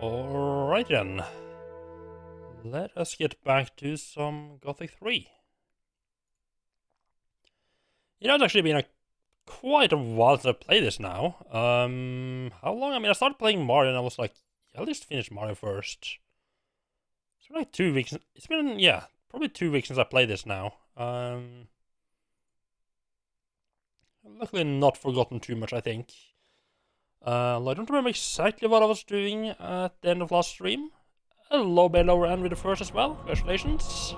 Alright then. Let us get back to some Gothic 3. It's actually been quite a while since I played this now. How long? I mean, I started playing Mario and I was like, yeah, I'll just finish Mario first. It's been like 2 weeks. It's been, yeah, probably 2 weeks since I played this now. Luckily not forgotten too much, I think. I don't remember exactly what I was doing at the end of last stream. A low bay lower end with the first as well. Congratulations.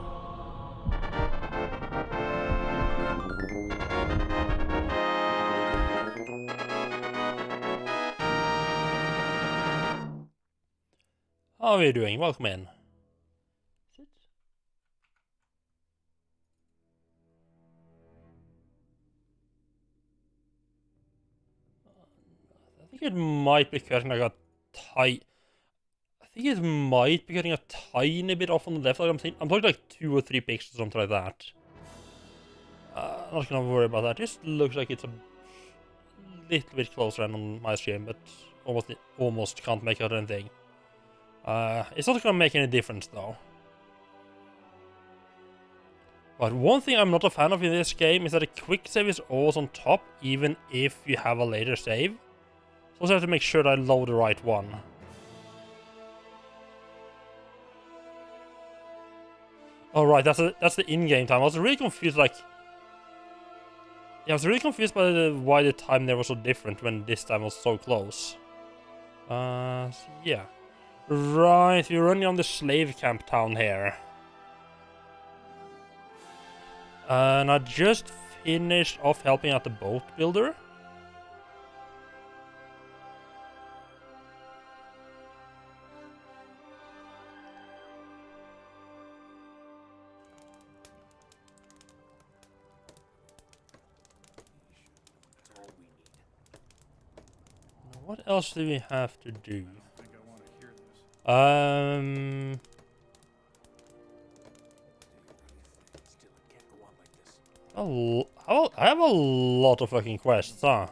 How are you doing? Welcome in. Sit. I think it might be cutting like a tight. I think it might be getting a tiny bit off on the left. Like I'm talking like 2 or 3 pixels, something like that. I'm not gonna worry about that. Just looks like it's a little bit closer than on my stream, but almost can't make out anything. It's not gonna make any difference though. But one thing I'm not a fan of in this game is that a quick save is always on top, even if you have a later save. So I have to make sure that I load the right one. Oh right, that's the in-game time. I was really confused, like... Yeah, I was really confused by why the time there was so different when this time was so close. So yeah. Right, we're running on the slave camp town here. And I just finished off helping out the boat builder. What else do we have to do? I have a lot of fucking quests, huh?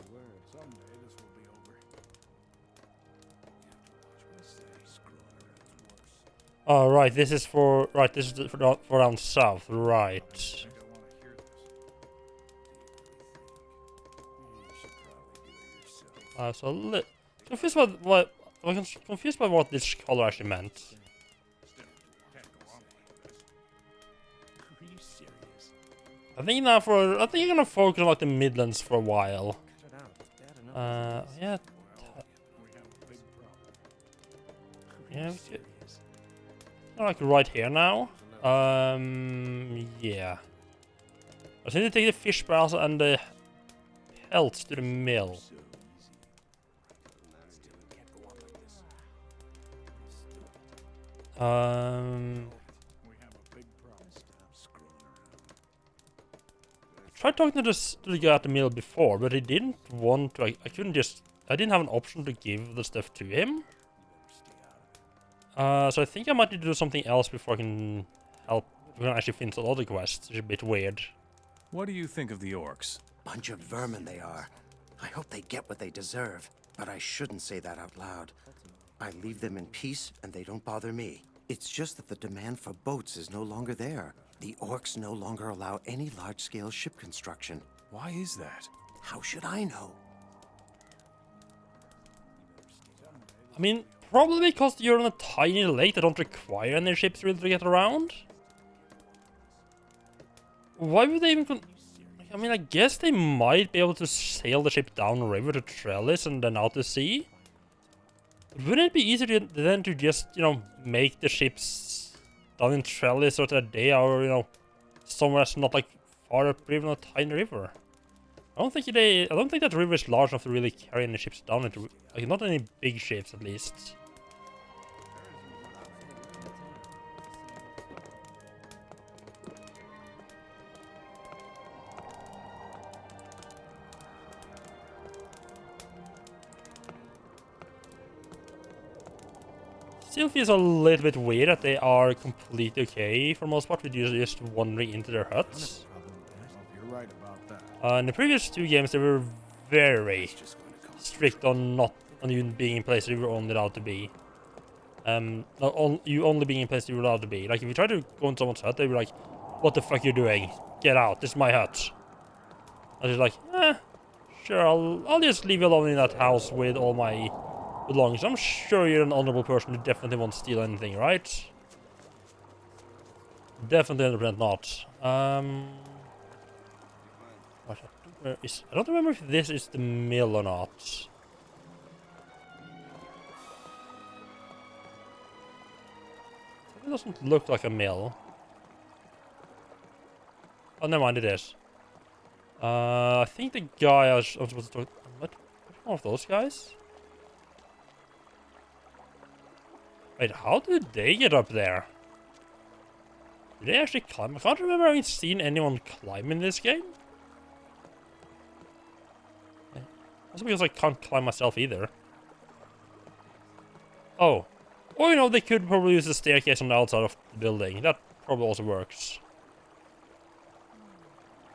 Oh, right, this is for... Right, this is for down south, right. So confused by what... I'm confused by what this color actually meant. I think you're gonna focus on like the Midlands for a while. Yeah. Yeah, like right here now. Yeah. I need to take the fish barrels and the pelts to the mill. I tried talking to the guy at the mill before, but he didn't want to. I didn't have an option to give the stuff to him. So I think I might need to do something else before I can help. We can actually finish all the quests. It's a bit weird. What do you think of the orcs? Bunch of vermin they are. I hope they get what they deserve, but I shouldn't say that out loud. I leave them in peace and they don't bother me. It's just that the demand for boats is no longer there. The orcs no longer allow any large-scale ship construction. Why is that? How should I know? I mean, probably because you're on a tiny lake that don't require any ships really to get around. Why would they even... I mean, I guess they might be able to sail the ship downriver to Trellis and then out to sea. But wouldn't it be easier than to just, you know, make the ships down in Trellis or Tadea or, you know, somewhere that's not like far up even a tiny river? I don't think that river is large enough to really carry any ships down into, like, not any big ships at least. Still feels a little bit weird that they are completely okay for the most part with you just wandering into their huts. You're right about that. In the previous 2 games, they were very strict on you being in places you were only allowed to be. You only being in place you're allowed to be. Like, if you try to go in someone's hut, they'd be like, what the fuck you doing? Get out, this is my hut. I was like, sure, I'll just leave you alone in that house with all my belongings. I'm sure you're an honorable person who definitely won't steal anything, right? Definitely 100% not. I don't remember if this is the mill or not. It doesn't look like a mill. Oh, never mind, it is. I think the guy I was supposed to talk... What? One of those guys? Wait, how did they get up there? Did they actually climb? I can't remember having seen anyone climb in this game. Also because I can't climb myself either. Oh. Or, you know, they could probably use the staircase on the outside of the building. That probably also works.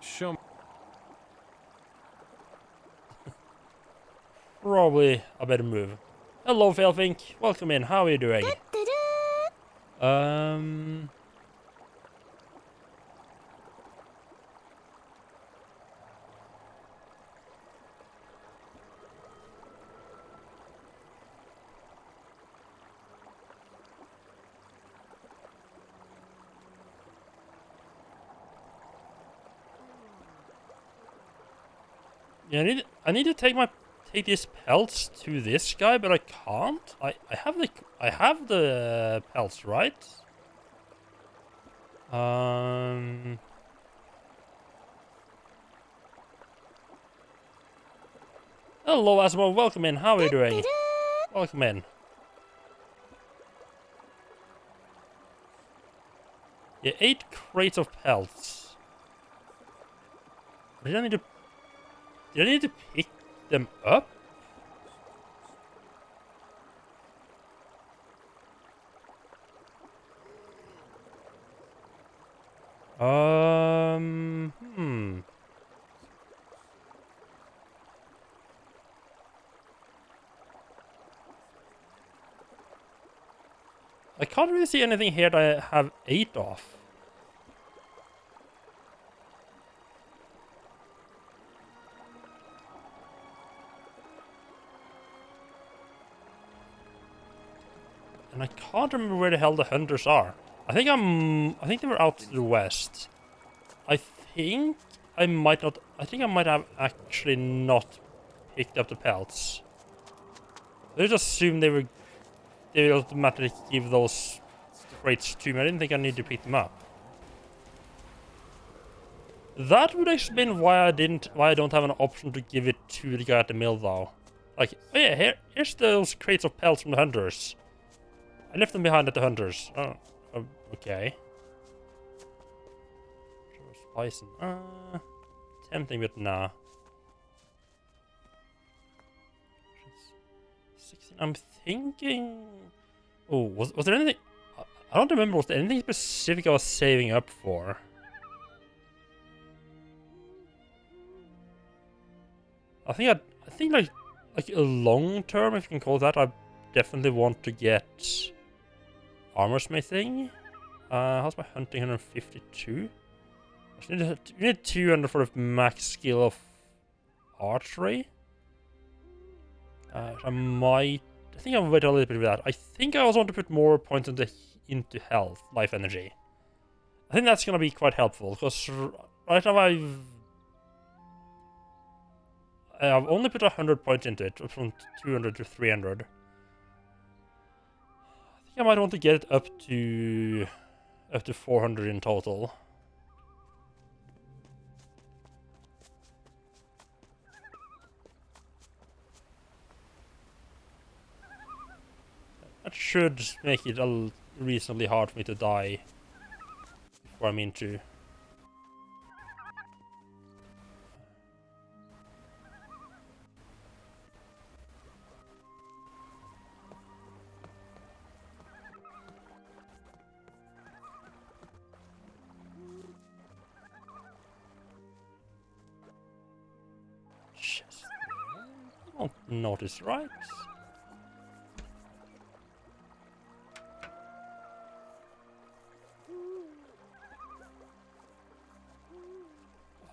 Show me. Probably a better move. Hello, Felfink. Welcome in. How are you doing? Yeah, I need to take these pelts to this guy, but I can't. I have the pelts, right? Hello, Asmo. Welcome in. How are you doing? Welcome in. Yeah, 8 crates of pelts. Did I need to pick them up? Hmm. I can't really see anything here that I have 8 of. And I can't remember where the hell the hunters are. I think they were out to the west. I think I might have actually not picked up the pelts. I just assumed they would automatically give those crates to me. I didn't think I need to pick them up. That would explain why I don't have an option to give it to the guy at the mill though. Like, oh yeah, here's those crates of pelts from the hunters. I left them behind at the hunters. Oh, okay. Bison. Tempting, but nah. 16. I'm thinking. Oh, was there anything? I don't remember. Was there anything specific I was saving up for? I think like a long term, if you can call it that. I definitely want to get armor smithing. How's my hunting? 152. You need 200 for the max skill of archery. I think I'll wait a little bit with that. I think I also want to put more points into health, life energy. I think that's gonna be quite helpful because right now I've only put 100 points into it, from 200 to 300. I think I might want to get it up to 400 in total. That should make it reasonably hard for me to die before I'm into. Chest. I don't notice, right?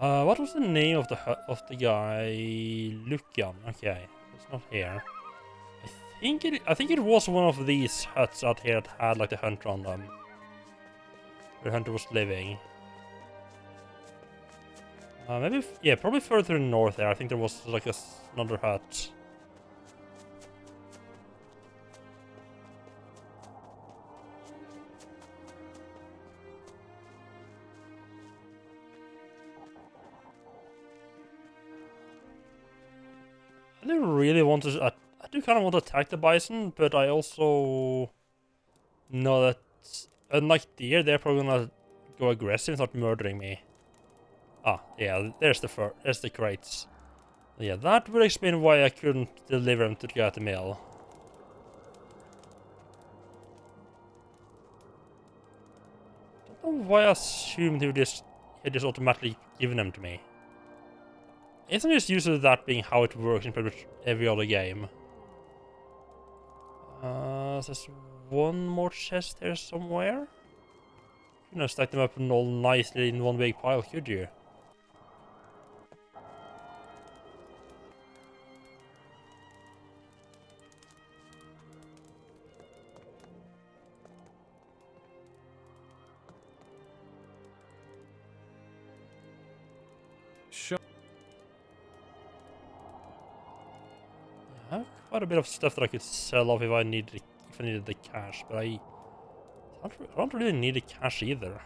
What was the name of the guy? Lucian. Okay, it's not here. I think it was one of these huts out here that had like the hunter on them, where the hunter was living. Maybe yeah, probably further north there. I think there was like another hut. I do really want to. I do kind of want to attack the bison, but I also know that unlike deer, they're probably gonna go aggressive and start murdering me. Ah, yeah, there's the crates. Yeah, that would explain why I couldn't deliver them to the guy at the mill. Don't know why I assumed he just automatically given them to me. Isn't just used to that being how it works in pretty much every other game? There's one more chest here somewhere. You know, stack them up all nicely in one big pile, could you? Show. I have quite a bit of stuff that I could sell off if I needed the cash, but I don't really need the cash either.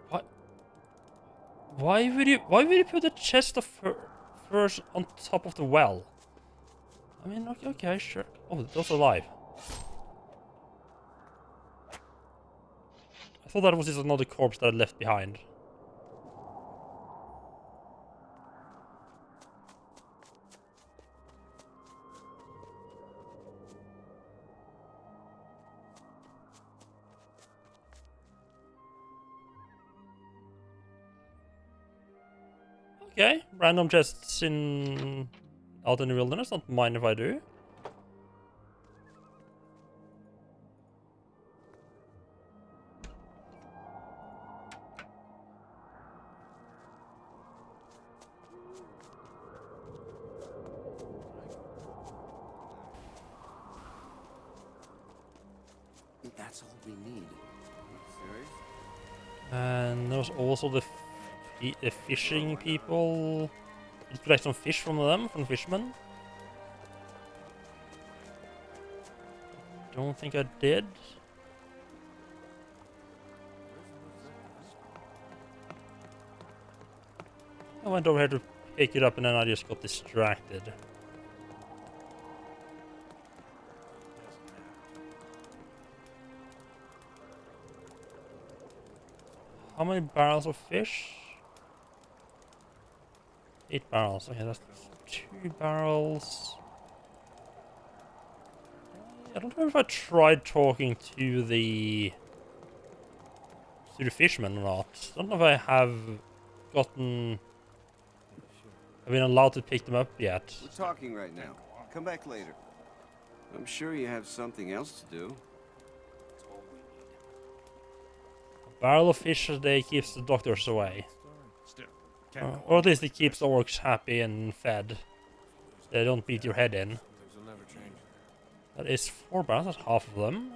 What? Why would you put a chest of furs on top of the well? I mean, okay, sure. Oh, those are alive. I thought that was just another corpse that I left behind. Okay, random chests out in the wilderness. Don't mind if I do. That's all we need. Serious? And there's also the fishing people. Did you collect some fish from them, from the fishermen? Don't think I did. I went over here to pick it up and then I just got distracted. How many barrels of fish? 8 barrels. Okay, that's 2 barrels. I don't know if I tried talking to the fisherman or not. I don't know if I have gotten. I've been allowed to pick them up yet. We're talking right now. Come back later. I'm sure you have something else to do. A barrel of fish a day keeps the doctors away. Or at least it keeps the orcs happy and fed. They don't beat your head in. That is 4 barrels, that's half of them.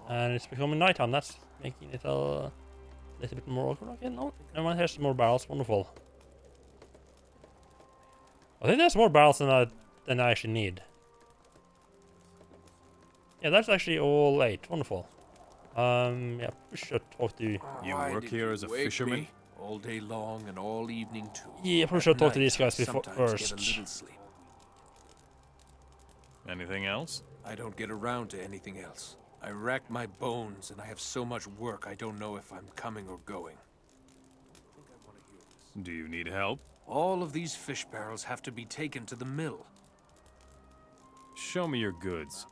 And it's becoming nighttime, that's making it a little bit more awkward. Okay, no, never mind, here's some more barrels, wonderful. I think there's more barrels than I actually need. Yeah, that's actually all 8, wonderful. Yeah, we should talk to... You work here as a fisherman? All day long and all evening too. Yeah, probably should talk to these guys before first. Anything else? I don't get around to anything else. I rack my bones, and I have so much work I don't know if I'm coming or going. Do you need help? All of these fish barrels have to be taken to the mill. Show me your goods.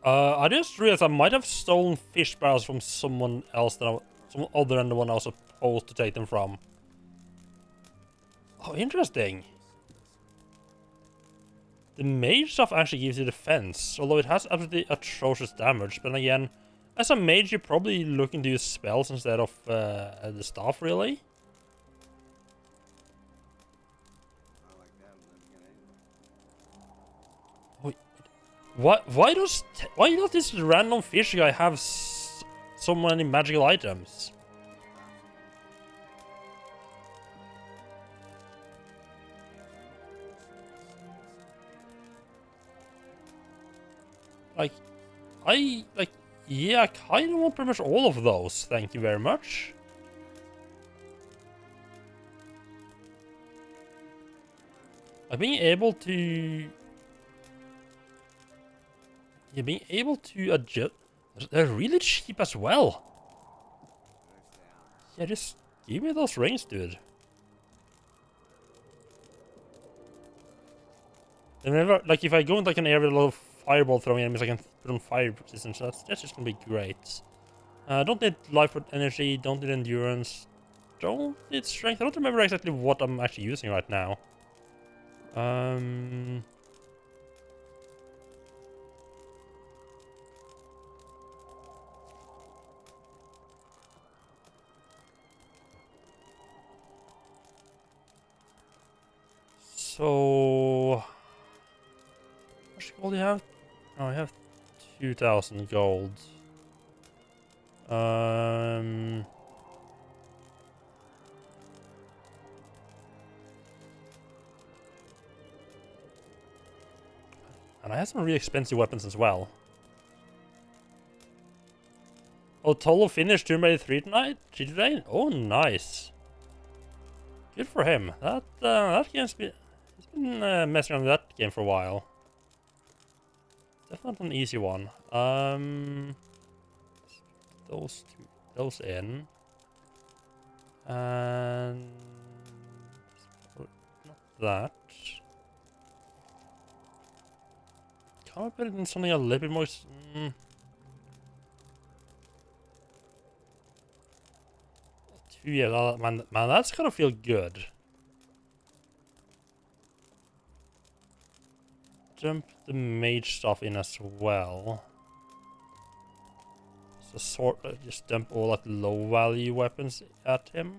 I just realized I might have stolen fish barrels from someone else someone other than the one I was supposed to take them from. Oh, interesting. The mage stuff actually gives you defense, although it has absolutely atrocious damage. But again, as a mage, you're probably looking to use spells instead of the staff, really. Wait, why does this random fish guy have so many magical items? Yeah, I kind of want pretty much all of those. Thank you very much. Being able to adjust. They're really cheap as well. Yeah, just give me those rings, dude. And whenever, like, if I go into like an area with a lot of fireball throwing enemies, I can put on fire resistance. That's just gonna be great. Don't need life with energy. Don't need endurance. Don't need strength. I don't remember exactly what I'm actually using right now. So, how much gold do you have? Oh, I have 2,000 gold. And I have some really expensive weapons as well. Oh, Tolo finished Tomb Raider 3 today? Oh, nice. Good for him. That game's been... He's been messing around with that game for a while. Definitely not an easy one. Those in. And... Not that. Can I put it in something a little bit more... Yeah, man, that's gotta feel good. Dump the mage stuff in as well. So just dump all that low value weapons at him.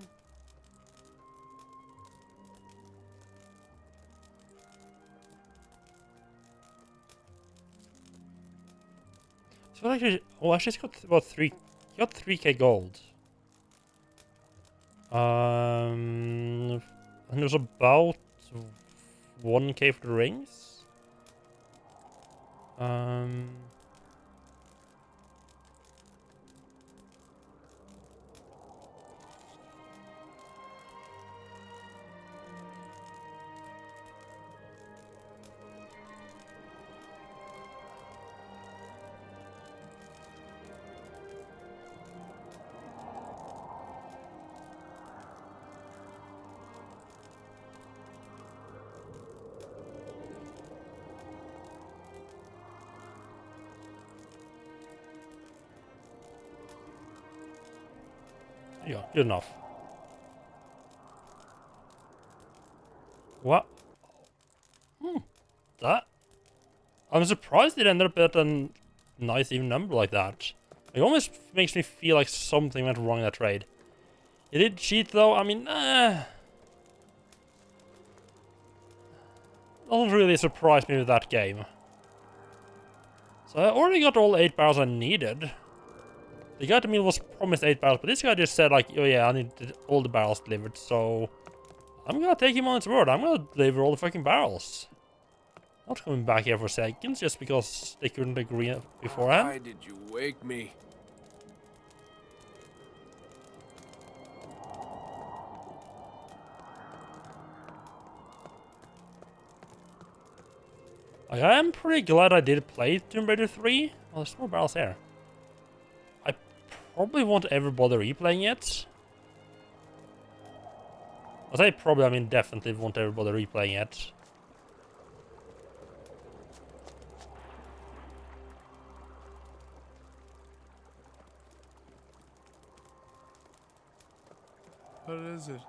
So actually, oh, actually, it's got about he got 3k gold. And it was about 1k for the rings. Yeah, good enough. What? That? I'm surprised it ended up at a nice even number like that. It almost makes me feel like something went wrong in that trade. It did cheat though, I mean, doesn't really surprise me with that game. So I already got all 8 barrels I needed. The guy to me was promised 8 barrels, but this guy just said like, oh yeah, I need all the barrels delivered, so... I'm gonna take him on his word, I'm gonna deliver all the fucking barrels. Not coming back here for seconds, just because they couldn't agree beforehand. Why did you wake me? Like, I am pretty glad I did play Tomb Raider 3. Well, there's more barrels here. I probably won't ever bother replaying it. I say probably, I mean definitely won't ever bother replaying it. What is it?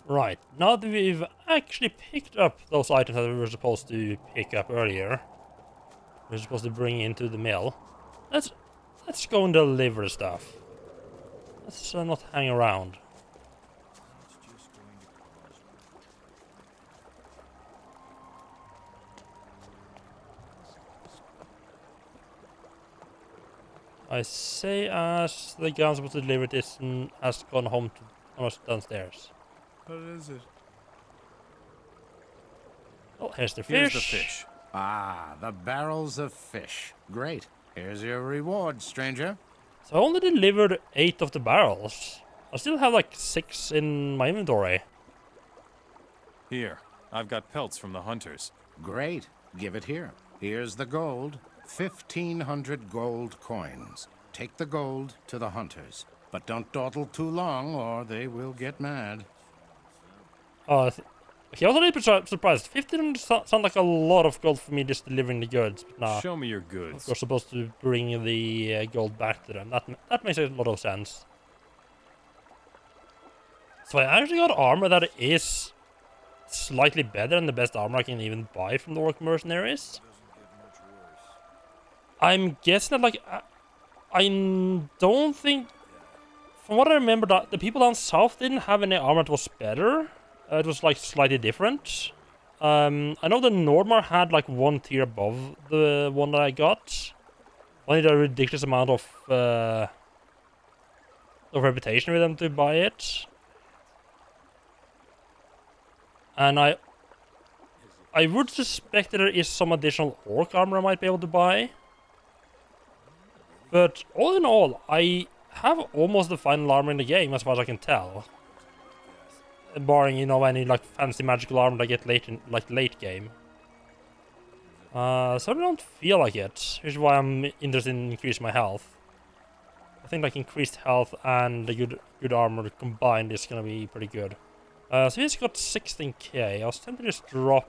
Right, now that we've actually picked up those items that we were supposed to pick up earlier, we were supposed to bring into the mill. Let's go and deliver stuff. Let's not hang around. I say as the guy supposed to deliver this and has gone home to us downstairs. What is it? Oh, here's the fish. Here's the fish. Ah, the barrels of fish. Great. Here's your reward, stranger. So I only delivered 8 of the barrels. I still have like 6 in my inventory. Here, I've got pelts from the hunters. Great. Give it here. Here's the gold. 1,500 gold coins. Take the gold to the hunters. But don't dawdle too long or they will get mad. Oh, okay, I was a little bit surprised. 15 sound like a lot of gold for me just delivering the goods. But nah, Show me your goods. you're supposed to bring the gold back to them. That makes a lot of sense. So I actually got armor that is slightly better than the best armor I can even buy from the Orc Mercenaries. I'm guessing that, like, I don't think... From what I remember, that the people down south didn't have any armor that was better. It was, like, slightly different. I know the Nordmar had, like, 1 tier above the one that I got. I need a ridiculous amount of reputation with them to buy it. And I would suspect that there is some additional orc armor I might be able to buy. But all in all, I have almost the final armor in the game as far as I can tell. Barring, you know, any like fancy magical armor I get late in late game. So I don't feel like it, which is why I'm interested in increasing my health. I think like increased health and the good armor combined is gonna be pretty good. So he's got 16k. I was tempted to just drop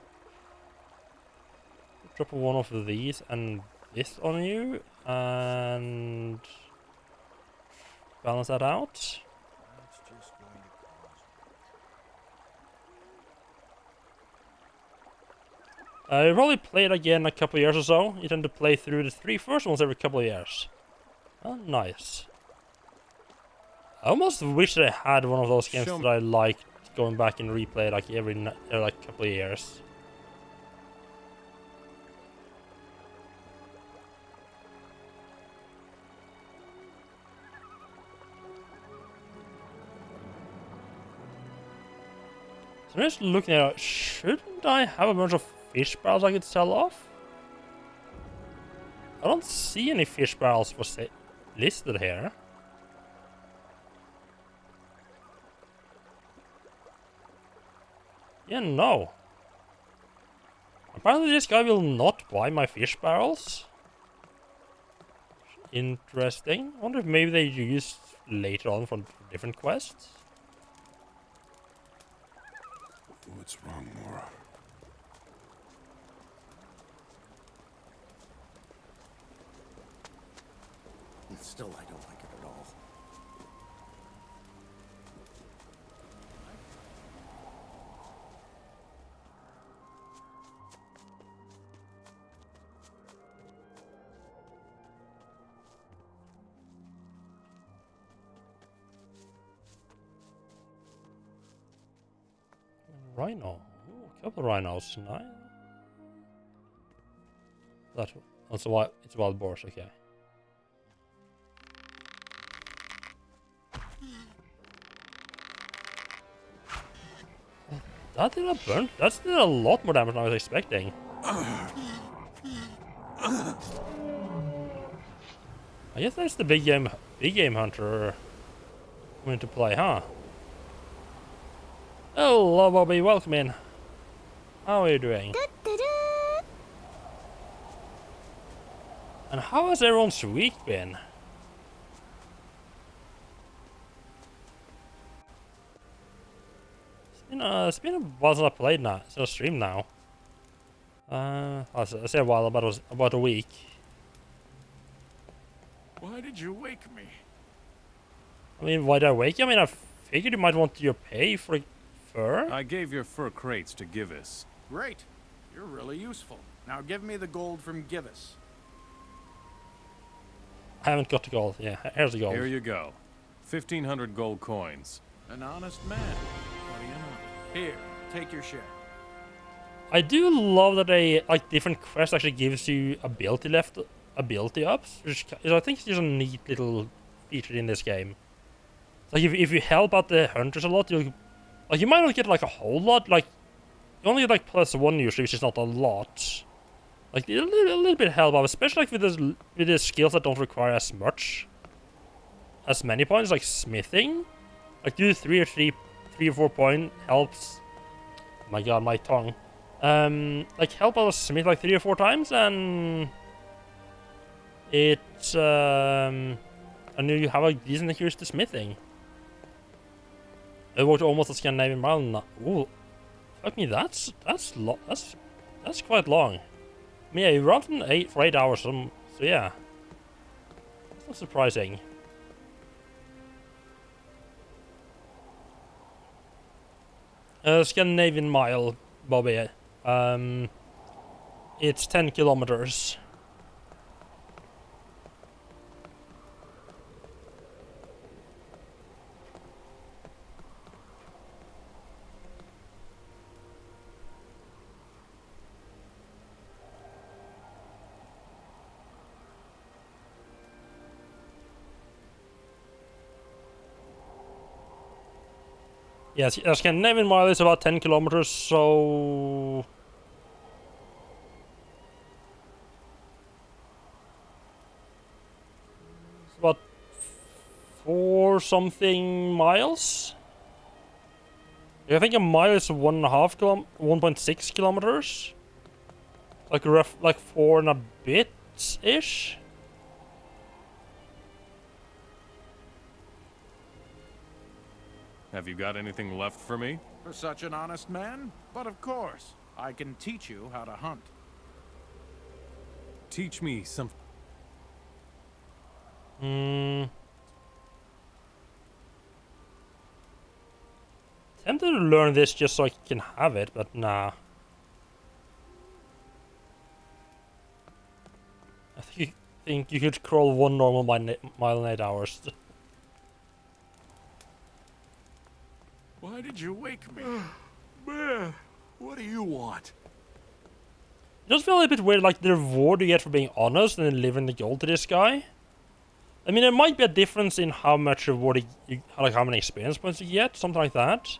one of these and this on you and balance that out. I probably play it again in a couple of years or so. You tend to play through the 3 first ones every couple of years. Oh, nice. I almost wish that I had one of those games that I liked going back and replay like every like couple of years. So I'm just looking at it. Shouldn't I have a bunch of fish barrels I could sell off? I don't see any fish barrels for listed here. Yeah, no. Apparently this guy will not buy my fish barrels. Interesting. I wonder if maybe they used later on for different quests. What's wrong, Mora? Still, I don't like it at all. Rhino. Ooh, a couple of rhinos. Nice. That's a wild. It's wild boars. Okay. That did not burn. That's did a lot more damage than I was expecting. I guess that's the big game hunter coming to play, huh? Hello, Bobby. Welcome in. How are you doing? And how has everyone's week been? It's been a while since I played now. It's a stream now. I say a while, about a week. Why did you wake me? I mean, why did I wake you? I mean, I figured you might want your pay for fur. I gave your fur crates to Givus. Great. You're really useful. Now give me the gold from Givus. I haven't got the gold. Yeah, here's the gold. Here you go. 1,500 gold coins. An honest man. What do you know? Here, take your share. I do love that they, like, different quests actually gives you ability ups, which I think is just a neat little feature in this game. Like, if you help out the hunters a lot, you might not get, like, a whole lot, like, you only get, like, +1 usually, which is not a lot. Like, a little bit help out, especially, like, with the skills that don't require as many points, like smithing. Like, do 3 or 4 point helps. Oh my god, my tongue. Like, help out a smith, like, 3 or 4 times, and it's, and you have a decent accuracy to smithing. I walked almost a Scandinavian mile now. Ooh, fuck me, that's quite long. I mean, yeah, you run for 8 hours, so yeah. That's not surprising. Scandinavian mile, Bobby. It's 10 kilometers. Yes, a Scandinavian mile is about 10 kilometers, so... It's about 4 something miles? I think a mile is 1.6 kilometers. Like rough, like 4 and a bit-ish. Have you got anything left for me? For such an honest man? But of course, I can teach you how to hunt. Teach me some... Tempted to learn this just so I can have it, but nah. I think you could crawl 1 normal mile in 8 hours. Why did you wake me? Man, what do you want? It does feel a bit weird, like the reward you get for being honest and then delivering the gold to this guy. I mean, there might be a difference in how much reward like how many experience points you get, something like that.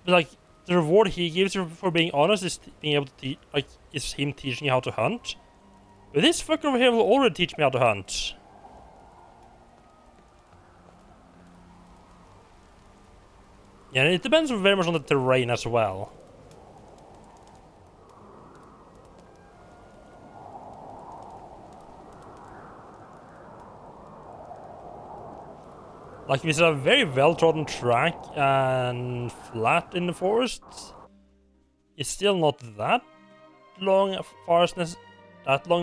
But like, the reward he gives you for being honest is being able to is him teaching you how to hunt. But this fucker over here will already teach me how to hunt. Yeah, it depends very much on the terrain as well. Like, if it's a very well-trodden track and flat in the forest, it's still not that long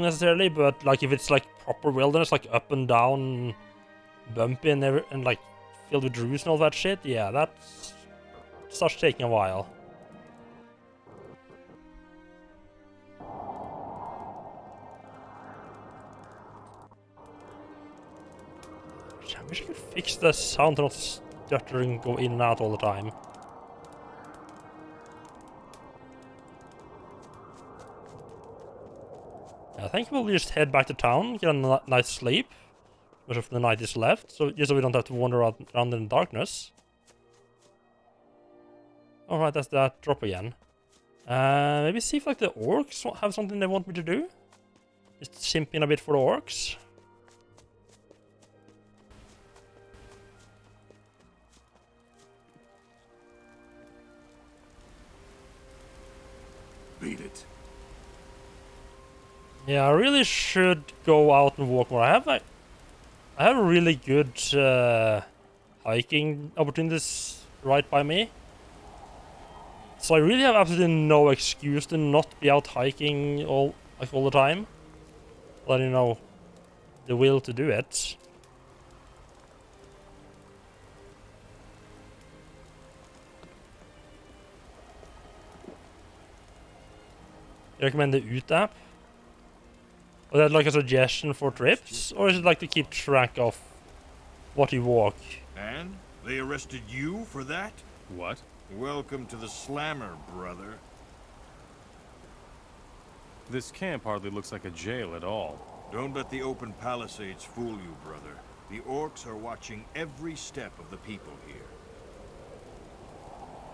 necessarily, but like if it's like proper wilderness, like up and down, bumpy and like filled with roots and all that shit, yeah, that starts taking a while. I wish I could fix the sound to not stutter and go in and out all the time. I think we'll just head back to town, get a night's sleep, much of the night is left, so just so we don't have to wander around in the darkness. Alright, that's that drop again. Maybe see if like the orcs have something they want me to do. Just simping a bit for the orcs. Yeah, I really should go out and walk more. I have a really good hiking opportunities right by me. So I really have absolutely no excuse to not be out hiking all the time. But you know, the will to do it. You recommend the UT app? Or that like a suggestion for trips? Or is it like to keep track of what you walk? And? They arrested you for that? What? Welcome to the Slammer, brother. This camp hardly looks like a jail at all. Don't let the open palisades fool you, brother. The orcs are watching every step of the people here.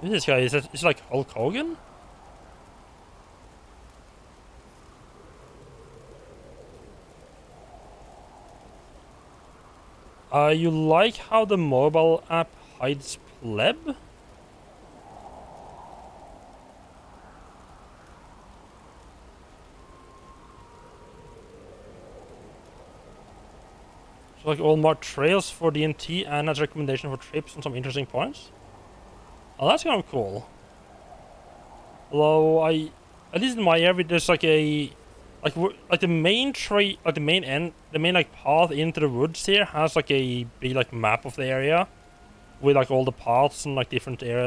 Who's this guy? Is it like Hulk Hogan? You like how the mobile app hides pleb? So like all marked trails for D&T and has recommendation for trips on some interesting points. Oh, that's kind of cool. Although at least in my area, there's like a, like the main tree, like the main end, the main like path into the woods here has like a big like map of the area, with like all the paths and like different places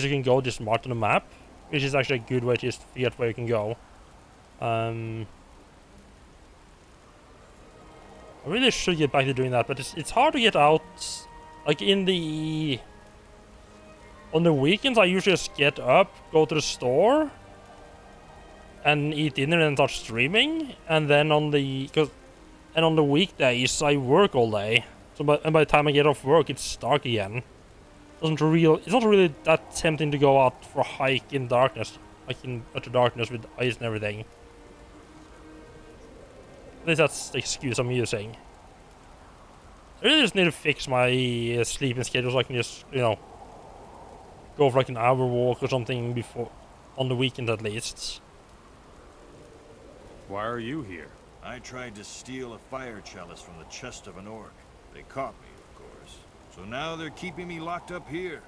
you can go just marked on the map, which is actually a good way to just figure out where you can go. I really should get back to doing that, but it's hard to get out. Like on the weekends, I usually just get up, go to the store, and eat dinner and start streaming. And then on the weekdays, I work all day. So by the time I get off work, it's dark again. It's not really that tempting to go out for a hike in darkness, like in utter darkness with ice and everything. At least that's the excuse I'm using. I really just need to fix my sleeping schedule so I can just, you know, go for like an hour walk or something before, on the weekend at least. Why are you here? I tried to steal a fire chalice from the chest of an orc. They caught me, of course. So now they're keeping me locked up here.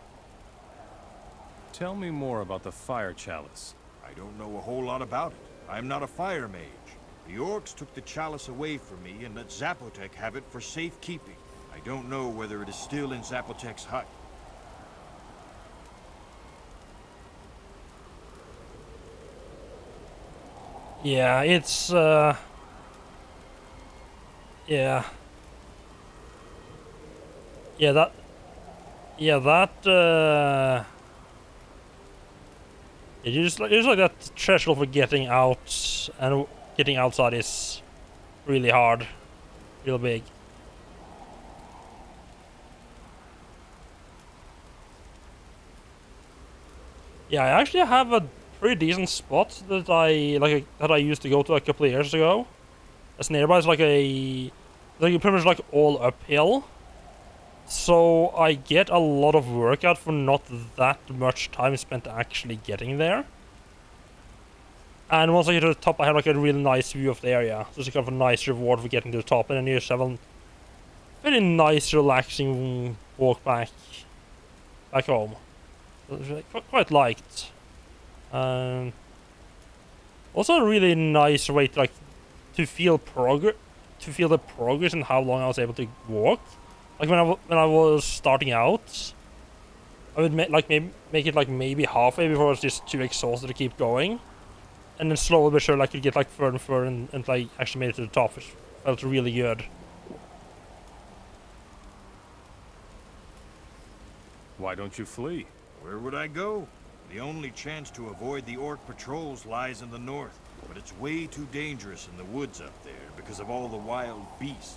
Tell me more about the fire chalice. I don't know a whole lot about it. I'm not a fire mage. The orcs took the chalice away from me and let Zapotec have it for safekeeping. I don't know whether it is still in Zapotec's hut. Yeah, it's yeah. It's just like that threshold for getting out and getting outside is really hard, real big. Yeah, I actually have a pretty decent spot that I used to go to a couple of years ago. That's nearby. It's like pretty much like all uphill. So I get a lot of workout for not that much time spent actually getting there. And once I get to the top, I have like a really nice view of the area. So it's kind of a nice reward for getting to the top, and then you just have a very nice, relaxing walk back home. So it's quite liked. Also a really nice way to feel the progress and how long I was able to walk. Like when I was starting out, I would make it like maybe halfway before I was just too exhausted to keep going, and then slowly but surely I could get like further and further and like actually made it to the top, which felt really good. Why don't you flee? Where would I go? The only chance to avoid the orc patrols lies in the north, but it's way too dangerous in the woods up there because of all the wild beasts.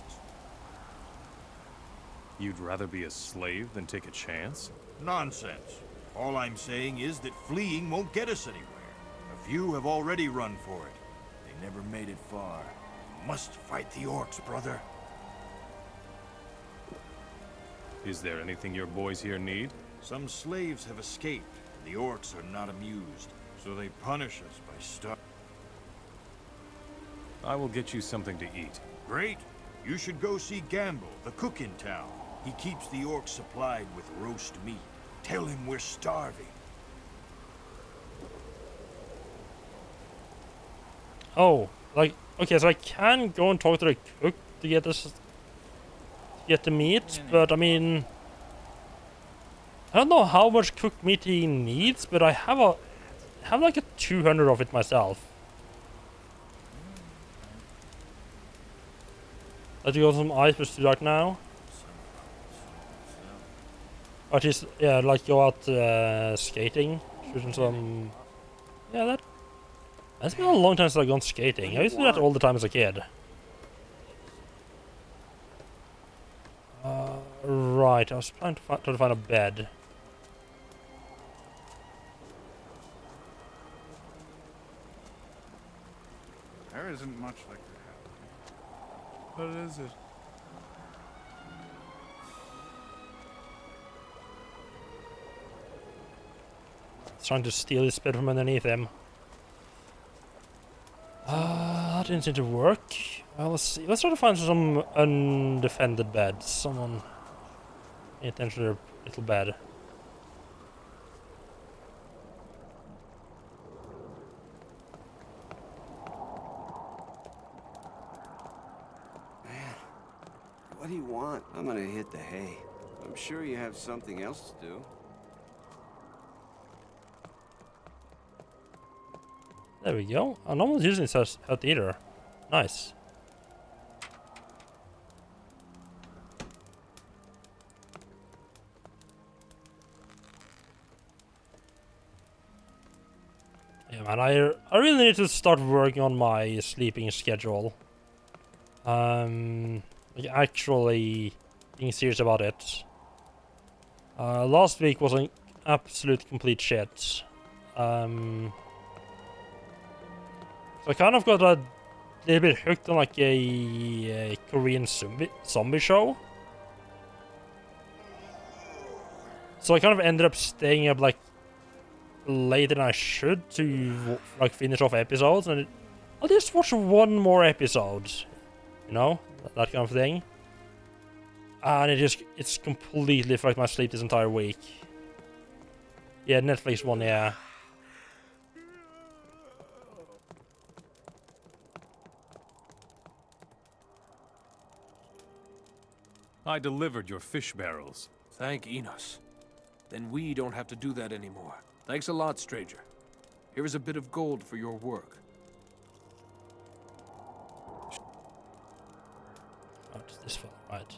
You'd rather be a slave than take a chance? Nonsense. All I'm saying is that fleeing won't get us anywhere. A few have already run for it. They never made it far. You must fight the orcs, brother. Is there anything your boys here need? Some slaves have escaped, and the orcs are not amused. So they punish us by stuff. I will get you something to eat. Great. You should go see Gamble, the cook in town. He keeps the orcs supplied with roast meat. Tell him we're starving. Oh, like, okay, so I can go and talk to the cook to get the meat, but I mean, I don't know how much cooked meat he needs, but I have like a 200 of it myself. Let's go some ice to start now. Or just, yeah, like go out skating, shooting some. Yeah, that's been a long time since I've gone skating. I used to do that all the time as a kid. Right, I was trying to find a bed. There isn't much that could happen. What is it? He's trying to steal his bed from underneath him. That didn't seem to work. Well, let's see. Let's try to find some undefended beds. Someone pay attention to their little bed. Man, what do you want? I'm gonna hit the hay. I'm sure you have something else to do. There we go. Oh, no one's using this hut either. Nice. Yeah, man, I really need to start working on my sleeping schedule. Like actually being serious about it. Last week was an absolute complete shit. So I kind of got a little bit hooked on like a Korean zombie show. So I kind of ended up staying up like later than I should to like finish off episodes, and I'll just watch one more episode, you know, that kind of thing. And it's completely fucked my sleep this entire week. Yeah, Netflix one, yeah. I delivered your fish barrels. Thank Enos. Then we don't have to do that anymore. Thanks a lot, stranger. Here is a bit of gold for your work. Oh, it's this one, right?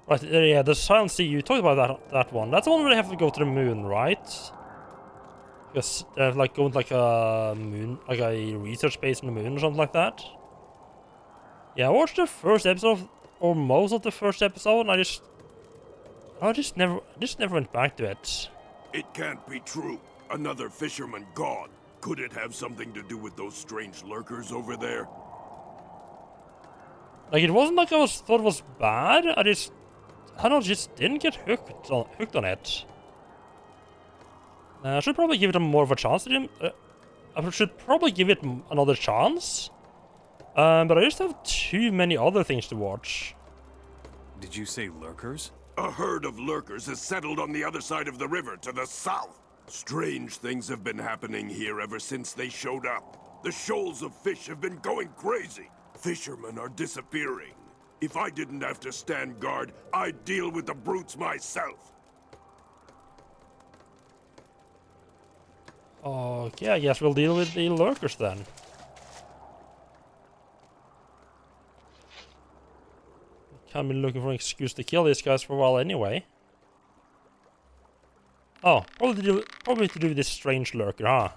Right, yeah, the Silent Sea. You talked about that one. That's the one where they have to go to the moon, right? Because they have like going to like a moon, like a research base on the moon or something like that. Yeah, I watched the first episode or most of the first episode, and I just never went back to it. It can't be true. Another fisherman gone. Could it have something to do with those strange lurkers over there? Like, it wasn't like thought it was bad. I don't know, just didn't get hooked on it. I should probably give it more of a chance to him. I should probably give it another chance. But I just have too many other things to watch. Did you say lurkers? A herd of lurkers has settled on the other side of the river to the south. Strange things have been happening here ever since they showed up. The shoals of fish have been going crazy. Fishermen are disappearing. If I didn't have to stand guard, I'd deal with the brutes myself. Okay, I guess we'll deal with the lurkers then. Can't be looking for an excuse to kill these guys for a while anyway. Oh, probably to do with this strange lurker, huh?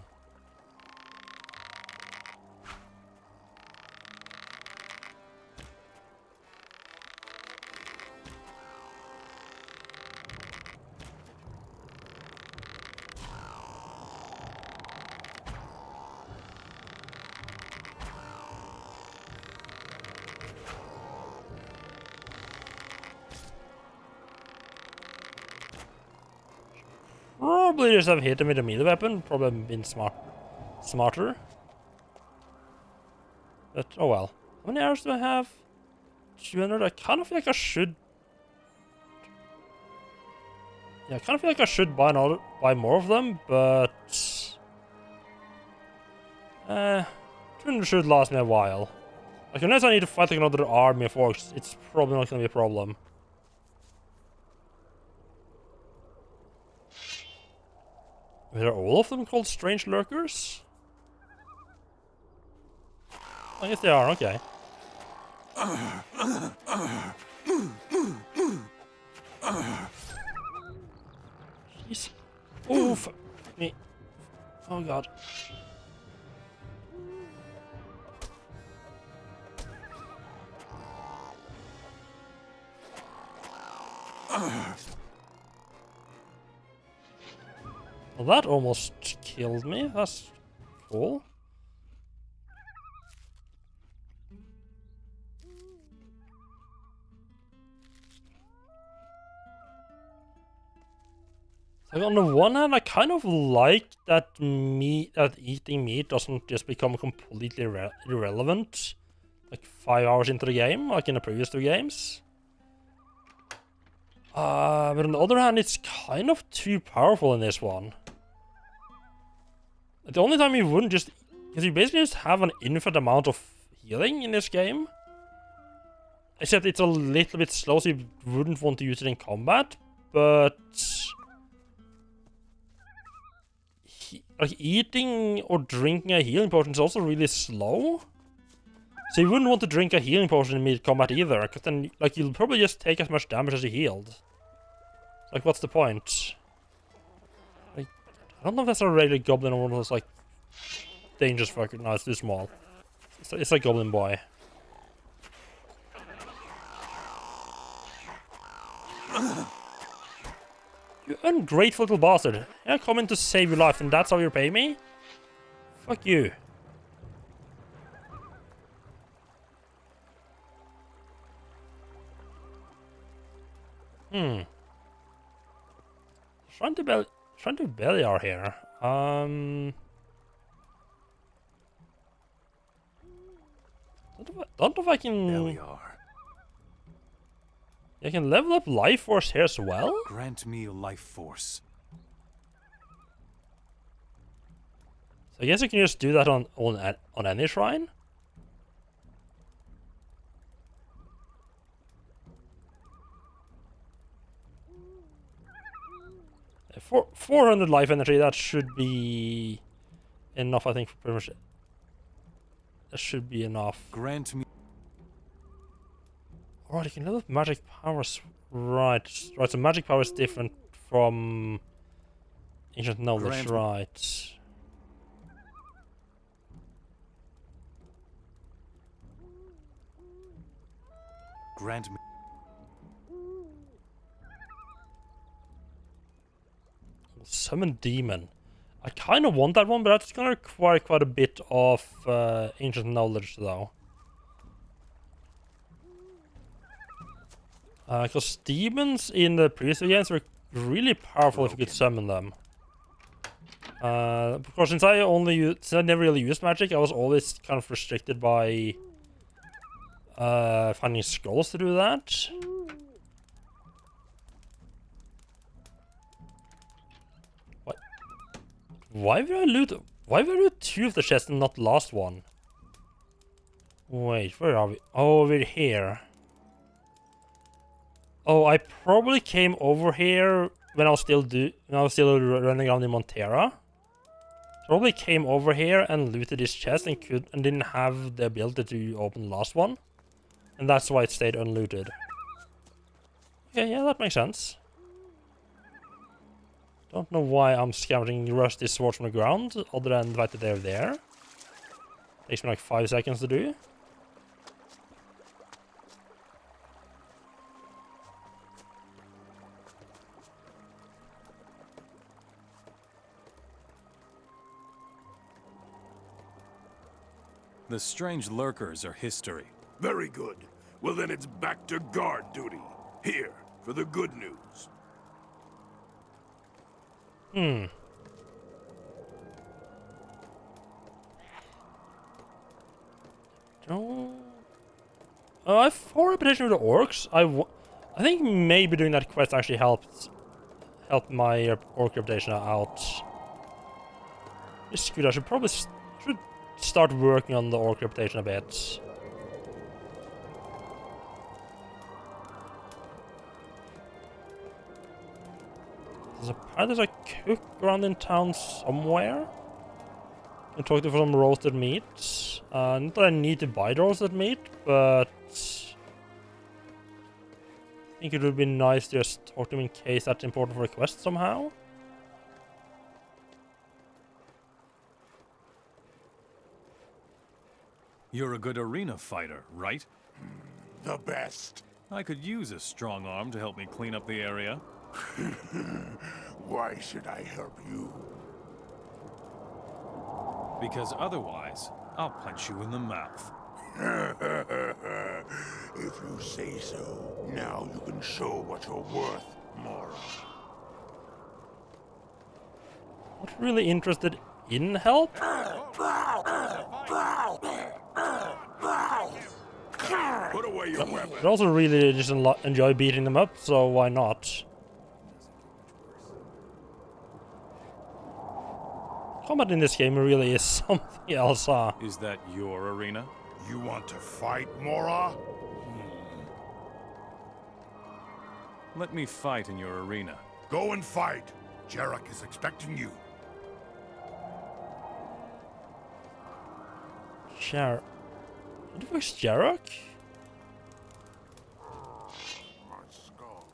Probably just have hit him with a melee weapon. Probably been smart. smarter. But, oh well. How many arrows do I have? 200? I kind of feel like I should... Yeah, I kind of feel like I should buy more of them, but... 200 should last me a while. Like, unless I need to fight like another army of orcs, it's probably not gonna be a problem. Are all of them called strange lurkers? I guess they are, okay. Jeez. Oh, fuck me. Oh god. Well, that almost killed me. That's cool. Like, on the one hand, I kind of like that eating meat doesn't just become completely irrelevant, like 5 hours into the game, like in the previous 2 games. But on the other hand, it's kind of too powerful in this one. The only time you wouldn't just... Because you basically just have an infinite amount of healing in this game. Except it's a little bit slow, so you wouldn't want to use it in combat. But... like, eating or drinking a healing potion is also really slow. So you wouldn't want to drink a healing potion in mid-combat either, because then, like, you'll probably just take as much damage as you healed. Like, what's the point? Like, I don't know if that's a regular goblin or one of those, like, dangerous fucker. No, it's too small. It's a goblin boy. You ungrateful little bastard. I'm coming to save your life, and that's how you pay me? Fuck you. Trying to belly are here. Don't know if I can. There we are. I can level up life force here as well. Grant me life force. So I guess I can just do that on any shrine. 400 life energy, that should be enough, I think, for pretty much. That should be enough. Grant me. Alright, you can level up magic powers. Right, so magic power is different from ancient knowledge, right. Grant me. Summon demon. I kind of want that one, but that's gonna require quite a bit of ancient knowledge, though. Because demons in the previous games were really powerful if you could summon them. Because since I never really used magic, I was always kind of restricted by finding skulls to do that. What? Why would I loot 2 of the chests and not the last one? Wait, where are we? Oh, we're here. Oh, I probably came over here when I was still running around in Montera. Probably came over here and looted this chest and didn't have the ability to open the last one, and that's why it stayed unlooted. Okay, yeah, that makes sense. Don't know why I'm scavenging rusty swords from the ground, other than the fact that they're there. Takes me like 5 seconds to do. The strange lurkers are history. Very good. Well, then it's back to guard duty. Here, for the good news. don't... I have 4 reputation with the orcs. I think maybe doing that quest actually helped my orc reputation out. It's good. I should probably should start working on the orc reputation a bit. There's a cook around in town somewhere. I can talk to for some roasted meat. Not that I need to buy the roasted meat, but I think it would be nice to just talk to him in case that's important for a quest somehow. You're a good arena fighter, right? The best. I could use a strong arm to help me clean up the area. Why should I help you? Because otherwise, I'll punch you in the mouth. If you say so, now you can show what you're worth, Mora. Not really interested in help. Put away your weapon. But also really just enjoy beating them up, so why not? Combat in this game really is something else, huh? Is that your arena? You want to fight, Mora? Let me fight in your arena. Go and fight. Jarek is expecting you. What the fuck's Jarek? My skull.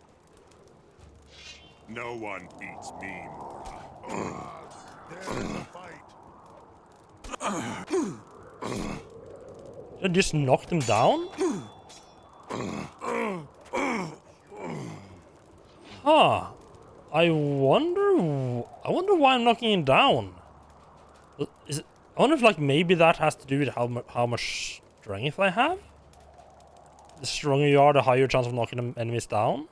No one beats me, Mora. There's the fight. I just knocked him down? Huh. I wonder why I'm knocking him down. I wonder if like maybe that has to do with how much strength I have? The stronger you are, the higher chance of knocking them enemies down.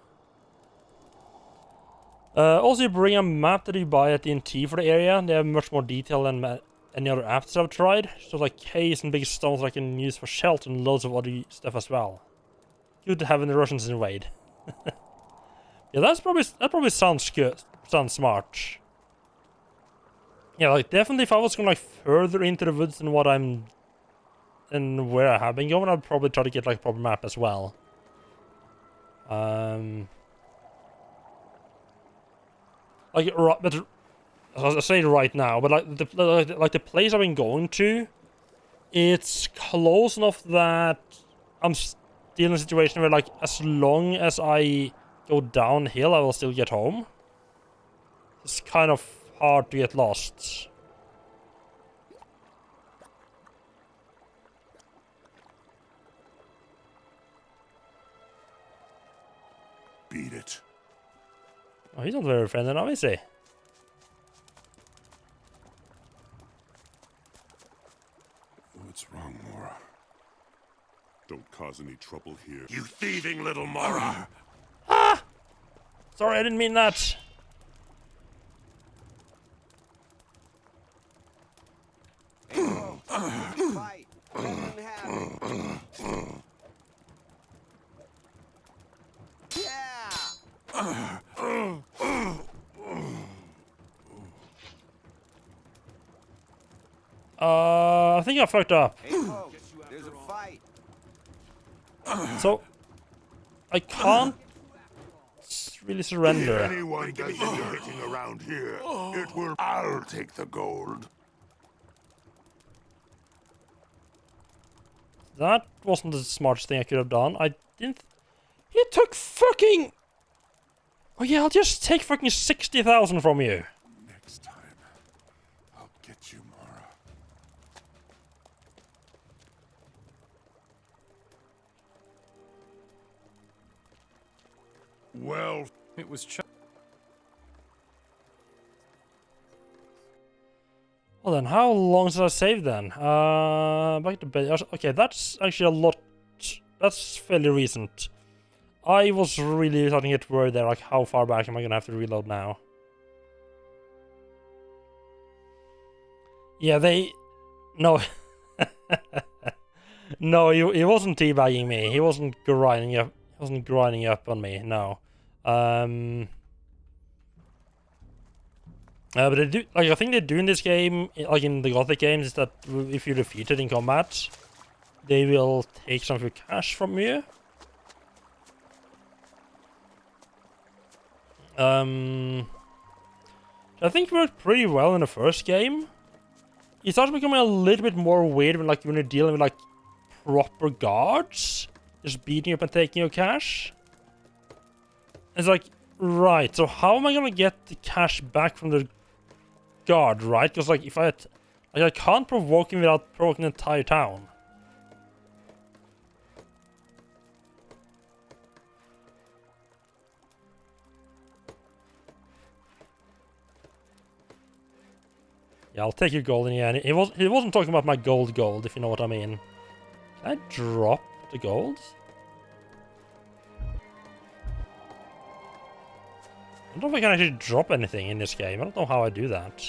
Also, you bring a map that you buy at the NT for the area. They have much more detail than any other apps I've tried. So like caves and big stones I can use for shelter and loads of other stuff as well. Good to have when the Russians invade. Yeah, that probably sounds good. Sounds smart. Yeah, like definitely if I was going like further into the woods than what I'm and where I have been going, I'd probably try to get like a proper map as well. Like, but as I say right now, but like the place I've been going to, it's close enough that I'm still in a situation where like as long as I go downhill, I will still get home. It's kind of hard to get lost. Beat it. Oh, he's not very friendly now, is he? What's wrong, Mora? Don't cause any trouble here. You thieving little Mora! Ah! Sorry, I didn't mean that. Fight. Let them have it. Yeah. I think I fucked up. Hey, folks, there's a fight. So I can't really surrender. If anyone does any hitting around here, it will. I'll take the gold. That wasn't the smartest thing I could have done. I didn't. He took fucking. Oh yeah, I'll just take fucking 60,000 from you. Next time, I'll get you, Mora. Well, It was Well then, how long did I save then? Back to bed. Okay, that's actually a lot. That's fairly recent. I was really starting to get worried there, like how far back am I gonna have to reload now? Yeah, no. No, he wasn't teabagging me. He wasn't grinding up. He wasn't grinding up on me. No. But they do, like, I think they do in this game, like in the Gothic games, is that if you're defeated in combat, they will take some of your cash from you. I think it worked pretty well in the first game. It starts becoming a little bit more weird when, like, when you're dealing with, like, proper guards just beating you up and taking your cash. It's like, right, so how am I gonna get the cash back from the guard, right? Because, like, if I can't provoke him without provoking the entire town. Yeah, I'll take your gold in the end. He wasn't talking about my gold, if you know what I mean. Can I drop the gold? I don't know if I can actually drop anything in this game. I don't know how I do that.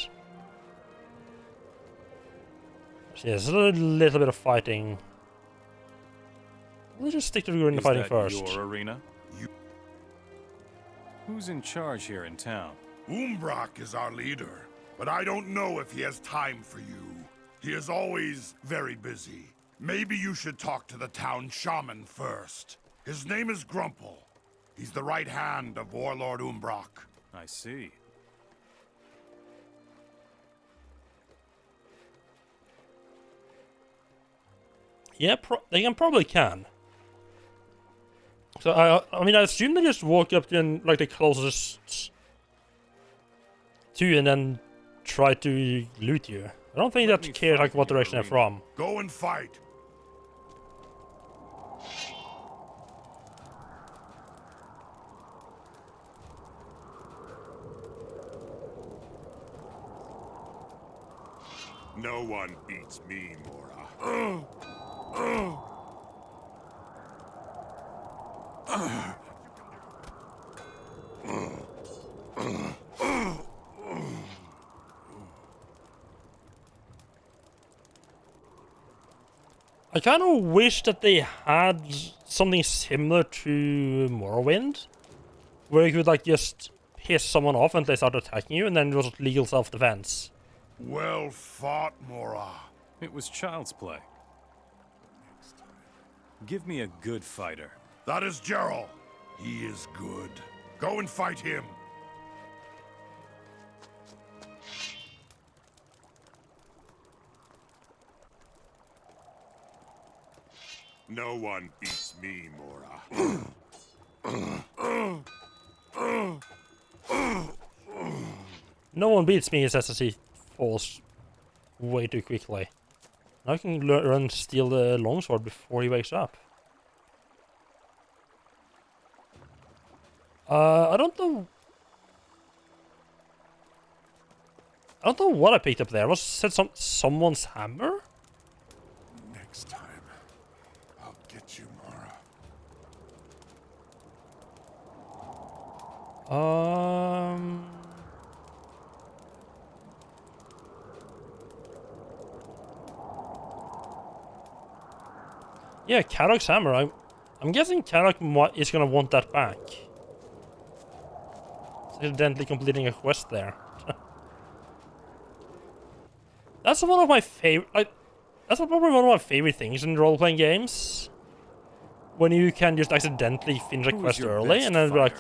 So yeah, there's a little bit of fighting. Let's just stick to doing the fighting first. Your arena? Who's in charge here in town? Umbrak is our leader, but I don't know if he has time for you. He is always very busy. Maybe you should talk to the town shaman first. His name is Grumple. He's the right hand of Warlord Umbrak. I see. Yeah, they probably can. So I mean, I assume they just walk up to like the closest to you and then try to loot you. I don't think that cares like what direction they're from. Go and fight. No one beats me, Mora. I kind of wish that they had something similar to Morrowind, where you could like just piss someone off and they start attacking you, and then it was legal self-defense. Well fought, Mora. It was child's play. Give me a good fighter. That is Gerald. He is good. Go and fight him. No one beats me, Mora. No one beats me, he says as he falls way too quickly. Now I can run and steal the longsword before he wakes up. I don't know what I picked up there. Was said someone's hammer? Next time, I'll get you, Mora. Yeah, Karok's hammer. I'm guessing Karok is gonna want that back. Accidentally completing a quest there. That's one of my favorite. That's probably one of my favorite things in role-playing games. When you can just accidentally finish a quest early and then be like,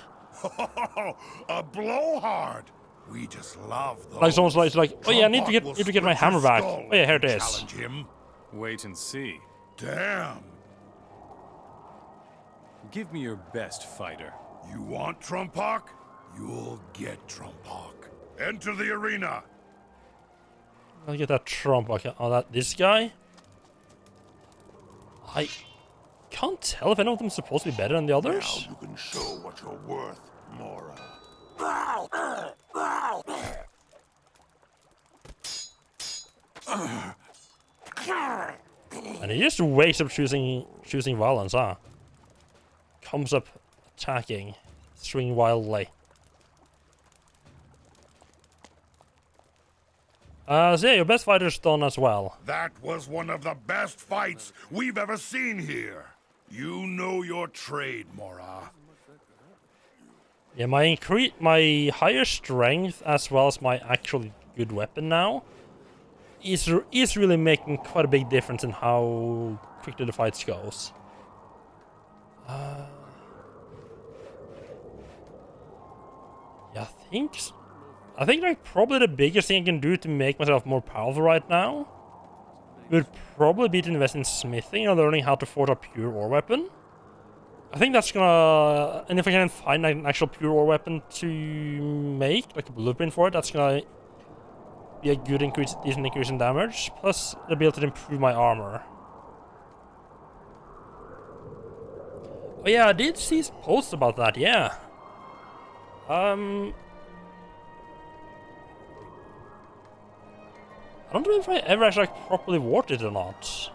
a blowhard. We just love those. like someone's like, oh yeah, I need to get my hammer back. Oh yeah, here it is. Challenge him. Wait and see. Damn. Give me your best fighter. You want Trumphawk? You'll get Trumphawk. Enter the arena. I'll get that Trump. Oh, this guy? I can't tell if any of them is supposed to be better than the others. Now you can show what you're worth, Mora. And he just wakes up choosing violence, huh? Comes up attacking, swinging wildly. So yeah, your best fighter's done as well. That was one of the best fights we've ever seen here. You know your trade, Mora. Yeah, my higher strength as well as my actually good weapon now is really making quite a big difference in how quickly the fights goes. Yeah, I think like probably the biggest thing I can do to make myself more powerful right now would probably be to invest in smithing and learning how to forge a pure ore weapon. I think that's gonna, and if I can find an actual pure ore weapon to make, like a blueprint for it, that's gonna be a good increase, decent increase in damage, plus the ability to improve my armor. Oh yeah, I did see posts about that, yeah. I don't know if I ever actually like, properly watched it or not.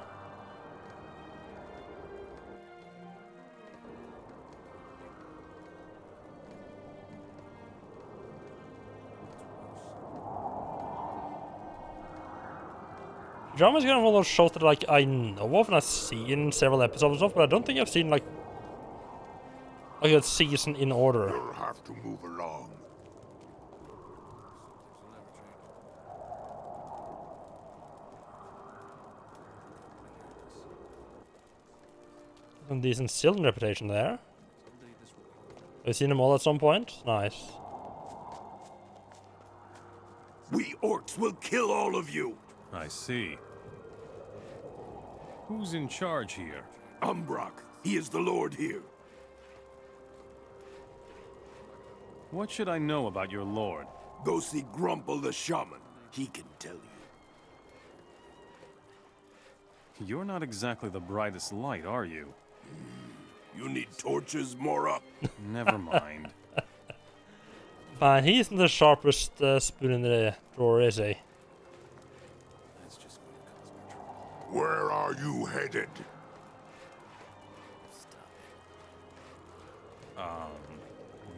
Drama is kind of one of those shows that like I know of and I've seen several episodes of, but I don't think I've seen like a season in order. You'll have to move along. Some decent Sylvan reputation there. Have seen them all at some point? Nice. We orcs will kill all of you. I see. Who's in charge here? Umbrock, he is the lord here. What should I know about your lord? Go see Grumple the shaman. He can tell you. You're not exactly the brightest light, are you? You need torches, Mora? Never mind. Fine, he isn't the sharpest spoon in the drawer, is he? Where are you headed?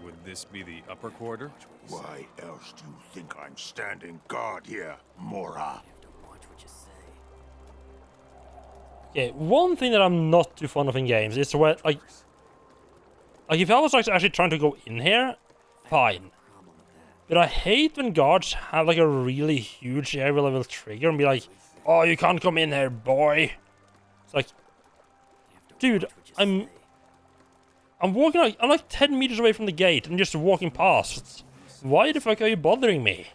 Would this be the upper quarter? Why else do you think I'm standing guard here, Mora? Okay, one thing that I'm not too fond of in games is where, like if I was like actually trying to go in here, fine. But I hate when guards have like a really huge area level trigger and be like, oh, you can't come in here, boy. It's like, dude, I'm walking like, I'm like 10 meters away from the gate and just walking past. Why the fuck are you bothering me?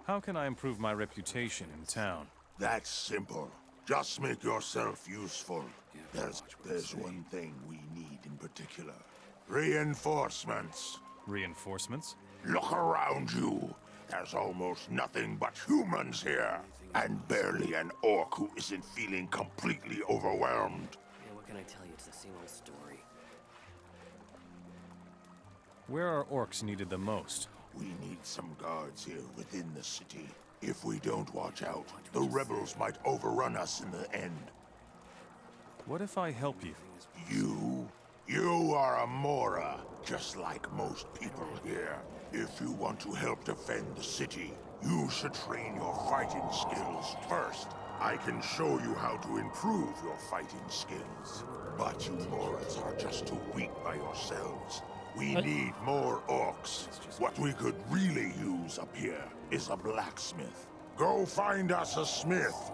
How can I improve my reputation in town? That's simple. Just make yourself useful. There's one thing we need in particular. Reinforcements. Reinforcements? Look around you. There's almost nothing but humans here. And barely an orc who isn't feeling completely overwhelmed. Yeah, what can I tell you? It's the same old story. Where are orcs needed the most? We need some guards here within the city. If we don't watch out, the rebels might overrun us in the end. What if I help you? You are a Mora, just like most people here. If you want to help defend the city, you should train your fighting skills first. I can show you how to improve your fighting skills. But you Moras are just too weak by yourselves. We need more orcs. What we could really use up here is a blacksmith. Go find us a smith.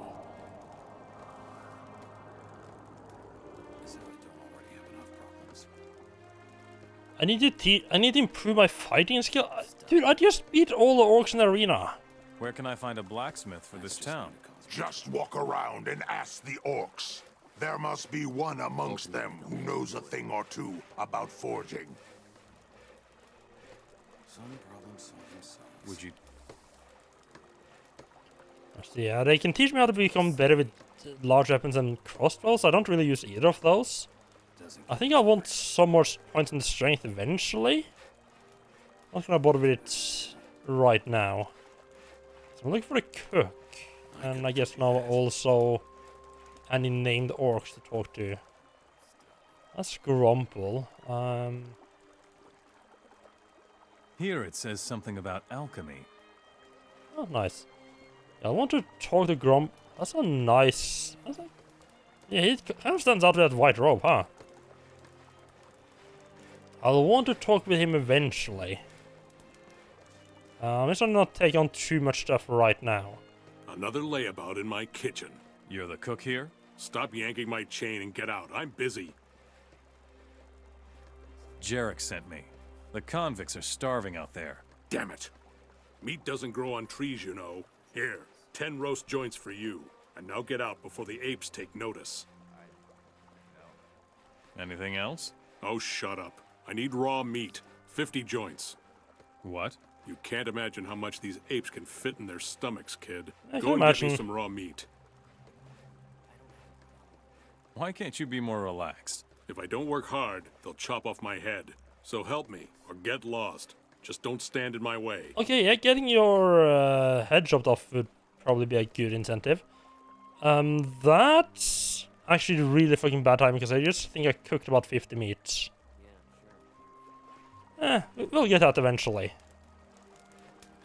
I need to improve my fighting skill. Dude, I just beat all the orcs in the arena. Where can I find a blacksmith for this town? Just walk around and ask the orcs. There must be one amongst them who knows a thing or two about forging. Would you... Yeah, they can teach me how to become better with large weapons and crossbows. I don't really use either of those. I think I want some more points in strength eventually. I'm not gonna bother with it right now. So I'm looking for a cook. And I guess now also any named orcs to talk to. That's Grumple. Here it says something about alchemy. Oh, nice. Yeah, I want to talk to Grom. That's a nice... Yeah, he kind of stands out with that white robe, huh? I'll want to talk with him eventually. I'm just gonna not take on too much stuff right now. Another layabout in my kitchen. You're the cook here? Stop yanking my chain and get out. I'm busy. Jarek sent me. The convicts are starving out there. Damn it. Meat doesn't grow on trees, you know. Here, 10 roast joints for you. And now get out before the apes take notice. Anything else? Oh, shut up. I need raw meat. 50 joints. What? You can't imagine how much these apes can fit in their stomachs, kid. I Go can and get me imagine. some raw meat. Why can't you be more relaxed? If I don't work hard, they'll chop off my head. So help me, or get lost. Just don't stand in my way. Okay, yeah, getting your head chopped off would probably be a good incentive. That's actually really fucking bad timing because I just think I cooked about 50 meats. We'll get that eventually.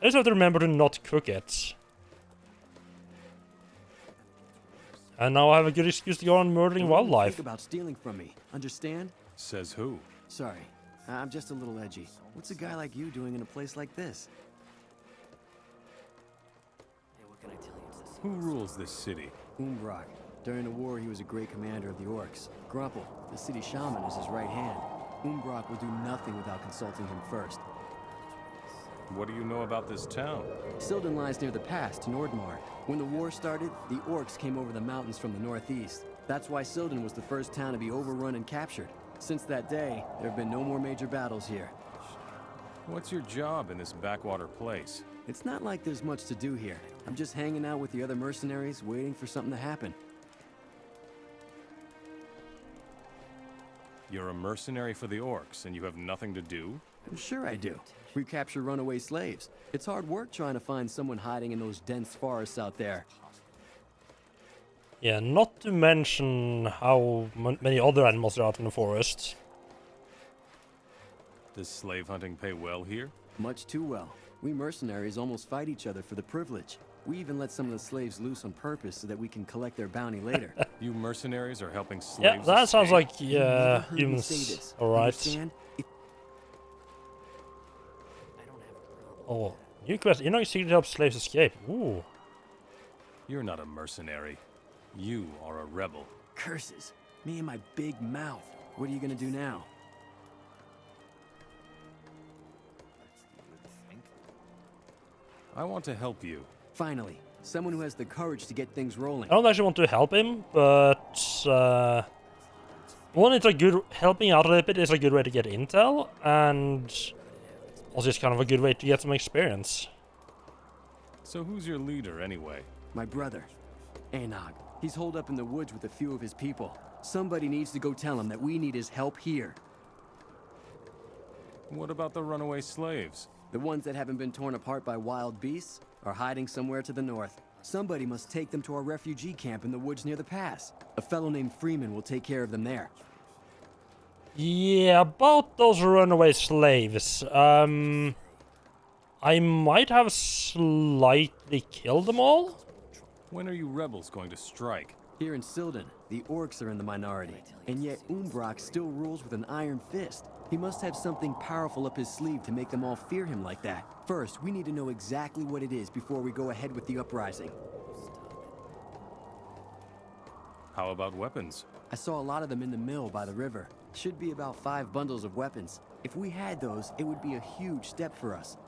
I just have to remember to not cook it. And now I have a good excuse to go on murdering wildlife. Think about stealing from me. Understand? Says who? Sorry, I'm just a little edgy. What's a guy like you doing in a place like this? Hey, what can I tell you? Who rules this city? Umbrock. During the war, he was a great commander of the orcs. Grumple, the city shaman, is his right hand. Umbrock will do nothing without consulting him first. What do you know about this town? Silden lies near the pass to Nordmar. When the war started, the orcs came over the mountains from the northeast. That's why Silden was the first town to be overrun and captured. Since that day, there have been no more major battles here. What's your job in this backwater place? It's not like there's much to do here. I'm just hanging out with the other mercenaries, waiting for something to happen. You're a mercenary for the orcs, and you have nothing to do? I'm sure I do. Recapture runaway slaves. It's hard work trying to find someone hiding in those dense forests out there. Yeah, not to mention how many other animals are out in the forest. Does slave hunting pay well here? Much too well. We mercenaries almost fight each other for the privilege. We even let some of the slaves loose on purpose so that we can collect their bounty later. You mercenaries are helping slaves Yeah, that sounds escape? like You never heard me say humans. this. Alright. Understand? Oh, new quest. You know you secretly help slaves escape. Ooh. You're not a mercenary. You are a rebel. Curses. Me and my big mouth. What are you gonna do now? I want to help you. Finally, someone who has the courage to get things rolling. I don't actually want to help him, but one, it's a good helping out a little bit is a good way to get intel, and also it's kind of a good way to get some experience. So who's your leader anyway? My brother, Anog. He's holed up in the woods with a few of his people. Somebody needs to go tell him that we need his help here. What about the runaway slaves? The ones that haven't been torn apart by wild beasts are hiding somewhere to the north. Somebody must take them to our refugee camp in the woods near the pass. A fellow named Freeman will take care of them there. Yeah, about those runaway slaves. I might have slightly killed them all. When are you rebels going to strike? Here in Silden, the orcs are in the minority, and yet Umbrock still rules with an iron fist. He must have something powerful up his sleeve to make them all fear him like that. First, we need to know exactly what it is before we go ahead with the uprising. How about weapons? I saw a lot of them in the mill by the river. Should be about 5 bundles of weapons. If we had those, it would be a huge step for us.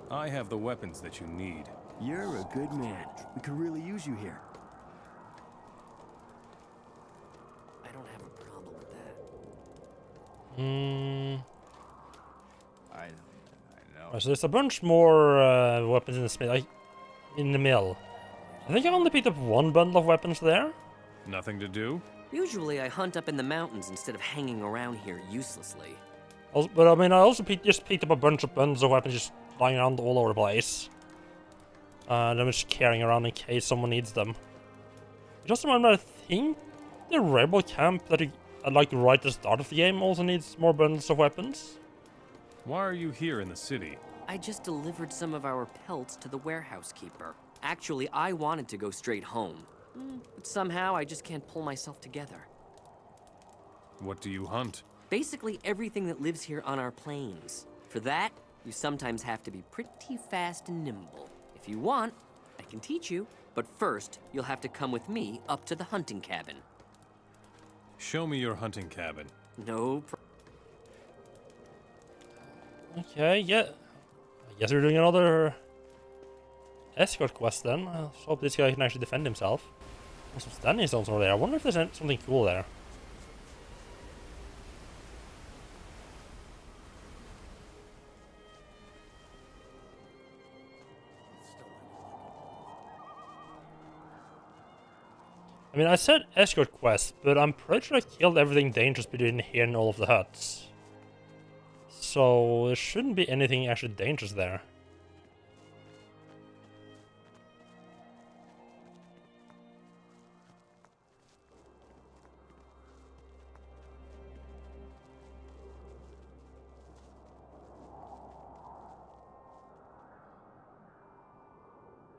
I have the weapons that you need. You're a good man. We could really use you here. I don't have a problem with that. I know. So there's a bunch more weapons in the smith, in the mill. I think I only picked up 1 bundle of weapons there. Nothing to do? Usually I hunt up in the mountains instead of hanging around here uselessly. Also, but I mean, I also just picked up a bunch of bundles of weapons just lying around all over the place. And I'm just carrying around in case someone needs them. Just remember, I think the rebel camp that like right at the start of the game also needs more bundles of weapons. Why are you here in the city? I just delivered some of our pelts to the warehouse keeper. Actually, I wanted to go straight home. But somehow, I just can't pull myself together. What do you hunt? Basically everything that lives here on our plains. For that, you sometimes have to be pretty fast and nimble. If you want, I can teach you. But first, you'll have to come with me up to the hunting cabin. Show me your hunting cabin. No Okay, yeah. I guess we're doing another escort quest then. Let's hope this guy can actually defend himself. There's some standing stones over there. I wonder if there's something cool there. I mean, I said escort quest, but I'm pretty sure I killed everything dangerous between here and all of the huts. So there shouldn't be anything actually dangerous there.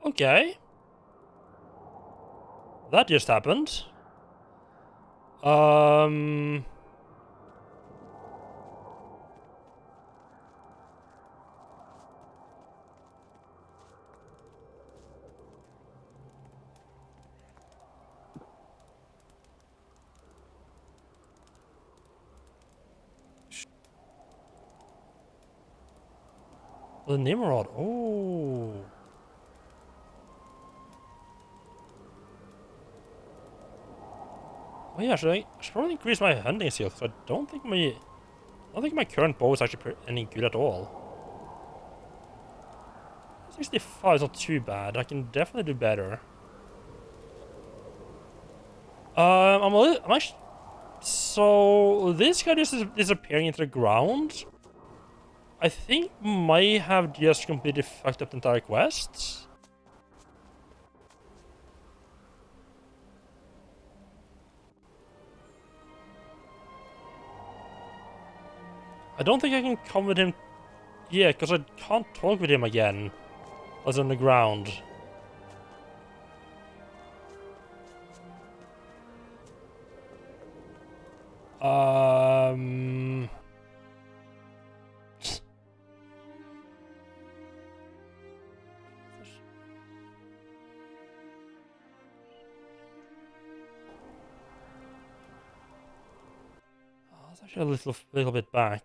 Okay. That just happened. The Nimrod. Oh. Oh yeah, I should probably increase my hunting skills. I don't think my current bow is actually any good at all. 65 is not too bad. I can definitely do better. I'm actually. So this guy just is disappearing into the ground. I think might have just completely fucked up the entire quest. I don't think I can come with him. Yeah, because I can't talk with him again. I was on the ground. It's actually a little bit back.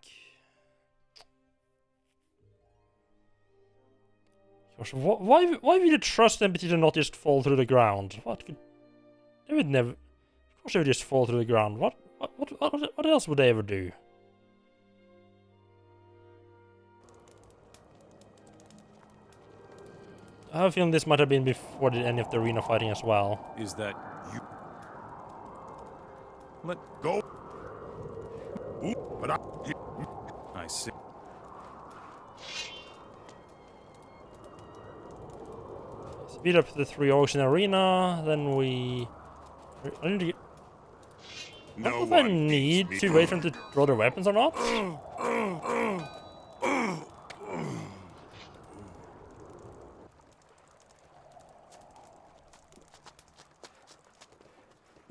Gosh, why would you trust them to not just fall through the ground? They would never. Of course, they would just fall through the ground. What else would they ever do? I have a feeling this might have been before the end of the arena fighting as well. Is that you? Let go. But I see. Speed up the 3 orcs in the arena, then I need to get... I don't know if I need to wait for them to draw their weapons or not.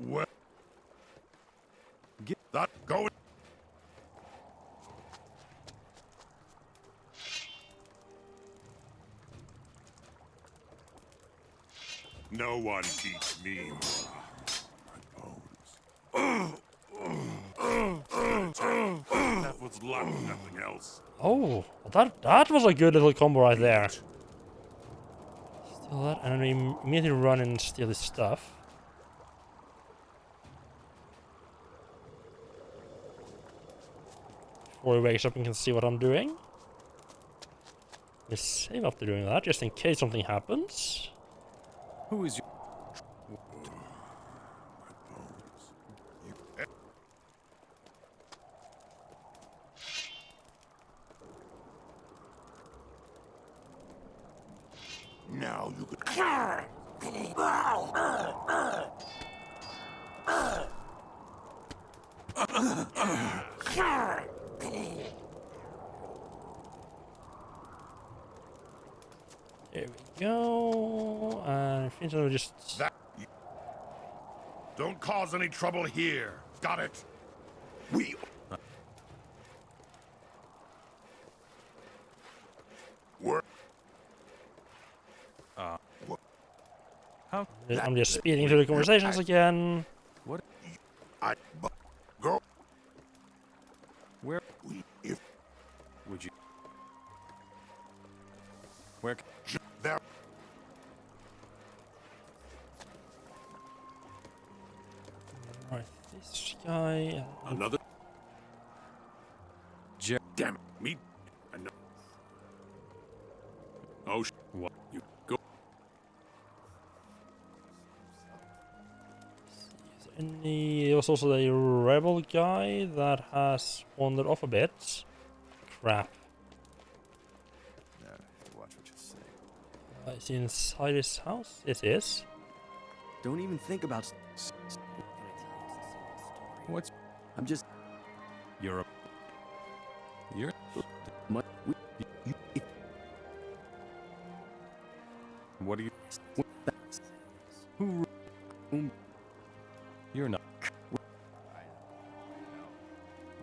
Well, get that going. No one beats me. That was luck, nothing else. Oh, that was a good little combo right there. Steal that, and then we immediately run and steal his stuff. Before he wakes up and can see what I'm doing. We save after doing that, just in case something happens. Who is your... Now you could... There we go. And Finch will just... Don't cause any trouble here. Got it? We... Work. How? I'm just speeding through the conversations again. What? Go. Where? If Would you? Where? there. Right, this guy. Another. Damn it! Me. Oh, what? You go. And there was also a rebel guy that has wandered off a bit. Crap. Watch what you say. Is he inside his house? It is. Don't even think about. What's? I'm just. You're a. You're. What do you? Who? You're not.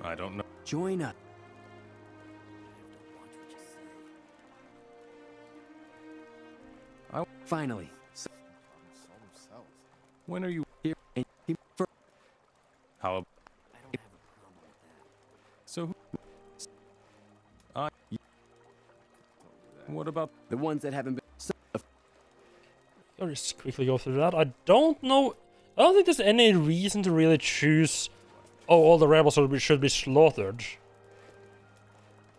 I don't know. Join us. Finally. When are you Here and he first. How? So who? What about The ones that haven't been. I'll just quickly go through that. I don't know. I don't think there's any reason to really choose. Oh, all the rebels should be slaughtered.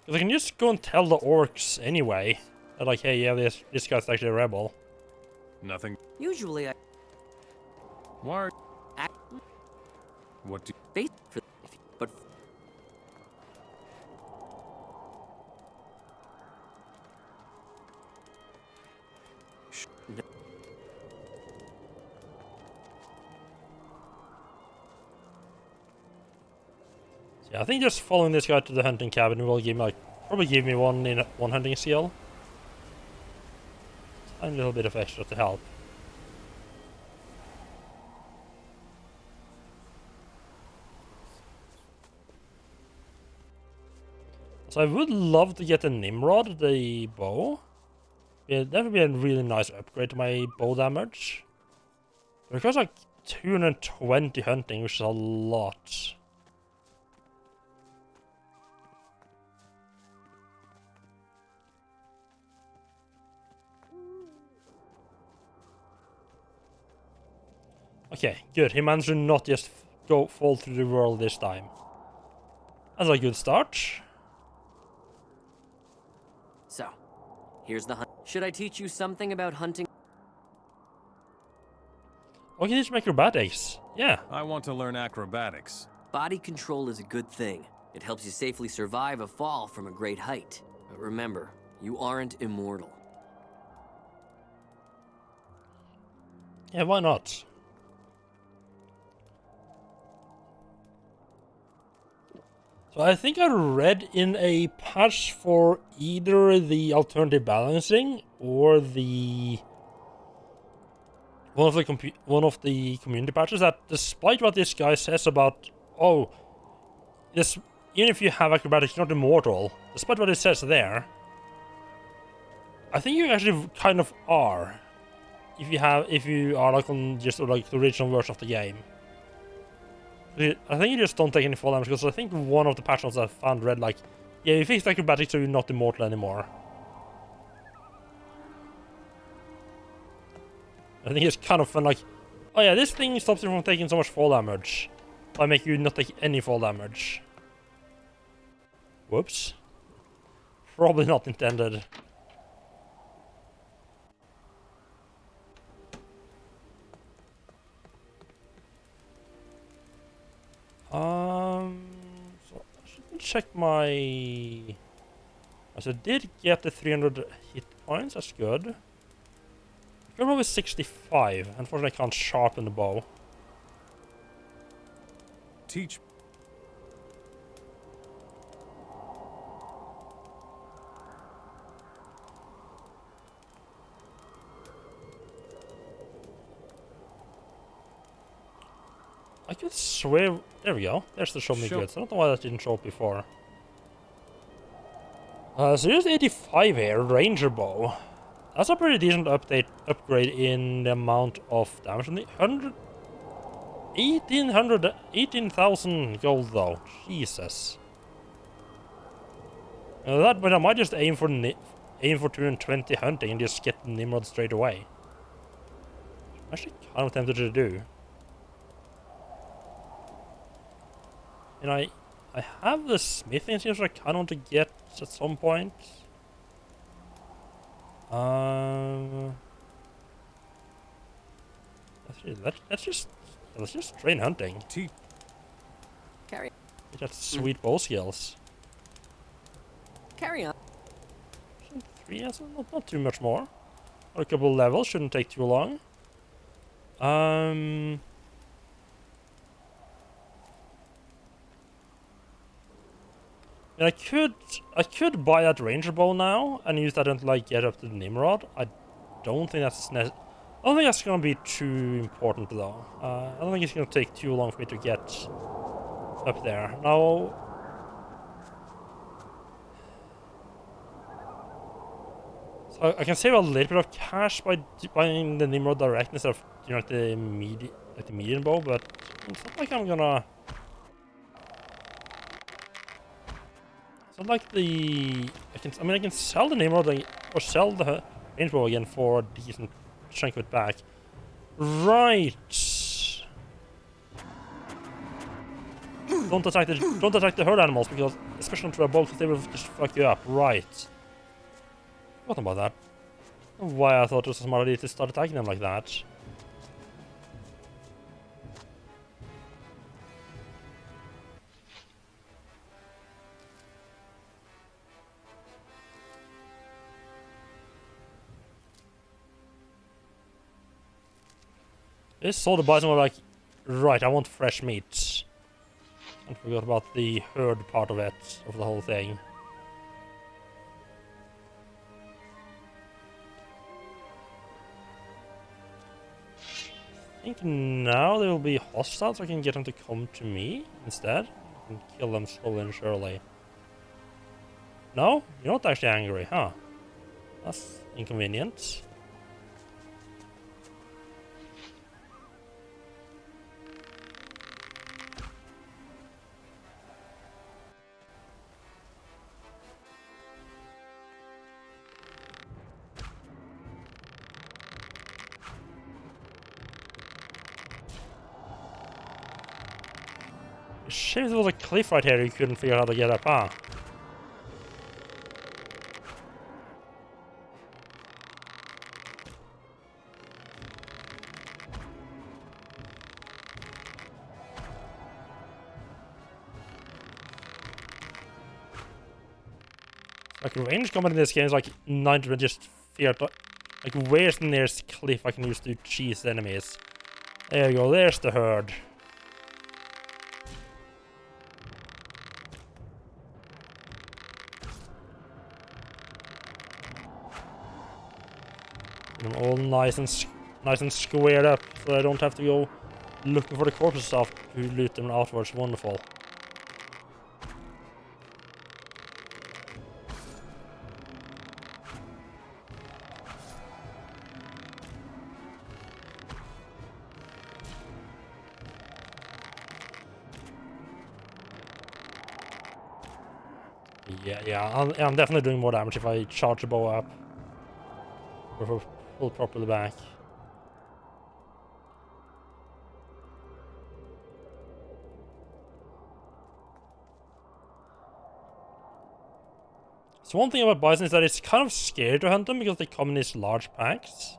Because I can just go and tell the orcs anyway. They're like, hey, yeah, this guy's actually a rebel. nothing? Usually I Why? act What do? face for but no. Yeah, I think just following this guy to the hunting cabin will give me probably give me one hunting skill. And a little bit of extra to help. So I would love to get a Nimrod, the bow. Yeah, that would be a really nice upgrade to my bow damage. But it costs like 220 hunting, which is a lot. Okay, good. He managed to not just fall through the world this time. That's a good start. So, here's the hunt. Should I teach you something about hunting? Okay, teach me acrobatics. Yeah. I want to learn acrobatics. Body control is a good thing. It helps you safely survive a fall from a great height. But remember, you aren't immortal. Yeah, why not? So I think I read in a patch for either the alternative balancing or the one of the community patches that despite what this guy says about this even if you have acrobatics you're not immortal, despite what it says there, I think you actually kind of are if you are like on just like the original version of the game. I think you just don't take any fall damage, because I think one of the patch notes I found read like, yeah, you fixed acrobatics so you're not immortal anymore. I think it's kind of fun, like, oh yeah, this thing stops you from taking so much fall damage. I make you not take any fall damage. Whoops. Probably not intended. So I should check my... So I did get the 300 hit points, that's good. I got over 65, unfortunately I can't sharpen the bow. Teach. could swear... There we go. There's the show me goods. I don't know why that didn't show up before. So here's 85 here, Ranger Bow. That's a pretty decent upgrade in the amount of damage. 18,000 gold though. Jesus. But I might just aim for 220 hunting and just get Nimrod straight away. I'm actually kind of tempted to do. And I have the smithing skills I kind of want to get at some point. Let's just train hunting. Carry. Get that sweet bow skills. Carry on. 3, yes, not too much more. A couple levels shouldn't take too long. And I could buy that ranger bow now and use that until I get up to the Nimrod. I don't think that's gonna be too important though. I don't think it's gonna take too long for me to get up there. Now, so I can save a little bit of cash by buying the Nimrod direct instead of the medium bow, but it's not like I'm gonna. It's not like I can sell the Nimrod or sell the range bow again for a decent chunk of it back. Right. Don't attack the herd animals, because especially through a bow, because they will just fuck you up. Right. What about that? Why I thought it was a smart idea to start attacking them like that. This saw the bison were like, right, I want fresh meat. And forgot about the herd part of it, of the whole thing. I think now they will be hostile, so I can get them to come to me instead. I can kill them slowly and surely. No? You're not actually angry, huh? That's inconvenient. Shame if there was a cliff right here you couldn't figure out how to get up, huh? Like, range combat in this game is like 90% just figure out, like, where's the nearest cliff I can use to cheese enemies. There you go, there's the herd. Get them all nice and squared up, so I don't have to go looking for the corpses after to loot them afterwards. Wonderful. Yeah, I'm definitely doing more damage if I charge the bow up. Or if I pull properly back. So one thing about bison is that it's kind of scary to hunt them because they come in these large packs.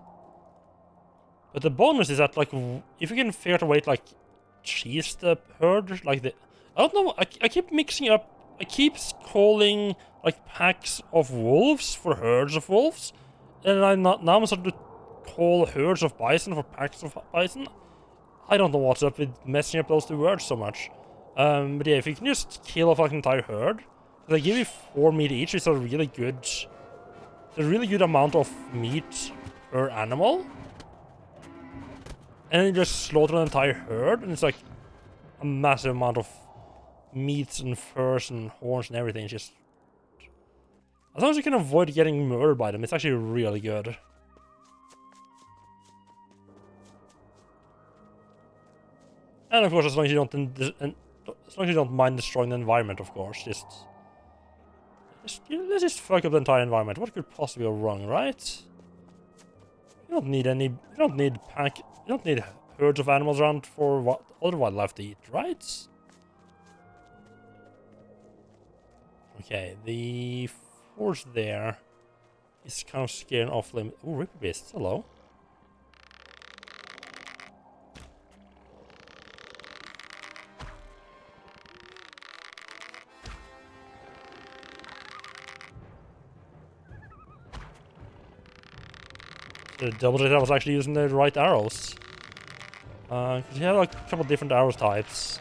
But the bonus is that, like, if you can figure out a way to, like, cheese the herd, like I don't know, I keep mixing up. I keep calling, like, packs of wolves for herds of wolves, and now I'm starting to call herds of bison for packs of bison. I don't know what's up with messing up those two words so much. But yeah, if you can just kill off like an entire herd, they give you 4 meat each. It's a really good amount of meat per animal, and then you just slaughter an entire herd, and it's like a massive amount of meats and furs and horns and everything. It's just, as long as you can avoid getting murdered by them, it's actually really good. And of course, as long as you don't mind destroying the environment, of course, let's just fuck up the entire environment. What could possibly go wrong, right? You don't need herds of animals around for other wildlife to eat, right? Okay, the force there is kind of scaring off limit. Oh, Ripper Beasts, hello. Double check I was actually using the right arrows. Because you have like a couple different arrow types.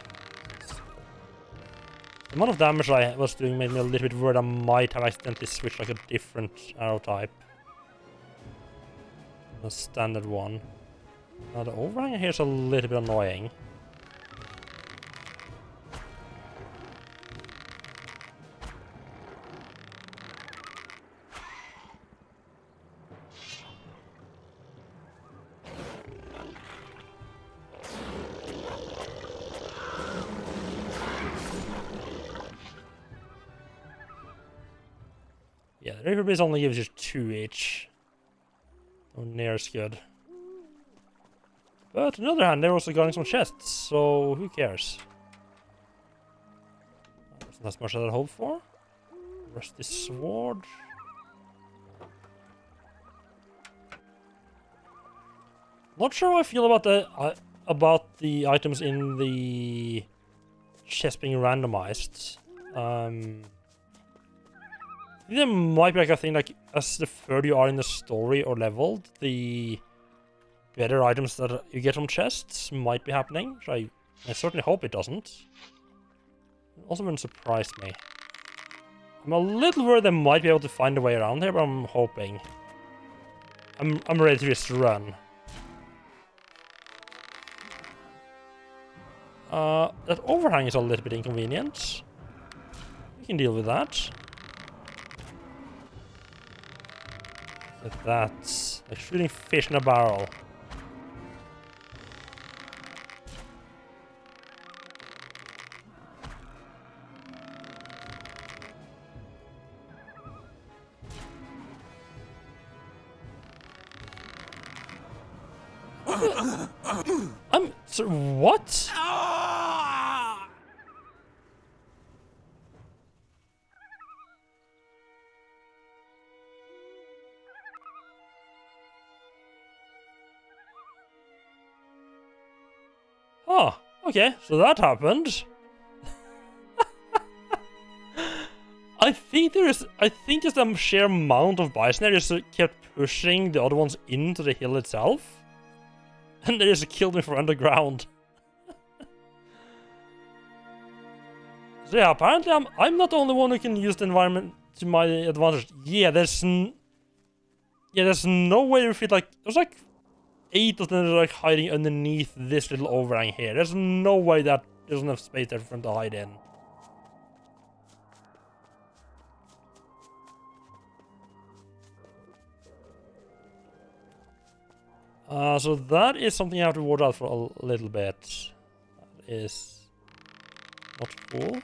The amount of damage I was doing made me a little bit worried I might have accidentally switched like a different arrow type. A standard one. Now the overhang here is a little bit annoying. Yeah, the Reaper Beast only gives you 2 each. Not near as good. But on the other hand, they're also guarding some chests, so who cares? Wasn't as much as I'd hoped for. Rusty sword. Not sure how I feel about the items in the chest being randomized. I think there might be like a thing like as the further you are in the story or leveled, the better items that you get from chests might be happening. Which I certainly hope it doesn't. It also wouldn't surprise me. I'm a little worried they might be able to find a way around here, but I'm hoping. I'm ready to just run. That overhang is a little bit inconvenient. We can deal with that. That's like shooting fish in a barrel. So what? Oh, okay, so that happened. I think just the sheer amount of bison there just kept pushing the other ones into the hill itself. And they just killed me from underground. So yeah, apparently I'm not the only one who can use the environment to my advantage. Yeah, there's no way to fit like there's like 8 of them like hiding underneath this little overhang here. There's no way that there's enough space there for them to hide in. So that is something I have to watch out for a little bit. That is not cool.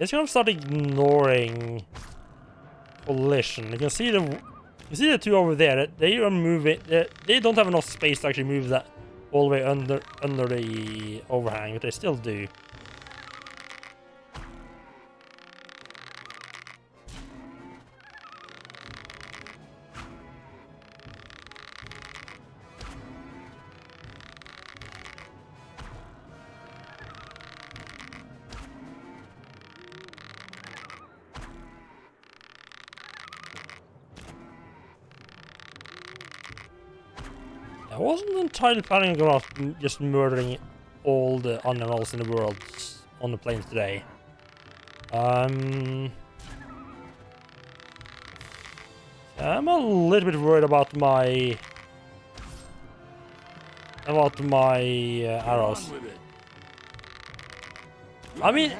Just gonna start ignoring collision. You can see the two over there. They are moving. They don't have enough space to actually move that all the way under the overhang, but they still do. I wasn't entirely planning on just murdering all the animals in the world on the plains today. I'm a little bit worried about my arrows. I mean,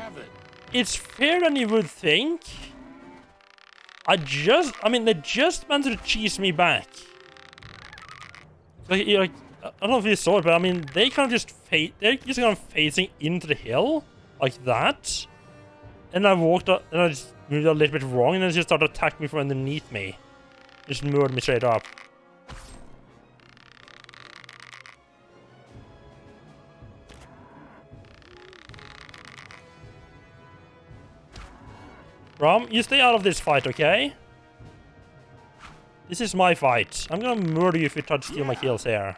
it's fairer than you would think. I mean, they just managed to cheese me back. Like, I don't know if you saw it, but I mean, they kind of just they're just kind of facing into the hill like that, and I walked up and I just moved a little bit wrong, and then they just started attacking me from underneath me, just murdered me straight up. Rom, you stay out of this fight, okay? This is my fight. I'm gonna murder you if you try to steal my kills here.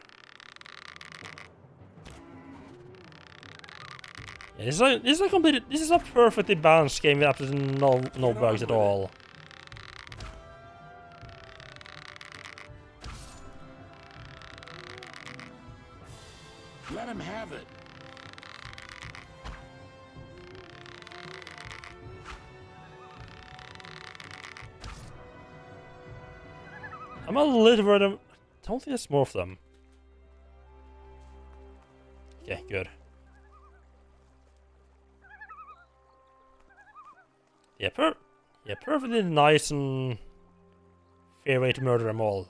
Yeah, this is a perfectly balanced game with absolutely no bugs at all. Let him have it. I'm a little worried. I don't think there's more of them. Okay, good. Yeah, perfectly nice and fair way to murder them all.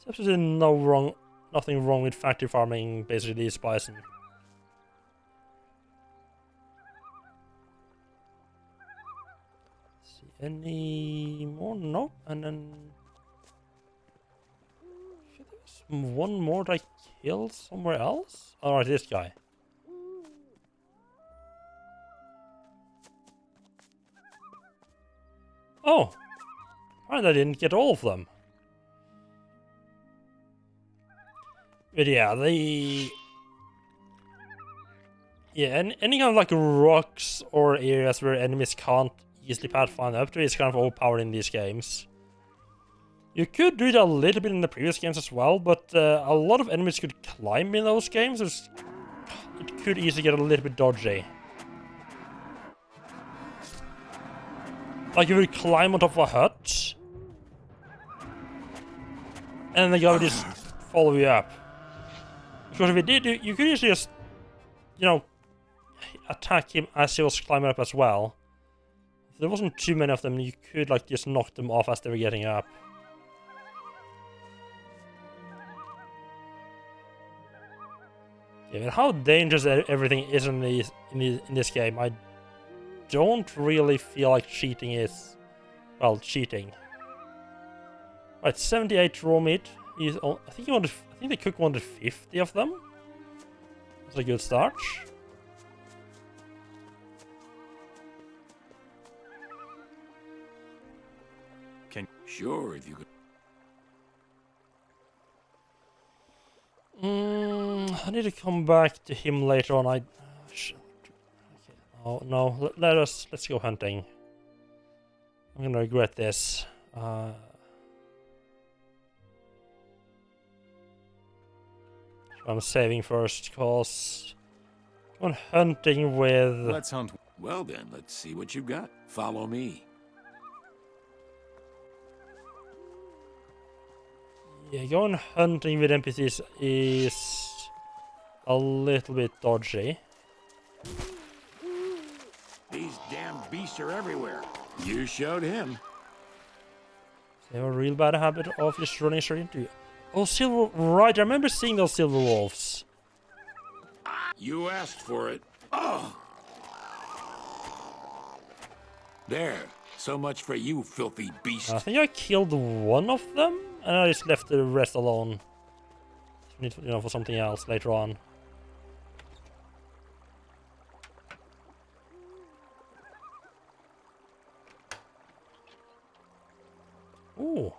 There's absolutely nothing wrong with factory farming basically these bison. See any more? Nope. And then one more that I killed somewhere else? Alright, this guy. Oh! Apparently I didn't get all of them. But yeah, any kind of like rocks or areas where enemies can't easily pathfind up to is kind of overpowered in these games. You could do it a little bit in the previous games as well, but a lot of enemies could climb in those games, so it could easily get a little bit dodgy. Like you would climb on top of a hut, and the guy would just follow you up. Because if he did, you could easily just, you know, attack him as he was climbing up as well. If there wasn't too many of them, you could like just knock them off as they were getting up. Yeah, but how dangerous everything is in this game, I don't really feel like cheating is, well, cheating. Right, 78 raw meat. I think they cook 150 of them. That's a good start. Sure, if you could. I need to come back to him later on. Okay. Oh no, let's go hunting. I'm gonna regret this. I'm saving first, cause I'm hunting with. Let's hunt. Well then, let's see what you got. Follow me. Yeah, going hunting with NPCs is a little bit dodgy. These damn beasts are everywhere. You showed him. They have a real bad habit of just running straight into you. Oh, silver. Right, I remember seeing those silver wolves. You asked for it. Oh! There. So much for you, filthy beast. I think I killed one of them, and I just left the rest alone. You know, for something else later on. Ooh.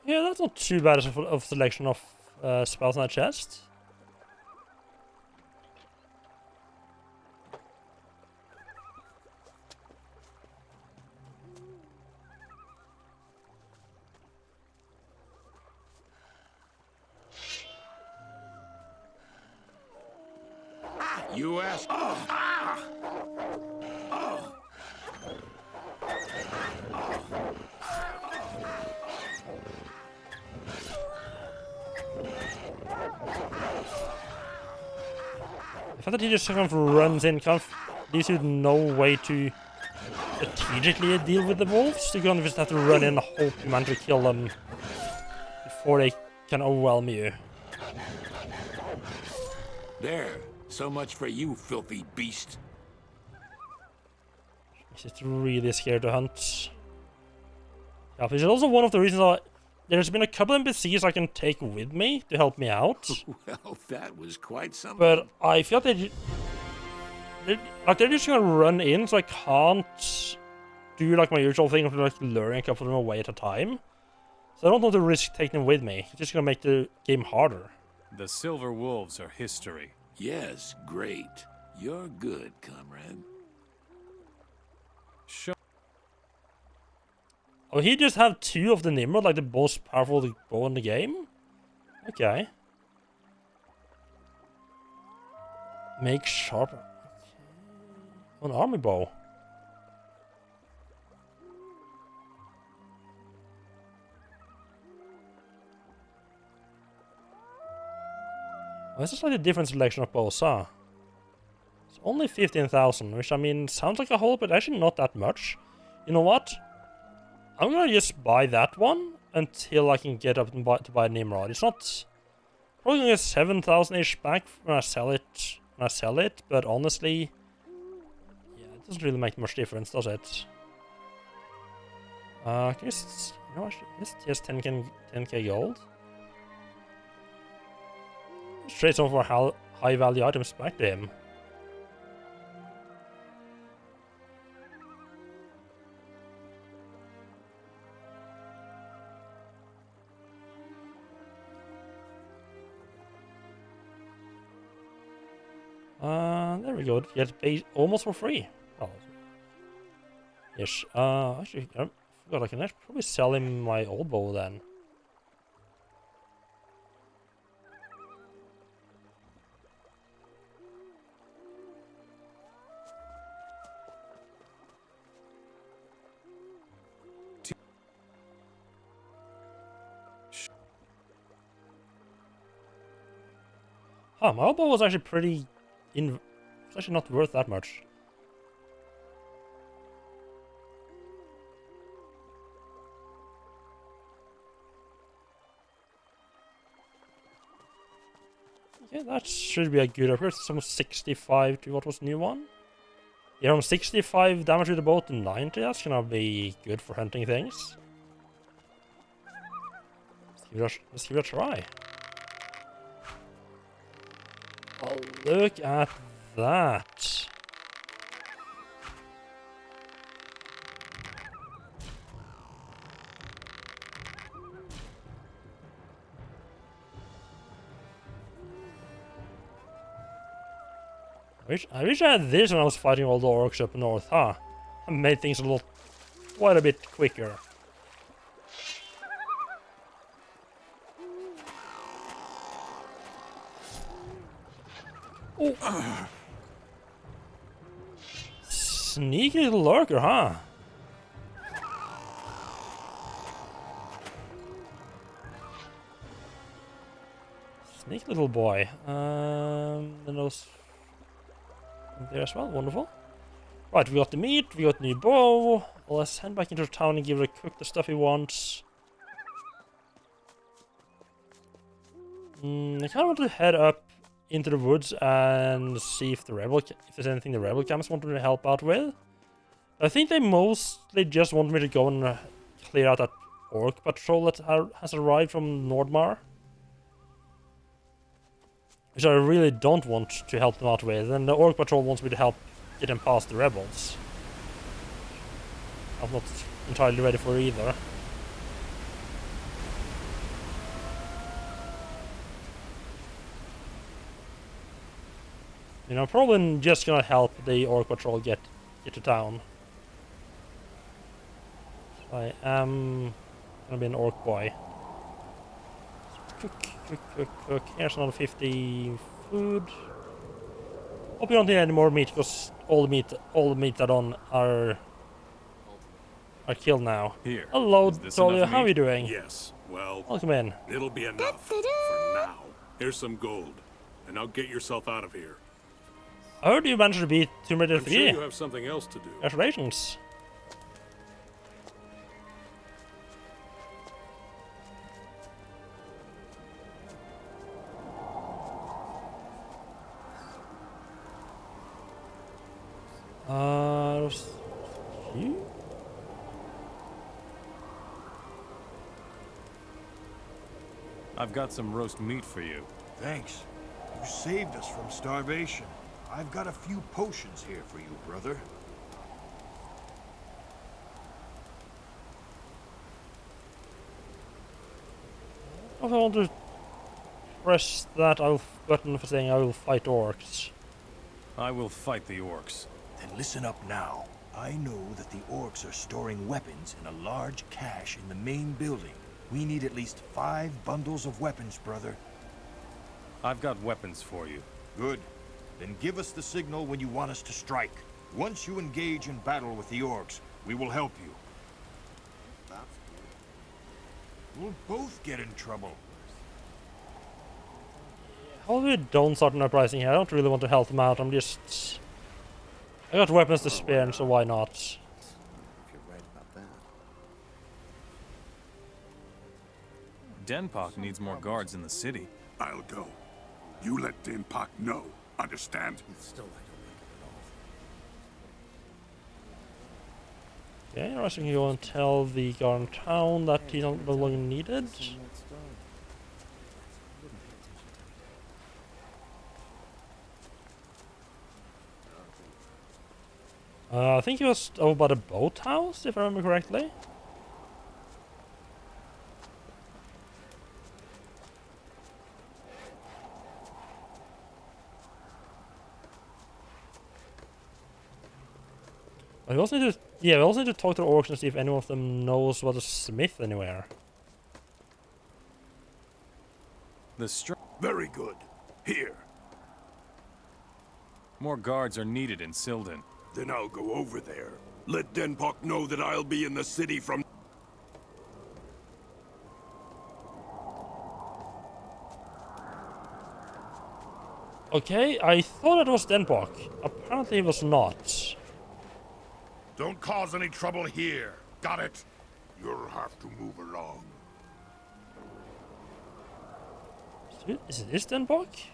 Yeah, that's not too bad of selection of spells in that chest. You asked. Oh. Ah. Oh. Oh. fact that he just kind of runs in, kind of leaves you no way to strategically deal with the wolves. You kind of just have to run in and hope you manage to kill them before they can overwhelm you. There. So much for you, filthy beast. He's just really scared to hunt. Yeah, which is also one of the reasons why there's been a couple NPCs I can take with me to help me out. Well, that was quite something. But I feel they're just gonna run in, so I can't do like my usual thing of like luring a couple of them away at a time. So I don't want to risk taking them with me. It's just gonna make the game harder. The Silver Wolves are history. Yes, great. You're good, comrade. Show. Oh, he just have 2 of the Nimrod, like the most powerful bow in the game? Okay. Make sharper. Okay. An army bow. Oh, this is like a different selection of bows, huh? It's only 15,000, which I mean sounds like a whole, but actually not that much. You know what? I'm gonna just buy that one until I can get up and buy Nimrod. It's not probably gonna get 7,000-ish back when I sell it. But honestly, yeah, it doesn't really make much difference, does it? Can you know, actually, just 10k gold. Let's trade some of our high value items back to him. There we go. Get base almost for free. Oh, yes. Actually, I forgot I can actually probably sell him my old bow then. Huh, my old bow was actually pretty it's actually not worth that much. Okay, that should be a good upgrade. Some 65 to what was the new one? Yeah, from 65 damage with the bow to 90, that's gonna be good for hunting things. Let's give it a try. Oh, look at that. I wish I had this when I was fighting all the orcs up north, huh? I made things quite a bit quicker. Oh. Sneaky little lurker, huh? Sneaky little boy. Then those there as well. Wonderful. Right, we got the meat, we got the new bow. Let's head back into town and give it a cook the stuff he wants. I kind of want to head up into the woods and see if there's anything the rebel camps want me to help out with. I think they mostly just want me to go and clear out that orc patrol that has arrived from Nordmar, which I really don't want to help them out with, and the orc patrol wants me to help get them past the rebels. I'm not entirely ready for either. You know, I'm probably just gonna help the orc patrol get to town. So I am gonna be an orc boy. Cook. Here's another 50 food. Hope you don't need any more meat because all the meat that on are killed now. Here. Hello, Tolio. How are you doing? Yes. Well, welcome in. It'll be enough for now. Here's some gold, and now get yourself out of here. I heard you managed to beat Tomb Raider I'm 3. sure you have something else to do. Congratulations. You? I've got some roast meat for you. Thanks. You saved us from starvation. I've got a few potions here for you, brother. If I want to press that button for saying I will fight orcs. I will fight the orcs. Then listen up now. I know that the orcs are storing weapons in a large cache in the main building. We need at least 5 bundles of weapons, brother. I've got weapons for you. Good. Then give us the signal when you want us to strike. Once you engage in battle with the orcs, we will help you. We'll both get in trouble. How we don't start an uprising here? I don't really want to help them out. I got weapons to spare, so why not? If you're right about that. Denpak needs more guards in the city. I'll go. You let Denpak know. Understand? Still, I don't like it at all. Okay, interesting. You go and tell the guard in town that he's no longer needed. I think he was over by the boathouse, if I remember correctly. We also need to, we also need to talk to the orcs and see if any of them knows what a smith anywhere. Very good. Here. More guards are needed in Silden. Then I'll go over there. Let Denpak know that I'll be in the city from... Okay, I thought it was Denpak. Apparently it was not. Don't cause any trouble here. Got it? You'll have to move along. Is this Denpak?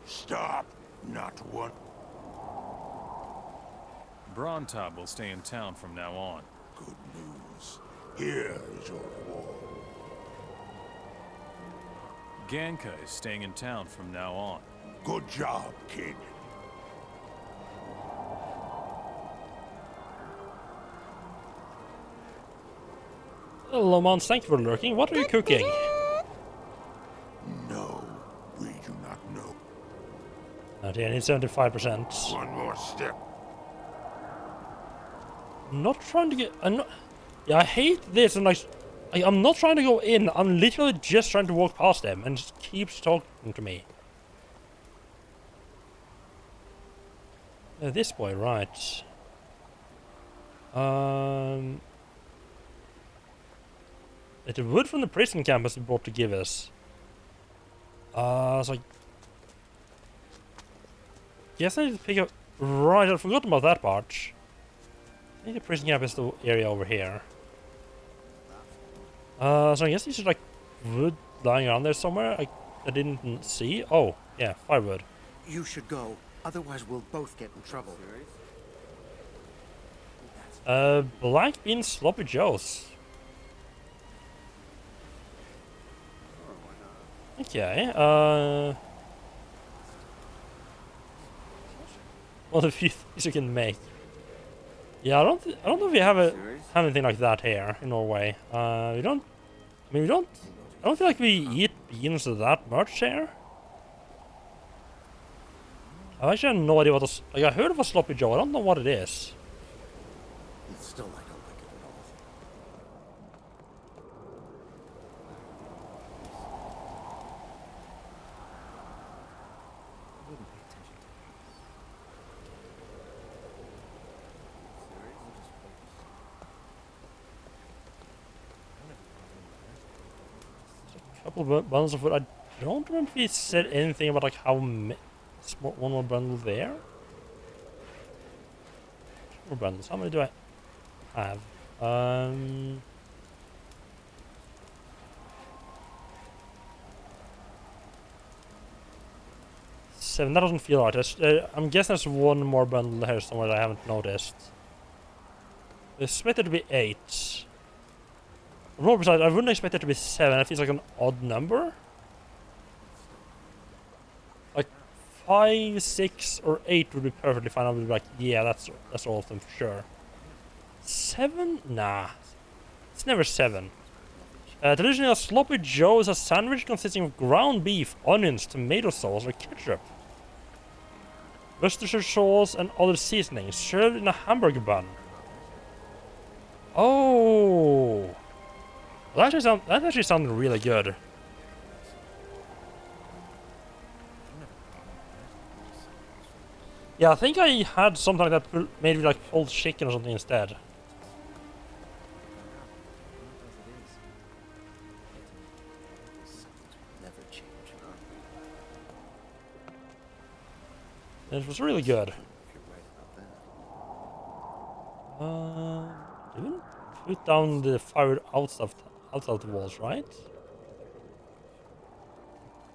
Stop. Not one. Brontab will stay in town from now on. Good news. Here is your reward. Ganka is staying in town from now on. Good job, kid. Hello, Mons, thank you for lurking. What are you cooking? No, we do not know. Okay, I need 75%. One more step. I'm not trying to get... Yeah, I hate this, and I'm not trying to go in. I'm literally just trying to walk past them, and just keeps talking to me. This boy, right. The wood from the prison campus we brought to give us. So I guess I need to pick up... Right, I forgot about that part. I think the prison camp is the area over here. So I guess there's just like wood lying around there somewhere I didn't see. Oh, yeah, firewood. You should go, otherwise we'll both get in trouble. Black bean sloppy joes. Okay, one of the few things you can make. Yeah, I don't know if we have anything like that here in Norway. I don't feel like we eat beans that much here. I actually have no idea what I heard of a sloppy joe. I don't know what it is. Still, I don't like it at all. Couple of bundles of wood. I don't remember if he said anything about like how one more bundle there. More bundles. How many do I have? 7. That doesn't feel right. I'm guessing there's one more bundle here somewhere that I haven't noticed. It's expected to be 8. More precise, I wouldn't expect it to be 7. It feels like an odd number. Like 5, 6, or 8 would be perfectly fine. I would be like, yeah, that's all of them for sure. 7? Nah. It's never 7. Traditionally, a sloppy joe is a sandwich consisting of ground beef, onions, tomato sauce, or ketchup, Worcestershire sauce, and other seasonings, served in a hamburger bun. Oh, that actually sounded really good. Yeah, I think I had something like that made with like pulled chicken or something instead. It was really good. Didn't put down the fire outside the walls, right?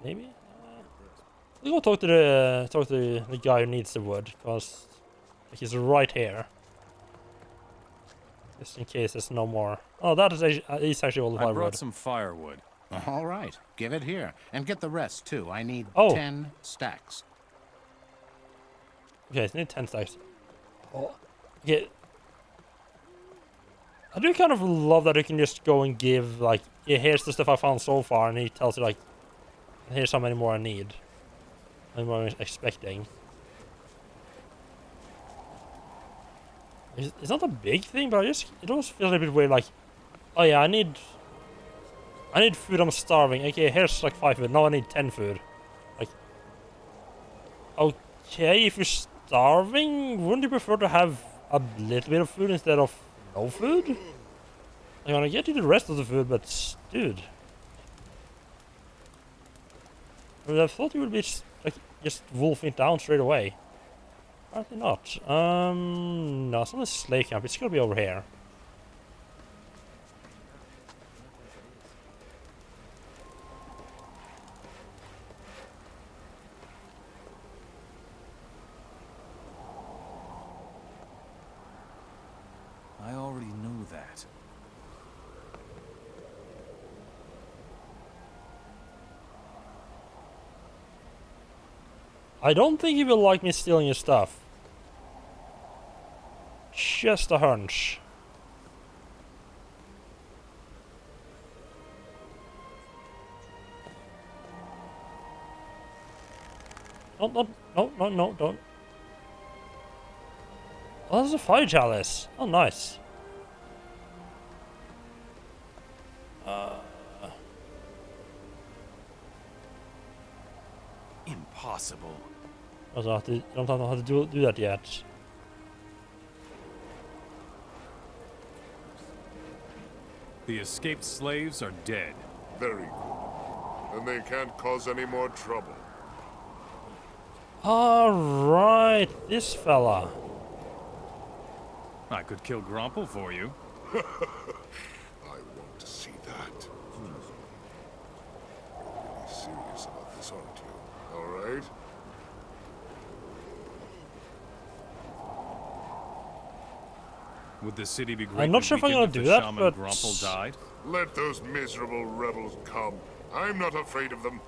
Maybe. We'll go talk to the guy who needs the wood, because he's right here. Just in case there's no more. Oh, that is actually all the firewood. I brought some firewood. All right, give it here. And get the rest, too. I need 10 stacks. Okay, I need 10 stacks. Oh, okay. I do kind of love that you can just go and give, like, yeah, here's the stuff I found so far, and he tells you, like, here's how many more I need. And what I'm expecting. It's not a big thing, but it almost feels a bit weird, like, oh yeah, I need food, I'm starving. Okay, here's like 5 food, now I need 10 food. Like, okay, if you're starving, wouldn't you prefer to have a little bit of food instead of no food? I'm gonna get you the rest of the food, but dude. I mean, I thought you would be just wolfing down straight away. Apparently not. No, it's not a slave camp, it's gotta be over here. I already know that. I don't think he will like me stealing his stuff. Just a hunch. No, don't. Oh, there's a fire chalice. Oh, nice. Impossible. I don't know how to do that yet. The escaped slaves are dead. Very good. Then they can't cause any more trouble. Alright, this fella. I could kill Grumple for you. I want to see that. You're really serious about this, aren't you? All right? Would the city be greatly I'm not sure if I'm gonna do that, but Grumple died? Let those miserable rebels come. I'm not afraid of them.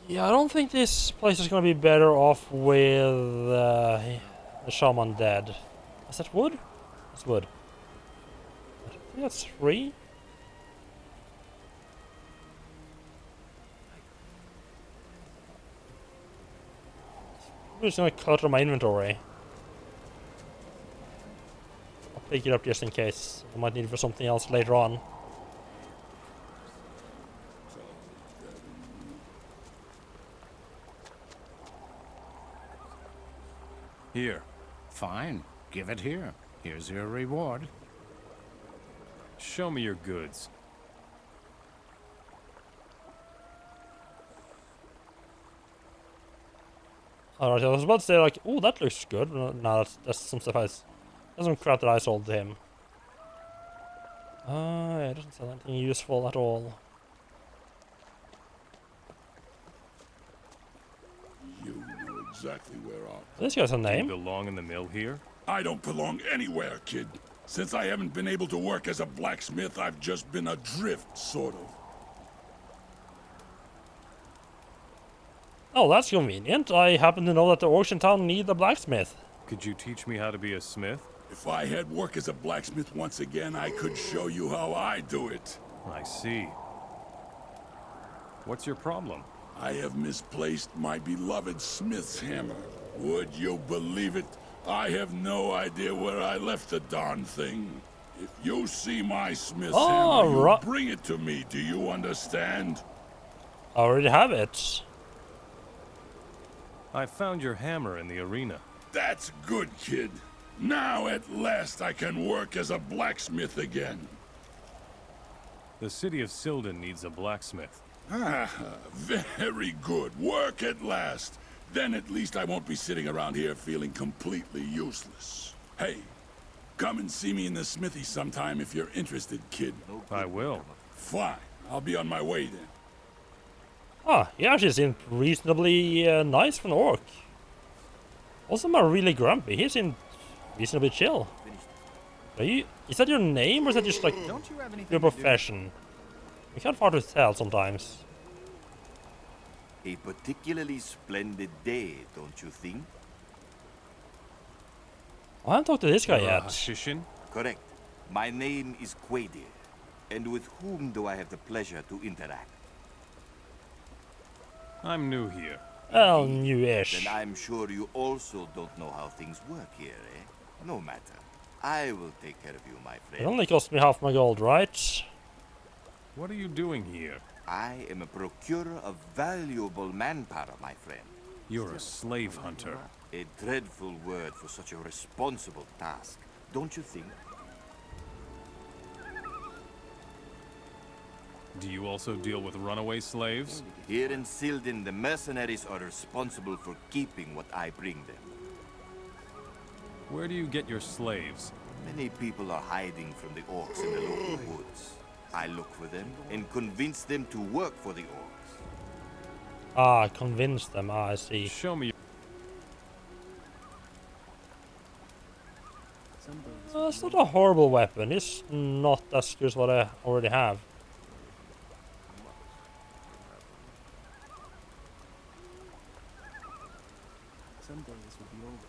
Yeah, I don't think this place is gonna be better off with the shaman dead. Is that wood? It's wood. I think that's 3. I'm just gonna clutter my inventory. I'll pick it up just in case. I might need it for something else later on. Here. Fine. Give it here. Here's your reward. Show me your goods. Alright, I was about to say like, oh, that looks good. No, that's some stuff that's some crap that I sold to him. Yeah, it doesn't sell anything useful at all. You know exactly where our... This guy's a Do you name. belong in the mill here? I don't belong anywhere, kid. Since I haven't been able to work as a blacksmith, I've just been adrift, sort of. Oh, that's convenient. I happen to know that the Ocean Town need a blacksmith. Could you teach me how to be a smith? If I had work as a blacksmith once again, I could show you how I do it. I see. What's your problem? I have misplaced my beloved smith's hammer. Would you believe it? I have no idea where I left the darn thing. If you see my smith's hammer, you bring it to me. Do you understand? I already have it. I found your hammer in the arena. That's good, kid. Now at last I can work as a blacksmith again. The city of Silden needs a blacksmith. Ah, very good. Work at last. Then at least I won't be sitting around here feeling completely useless. Hey, come and see me in the smithy sometime if you're interested, kid. I will. Fine. I'll be on my way then. Ah, he actually seemed reasonably nice for an orc. Also, I'm really grumpy. He seemed reasonably chill. Are you? Is that your name, or is that just like your profession? You can't hard to tell sometimes. A particularly splendid day, don't you think? I haven't talked to this guy yet. Shishin? Correct. My name is Quadir. And with whom do I have the pleasure to interact? I'm new here. Well, newish. Then I'm sure you also don't know how things work here, eh? No matter. I will take care of you, my friend. It only cost me half my gold, right? What are you doing here? I am a procurer of valuable manpower, my friend. You're a slave hunter. A dreadful word for such a responsible task, don't you think? Do you also deal with runaway slaves? Here in Silden, the mercenaries are responsible for keeping what I bring them. Where do you get your slaves? Many people are hiding from the orcs in the local woods. I look for them and convince them to work for the orcs. Ah, convince them. Ah, I see. Show me. It's not a horrible weapon. It's not as good as what I already have. Someday this will be over.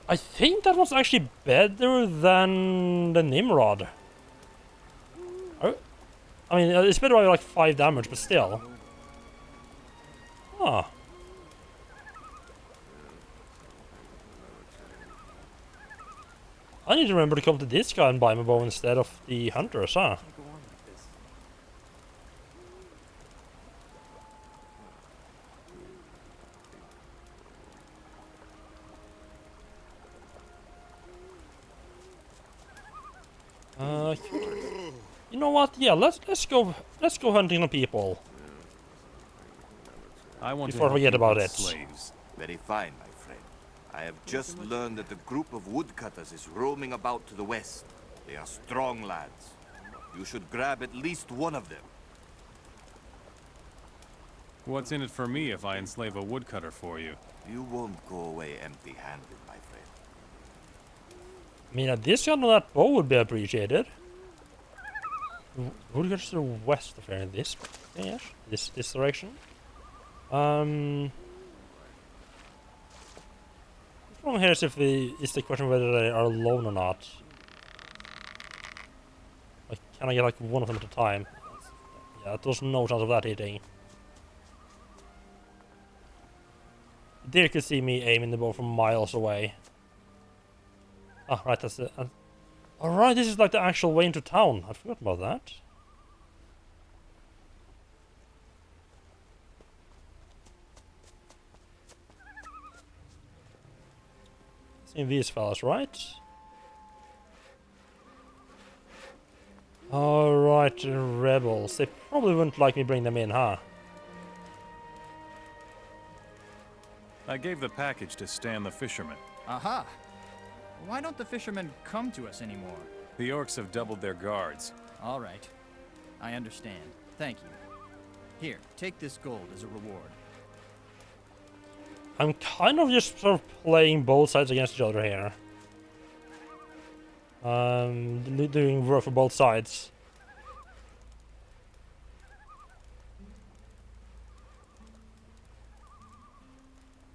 I think that was actually better than the Nimrod. I mean, it's better by like 5 damage, but still. Ah. I need to remember to come to this guy and buy my bow instead of the hunters, huh? You know what? Yeah, let's go hunting the people. I want before I forget about it. Slaves. Very fine, my friend. I have just learned that a group of woodcutters is roaming about to the west. They are strong lads. You should grab at least one of them. What's in it for me if I enslave a woodcutter for you? You won't go away empty-handed, my friend. I mean, at this kind of that bow would be appreciated. Would go to the west of here, this, yes, this direction. The problem here is is the question whether they are alone or not. Like, can I get like one of them at a time? Yeah, there's no chance of that hitting. Deer could see me aiming the bow from miles away. Ah, right, that's it. Alright, this is like the actual way into town. I forgot about that. Seen these fellas, right? Alright, rebels. They probably wouldn't like me bring them in, huh? I gave the package to Stan the fisherman. Aha! Why don't the fishermen come to us anymore? The orcs have doubled their guards. All right. I understand. Thank you. Here, take this gold as a reward. I'm kind of just sort of playing both sides against each other here. Doing work for both sides.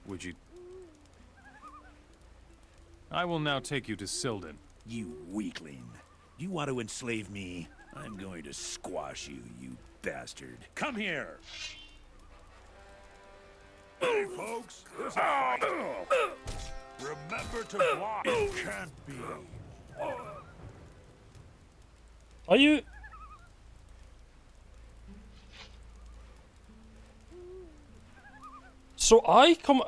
Would you... I will now take you to Silden. You weakling. You want to enslave me? I'm going to squash you, you bastard. Come here! Hey, folks, there's a fight. Remember to block. It can't be. Are you... So I come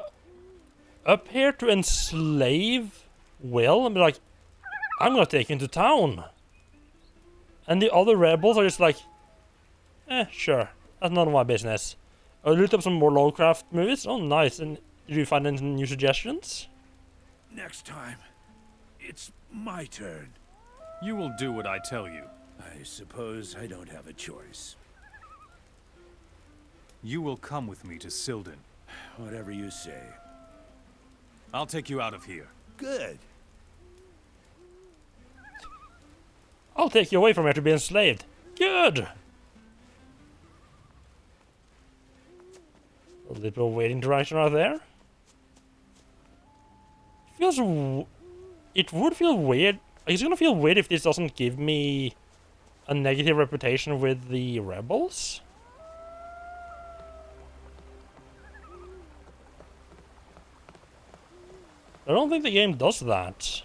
up here to enslave Will and be like, I'm gonna take him to town. And the other rebels are just like, sure, that's none of my business. I looked up some more Lovecraft movies. Oh, nice. And did you find any new suggestions? Next time, it's my turn. You will do what I tell you. I suppose I don't have a choice. You will come with me to Silden. Whatever you say. I'll take you out of here. Good. I'll take you away from here to be enslaved. Good. A little bit of waiting direction right there. It would feel weird. It's gonna feel weird if this doesn't give me a negative reputation with the rebels. I don't think the game does that.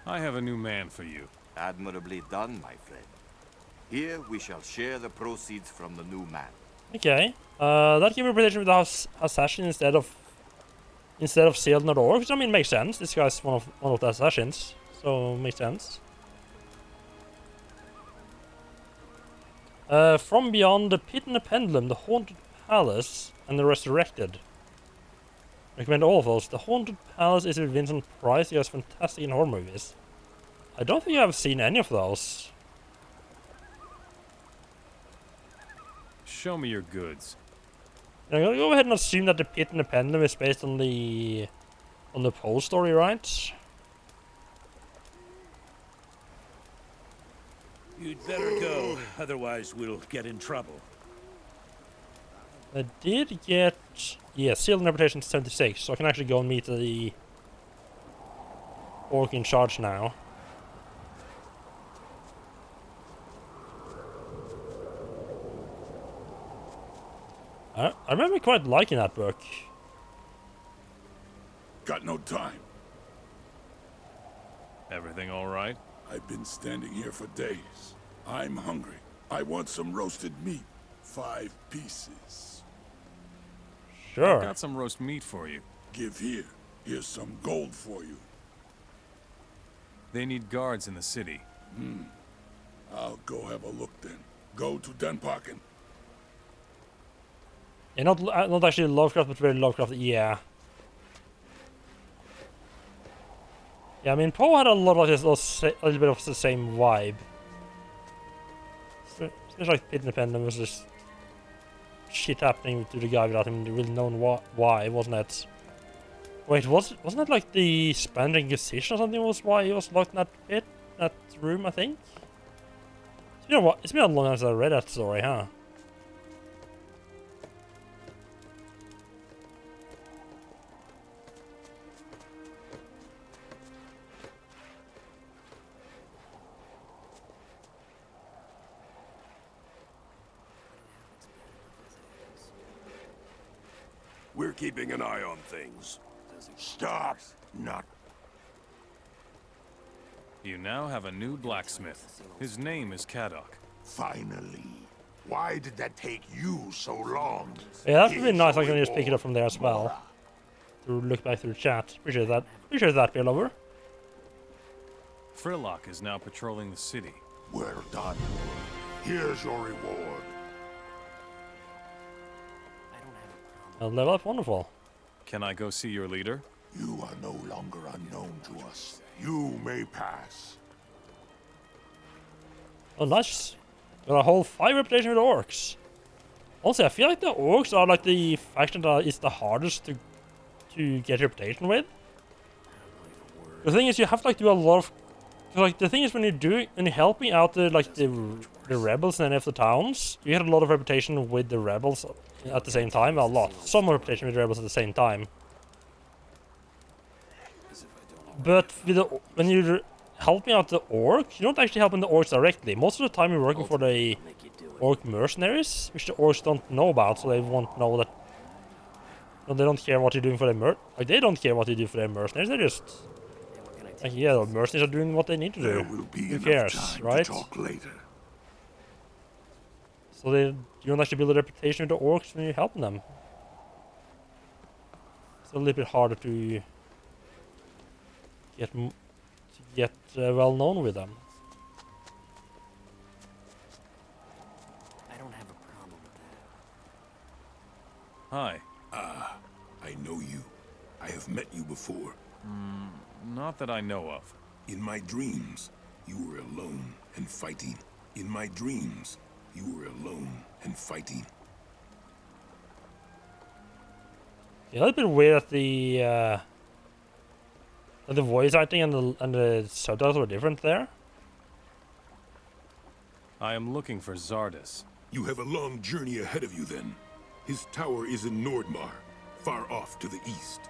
I have a new man for you. Admirably done, my friend. Here we shall share the proceeds from the new man. Okay. That gave me reputation with the assassin instead of Sealed or Orc, which I mean makes sense. This guy's one of the assassins, so makes sense. From beyond the pit and the pendulum, the haunted palace, and the resurrected. Recommend all of those. The haunted palace is with Vincent Price. He has fantastic in horror movies. I don't think I've seen any of those. Show me your goods. I'm gonna go ahead and assume that the pit and the pendulum is based on the Poe story, right? You'd better go, otherwise we'll get in trouble. I did get, yeah, sealed interpretation 76, so I can actually go and meet the orc in charge now. I remember quite liking that book. Got no time. Everything all right? I've been standing here for days. I'm hungry. I want some roasted meat. 5 pieces. Sure. I've got some roast meat for you. Give here. Here's some gold for you. They need guards in the city. I'll go have a look then. Go to Denparken. Yeah, not actually Lovecraft, but very Lovecraft, yeah. Yeah, I mean, Poe had a lot of this, a little bit of the same vibe. So, it's like Pit Independent was just shit happening to the guy without him really knowing why, wasn't it? Wait, wasn't that like the Spanish Inquisition or something was why he was locked in that pit, that room, I think? It's been a long time since I read that story, huh? We're keeping an eye on things. Stop! Not. You now have a new blacksmith. His name is Kadok. Finally. Why did that take you so long? Yeah, that would be nice. I can just pick it up from there as well. To look back through the chat. Appreciate that. Appreciate that, Beer Lover. Frillock is now patrolling the city. Well done. Here's your reward. A level up, wonderful. Can I go see your leader? You are no longer unknown to us. You may pass. Oh, nice. Got a whole 5 reputation with the orcs. Also, I feel like the orcs are like the faction that is the hardest to get reputation with. The thing is, you have to like do a lot of. Like the thing is, when you're helping out the rebels in any of the towns, you get a lot of reputation with the rebels at the same time. Well, a lot, some reputation with the rebels at the same time. But with when you're helping out the orcs, you're not actually helping the orcs directly. Most of the time, you're working for the orc mercenaries, which the orcs don't know about, so they won't know that. No, they don't care what you're doing for their they don't care what you do for their mercenaries. They just like, yeah, the mercenaries are doing what they need to do. Who cares, right? To talk later. So you don't actually build a reputation with the orcs when you're helping them. It's a little bit harder to get well known with them. I don't have a problem with that. Hi. Ah, I know you. I have met you before. Not that I know of. In my dreams, you were alone and fighting. In my dreams, you were alone and fighting. Yeah, a little bit weird that the voice acting and the subtitles were different there. I am looking for Zardis. You have a long journey ahead of you then. His tower is in Nordmar, far off to the east.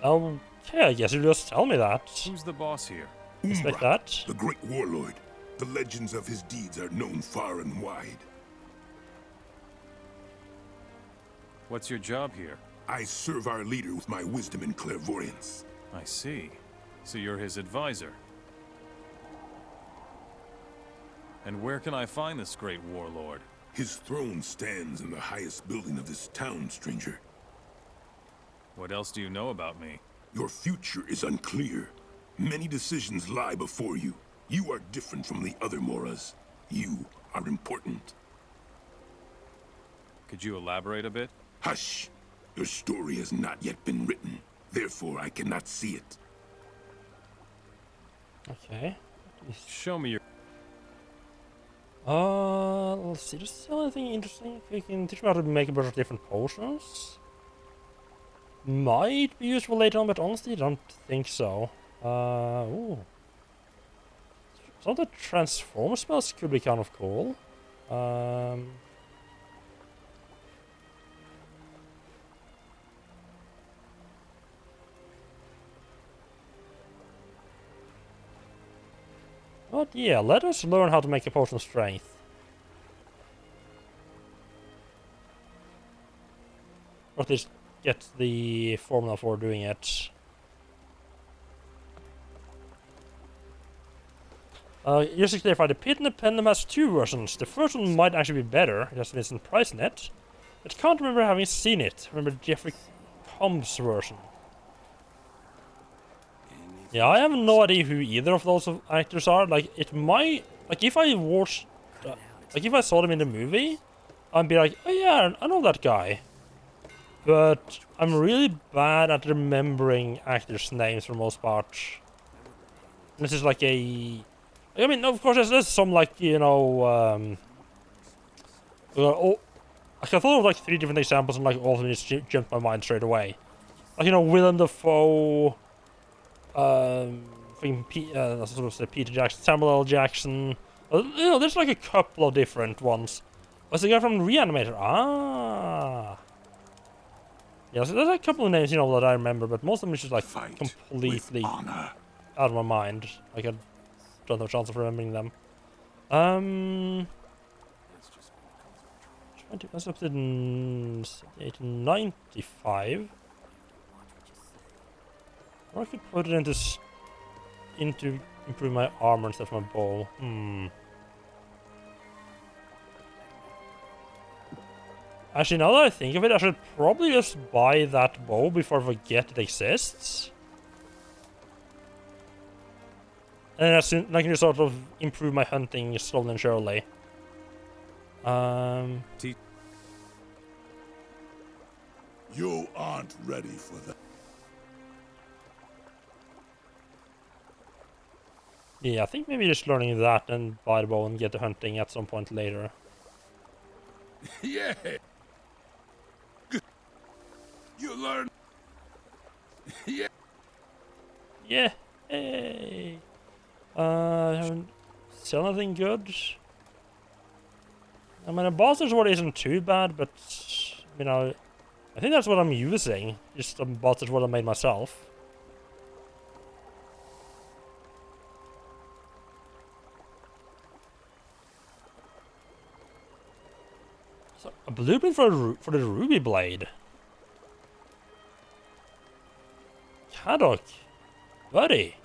Okay, I guess you just tell me that. Who's the boss here? Expect that. The great warlord. The legends of his deeds are known far and wide. What's your job here? I serve our leader with my wisdom and clairvoyance. I see. So you're his advisor. And where can I find this great warlord? His throne stands in the highest building of this town, stranger. What else do you know about me? Your future is unclear. Many decisions lie before you. You are different from the other Moras. You are important. Could you elaborate a bit? Hush! Your story has not yet been written. Therefore, I cannot see it. Okay. Show me your... Let's see. Does there anything interesting? If you can teach me how to make a bunch of different potions. Might be useful later on, but honestly, I don't think so. Ooh. Some of the transform spells could be kind of cool. But yeah, let us learn how to make a potion of strength. Or at least get the formula for doing it. Just to clarify, the Pit and the Pendulum has 2 versions. The first one might actually be better, just it's in price net. I can't remember having seen it. Remember Jeffrey Combs' version. Yeah, I have no idea who either of those actors are. Like, it might... Like, if I watched... like, if I saw them in the movie, I'd be like, oh yeah, I know that guy. But I'm really bad at remembering actors' names for the most part. This is like a... I mean, of course, there's some, like, you know... I thought of, like, 3 different examples, and, like, all of them just jumped my mind straight away. Like, you know, Willem Dafoe... Peter Jackson, Samuel L. Jackson. You know, there's like a couple of different ones. What's the guy from Reanimator? Ah. Yeah, so there's a couple of names, you know, that I remember, but most of them is just like completely out of my mind. Like I don't have a chance of remembering them. 20, that's up to 1895. Or I could put it into improve my armor instead of my bow. Actually, now that I think of it, I should probably just buy that bow before I forget it exists. And as soon I can just sort of improve my hunting slowly and surely. You aren't ready for that. Yeah, I think maybe just learning that and buy the bow and get to hunting at some point later. Yeah. You learn. Yeah. Yeah. Hey. I haven't seen anything good. I mean, a bastard sword isn't too bad, but you know, I think that's what I'm using. Just a bastard sword I made myself. So, a blueprint for the ruby blade. Haddock, buddy,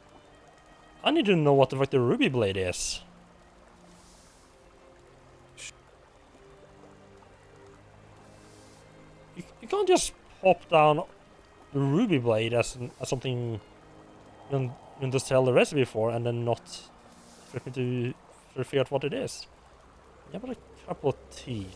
I need to know what the fuck the ruby blade is. You can't just pop down the ruby blade as something you can just tell the recipe for and then not expect me to figure out what it is. Yeah, but a cup of tea.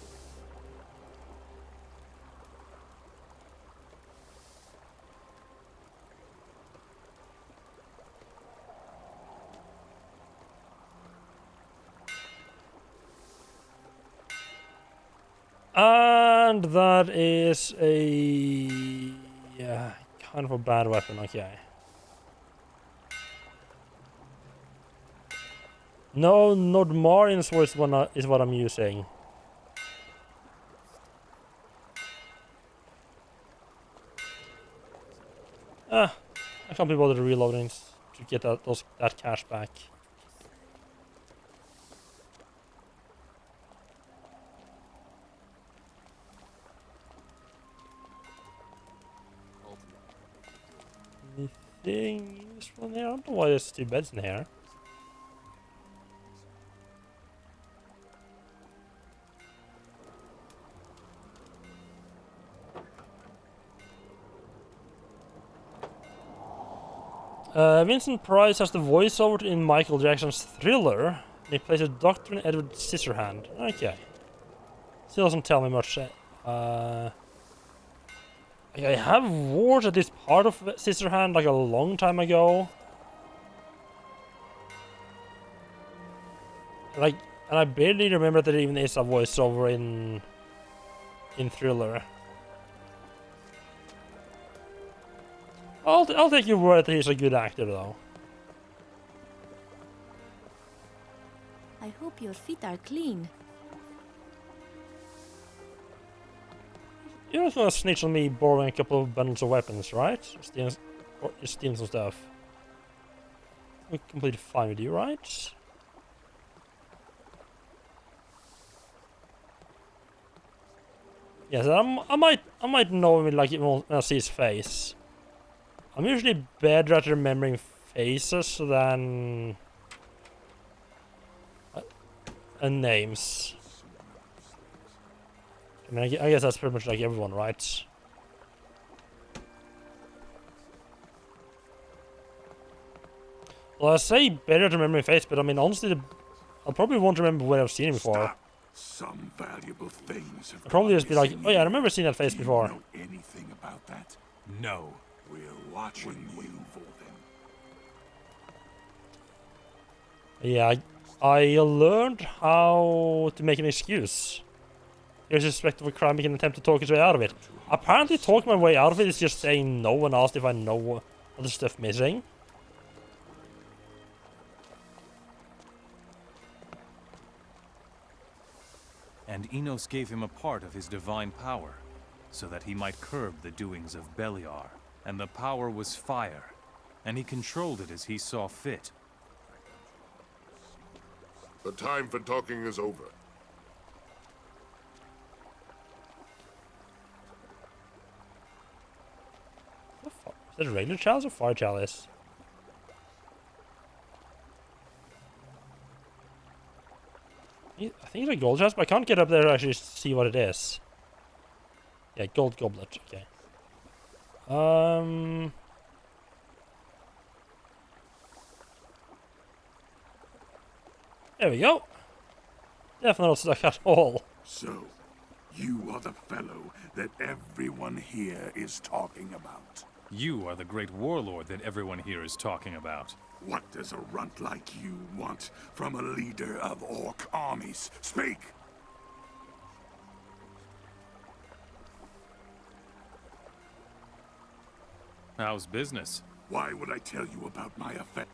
And that is a kind of a bad weapon. Okay. No, Nordmarian's voice is what I'm using. Ah, I can't be bothered reloading to get that cash back. Anything useful in here? I don't know why there's 2 beds in here. Vincent Price has the voiceover in Michael Jackson's Thriller. And he plays a doctor in Edward Scissorhand. Okay. Still doesn't tell me much. I have watched this part of Scissorhand like a long time ago. Like, and I barely remember that there even is a voiceover in Thriller. I'll take your word that he's a good actor, though. I hope your feet are clean. You're not gonna snitch on me borrowing a couple of bundles of weapons, right? Stealing some stuff. We're completely fine with you, right? Yes, I might know him like when I see his face. I'm usually better at remembering faces than names. I mean, I guess that's pretty much like everyone, right? Well, I say better at remembering face, but I mean, honestly, I probably won't remember where I've seen him before. Stop. Some valuable things have I'll probably just be like, oh yeah, I remember seeing that face before. Do you know anything about that? No. We're watching you for them. Yeah, I learned how to make an excuse. Irrespective of a crime, make an attempt to talk his way out of it. Apparently, talking my way out of it is just saying no when asked if I know other stuff missing. And Enos gave him a part of his divine power, so that he might curb the doings of Beliar. And the power was fire, and he controlled it as he saw fit. The time for talking is over. Is that a regular chalice or fire chalice? I think it's a gold chalice, but I can't get up there to actually see what it is. Yeah, gold goblet, okay. There we go. Definitely not stuck at all. So, you are the fellow that everyone here is talking about. You are the great warlord that everyone here is talking about. What does a runt like you want from a leader of orc armies? Speak! How's business? Why would I tell you about my affair?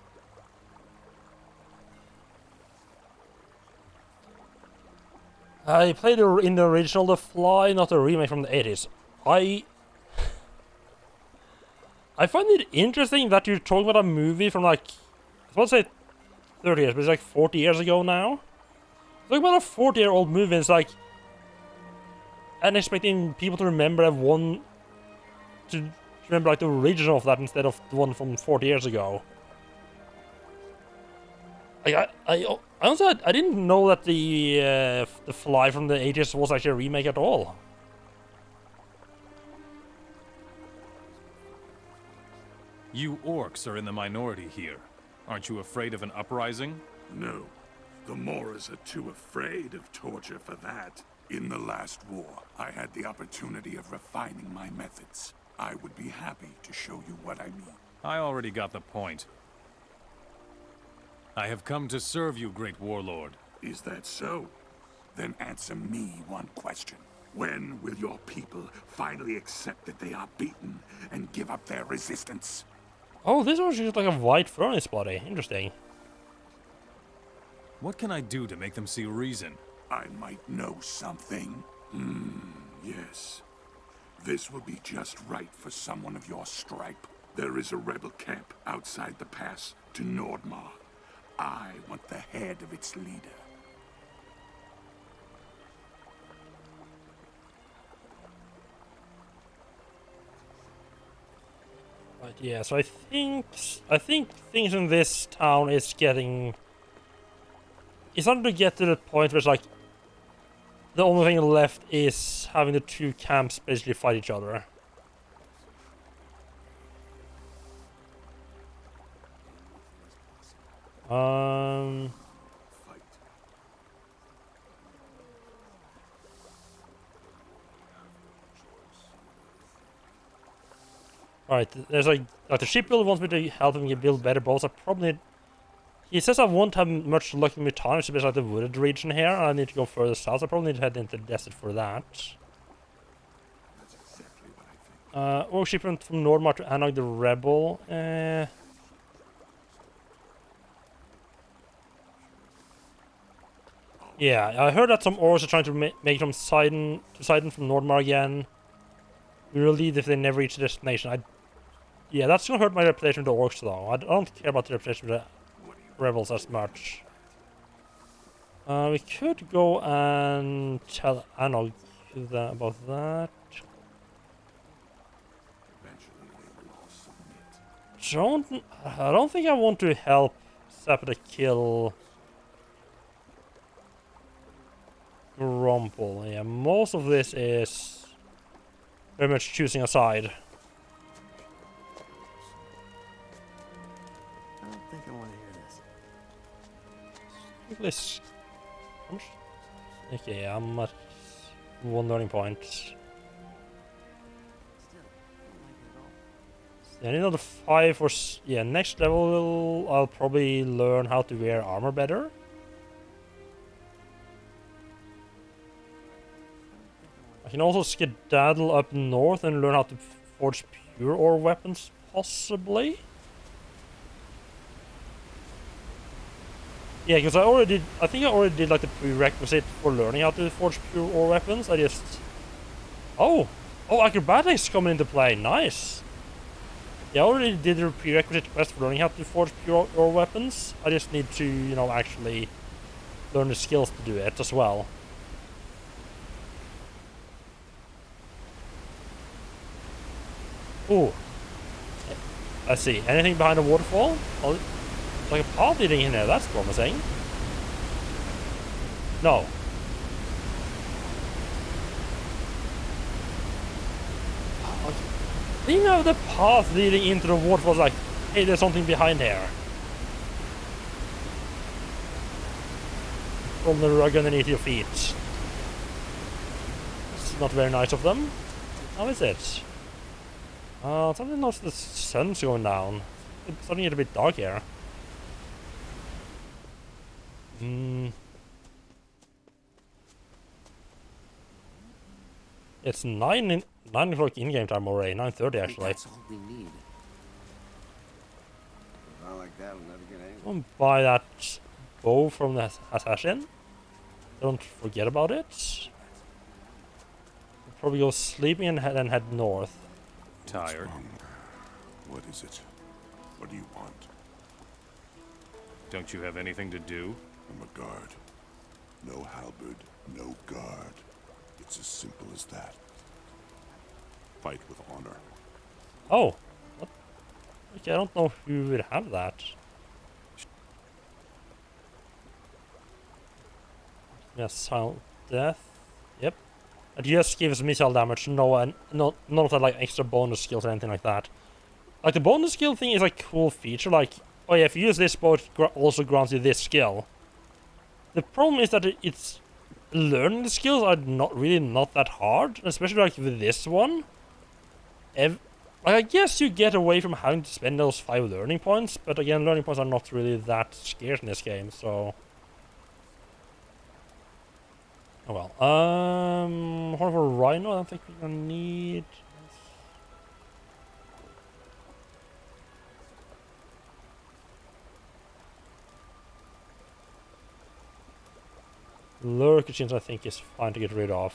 I played in the original The Fly, not the remake from the 80s. I find it interesting that you're talking about a movie from like, I was about to say 30 years, but it's like 40 years ago now. Talking about a 40-year-old movie, it's like, and expecting people to remember to remember like the original of that instead of the one from 40 years ago. Like, I honestly, I didn't know that the Fly from the 80s was actually a remake at all. You orcs are in the minority here. Aren't you afraid of an uprising? No. The Moras are too afraid of torture for that. In the last war, I had the opportunity of refining my methods. I would be happy to show you what I mean. I already got the point. I have come to serve you, great warlord. Is that so? Then answer me one question. When will your people finally accept that they are beaten and give up their resistance? Oh, this was just like a white furnace body. Interesting. What can I do to make them see reason? I might know something. Yes. This will be just right for someone of your stripe. There is a rebel camp outside the pass to Nordmar. I want the head of its leader. Right, yeah, so I think things in this town is getting... It's starting to get to the point where it's like the only thing left is having the two camps basically fight each other. Right, there's like the shipbuilder wants me to help him build better boats. I probably need... He says I won't have much luck in my time, especially like the wooded region here. I need to go further south. I probably need to head into the desert for that. Orc shipment from Nordmar to Anog the Rebel. Yeah, I heard that some orcs are trying to make from Sidon from Nordmar again. We will leave if they never reach the destination. Yeah, that's gonna hurt my reputation with the orcs though. I don't care about the reputation with the rebels as much. We could go and tell Anog about that. I don't think I want to help Zapata kill Grumple. Yeah, most of this is very much choosing a side. I don't think I want to hear this. This. Okay, I'm at one learning point. Yeah, I need another 5 or... Yeah, next level I'll probably learn how to wear armor better. I can also skedaddle up north and learn how to forge pure ore weapons, possibly. Yeah, because I think I already did like the prerequisite for learning how to forge pure ore weapons. I just... Oh, acrobatics coming into play, nice. Yeah, I already did the prerequisite quest for learning how to forge pure ore weapons. I just need to, you know, actually learn the skills to do it as well. Ooh. Let's see. Anything behind the waterfall? Oh, like a path leading in there. That's promising. No. Thinking of the path leading into the waterfall, like, hey, there's something behind here. from the rug underneath your feet. It's not very nice of them. How is it? Something notice the sun's going down. It's starting to get a bit dark here. It's 9 o'clock in-game time already. 9:30 actually. That's all we need. Not like that, we'll never get anywhere. Don't buy that bow from the assassin. Don't forget about it. We'll probably go sleeping and head north. Tired. What is it? What do you want? Don't you have anything to do? I'm a guard. No halberd, no guard. It's as simple as that. Fight with honor. Oh. What? Okay, I don't know who would have that. Yes, silent death. Yep. It just gives missile damage, none of that like extra bonus skills or anything like that. Like the bonus skill thing is like a cool feature, like, oh yeah, if you use this bow it also grants you this skill. The problem is that it's learning the skills are not that hard, especially like with this one. Like, I guess you get away from having to spend those 5 learning points, but again, learning points are not really that scarce in this game, so... Oh well. Horn of a Rhino, I don't think we're gonna need... Lurkins I think is fine to get rid of.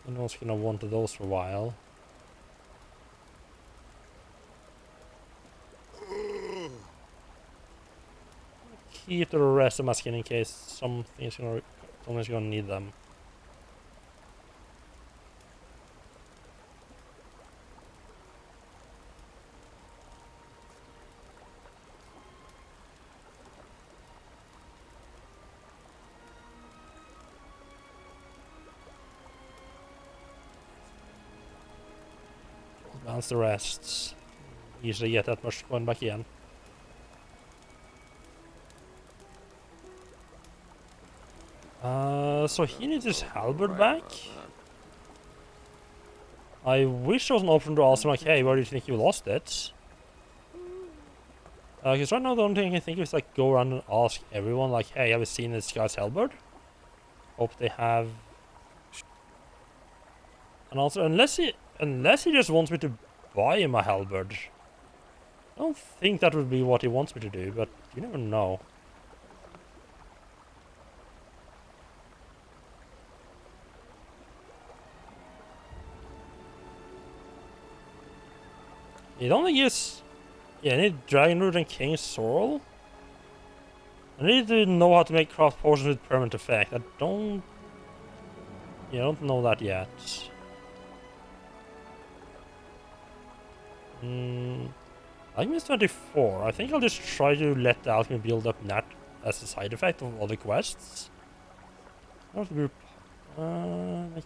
And no one's gonna want those for a while. Keep the rest of my skin in case someone's gonna need them. Balance the rests. Usually get that much one back again. So he needs his halberd back. I wish there was an option to ask him like, hey, where do you think you lost it? Because right now the only thing I can think of is like go around and ask everyone like, hey, have you seen this guy's halberd? Hope they have. And also, unless he just wants me to buy him a halberd. I don't think that would be what he wants me to do, but you never know. It only gives... Yeah, I need Dragon Root and King's Sorrel. I need to know how to make craft potions with permanent effect. I don't... Yeah, I don't know that yet. Alchemy is 24. I think I'll just try to let the alchemy build up that as a side effect of all the quests. Not the group. And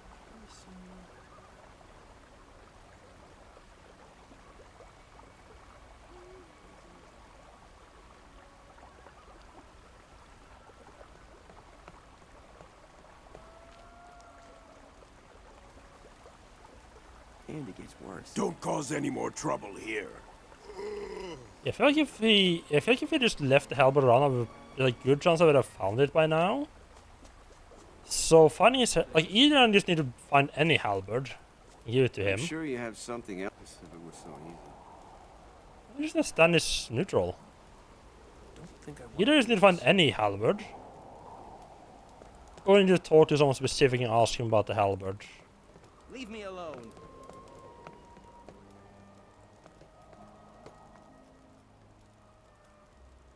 it gets worse. Don't cause any more trouble here. Yeah, I feel like if he just left the halberd around, I would like good chance I would have found it by now. So finding his like either I just need to find any halberd, and give it to him. I'm sure you have something else if it was so easy. I'm just gonna stand this neutral. Don't think I want Either just need to find any halberd, or you need to talk to someone specific and ask him about the halberd. Leave me alone.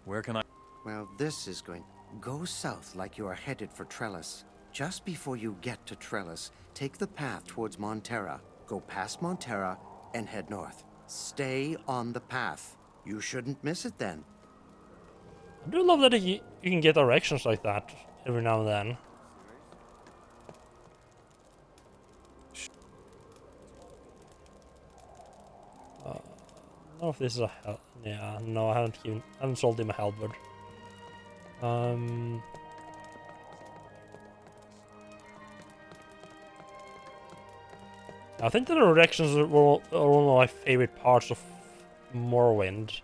Where can I... Well, this is going... Go south like you are headed for Trellis. Just before you get to Trellis, take the path towards Montera. Go past Montera and head north. Stay on the path. You shouldn't miss it then. I do love that you can get directions like that every now and then. I don't know if this is a yeah, no, I haven't sold him a halberd. I think the directions are one of my favorite parts of Morrowind.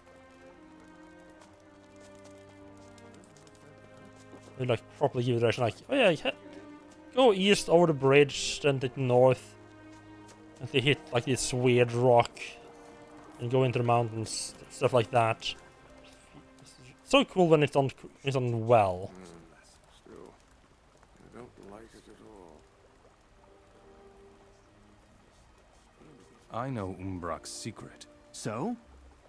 They like properly give direction, like, oh yeah, go east over the bridge, then take north, and they hit like this weird rock, and go into the mountains, stuff like that. It's so cool when it's done well. Still, I don't like it at all. I know Umbrak's secret. So?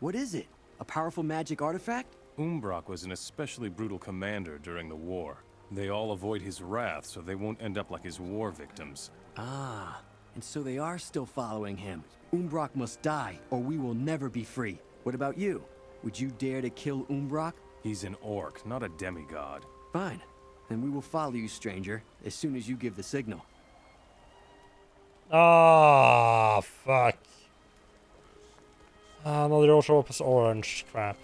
What is it? A powerful magic artifact? Umbrak was an especially brutal commander during the war. They all avoid his wrath so they won't end up like his war victims. Ah, and so they are still following him. Umbrak must die, or we will never be free. What about you? Would you dare to kill Umbrak? He's an orc, not a demigod. Fine. Then we will follow you, stranger, as soon as you give the signal. Ah, fuck. No, they also was orange. Crap.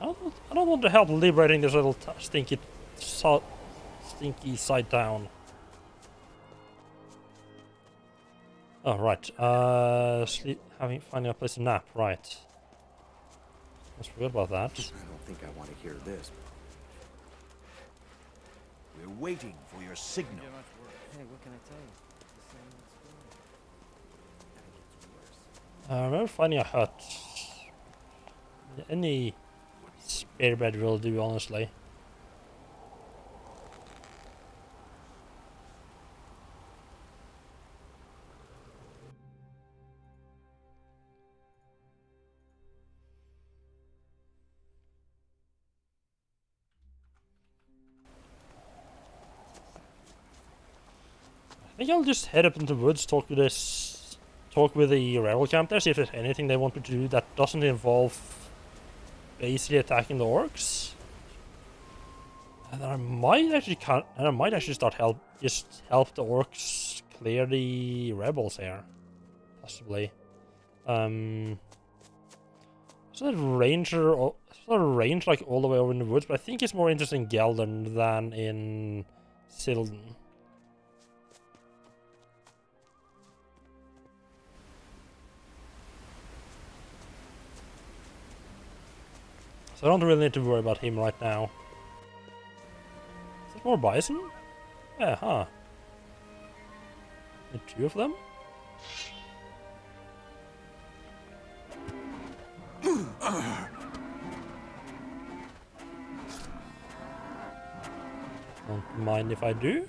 I don't want to help liberating this little stinky side town. Oh, right. Finding a place to nap, right. I forgot about that. I don't think I want to hear this. We're waiting for your signal. Hey, what can I tell you? I remember finding a hut. Any spare bed will do, honestly. I think I'll just head up into the woods, talk with the rebel camp there, see if there's anything they want me to do that doesn't involve basically attacking the orcs. And I might actually start help the orcs clear the rebels here, possibly. So that range like all the way over in the woods, but I think it's more interesting in Geldern than in Sildon. So I don't really need to worry about him right now. Is there more bison? Yeah, huh. Need 2 of them? Don't mind if I do.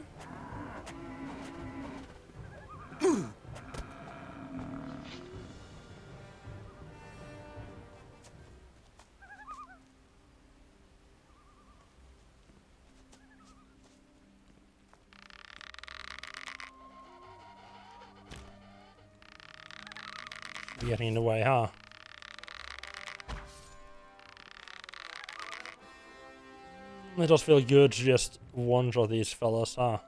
Getting in the way, huh? It does feel good to just one-shot these fellas, huh?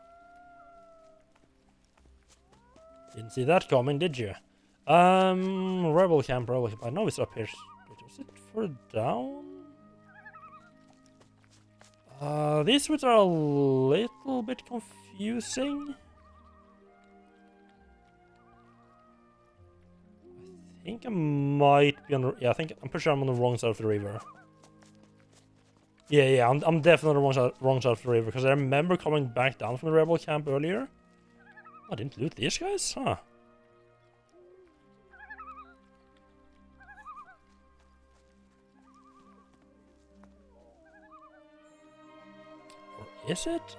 Didn't see that coming, did you? Rebel camp. I know it's up here. Wait, was it further down? These routes are a little bit confusing. I think I might be on the... Yeah, I'm pretty sure I'm on the wrong side of the river. Yeah, I'm definitely on the wrong side of the river, because I remember coming back down from the rebel camp earlier. I didn't loot these guys? Huh. Or is it?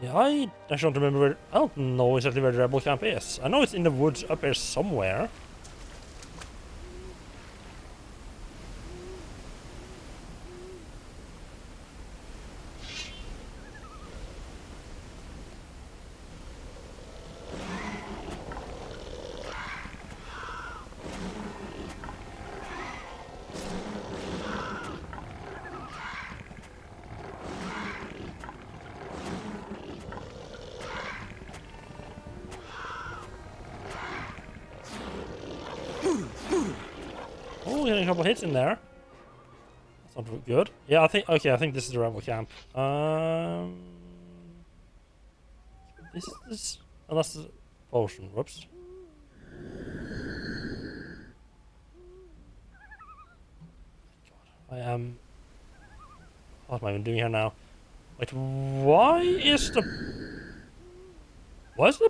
Yeah, I actually don't remember where... I don't know exactly where the rebel camp is. I know it's in the woods up here somewhere. Oh, getting a couple hits in there. That's not good. Yeah, I think. Okay, I think this is the rebel camp. This is unless the potion. Whoops. God, I am. What am I even doing here now? Wait, why is the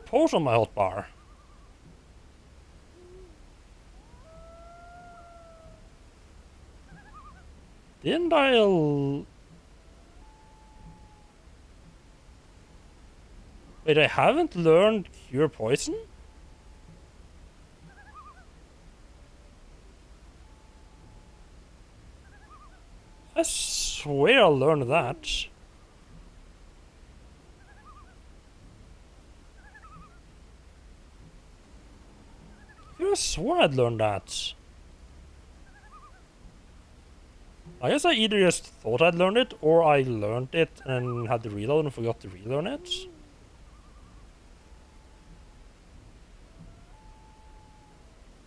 potion on my hotbar? Didn't I? Wait, I haven't learned cure poison? I swear I learned that. I could have sworn I'd learned that. I guess I either just thought I'd learned it, or I learned it and had to reload and forgot to relearn it.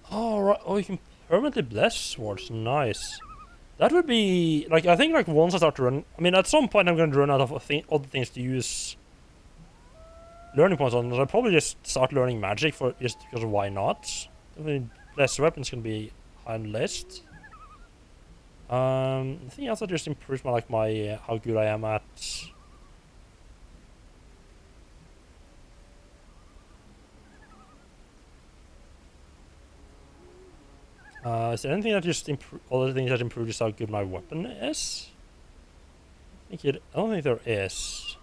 Oh, right. Oh, you can permanently bless swords. Nice. That would be like, I think like once I start to run, I mean at some point I'm going to run out of other things to use learning points on. I'll probably just start learning magic for just because of why not. I mean, less weapons can be high on the list. I think else that just improves my how good I am at. Is there anything that just other things that improve just how good my weapon is? I don't think there is.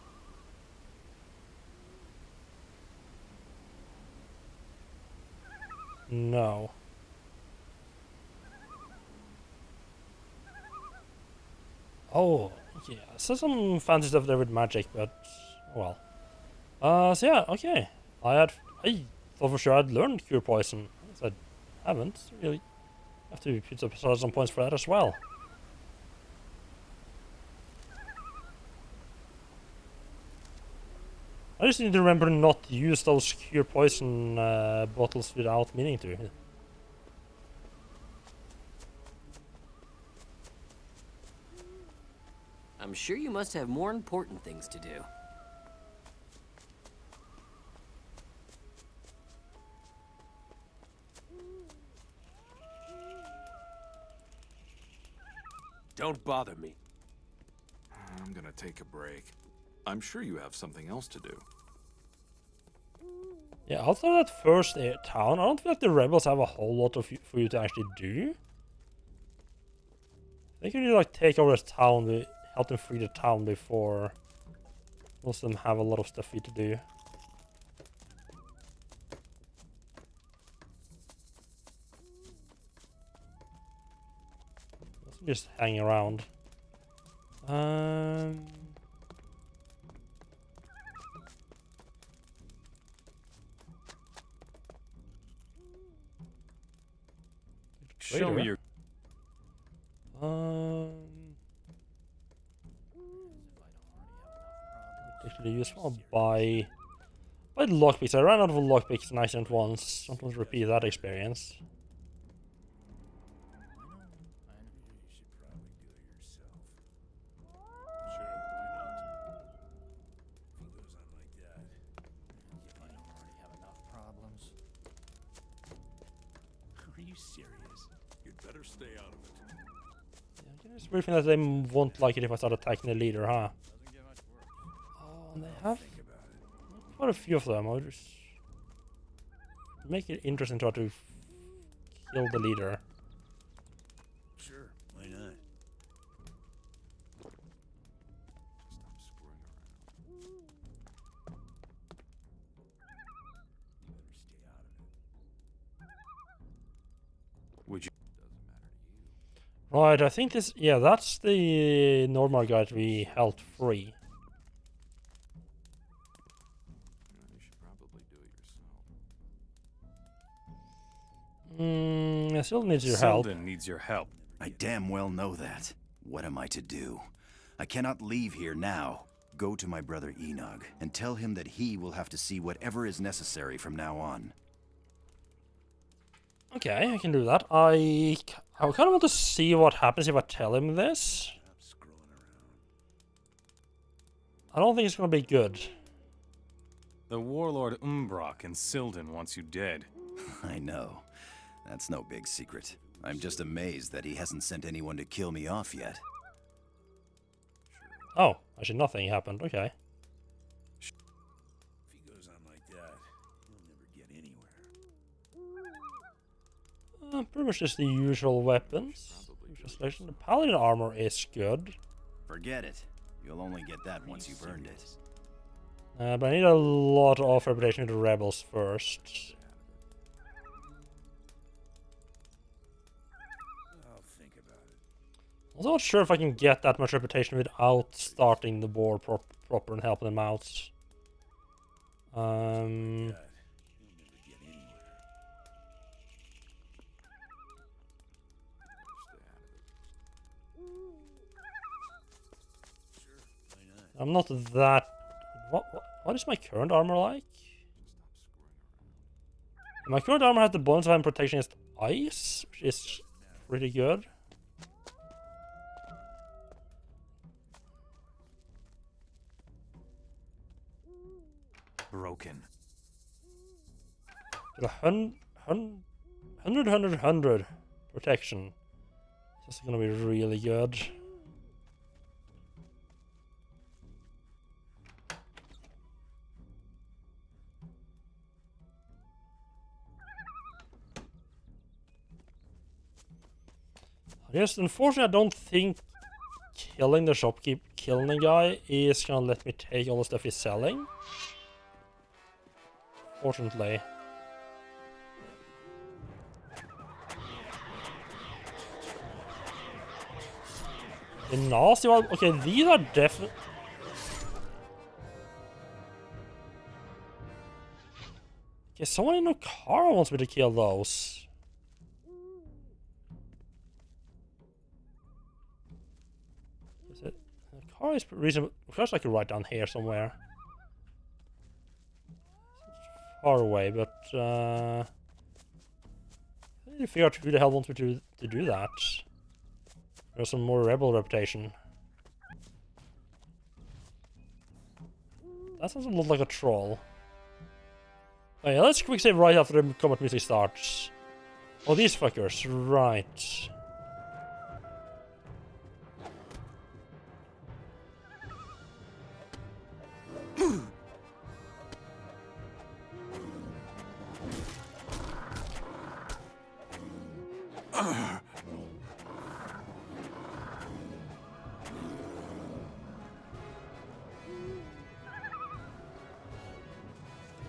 No. Oh, yeah. So some fancy stuff there with magic, but well. So yeah, okay. I thought for sure I'd learned cure poison. I haven't really. Have to put up some points for that as well. I just need to remember not to use those cure poison bottles without meaning to. I'm sure you must have more important things to do. Don't bother me. I'm gonna take a break. I'm sure you have something else to do. Yeah, after that first town, I don't feel like the rebels have a whole lot for you to actually do. They can really like take over this town, help them free the town before most of them have a lot of stuff for you to do. Just hang around. Show me your. Actually, useful buy lockpicks. I ran out of lockpicks in Iceland once. Don't want to repeat that experience. It's weird thing that they won't like it if I start attacking the leader, huh? Oh, and they have quite a few of them. I'll just make it interesting to try to kill the leader. Sure, why not? Would you? Right, I think this. Yeah, that's the normal guy to be held free. It still needs your help. Selden needs your help. I damn well know that. What am I to do? I cannot leave here now. Go to my brother Enog and tell him that he will have to see whatever is necessary from now on. Okay, I can do that. I I kind of want to see what happens if I tell him this. I don't think it's gonna be good. The warlord Umbrock in Sildon wants you dead. I know. That's no big secret. I'm just amazed that he hasn't sent anyone to kill me off yet. Oh, actually nothing happened. Okay. If he goes on like that, he'll never get anywhere. Pretty much just the usual weapons. Usual selection. The paladin armor is good. Forget it. You'll only get that once you've earned it. But I need a lot of reputation with the rebels first. I'll think about it. I'm not sure if I can get that much reputation without starting the war proper and helping them out. I'm not that... What is my current armor like? My current armor has the bonus of having protection against ice, which is pretty good. Broken. Got a 100 protection. This is gonna be really good. Yes, unfortunately, I don't think killing the shopkeep, killing the guy, is gonna let me take all the stuff he's selling. Fortunately. The nasty one. Okay, these are definitely. Okay, someone in a car wants me to kill those. Oh, it's reasonable. First, I could write down here somewhere. It's far away, but I need to figure out who the hell wants me to do that. There's some more rebel reputation. That sounds a lot like a troll. Oh yeah, let's quick save right after the combat music starts. Oh, these fuckers, right.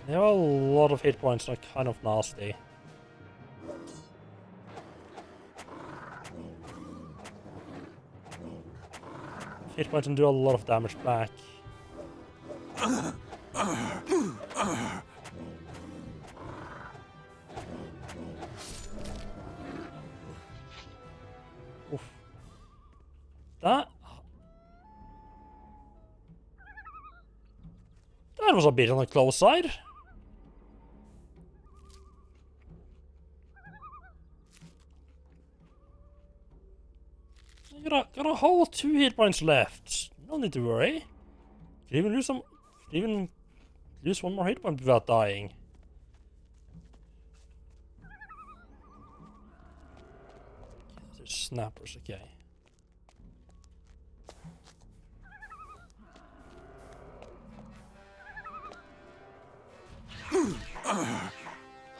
They have a lot of hit points, they're kind of nasty. Hit points and do a lot of damage back. Oof. That was a bit on the close side. Got a whole 2 hit points left. No need to worry. Can even lose some. Can even lose 1 more hit point without dying. There's snappers, okay.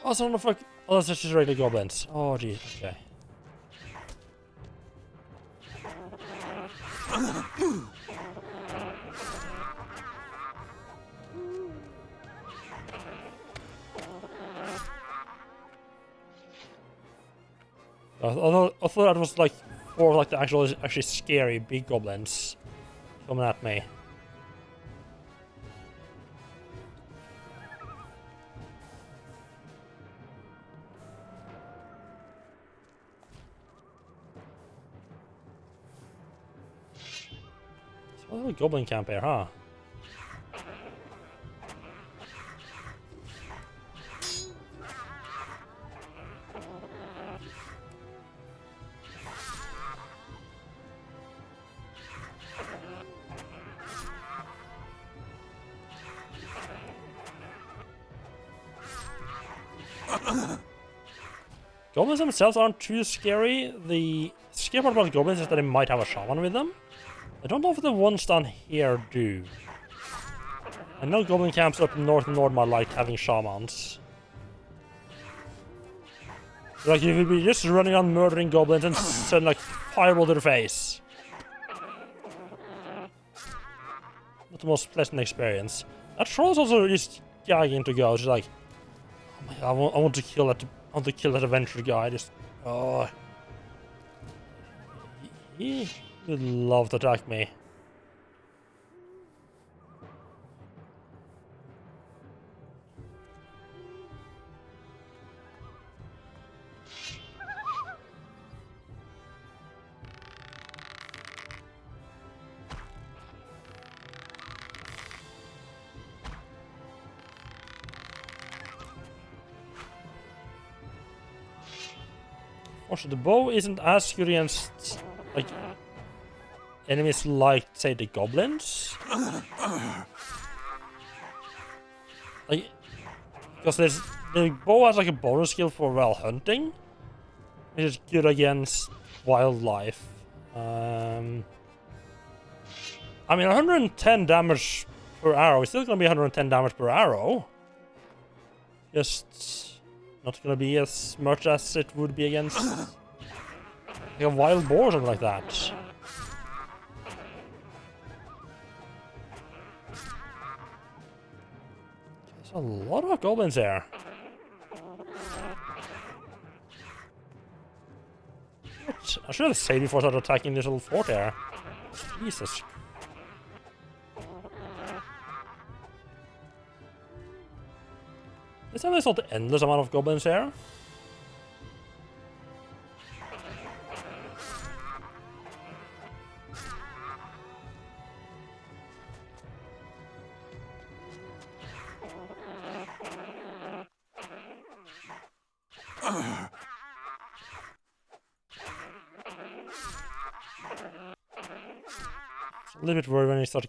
Oh, so the fuck. Oh, that's just regular goblins. Oh, geez. Okay. I thought that was like 4 of like the actually scary big goblins coming at me. It's a little goblin camp here, huh? Goblins themselves aren't too scary. The scary part about goblins is that they might have a shaman with them. I don't know if the ones down here do. I know goblin camps up north and north might like having shamans. Like, you would be just running around murdering goblins and send like fireball to their face. Not the most pleasant experience. That troll is also just gagging to go. She's like, oh my god, I want to kill that. I want to kill that adventure guy. Just, oh, he would love to attack me. Also, the bow isn't as good against, like, enemies like, say, the goblins. Like, because the bow has, like, a bonus skill for, well, hunting, which is good against wildlife. I mean, 110 damage per arrow is still gonna be 110 damage per arrow. Just not gonna be as much as it would be against like a wild boar or something like that. There's a lot of goblins there. What? I should have saved before I started attacking this little fort there. Jesus. Is there not the endless amount of goblins here? It's a little bit worried when I start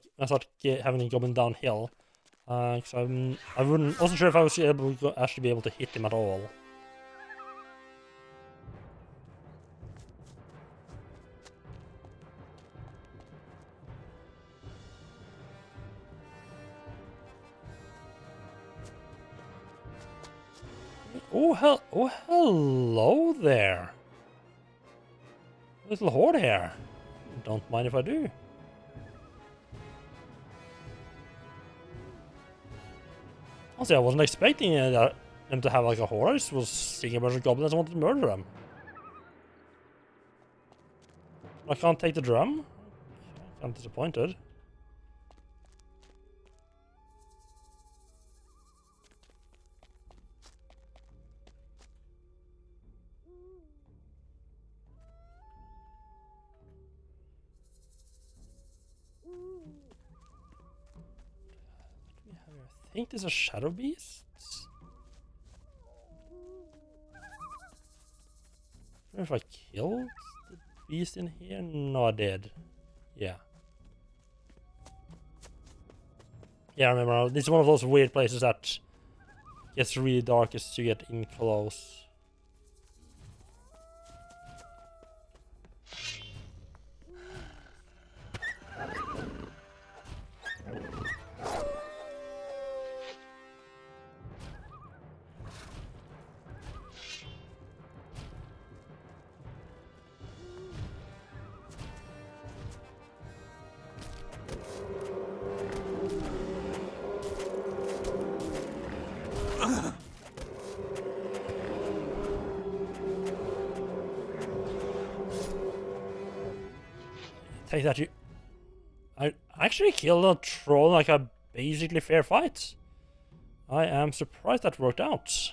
having a goblin downhill. So I wasn't sure if I was actually be able to hit him at all. Oh, hello there. Little horde here. Don't mind if I do. Honestly, I wasn't expecting them to have like a horde. I just was seeing a bunch of goblins and wanted to murder them. I can't take the drum? I'm disappointed. I think there's a shadow beast. I don't know if I killed the beast in here. No, I did. Yeah. Yeah, I remember. This is one of those weird places that gets really dark as you get in close. Take that, you. I actually killed a troll like a basically fair fight. I am surprised that worked out.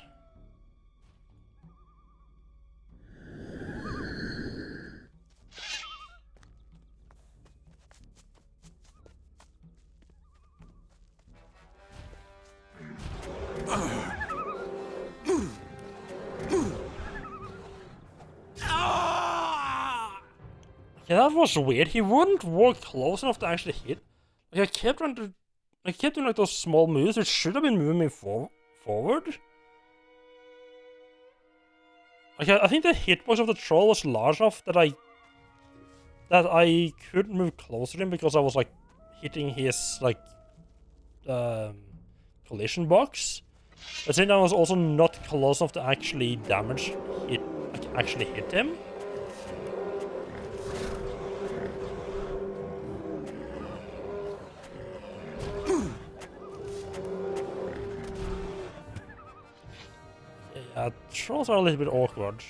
Yeah, that was weird. He wouldn't walk close enough to actually hit. Like, I kept doing like those small moves which should have been moving me forward. Okay, I think the hitbox of the troll was large enough that I couldn't move closer to him because I was like hitting his like collision box. But then I was also not close enough to actually actually hit him. Yeah, trolls are a little bit awkward.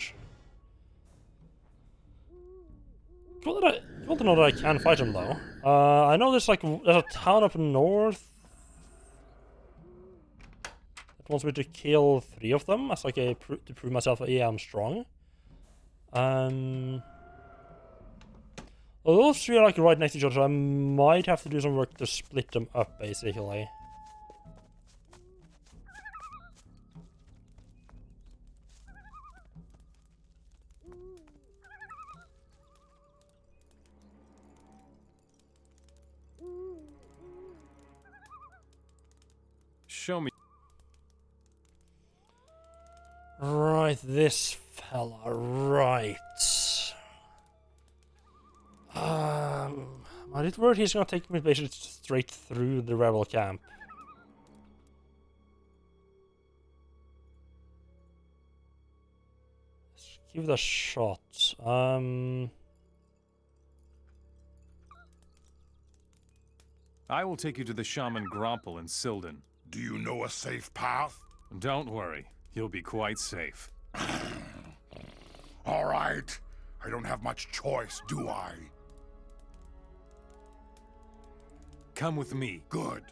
Cool to know that I can fight them though. I know there's a town up north that wants me to kill 3 of them as like to prove myself that yeah, I'm strong. Well, those 3 are like right next to each other, so I might have to do some work to split them up basically. Show me. Right, this fella, right. My little word, he's gonna take me basically straight through the rebel camp. Let's give it a shot. I will take you to the shaman Grompel in Silden. Do you know a safe path? Don't worry, you'll be quite safe. All right. I don't have much choice, do I? Come with me. Good.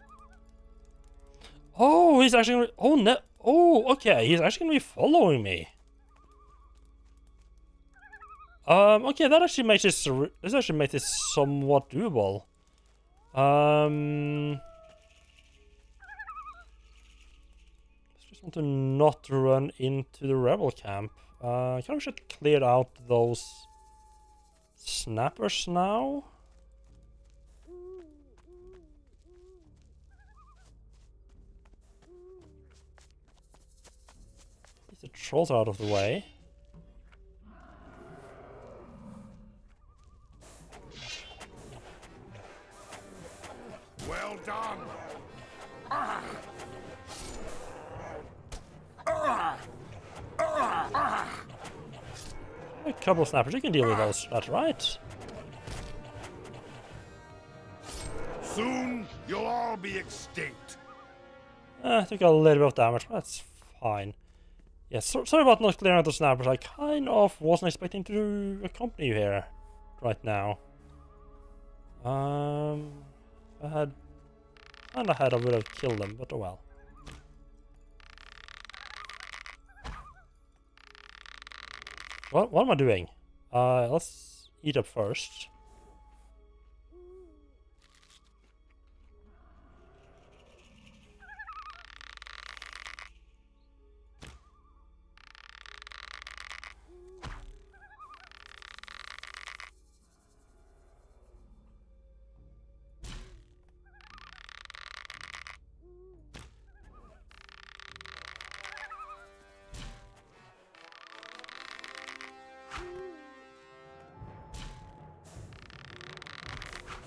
Oh, he's actually oh no. Oh, okay, he's actually gonna be following me. Okay, that actually makes this somewhat doable. Just want to not run into the rebel camp. Kind of should clear out those snappers now. Get the trolls out of the way. Well done. A couple of snappers, you can deal with those, that's right. Soon, you'll all be extinct. Took a little bit of damage, but that's fine. Yeah, sorry about not clearing out the snappers. I kind of wasn't expecting to accompany you here right now. If I had I would have killed them, but oh well. What am I doing? Let's eat up first.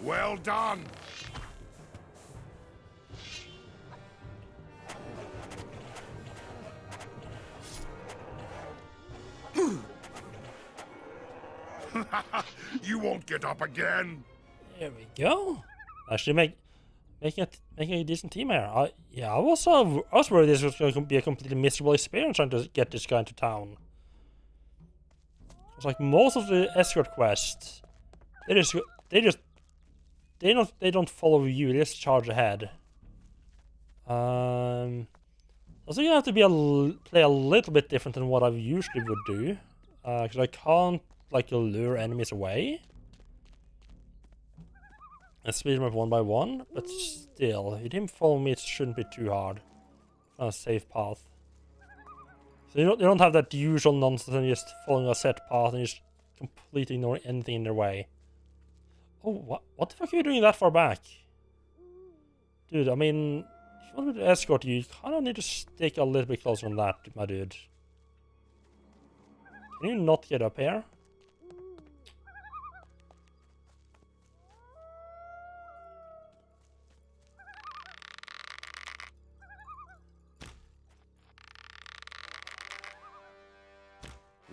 Well done. You won't get up again. There we go. Actually, making a decent team here. I was worried this was going to be a completely miserable experience trying to get this guy into town. It's like most of the escort quests, they don't follow you. They just charge ahead. I think you have to play a little bit different than what I usually would do, because I can't like lure enemies away and speed them up one by one. But still, if him follow me, it shouldn't be too hard. On a safe path. So you don't have that usual nonsense and just following a set path and just completely ignoring anything in their way. Oh, what the fuck are you doing that far back? Dude, I mean, if you want me to escort you, you kind of need to stick a little bit closer than that, my dude. Can you not get up here?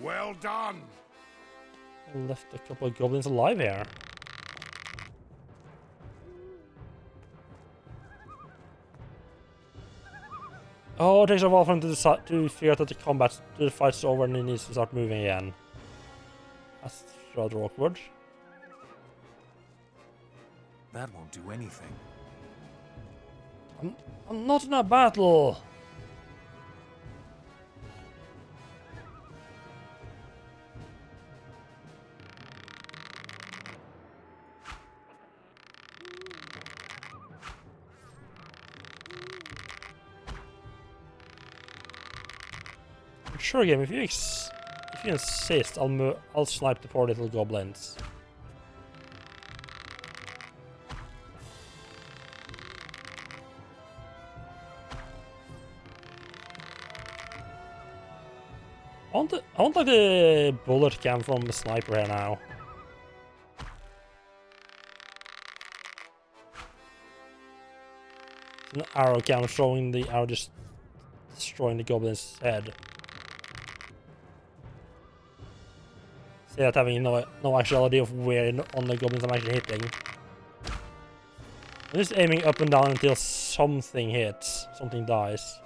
Well done. I left a couple of goblins alive here. Oh, it takes a while for him to decide to figure out that the fight's over and he needs to start moving again. That's rather awkward. That won't do anything. I'm not in a battle. Sure, game. If you insist, I'll snipe the poor little goblins. I want like the bullet cam from the sniper here now. An arrow cam showing the arrow just destroying the goblin's head. See that having no actual idea of where on the goblins I'm actually hitting. I'm just aiming up and down until something hits, something dies.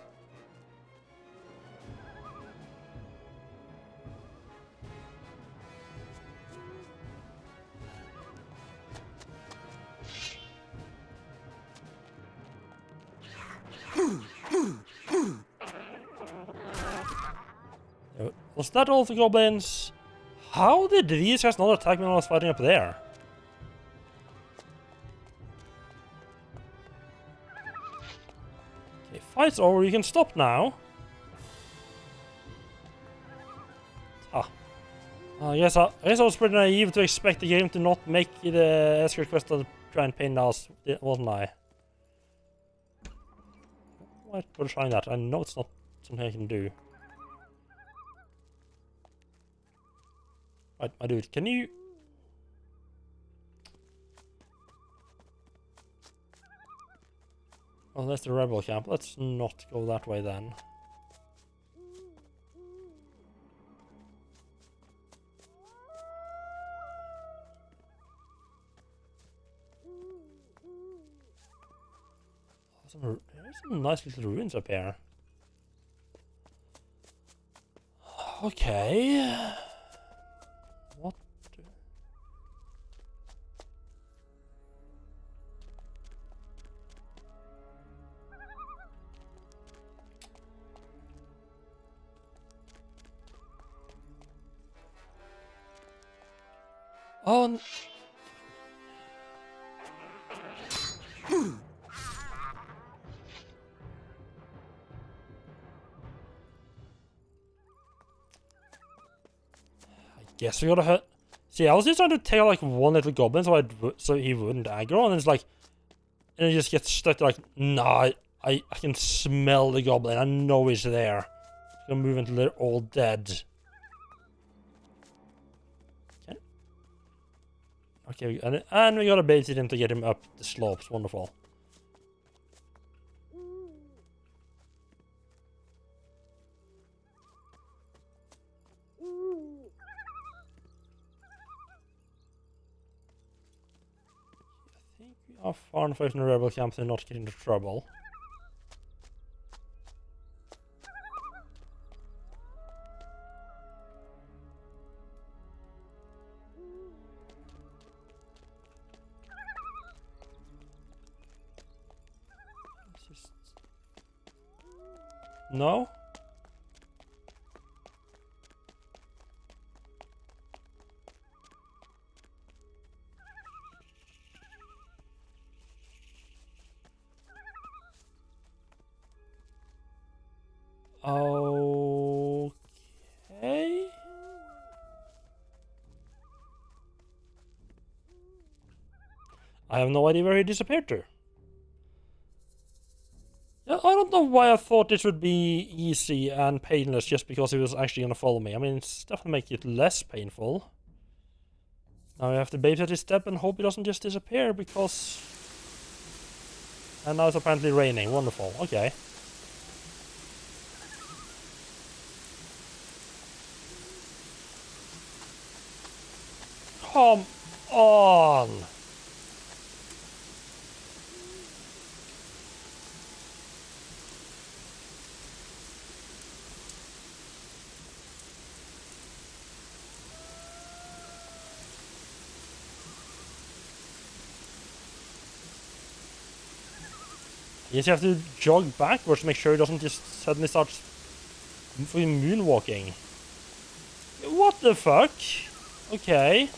Was that all the goblins? How did these guys not attack me when I was fighting up there? Okay, fight's over, you can stop now. Ah. I guess I was pretty naive to expect the game to not make the escort quest a giant pain in the ass, wasn't I? Why bother trying that? I know it's not something I can do. Right, my dude, can you... Oh, that's the rebel camp. Let's not go that way then. There's some nice little ruins up here. Okay. What? Oh. Guess we gotta hurt. See, I was just trying to take like one little goblin so he wouldn't aggro, and it's like, and he just gets stuck like, nah, I can smell the goblin. I know he's there. He's gonna move until they're all dead. Okay, and we gotta bait it in to get him up the slopes. Wonderful. How far enough away from the rebel camp to not get into trouble? No? Okay. I have no idea where he disappeared to. Yeah, I don't know why I thought this would be easy and painless just because he was actually gonna follow me. I mean, it's definitely make it less painful. Now we have to babysit his step and hope he doesn't just disappear because... And now it's apparently raining. Wonderful. Okay. Come on! You just have to jog backwards to make sure he doesn't just suddenly start fucking moonwalking. What the fuck? Okay.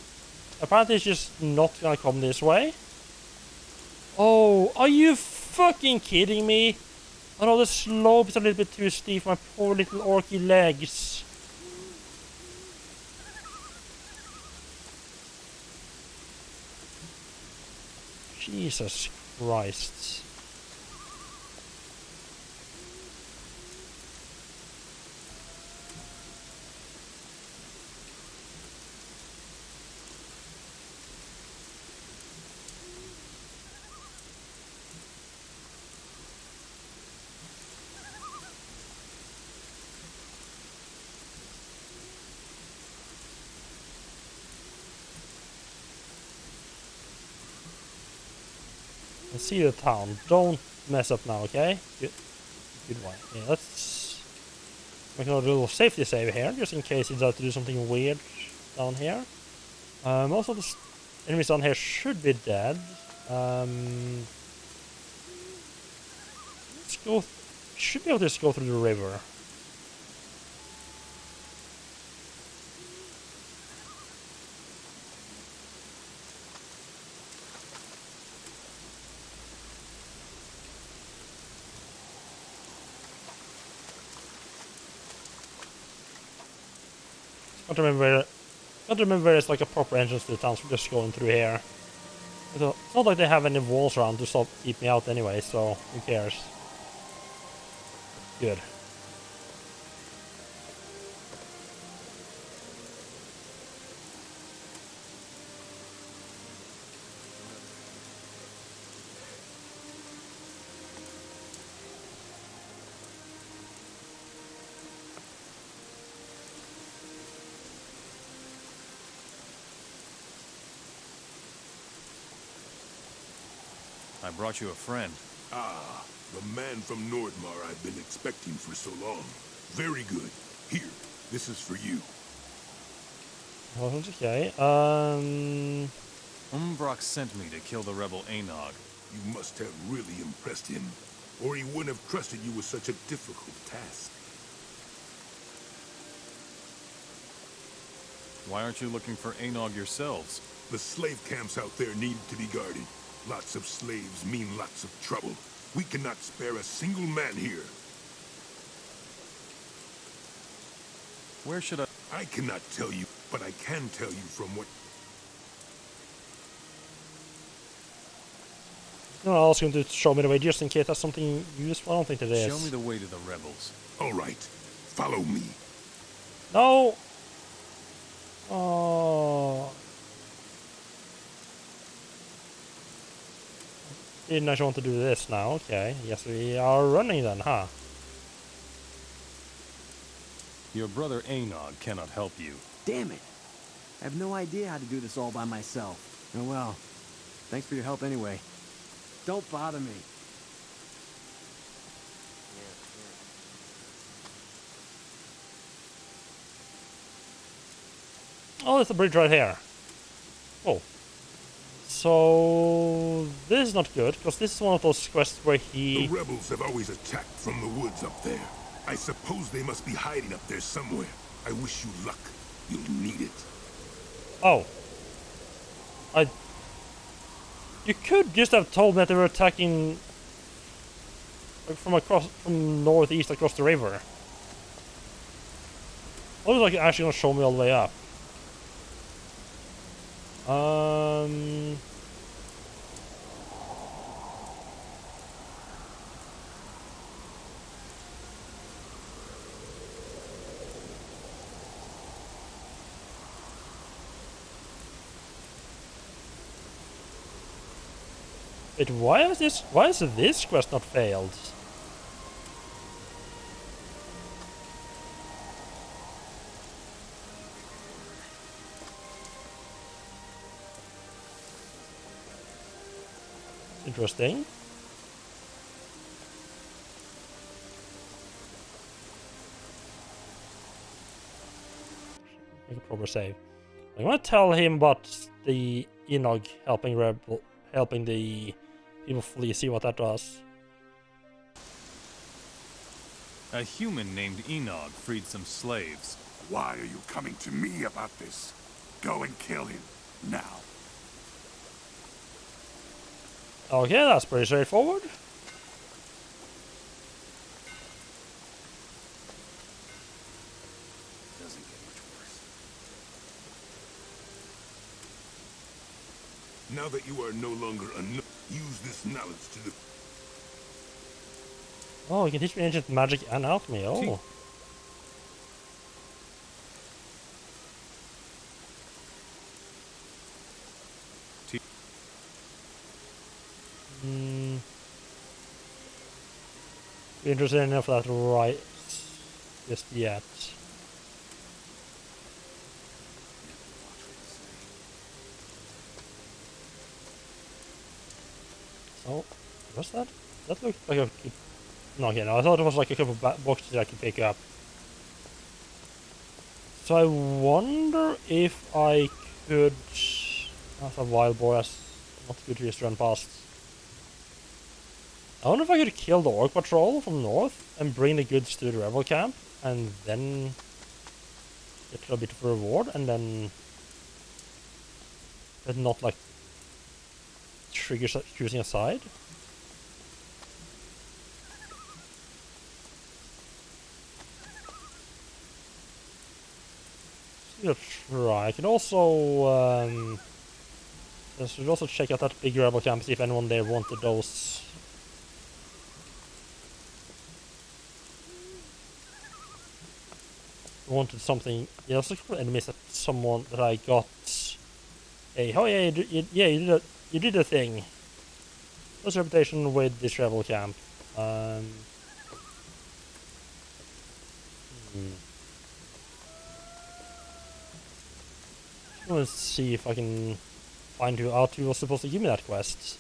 Apparently it's just not gonna come this way. Oh, are you fucking kidding me? I know the slope is a little bit too steep for my poor little orky legs. Jesus Christ. I see the town. Don't mess up now, okay? Good one. Yeah, let's make a little safety save here, just in case it does to do something weird down here. Most of the enemies down here should be dead. Let's go. Should be able to just go through the river. Can't remember where it's like a proper entrance to the town, so we're just going through here. It's not like they have any walls around to keep me out anyway, so who cares? Good. I brought you a friend. Ah, the man from Nordmar I've been expecting for so long. Very good. Here, this is for you. Okay, Umbrock sent me to kill the rebel Anog. You must have really impressed him, or he wouldn't have trusted you with such a difficult task. Why aren't you looking for Anog yourselves? The slave camps out there need to be guarded. Lots of slaves mean lots of trouble. We cannot spare a single man here. Where should I... I cannot tell you, but I can tell you from what... I'll ask him to show me the way just in case that's something useful. I don't think it is. Show me the way to the rebels. All right, follow me. No! Oh... Didn't actually want to do this now. Okay, yes, we are running then, huh? Your brother Anog cannot help you. Damn it! I have no idea how to do this all by myself. Oh well. Thanks for your help anyway. Don't bother me. Oh, there's a bridge right here. Oh. So this is not good, because this is one of those quests where he... The rebels have always attacked from the woods up there. I suppose they must be hiding up there somewhere. I wish you luck. You'll need it. Oh. You could just have told me that they were attacking from northeast across the river. I was like actually gonna show me all the way up. Wait, why is this quest not failed? Interesting. Make a proper save. I'm gonna tell him about the Enog helping the people flee. See what that does. A human named Enog freed some slaves. Why are you coming to me about this? Go and kill him, now. Okay, that's pretty straightforward. Doesn't get much worse. Now that you are no longer use this knowledge to the... Oh, you can teach me ancient magic and alchemy. Oh. Be interested enough for that right just yet. So, what's that? That looked like a... No, okay, no, I thought it was like a couple of boxes that I could pick up. So I wonder if I could... That's a wild boar, that's not good to just run past. I wonder if I could kill the orc patrol from north and bring the goods to the rebel camp and then get a bit of a reward and then... But not like... trigger choosing a side. Try. I can also I should also check out that big rebel camp, see if anyone there wanted those. Wanted something. Yeah, there's a couple of enemies that someone that I got. Hey, oh yeah, you did a thing. What's your reputation with this rebel camp? Let's see if I can find who out who was supposed to give me that quest.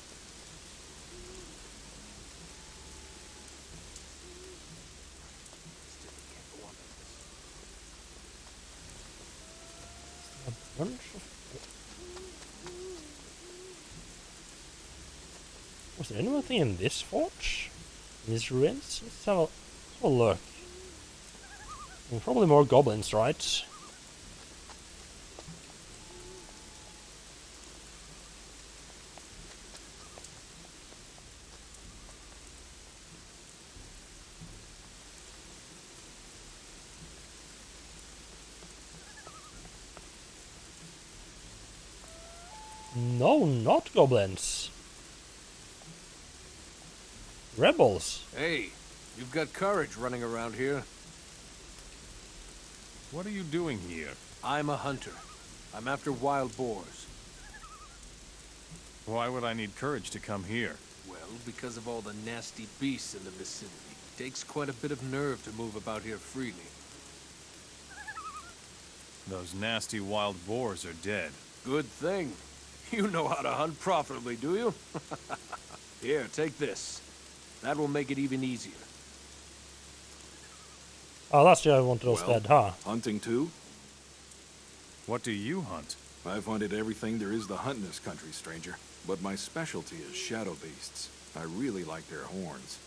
A bunch of... Was there anything in this forge? In these ruins? Let's have a look. Well, probably more goblins, right? No, not goblins. Rebels. Hey, you've got courage running around here. What are you doing here? I'm a hunter. I'm after wild boars. Why would I need courage to come here? Well, because of all the nasty beasts in the vicinity. It takes quite a bit of nerve to move about here freely. Those nasty wild boars are dead. Good thing. You know how to hunt profitably, do you? Here, take this. That will make it even easier. Oh, that's the I wanted those dead, huh? Hunting too? What do you hunt? I've hunted everything there is to hunt in this country, stranger. But my specialty is shadow beasts. I really like their horns.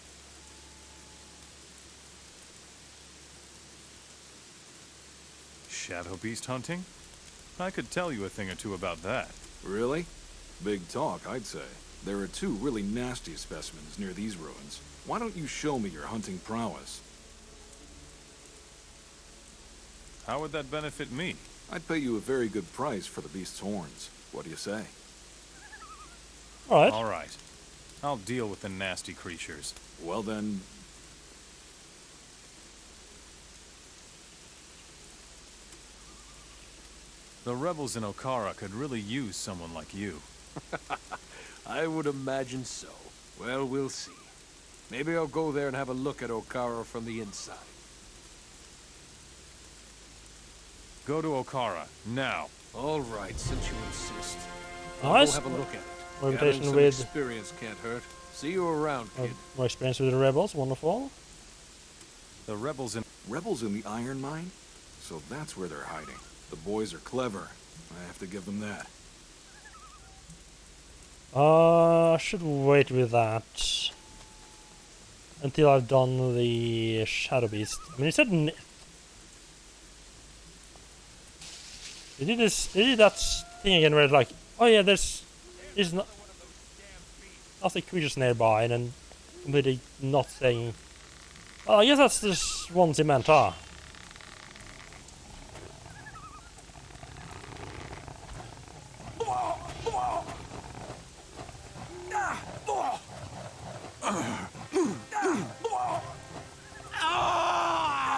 Shadow beast hunting? I could tell you a thing or two about that. Really? Big talk, I'd say. There are two really nasty specimens near these ruins. Why don't you show me your hunting prowess? How would that benefit me? I'd pay you a very good price for the beast's horns. What do you say? Alright. Alright. I'll deal with the nasty creatures. Well then... The rebels in Okara could really use someone like you. I would imagine so. Well, we'll see. Maybe I'll go there and have a look at Okara from the inside. Go to Okara, now. All right, since you insist. I'll Nice. go have a look at it. Orientation Gathering some with experience can't hurt. See you around, kid. more experience with the rebels. Wonderful. The rebels in... Rebels in the iron mine? So that's where they're hiding. The boys are clever. I have to give them that. I should wait with that until I've done the Shadow Beast. I mean, you said they did this. They did that thing again where it's like, oh yeah, there's not nothing creatures nearby, and then completely not saying. Oh, I guess that's just one they meant, huh?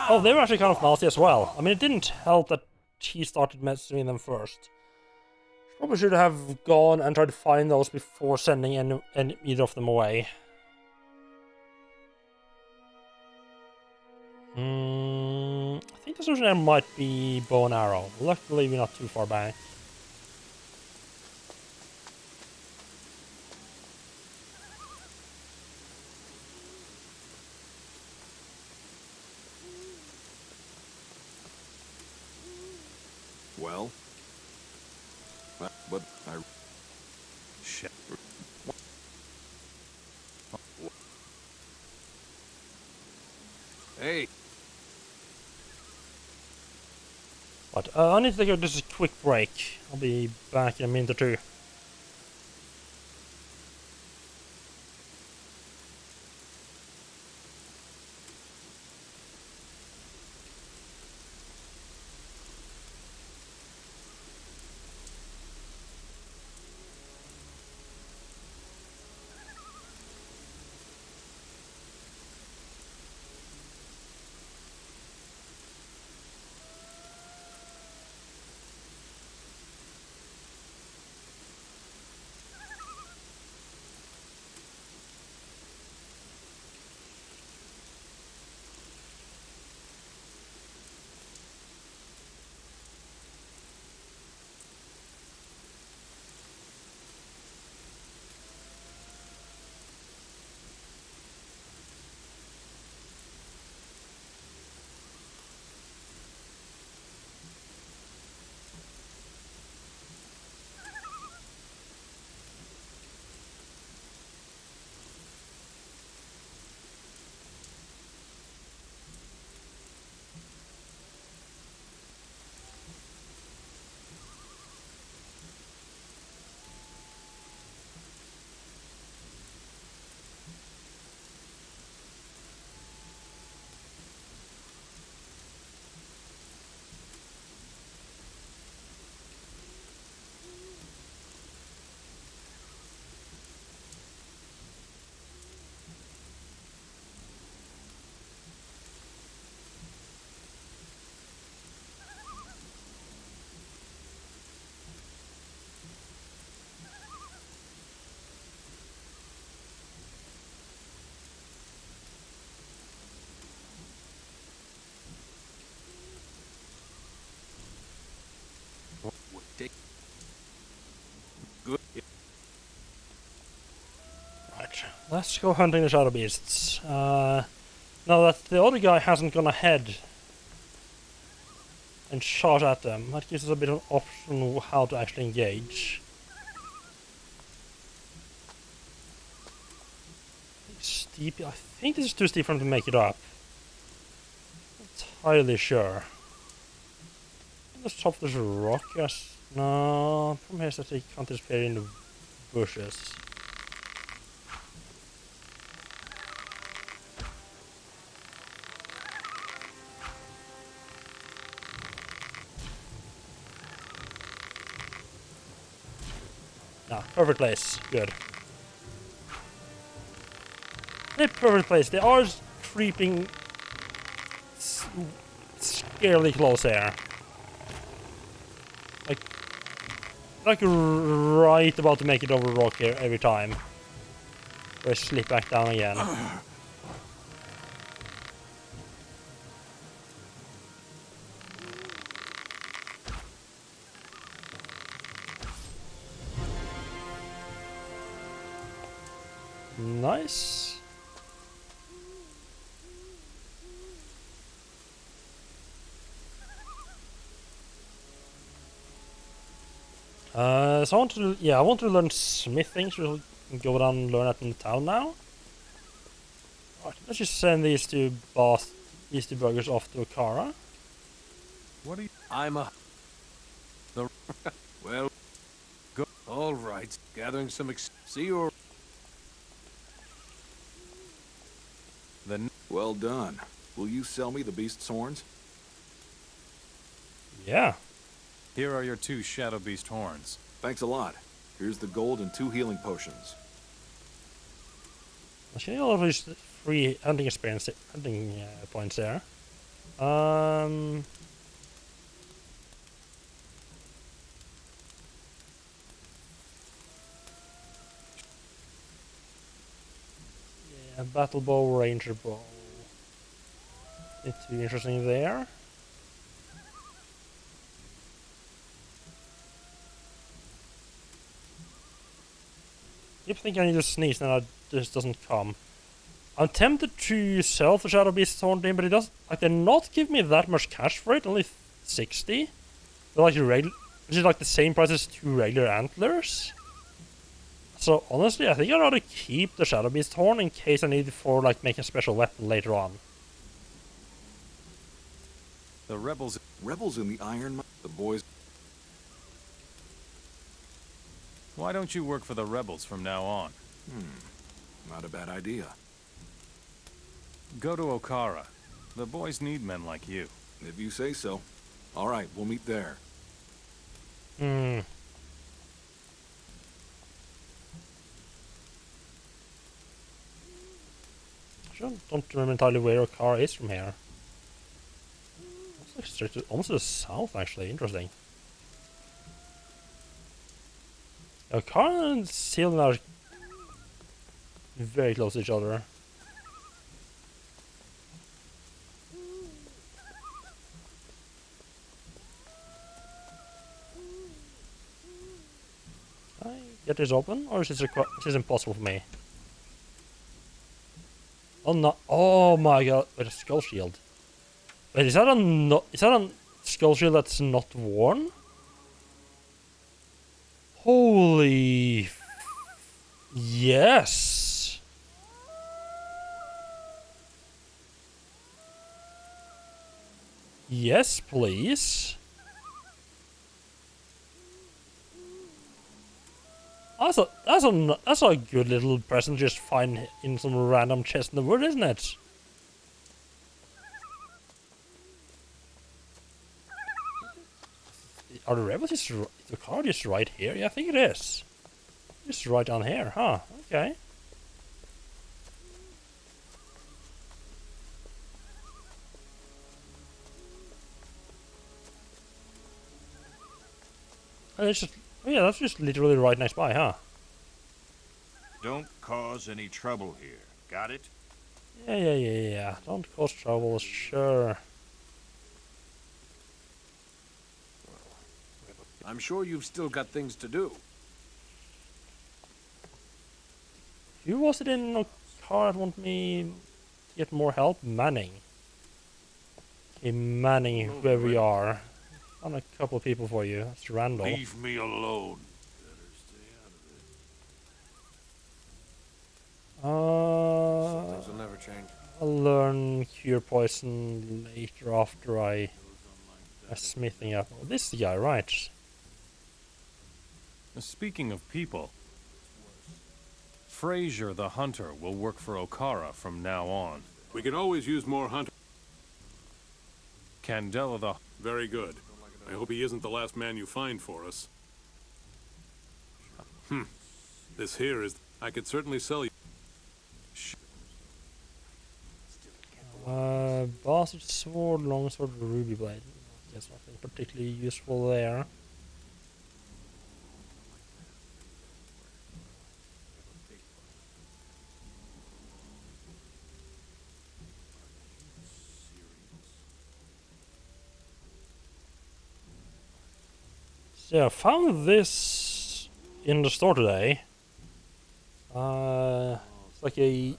Oh, they were actually kind of nasty as well. I mean, it didn't help that he started messing them first. Probably should have gone and tried to find those before sending either of them away. I think the solution there might be bow and arrow. Luckily, we're not too far back. Well? But I... Shit. Hey. But I need to take just a quick break. I'll be back in a minute or two. Good. Right, let's go hunting the Shadow Beasts. Now that the other guy hasn't gone ahead and shot at them, that gives us a bit of an option of how to actually engage. Steep. I think this is too steep for him to make it up. Not entirely sure. Let's top this rock, yes. No, from here that they can't disappear in the bushes. Ah, perfect place. Good. They're perfect place. They are creeping scarily close here. Like, like right about to make it over rock here every time. Or I slip back down again. Nice. So I want to learn smithing, so we'll go down and learn that in the town now. Alright, let's just send these two buggers off to Okara. What are you? I'm a... The... well... Go... All right. Gathering some see you... Then... Well done. Will you sell me the beast's horns? Yeah. Here are your 2 Shadow Beast horns. Thanks a lot. Here's the gold and 2 healing potions. Actually, all of these free hunting experience, points there. Yeah, battle bow, ranger bow. It's too interesting there. Keep thinking I need to sneeze, and this doesn't come. I'm tempted to sell the Shadow Beast Horn thing, but it does like they not give me that much cash for it, only 60. But like which is like the same price as 2 regular antlers. So honestly, I think I'd rather keep the Shadow Beast Horn in case I need it for like making a special weapon later on. The rebels in the Iron Mine. The boys. Why don't you work for the rebels from now on? Not a bad idea. Go to Okara. The boys need men like you. If you say so. All right, we'll meet there. I don't remember entirely where Okara is from here. It's like straight to, almost to the south, actually. Interesting. Okara and Sylvan are very close to each other. Can I get this open, or is this impossible for me? Oh no! Oh my god! Wait, a skull shield. Wait, is that a skull shield that's not worn? Holy! Yes! Yes, please. That's a good little present just find in some random chest in the wood, isn't it? Are the rebels just the car just right here? Yeah, I think it is. Just right down here, huh? Okay. Oh, yeah, that's just literally right next by, huh? Don't cause any trouble here. Got it? Yeah. Don't cause trouble, sure. I'm sure you've still got things to do. Who was it in a car that wanted me to get more help? Manning. Okay, Manning, whoever you are. Found a couple of people for you. That's Randall. Leave me alone. Some things will never change. I'll learn cure poison later after I smithing up. Oh, this is the guy, right? Speaking of people, Frazier the Hunter will work for Okara from now on. We can always use more hunters. Candela the... Very good. I hope he isn't the last man you find for us. This here is... I could certainly sell you. Bastard sword, longsword, ruby blade. Guess nothing particularly useful there. yeah, I found this in the store today. It's like a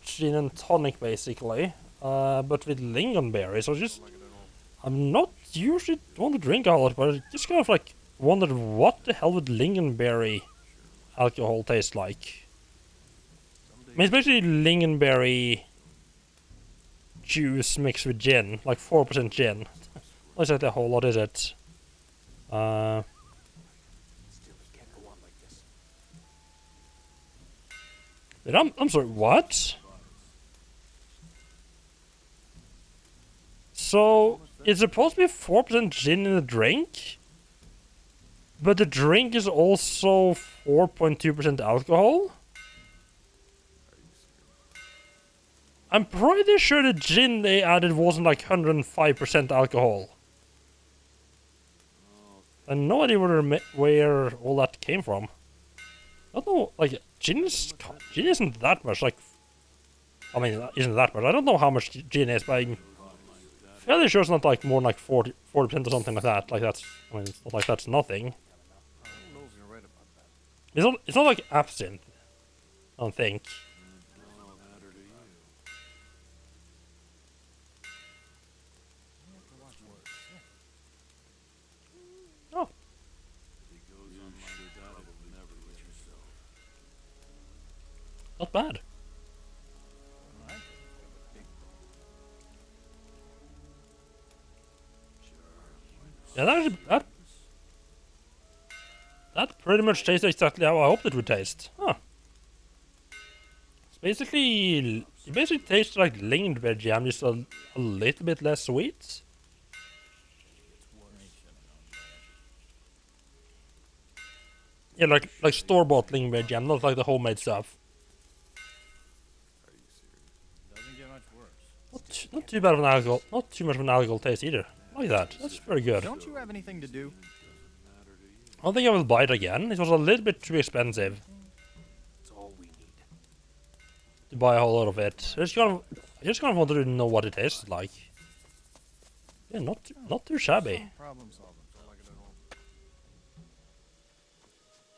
gin and tonic basically, but with lingonberry. So I'm not usually want to drink alcohol, but I just kind of like wondered what the hell would lingonberry alcohol taste like. I mean, it's basically lingonberry juice mixed with gin, like 4% gin. Not exactly a whole lot, is it? But I'm sorry, what? So, it's supposed to be 4% gin in the drink? But the drink is also 4.2% alcohol? I'm pretty sure the gin they added wasn't like 105% alcohol. I have no idea where all that came from. I don't know, like, gin isn't that much, like... I mean, it isn't that much. I don't know how much gin is, but I'm fairly sure it's not like more than like 40% or something like that. Like that's, I mean, it's not like that's nothing. It's not like absinthe, I don't think. Oh. Not bad. Yeah, that pretty much tastes exactly how I hoped it would taste. Huh. It basically tastes like lingonberry jam, just a little bit less sweet. Yeah, like store-bought lingonberry jam, not like the homemade stuff. Not too bad of an alcohol, not too much of an alcohol taste either. Like that. That's very good. Don't you have anything to do? I don't think I will buy it again. It was a little bit too expensive to buy a whole lot of it. I just kind of wanted to know what it tastes like. Yeah, not too shabby. I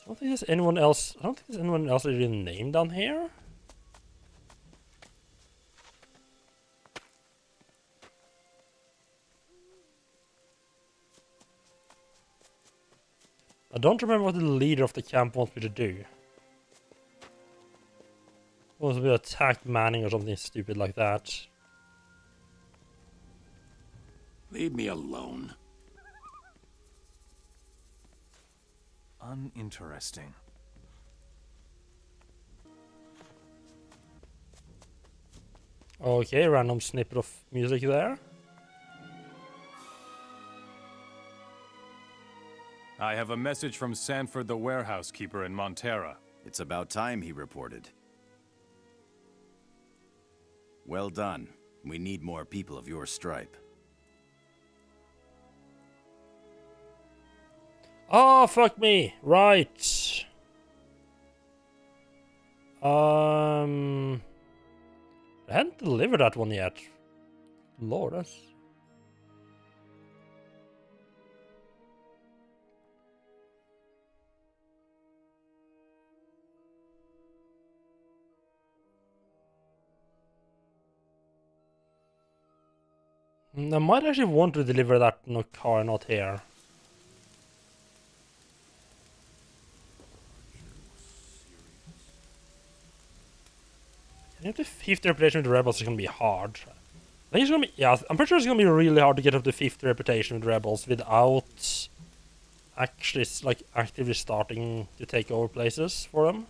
don't think there's anyone else. I don't think there's anyone else really named down here. I don't remember what the leader of the camp wants me to do. Wants me to attack Manning or something stupid like that. Leave me alone. Uninteresting. Okay, random snippet of music there. I have a message from Sanford the warehouse keeper in Montera. It's about time he reported. Well done. We need more people of your stripe. Oh, fuck me. Right. I hadn't delivered that one yet. Lord, that's... I might actually want to deliver that in a car, not here. I think the 50 reputation with the rebels is gonna be hard. I think it's gonna be, yeah, I'm pretty sure it's gonna be really hard to get up to 50 reputation with rebels without actually like actively starting to take over places for them.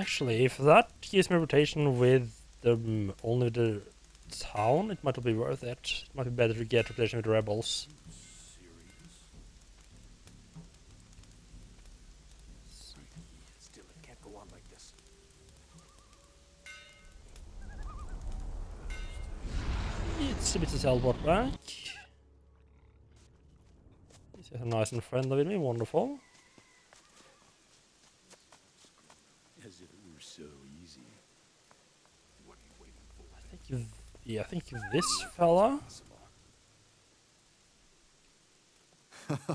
Actually, if that gives me reputation with the only the town, it might not be worth it. It might be better to get reputation with the rebels. Still, it can't go on like this. It's a bit to teleport back. He's nice and friendly with me, wonderful. As if it were so easy. What are you waiting for? I think this fella.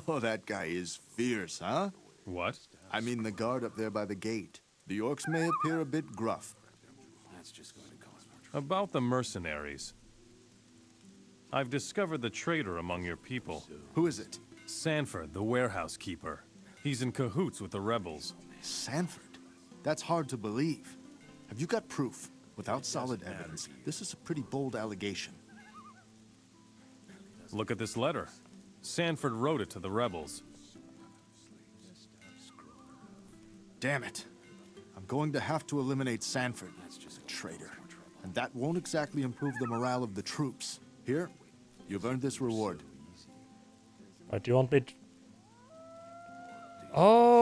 Oh, that guy is fierce, huh? What? I mean the guard up there by the gate. The orcs may appear a bit gruff. That's just going to cause more trouble. About the mercenaries. I've discovered the traitor among your people. Who is it? Sanford, the warehouse keeper. He's in cahoots with the rebels. Sanford? That's hard to believe. Have you got proof? Without solid evidence, this is a pretty bold allegation. Look at this letter. Sanford wrote it to the rebels. Damn it. I'm going to have to eliminate Sanford. That's just a traitor. And that won't exactly improve the morale of the troops. Here, you've earned this reward. Right, do you want me to... Oh!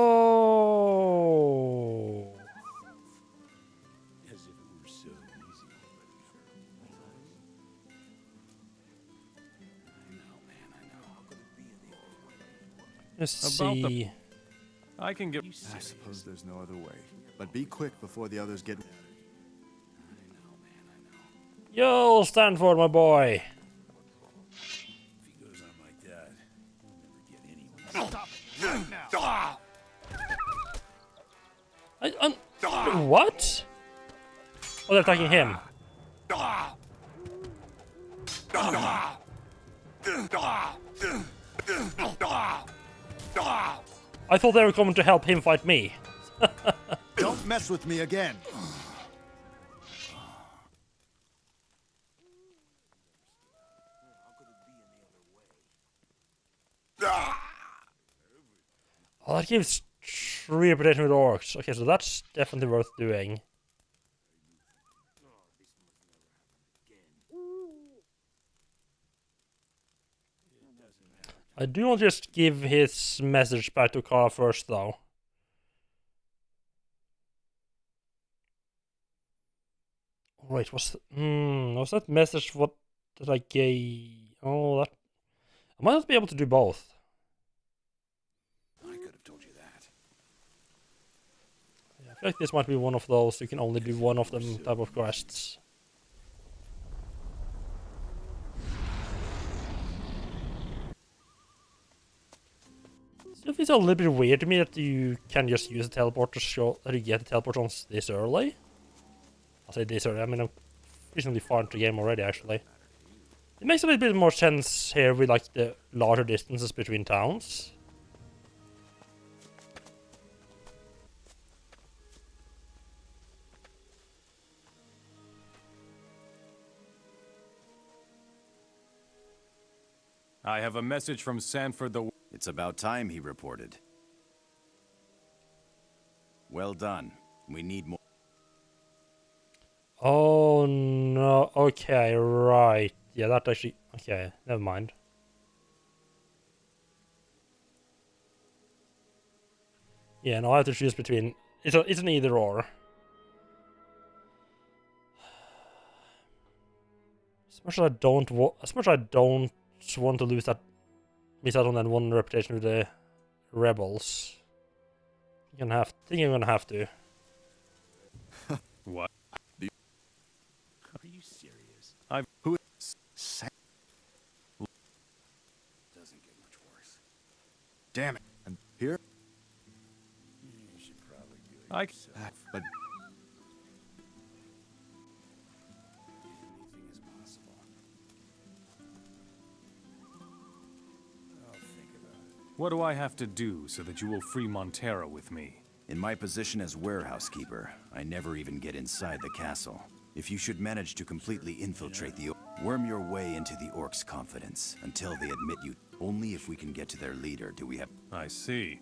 As if it were so easy. I know, man, I know. How could it be in the old way? Let's About see. I can get... I suppose there's no other way. But be quick before the others get... Yo, Stanford, my boy! If he goes on like that, he'll never get anywhere. Stop it right now! What? Oh, they're attacking him. I thought they were coming to help him fight me. Don't mess with me again! Oh, that gives 3 reputation with orcs. Okay, so that's definitely worth doing. I do want to just give his message back to Kara first, though. Wait, was that message what did I gave? Oh, that I might not be able to do both. I could have told you that. Yeah, I feel like this might be one of those you can only do one of them type of quests. It feels a little bit weird to me that you can just use a teleport to show that you get the teleport on this early. I'll say this early, I mean I'm reasonably far into the game already actually. It makes a little bit more sense here with like the larger distances between towns. I have a message from Sanford the... It's about time he reported. Well done. We need more. Oh no, okay, right. Yeah, that actually... Okay, never mind. Yeah, no, I have to choose between... It's an either or. As much as I don't want to lose that... Miss out on that one reputation with the rebels. think I'm gonna have to. What? Are you serious? Who? Doesn't get much worse. Damn it! And here. You should probably do it I. yourself. But Anything is possible. I'll think about it. What do I have to do so that you will free Montera with me? In my position as warehouse keeper, I never even get inside the castle. If you should manage to completely infiltrate the worm your way into the orcs' confidence until they admit you. Only if we can get to their leader do we have... I see.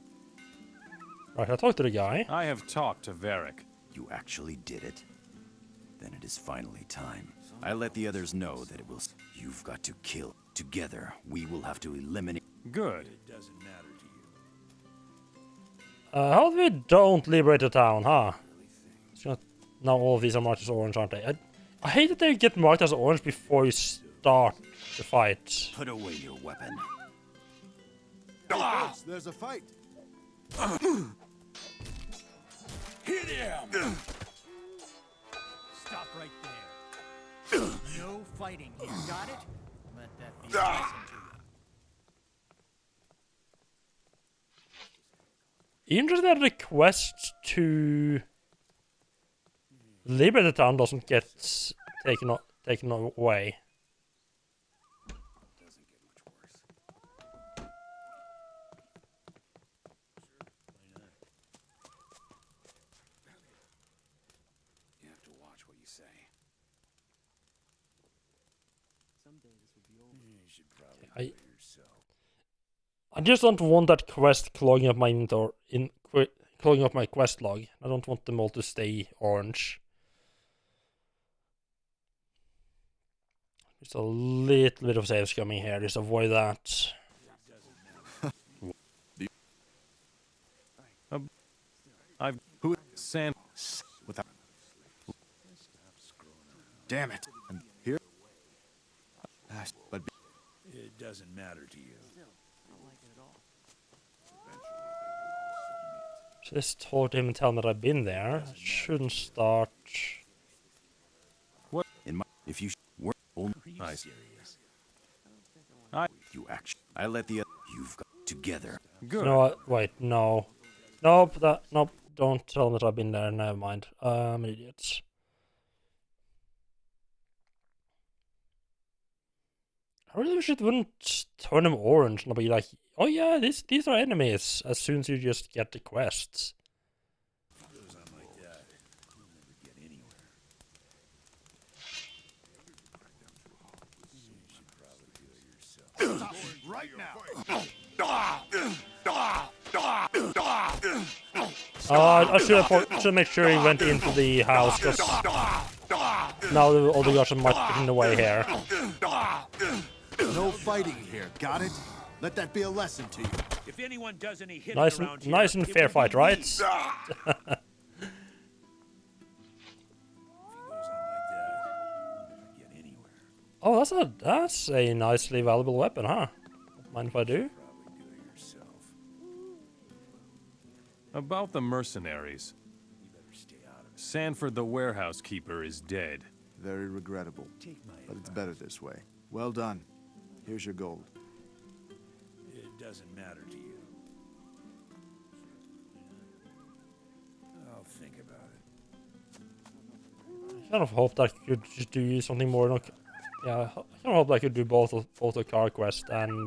Right, I talked to the guy. I have talked to Varric. You actually did it? Then it is finally time. I let the others know that it will... You've got to kill. Together, we will have to eliminate... Good. It doesn't matter to you. How do we don't liberate the town, huh? It's not... Now all of these are marked as orange, aren't they? I hate that they get marked as orange before you start the fight. Put away your weapon. Hey, folks, there's a fight. Hit him! Stop right there. No fighting here. Got it? Let that be a lesson to you. Interesting that the quest to liberate the town doesn't get taken away. You have to watch what you say. Someday this will be over. You should probably do it yourself. I just don't want that quest clogging up my inventory, clogging up my quest log. I don't want them all to stay orange. Just a little bit of save scumming here, just avoid that. I've... Who... Sand... Without... Damn it. And here... But... It doesn't matter to you. Just told him and tell him that I've been there. I shouldn't start... What? In my... If you... Were... Nice. You actually... I let the... You've got... Together. Good. No, wait, no. Nope, nope, don't tell him that I've been there, never mind. I'm an idiot. I really wish it wouldn't turn them orange and be like, oh yeah, these are enemies, as soon as you just get the quests. If it goes on like that, you'll never get anywhere. You should probably do it yourself. Right now. I should make sure he went into the house, because now the other guys might get in the way here. No fighting here, got it? Let that be a lesson to you. If anyone does any hitting Nice around and here, fair fight, right? If he goes on like that, you'll never get anywhere. Oh, that's a nicely valuable weapon, huh? Don't mind if I do? Probably do it yourself. About the mercenaries. You better stay out of it. Sanford the warehouse keeper is dead. Very regrettable. Take my But it's better this way. Well done. Here's your gold. It doesn't matter to you. I'll think about it. I kind of hoped I could just do something more. Yeah, I kind of hoped I could do both the car quest and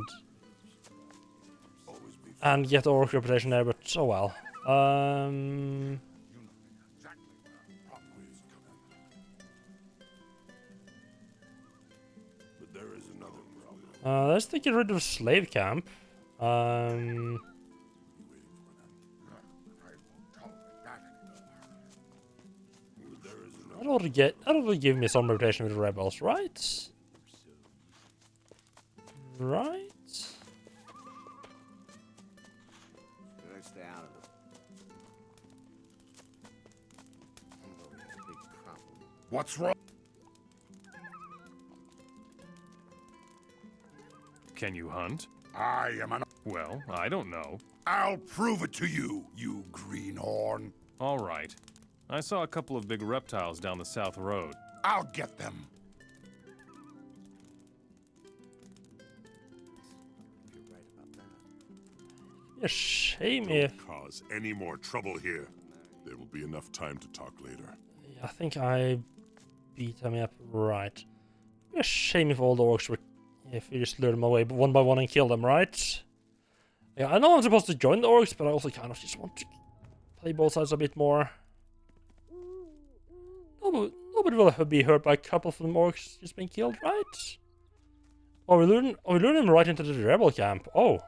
get the orc reputation there, but oh well. Let's get rid of slave camp. That'll give me some reputation with the rebels, right? Right? Better stay out of it. What's wrong? Can you hunt? I am an... Well, I don't know. I'll prove it to you, you greenhorn. All right. I saw a couple of big reptiles down the south road. I'll get them. A shame if... Don't cause any more trouble here. There will be enough time to talk later. I think I beat him up right. A shame if all the orcs were... If you just lure them away one by one and kill them, right? Yeah, I know I'm supposed to join the orcs, but I also kind of just want to play both sides a bit more. Nobody will be hurt by a couple of them orcs just being killed, right? Oh, we lured him right into the rebel camp. Oh.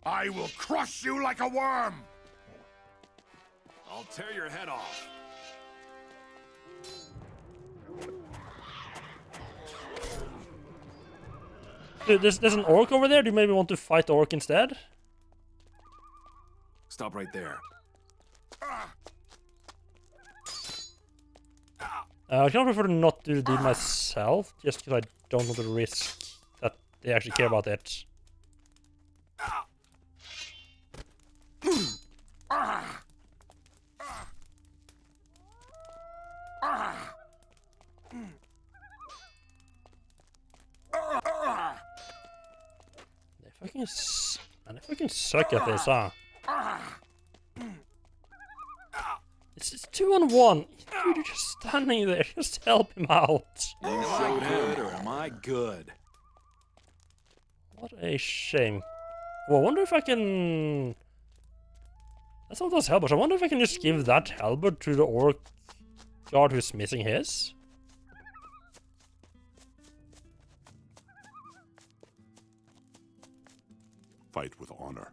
I will crush you like a worm! I'll tear your head off. Dude, there's an orc over there. Do you maybe want to fight the orc instead? Stop right there. I kind of prefer to not do the deed myself, just because I don't want to risk that they actually care about it. They fucking suck at this, huh? It's 2-on-1. Dude, you're just standing there. Just help him out. You showed him, or am I good? What a shame. Well, I wonder if I can... That's not those halberds. I wonder if I can just give that halberd to the orc guard who's missing his. Fight with honor.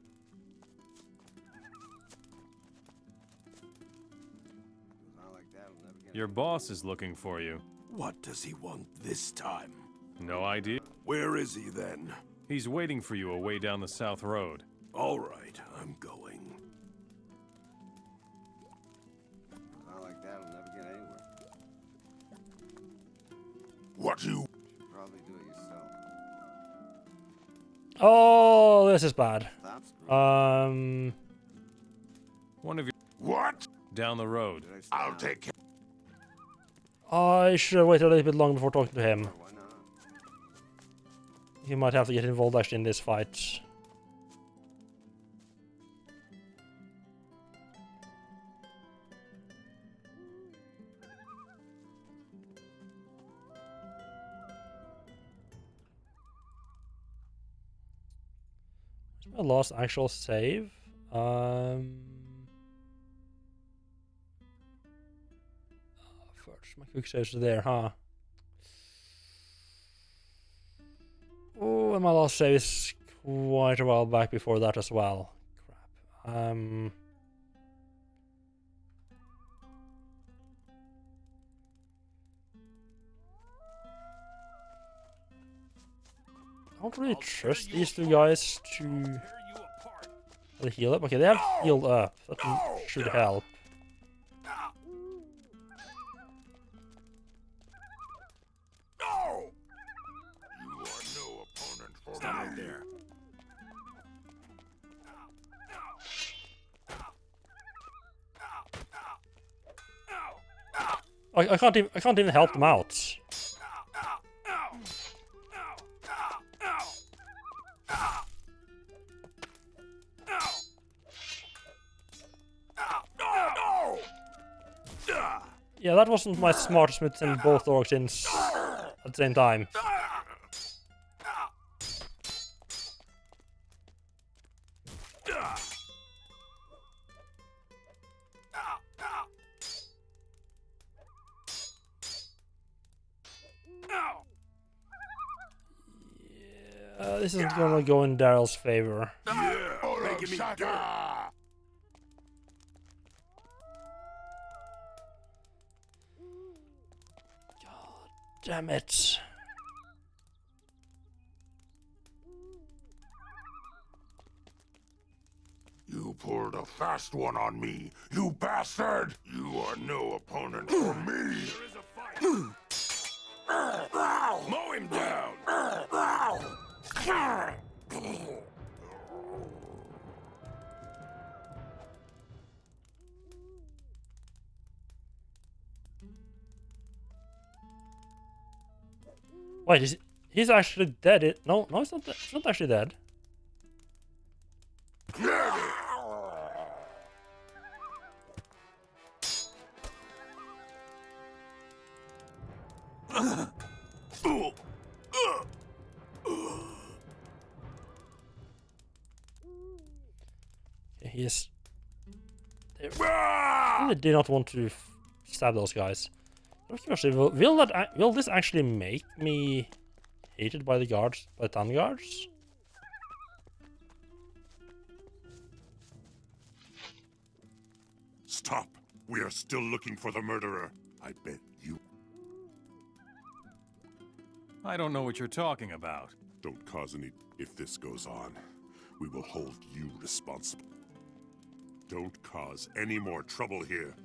Your boss is looking for you. What does he want this time? No idea. Where is he then? He's waiting for you away down the south road. All right, I'm going. Not like that'll never get anywhere. What you? Should probably do it yourself. Oh, this is bad. One of you. What? Down the road. I'll take care. I should have waited a little bit longer before talking to him. He might have to get involved actually in this fight. Where's my last actual save? My quick saves are there, huh? Oh, and my last save is quite a while back before that as well. Crap. I don't really trust these two guys to heal up. Okay, they have healed up. That should help. Stop right there. I can't even help them out. Yeah, that wasn't my smartest move to send both orcs in at the same time. This isn't gonna go in Daryl's favor. Making me dirt. Damn it. You pulled a fast one on me, you bastard! You are no opponent for me! Mow him down! Wait, he's actually dead. No, it's not. It's not actually dead. Okay, he is. I really did not want to stab those guys. Will this actually make me hated by the guards, by the town guards? Stop! We are still looking for the murderer. I bet you... I don't know what you're talking about. Don't cause any... If this goes on, we will hold you responsible. Don't cause any more trouble here.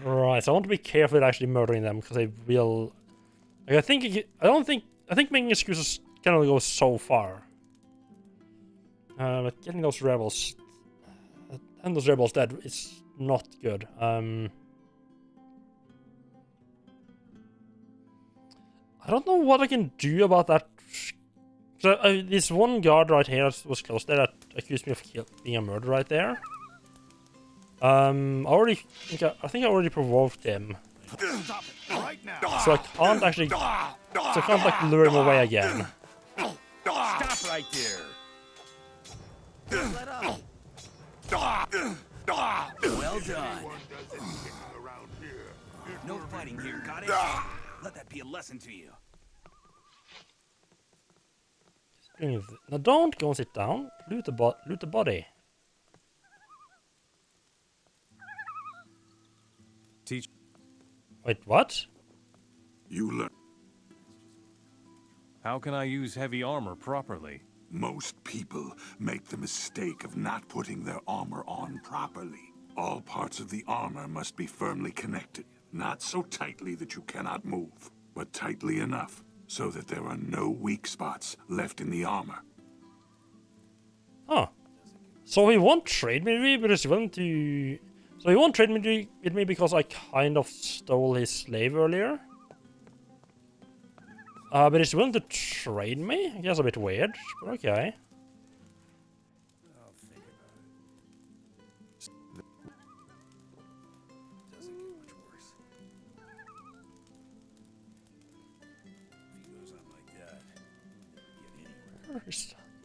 Right, so I want to be careful with actually murdering them, because they will... Like, I think making excuses can only go so far. But getting those rebels... and those rebels dead is not good. I don't know what I can do about that. So, this one guard right here was close there that accused me of being a murderer right there. I think I already provoked him. Stop it right now. So I can't actually... So I can't, like, lure him away again. Stop right there. Let up. Well done. No fighting here, got it? Let that be a lesson to you. Now don't go and sit down. Loot the body. Teach. Wait, what? You learn. How can I use heavy armor properly? Most people make the mistake of not putting their armor on properly. All parts of the armor must be firmly connected. Not so tightly that you cannot move, but tightly enough so that there are no weak spots left in the armor. Huh. So he won't trade with me, but he's willing to... So he won't trade with me because I kind of stole his slave earlier? But he's willing to trade me? I guess a bit weird, but okay.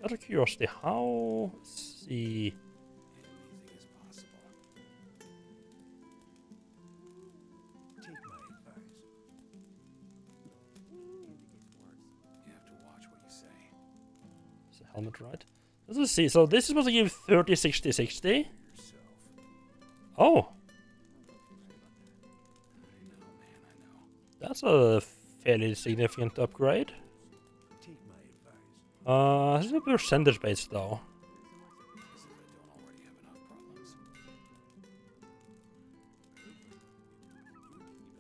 Out of curiosity, how... Let's see... Helmet, right? Let's see. So this is supposed to give 30, 60, 60. Oh. That's a fairly significant upgrade. This is a percentage based though.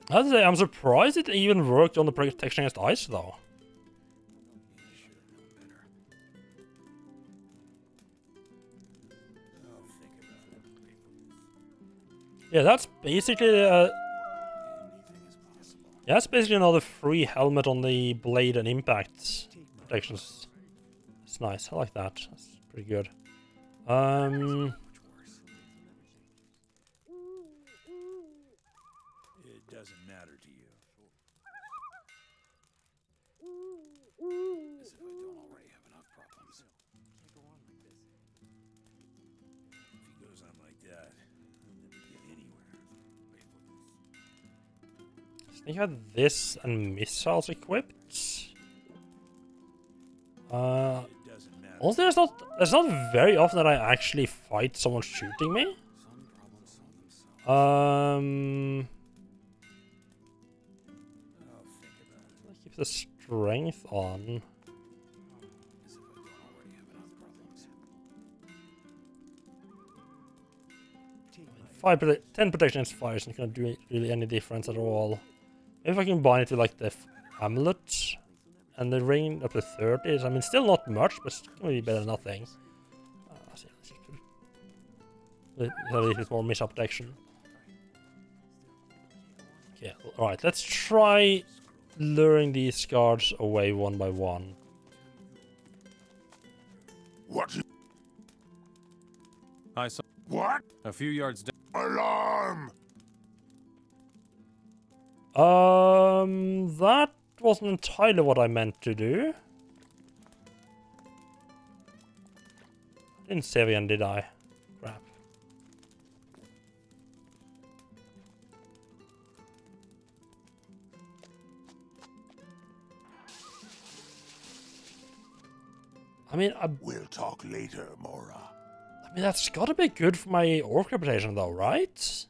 I have to say, I'm surprised it even worked on the protection against ice though. Yeah, that's basically that's basically another free helmet on the blade and impact protections. It's nice. I like that. That's pretty good. It doesn't matter to you. As if I don't already have enough problems. Can't go on like this. If he goes on like that, he'll never get anywhere. I think I had this and missiles equipped. Also, it's not very often that I actually fight someone shooting me. Keep the strength on. 10 protection against fire isn't gonna do really any difference at all. If I combine it with like the amulet and the ring up to 30s, I mean, still not much, but it's gonna be better than nothing. Let's just put a little bit more missile protection. Okay, alright, let's try luring these guards away one by one. What? I saw. What? A few yards down. Alarm! That wasn't entirely what I meant to do. Didn't save again, did I? Crap. I mean, we'll talk later, Mora. I mean, that's gotta be good for my orc reputation, though, right?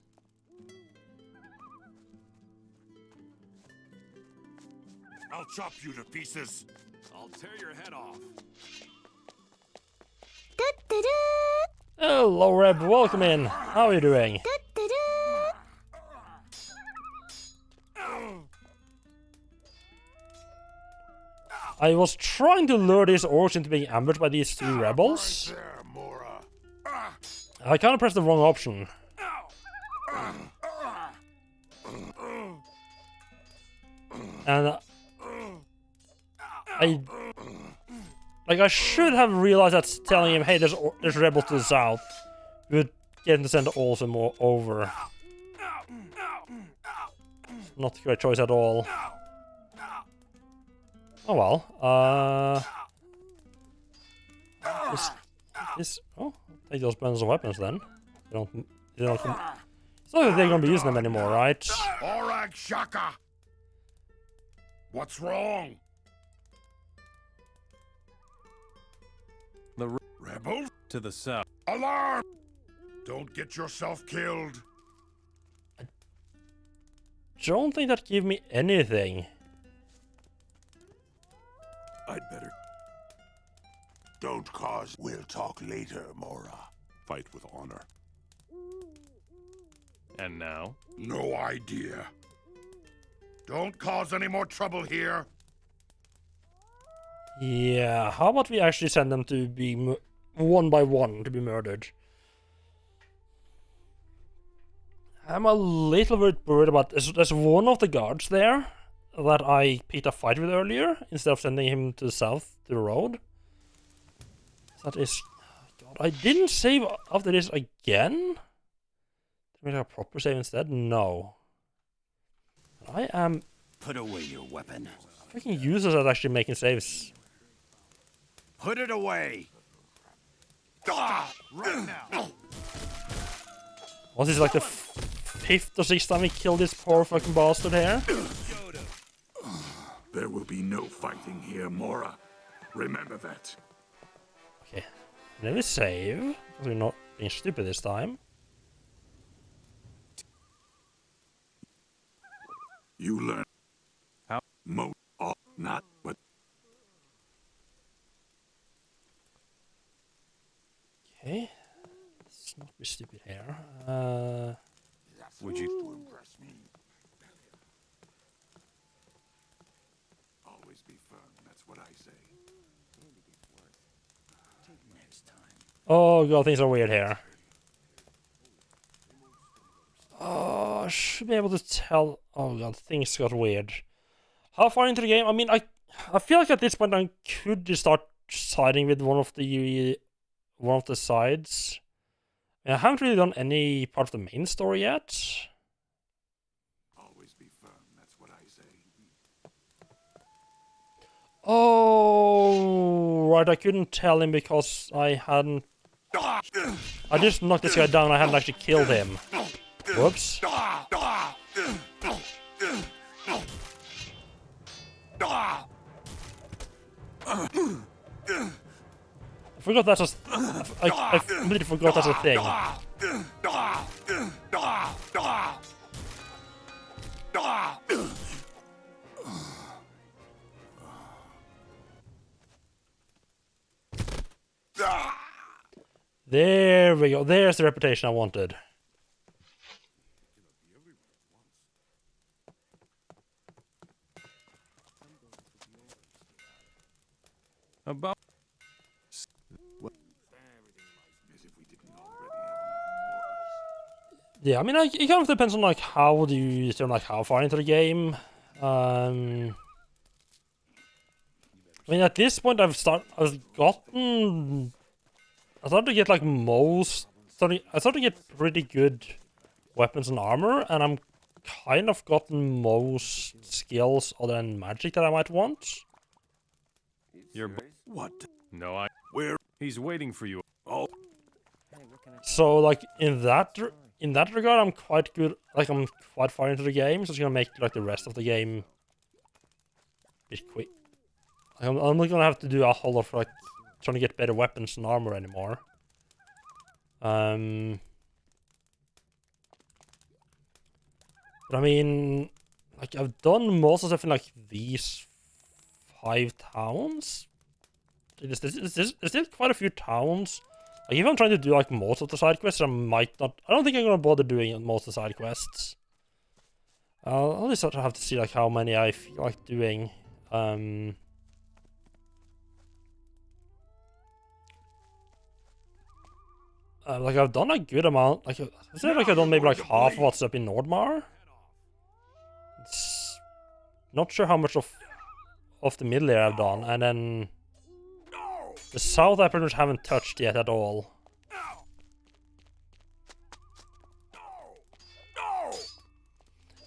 I'll chop you to pieces. I'll tear your head off. Hello, Reb. Welcome in. How are you doing? I was trying to lure these orcs into being ambushed by these two rebels. I kind of pressed the wrong option. And I should have realized that telling him, hey, there's rebels to the south, would get him to send all some more over. Not a great choice at all. Oh well. Oh, take those bundles of weapons then. They don't. It's not like they're gonna be using them anymore, right? Orag Shaka! What's wrong? The rebels? To the south. Alarm! Don't get yourself killed. I don't think that gave me anything. I'd better. Don't cause. We'll talk later, Mora. Fight with honor. And now? No idea. Don't cause any more trouble here. Yeah, how about we actually send them to be one by one to be murdered? I'm a little bit worried about this. There's one of the guards there that I picked a fight with earlier instead of sending him to the south to the road. That is... God, I didn't save after this again? Did I make a proper save instead? No. I am... Put away your weapon. Freaking useless at actually making saves. Put it away! Stop! Right now! Was this like the fifth or sixth time we killed this poor fucking bastard here? There will be no fighting here, Mora. Remember that. Okay. Let me save, because we're not being stupid this time. You learn. How? Not what. Okay. Let's not be stupid here. Would you impress me? Always be firm, that's what I say. Oh god, things are weird here. Oh, I should be able to tell. Oh god, things got weird. How far into the game? I mean, I feel like at this point I could just start siding with one of the sides. I haven't really done any part of the main story yet. Always be firm, that's what I say. Oh, right, I couldn't tell him because I hadn't... I just knocked this guy down, I hadn't actually killed him. Whoops. I forgot that's a... I completely forgot that's a thing. There we go. There's the reputation I wanted. About... Yeah, I mean, it kind of depends on like how do you turn like how far into the game. I mean, at this point, I started to get like I started to get pretty good weapons and armor, and I'm kind of gotten most skills other than magic that I might want. You're... What? No, Where? He's waiting for you. Oh. So, like, in that regard, I'm quite good. Like, I'm quite far into the game, so it's gonna make like the rest of the game a bit quick. I'm not gonna have to do a whole lot of like trying to get better weapons and armor anymore. But I mean, like I've done most of the stuff in like these 5 towns. There's still quite a few towns. Like, if I'm trying to do like most of the side quests, I might not. I don't think I'm gonna bother doing most of the side quests. I'll just sort of have to see like how many I feel like doing. Like I've done a good amount. Like I said, like I've done maybe like half of what's up in Nordmar. It's not sure how much of the middle area I've done, and then the south I pretty much haven't touched yet at all.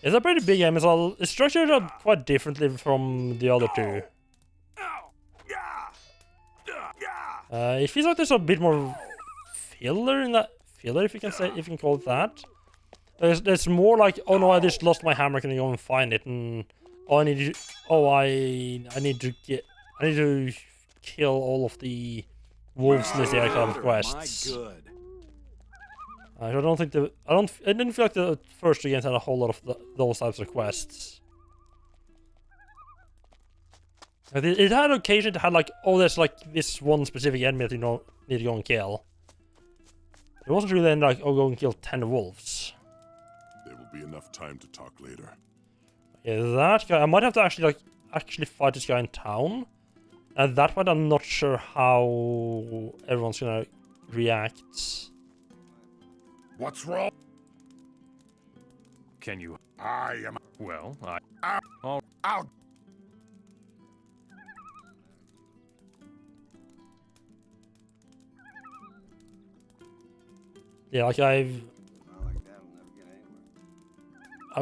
It's a pretty big game. It's structured quite differently from the other two. It feels like there's a bit more filler in that. Filler, if you can call it that. There's more like, oh no, I just lost my hammer. Can I go and find it? And oh, I need to kill all of the wolves in this area kind of quests. I don't think I didn't feel like the first two games had a whole lot of those types of quests. It had occasion to have like, oh, there's like this one specific enemy that you need to go and kill. It wasn't really then like, oh, go and kill 10 wolves. There will be enough time to talk later. Yeah, that guy. I might have to actually fight this guy in town. At that point, I'm not sure how everyone's gonna react. What's wrong? Can you? I am. Well, Out. Yeah, like I've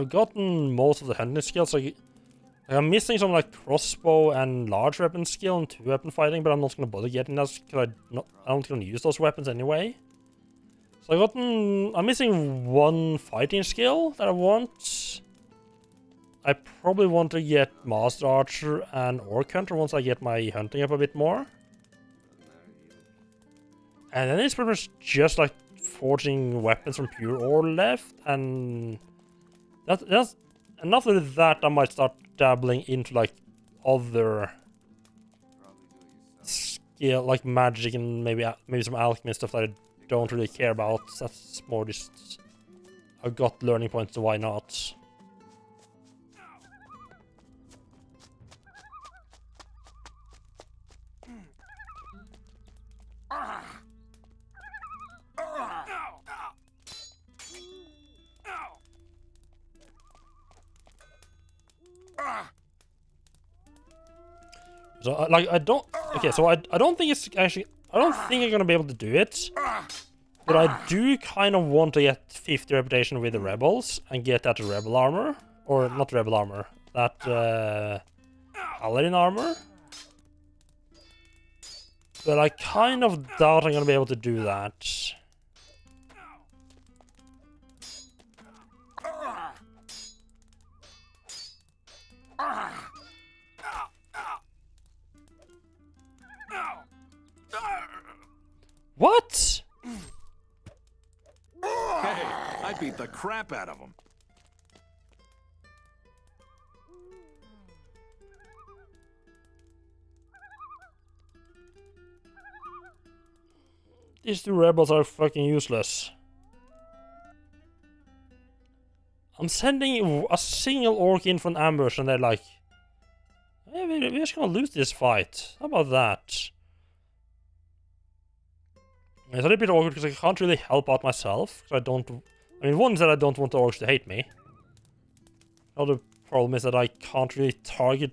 gotten most of the hunting skills. Like I'm missing some like crossbow and large weapon skill and 2-weapon fighting, but I'm not gonna bother getting those because I don't gonna use those weapons anyway. So I'm missing 1 fighting skill that I want. I probably want to get Master Archer and Orc Hunter once I get my hunting up a bit more. And then it's pretty much just like forging weapons from pure ore left, and that's enough of that. I might start dabbling into like other skill, like magic and maybe some alchemy stuff that I don't really care about. That's more just I got learning points, so why not? So I don't. Okay, so I don't think it's actually. I don't think I'm gonna be able to do it. But I do kind of want to get 50 reputation with the rebels and get that rebel armor, or not rebel armor, that paladin armor. But I kind of doubt I'm gonna be able to do that. What? Hey, I beat the crap out of him. These 2 rebels are fucking useless. I'm sending a single orc in for an ambush and they're like, hey, we're just gonna lose this fight. How about that? It's a little bit awkward because I can't really help out myself. I mean, one is that I don't want the orcs to hate me. Another problem is that I can't really target.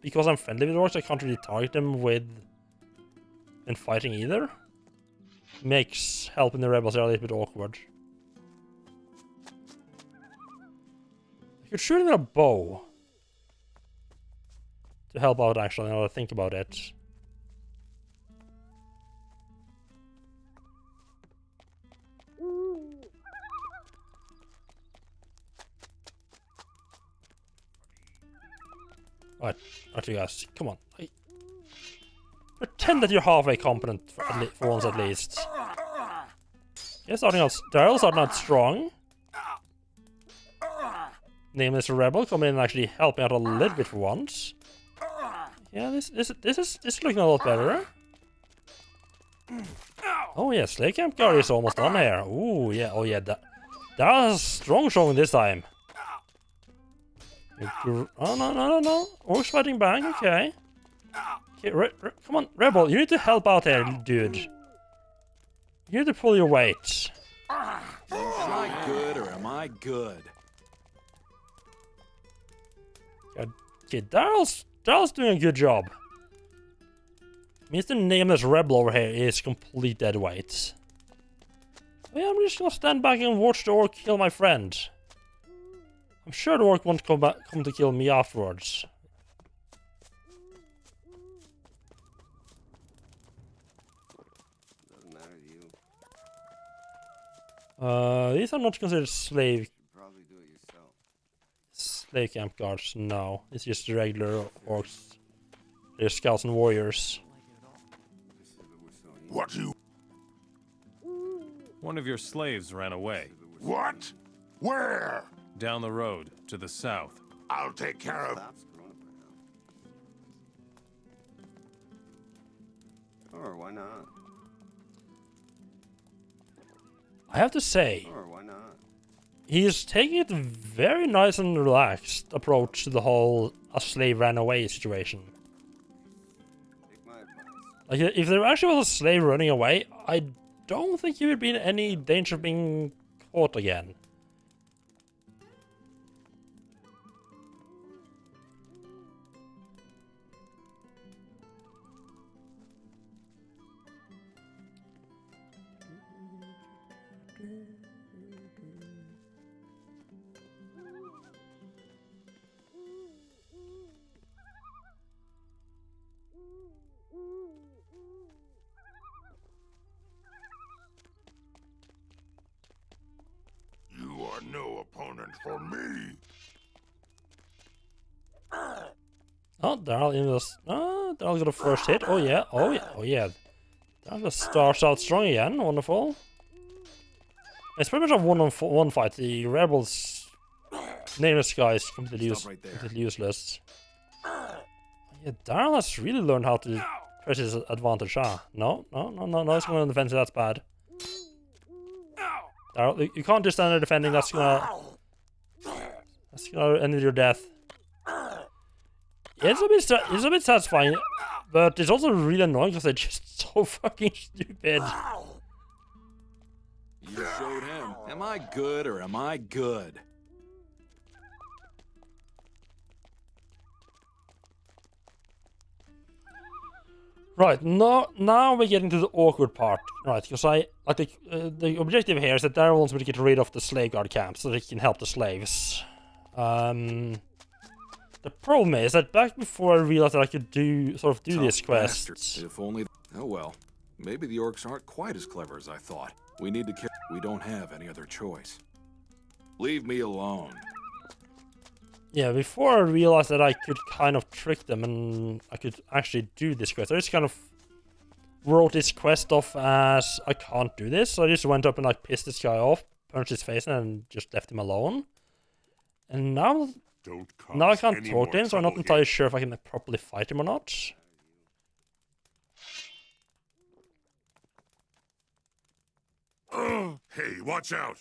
Because I'm friendly with orcs, I can't really target them in fighting either. Makes helping the rebels a little bit awkward. I could shoot him with a bow to help out, actually, now that I think about it. Alright, you guys, come on. Pretend that you're halfway competent for once at least. Yeah, they're all starting out strong. Nameless Rebel coming in and actually helping out a little bit for once. Yeah, this is looking a lot better. Oh yeah, Slave Camp Guard is almost done here. Ooh, yeah, oh yeah, that was strong showing this time. Oh no. Orcs fighting back, okay. Okay, come on, Rebel, you need to help out here, dude. You need to pull your weight. Am I good or am I good? Okay, Daryl's doing a good job. Mr. Nameless Rebel over here is complete dead weight. Oh, yeah, I'm just gonna stand back and watch the orc kill my friend. I'm sure the orc won't come to kill me afterwards. Doesn't matter to you. These are not considered slave. You should probably do it yourself. Slave camp guards, no. It's just regular orcs. They're scouts and warriors. What you... One of your slaves ran away. What? Where? Down the road, to the south. I'll take care of... Or why not? I have to say, Or why not? he's taking it very nice and relaxed approach to the whole a slave ran away situation. Take my advice. Like, if there actually was a slave running away, I don't think he would be in any danger of being caught again. You are no opponent for me. Oh, Daryl in this. Oh, Daryl got a first hit. Oh yeah, oh yeah, oh yeah. Daryl just starts out strong again. Wonderful. It's pretty much a one-on-one fight. The rebels, nameless guys, completely useless. Yeah, Daryl has really learned how to press his advantage. Ah, no, it's going on the defense. That's bad. Daryl, you can't just stand there defending. That's gonna end with your death. It's a bit satisfying, but it's also really annoying because they're just so fucking stupid. You showed him. Am I good or am I good? Right, now we're getting to the awkward part, right? Because the objective here is that Daryl wants me to get rid of the slave guard camp so that he can help the slaves. The problem is that back before I realized that I could do this quest. If only. Oh well. Maybe the orcs aren't quite as clever as I thought. We need to care. We don't have any other choice. Leave me alone. Yeah, before I realized that I could kind of trick them and I could actually do this quest, I just kind of wrote this quest off as I can't do this. So I just went up and like pissed this guy off, punched his face, and just left him alone. And now I can't talk to him, so I'm not entirely sure if I can properly fight him or not. Hey, watch out!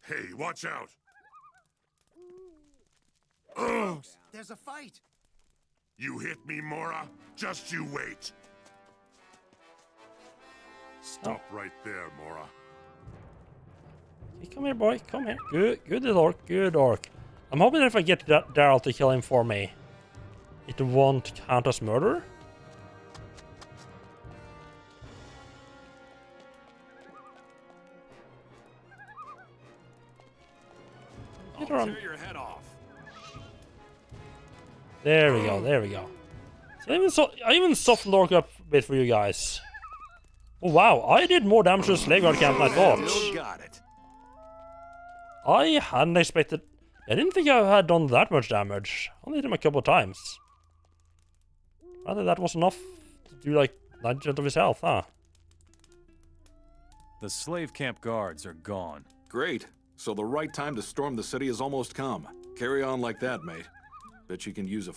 Hey, watch out! There's a fight! You hit me, Mora? Just you wait! Stop right there, Mora. Hey, come here, boy. Come here. Good orc. Good orc. I'm hoping that if I get Daryl to kill him for me, it won't count as murder. I'll tear your head off. There we go. There we go. So I even soft lock up a bit for you guys. Oh wow! I did more damage to the slave guard camp than I thought. Got it. I hadn't expected. I didn't think I had done that much damage. I only hit him a couple of times. Rather, that was enough to do like 90% of his health, huh? The slave camp guards are gone. Great. So the right time to storm the city has almost come. Carry on like that, mate. Bet you can use a...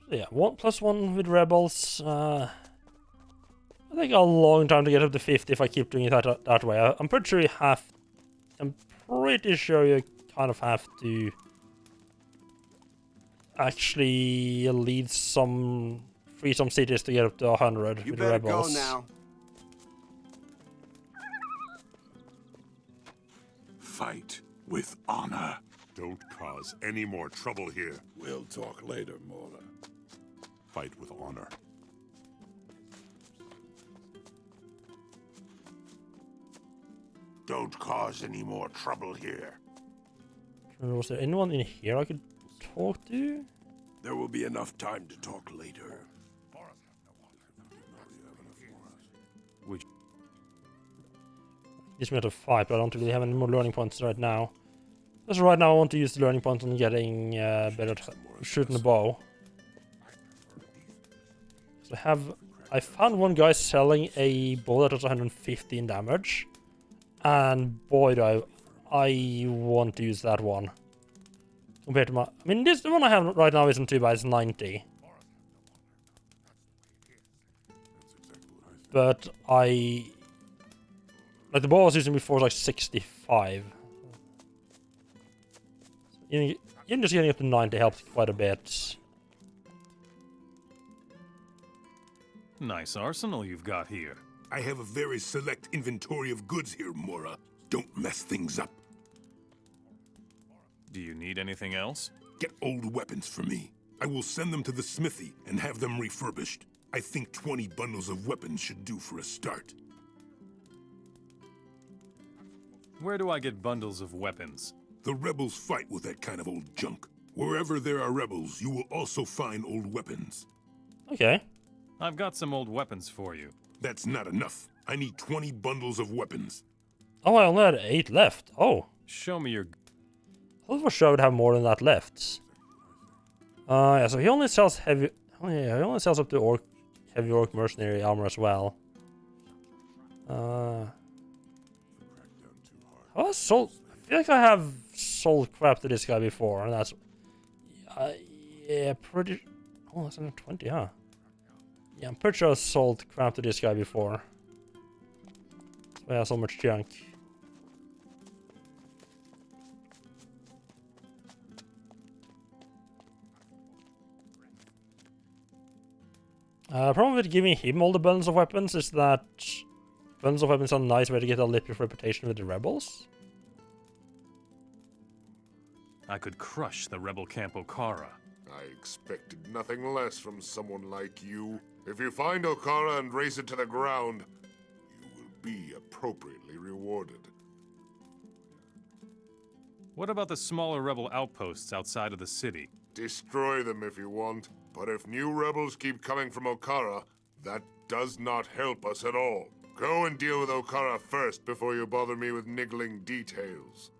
Yeah, 1+1 with rebels. I think a long time to get up to 50 if I keep doing it that way. I'm pretty sure you have... I'm pretty sure you kind of have to actually lead some... free some cities to get up to 100 You with better rebels. go now. Fight with honor. Don't cause any more trouble here. We'll talk later, Mora. Fight with honor. Don't cause any more trouble here. Was there anyone in here I could talk to? There will be enough time to talk later. Which... This me to fight, but I don't really have any more learning points right now. Because right now I want to use the learning points on getting better at shooting the bow. So I found one guy selling a bow that does 115 damage. And boy do I want to use that one. Compared to my... I mean, the one I have right now isn't too bad, it's 90. But like the bow I was using before was like 65. Even just getting up to 90 helps quite a bit. Nice arsenal you've got here. I have a very select inventory of goods here, Mora. Don't mess things up. Do you need anything else? Get old weapons for me. I will send them to the smithy and have them refurbished. I think 20 bundles of weapons should do for a start. Where do I get bundles of weapons? The rebels fight with that kind of old junk. Wherever there are rebels, you will also find old weapons. Okay. I've got some old weapons for you. That's not enough. I need 20 bundles of weapons. Oh, I only had 8 left. Oh. Show me your... I thought for sure I would have more than that left. Yeah, so he only sells heavy... Oh yeah, he only sells up to heavy orc mercenary armor as well. I feel like I have sold crap to this guy before, and that's... yeah, pretty... Oh, that's 120, huh? Yeah, I'm pretty sure I sold crap to this guy before. That's why I have so much junk. Problem with giving him all the bundles of weapons is that bundles of weapons are a nice way to get a little bit of reputation with the rebels. I could crush the rebel camp Okara. I expected nothing less from someone like you. If you find Okara and raze it to the ground, you will be appropriately rewarded. What about the smaller rebel outposts outside of the city? Destroy them if you want, but if new rebels keep coming from Okara, that does not help us at all. Go and deal with Okara first before you bother me with niggling details.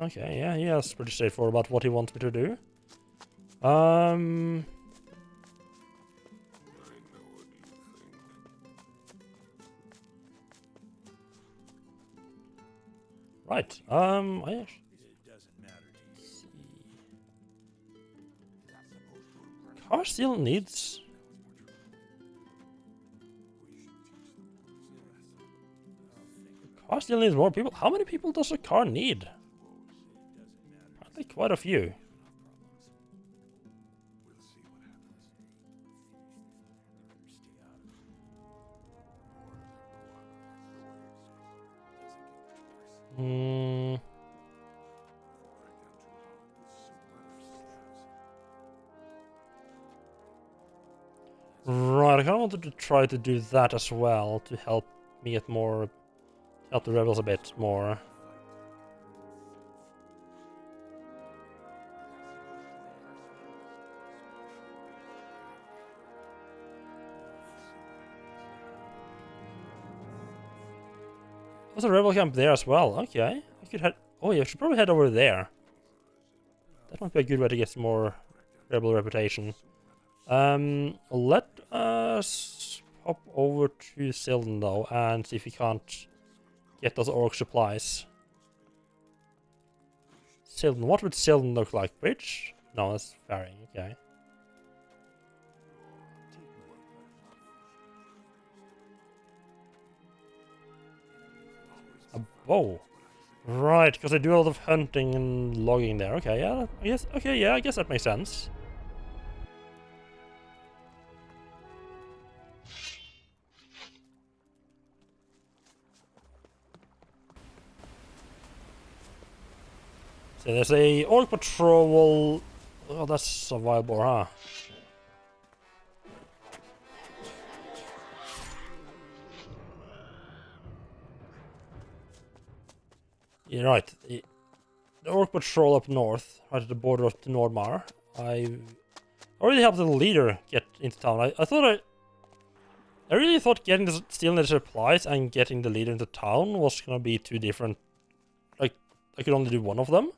Okay, yeah, that's pretty straightforward about what he wants me to do. Right, I actually... Car still needs... Car still needs more people. How many people does a car need? I think quite a few. Right, I kind of wanted to try to do that as well to help me get more, help the rebels a bit more. There's a rebel camp there as well. Okay, I could head. Oh yeah, I should probably head over there. That might be a good way to get some more rebel reputation. Let us hop over to Sildon though and see if we can't get those orc supplies. Sildon, what would Sildon look like? Bridge? No, that's varying, okay. A bow. Right, because I do a lot of hunting and logging there. Okay, yeah, I guess that makes sense. So there's a orc patrol. Oh, that's a wild boar, huh? You're right. The orc patrol up north, right at the border of the Nordmar. I already helped the leader get into town. I really thought stealing the supplies and getting the leader into town was gonna be two different. Like, I could only do one of them.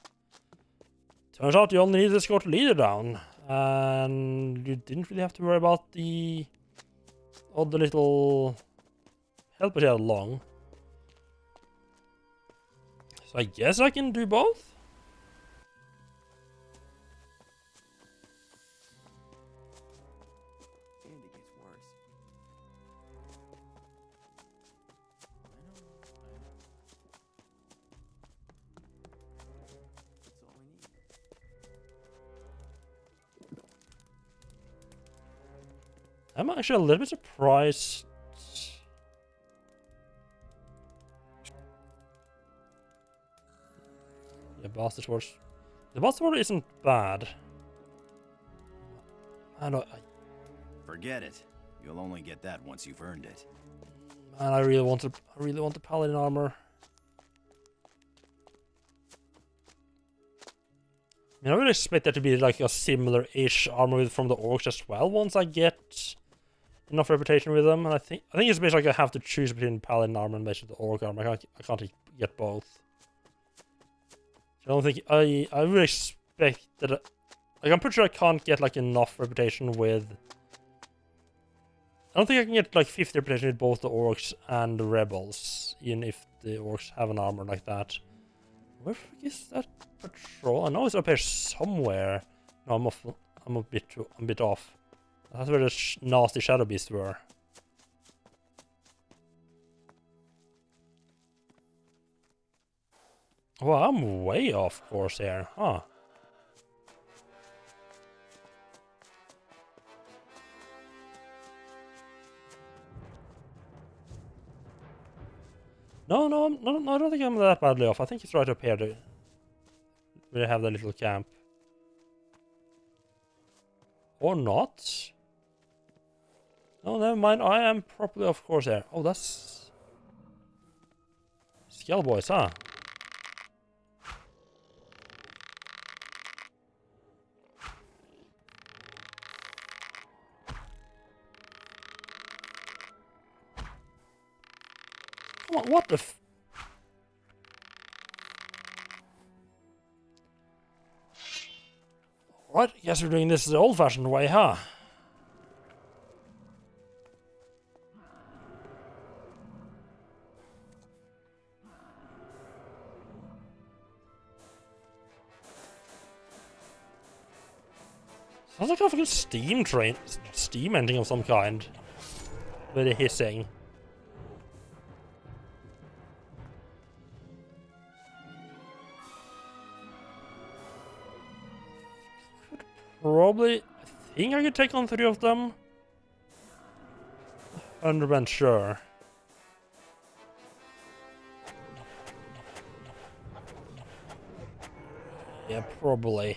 Turns out you only need to escort the leader down, and you didn't really have to worry about the other little helpers you had along. So I guess I can do both? And it gets worse. That's all we need. I'm actually a little bit surprised. Yeah, Bastard Sword. The Bastard Sword isn't bad. Forget it. You'll only get that once you've earned it. And I really want the paladin armor. I mean, I would expect there to be like a similar-ish armor from the orcs as well once I get enough reputation with them. And I think it's basically like I have to choose between paladin armor and basically the orc armor. I can't get both. I don't think I would expect that. Like, I'm pretty sure I can't get like enough reputation with. I don't think I can get like 50 reputation with both the orcs and the rebels, even if the orcs have an armor like that. Where the fuck is that patrol? I know it's up here somewhere. No, I'm a bit off. That's where the nasty shadow beasts were. Well, I'm way off course here, huh? No, I don't think I'm that badly off. I think it's right up here where they have the little camp. Or not. No, never mind. I am properly off course here. Oh, that's Skell Boys, huh? Come on, what the f... Right, guess we're doing this the old-fashioned way, huh? Sounds like a fucking steam engine of some kind. Very hissing. Probably, I think I could take on 3 of them. 100% sure. Yeah, probably.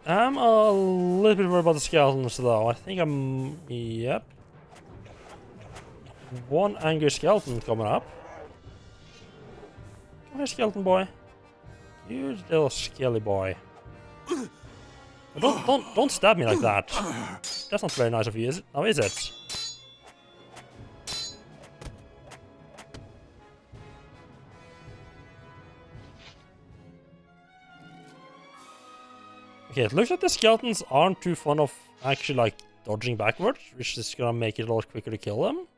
I'm a little bit worried about the skeletons though. I think yep. One angry skeleton coming up. Come here, skeleton boy. You little skelly boy. Don't stab me like that. That's not very nice of you, is it? Oh, is it? Okay, it looks like the skeletons aren't too fond of actually, like, dodging backwards, which is gonna make it a lot quicker to kill them.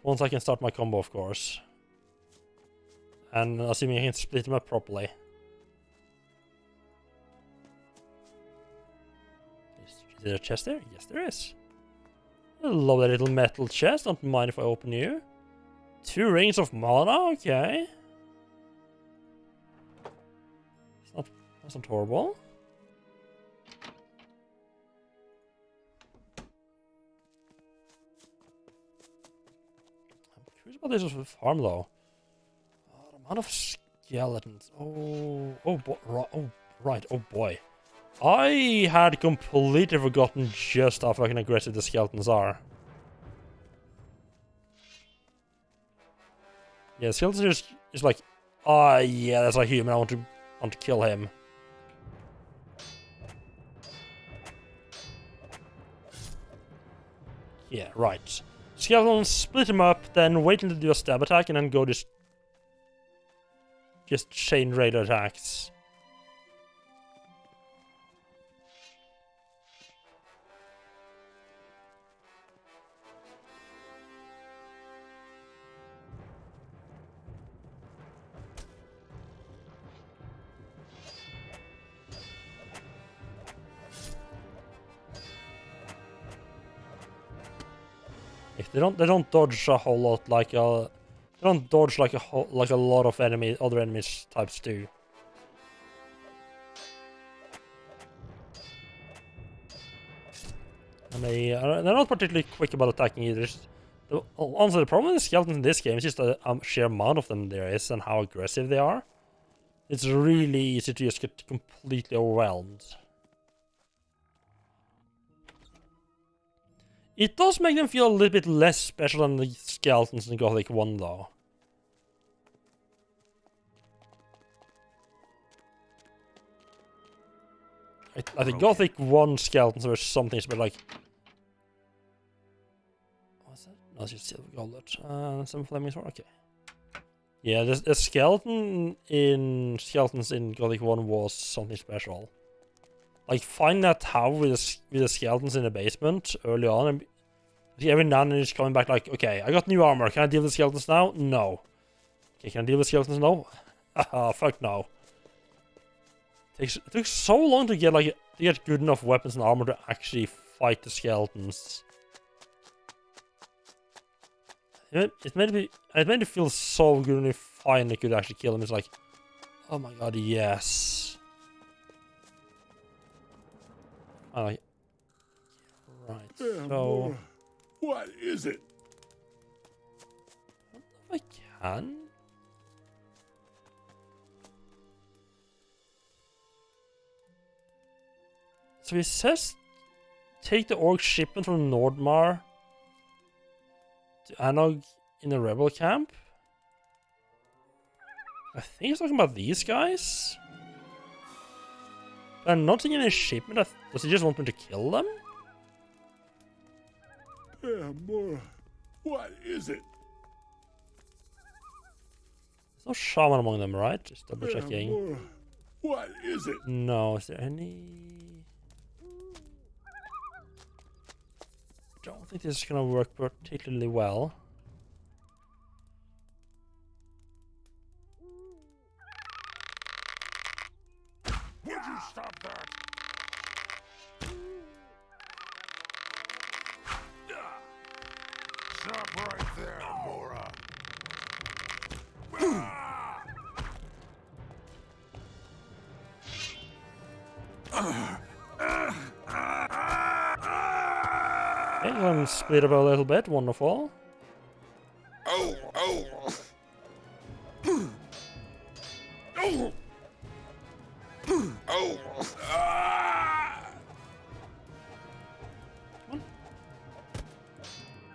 Once I can start my combo, of course. And assuming I can split them up properly. Is there a chest there? Yes, there is. I love that little metal chest. Don't mind if I open you. 2 rings of mana, okay. That's not horrible. I'm curious about this farm though. Oh, the amount of skeletons. Right. Oh boy. I had completely forgotten just how fucking aggressive the skeletons are. Yeah, skeletons is like, yeah, that's a human. I want to kill him. Yeah, right. Skeletons, split him up, then wait until they do a stab attack, and then go just chain raid attacks. If they don't dodge a whole lot like they don't dodge like a lot of other enemies types do. And they're not particularly quick about attacking either. Honestly, the problem with the skeletons in this game is just the sheer amount of them there is and how aggressive they are. It's really easy to just get completely overwhelmed. It does make them feel a little bit less special than the skeletons in Gothic 1, though. I think Gothic 1 skeletons were something but like... What's that? No, it's just silver goblet. Some flaming sword? Okay. Yeah, the skeletons in Gothic 1 was something special. Like, finding that tower with the skeletons in the basement early on, and every now and then it's coming back like, okay, I got new armor. Can I deal with skeletons now? No. Okay, can I deal with skeletons now? Haha, fuck no. It took so long to get good enough weapons and armor to actually fight the skeletons. It made me feel so good when we finally could actually kill them. It's like, oh my god, yes. Right, so... What is it? I can? So it says, take the orc shipment from Nordmar to Anog in the rebel camp? I think he's talking about these guys? I'm not seeing any shipment. Does he just want me to kill them? Yeah, more. What is it? There's no shaman among them, right? Just double checking. More. What is it? No, is there any? I don't think this is gonna work particularly well. Would you stop that? Stop right there, Mora. Okay, I'm split up a little bit. Wonderful. Oh, oh. Oh. Oh.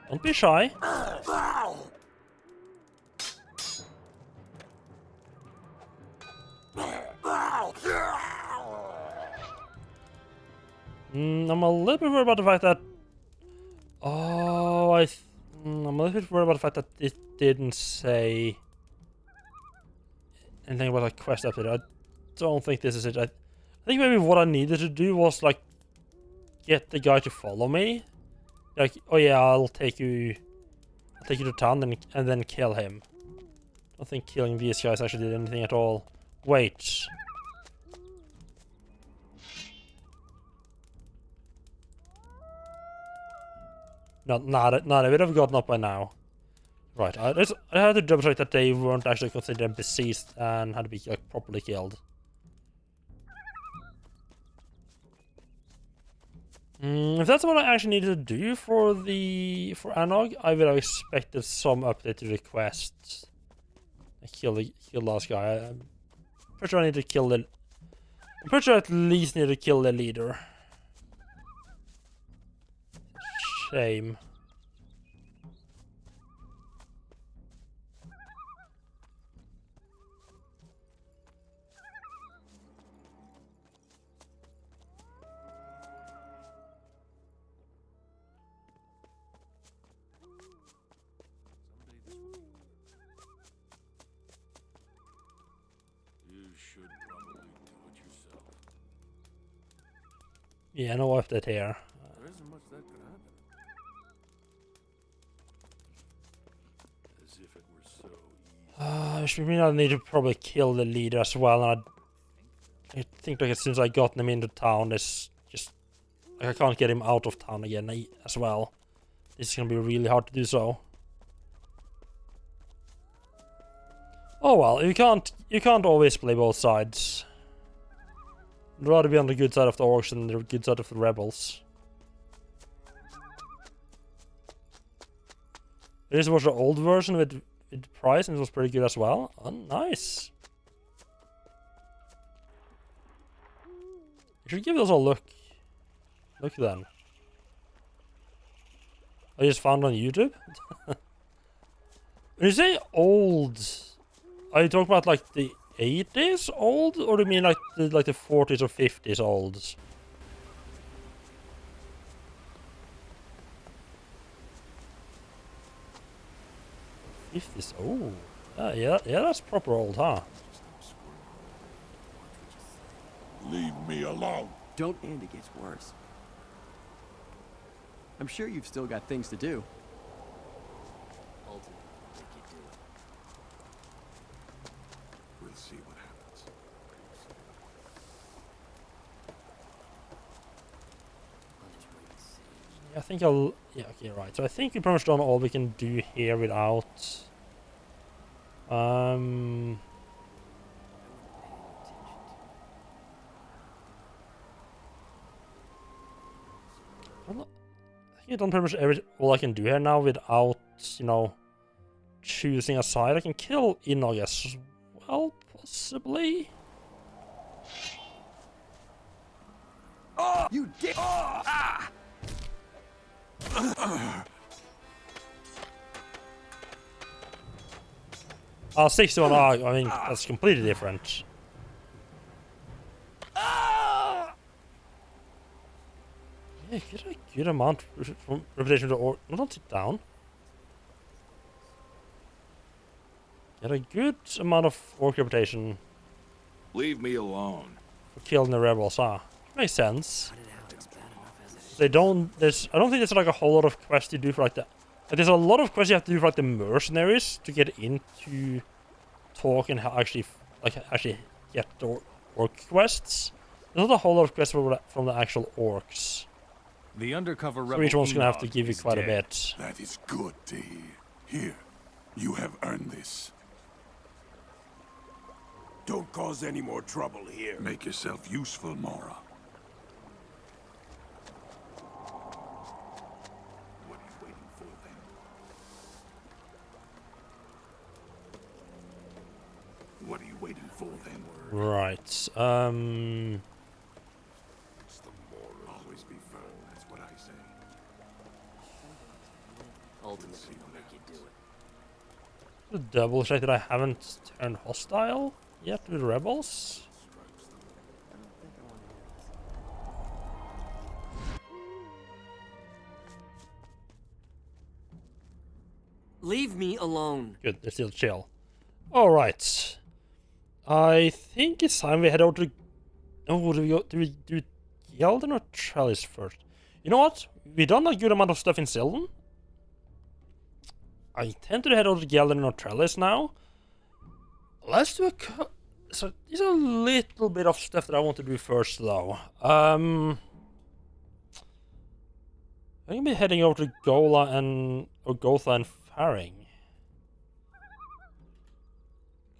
Don't be shy. I'm a little bit worried about the fact that... Oh, I'm a little bit worried about the fact that it didn't say anything about a quest update. I don't think this is it. I think maybe what I needed to do was like get the guy to follow me. Like, oh yeah, I'll take you to town and then kill him. I don't think killing these guys actually did anything at all. Wait. Nah, they would have gotten up by now. Right, I had to double check that they weren't actually considered deceased and had to be like properly killed. If that's what I actually needed to do for Anog, I would have expected some update to the quest. Kill last guy. I'm pretty sure I need to kill the. I'm pretty sure I at least need to kill the leader. Shame. Yeah, no update here. There isn't much that could happen. As if it were so easy. Which means I need to probably kill the leader as well. And I think like as soon as I got him into town, it's just like I can't get him out of town again as well. This is gonna be really hard to do so. Oh well, you can't always play both sides. I'd rather be on the good side of the orcs than the good side of the rebels. This was the old version with Price, and it was pretty good as well. Oh, nice. You should give those a look. Look then. I just found on YouTube. When you say old, are you talking about like the 80s old, or do you mean like the 40s or 50s old? 50s. Oh, yeah, that's proper old, huh? Leave me alone. Don't, and it gets worse. I'm sure you've still got things to do. We'll see what happens. I think I'll... Yeah, okay, right. So I think we pretty much done all we can do here without... I think I've done pretty much all I can do here now without, you know, choosing a side. I can kill Inog as well, possibly. Oh, you did! Oh, ah! 61. I mean, that's completely different. Yeah, get a good amount from reputation to orc. Don't sit down. Get a good amount of orc reputation. Leave me alone. For killing the rebels, huh? Makes sense. They don't. I don't think there's like a whole lot of quests you do for like the. Like, there's a lot of quests you have to do for like the mercenaries to get into talk and actually get the orc quests. There's not a whole lot of quests from the actual orcs. The undercover rebel. So each one's gonna have to give you quite dead. a bit. That is good to hear. Here, you have earned this. Don't cause any more trouble here. Make yourself useful, Mora. What are you waiting for, then? What are you waiting for, then? Right. It's the Mora. Always be firm. That's what I say. Ultimately, will make you do it. Double check that I haven't turned hostile yet with rebels. Leave me alone. Good, they're still chill. Alright. I think it's time we head over to... Oh, do we do Gelden or Trellis first? You know what? We've done a good amount of stuff in Sylvan. I tend to head over to Gelden or Trellis now. Let's do so there's a little bit of stuff that I want to do first, though. I'm gonna be heading over to Gotha and Faring.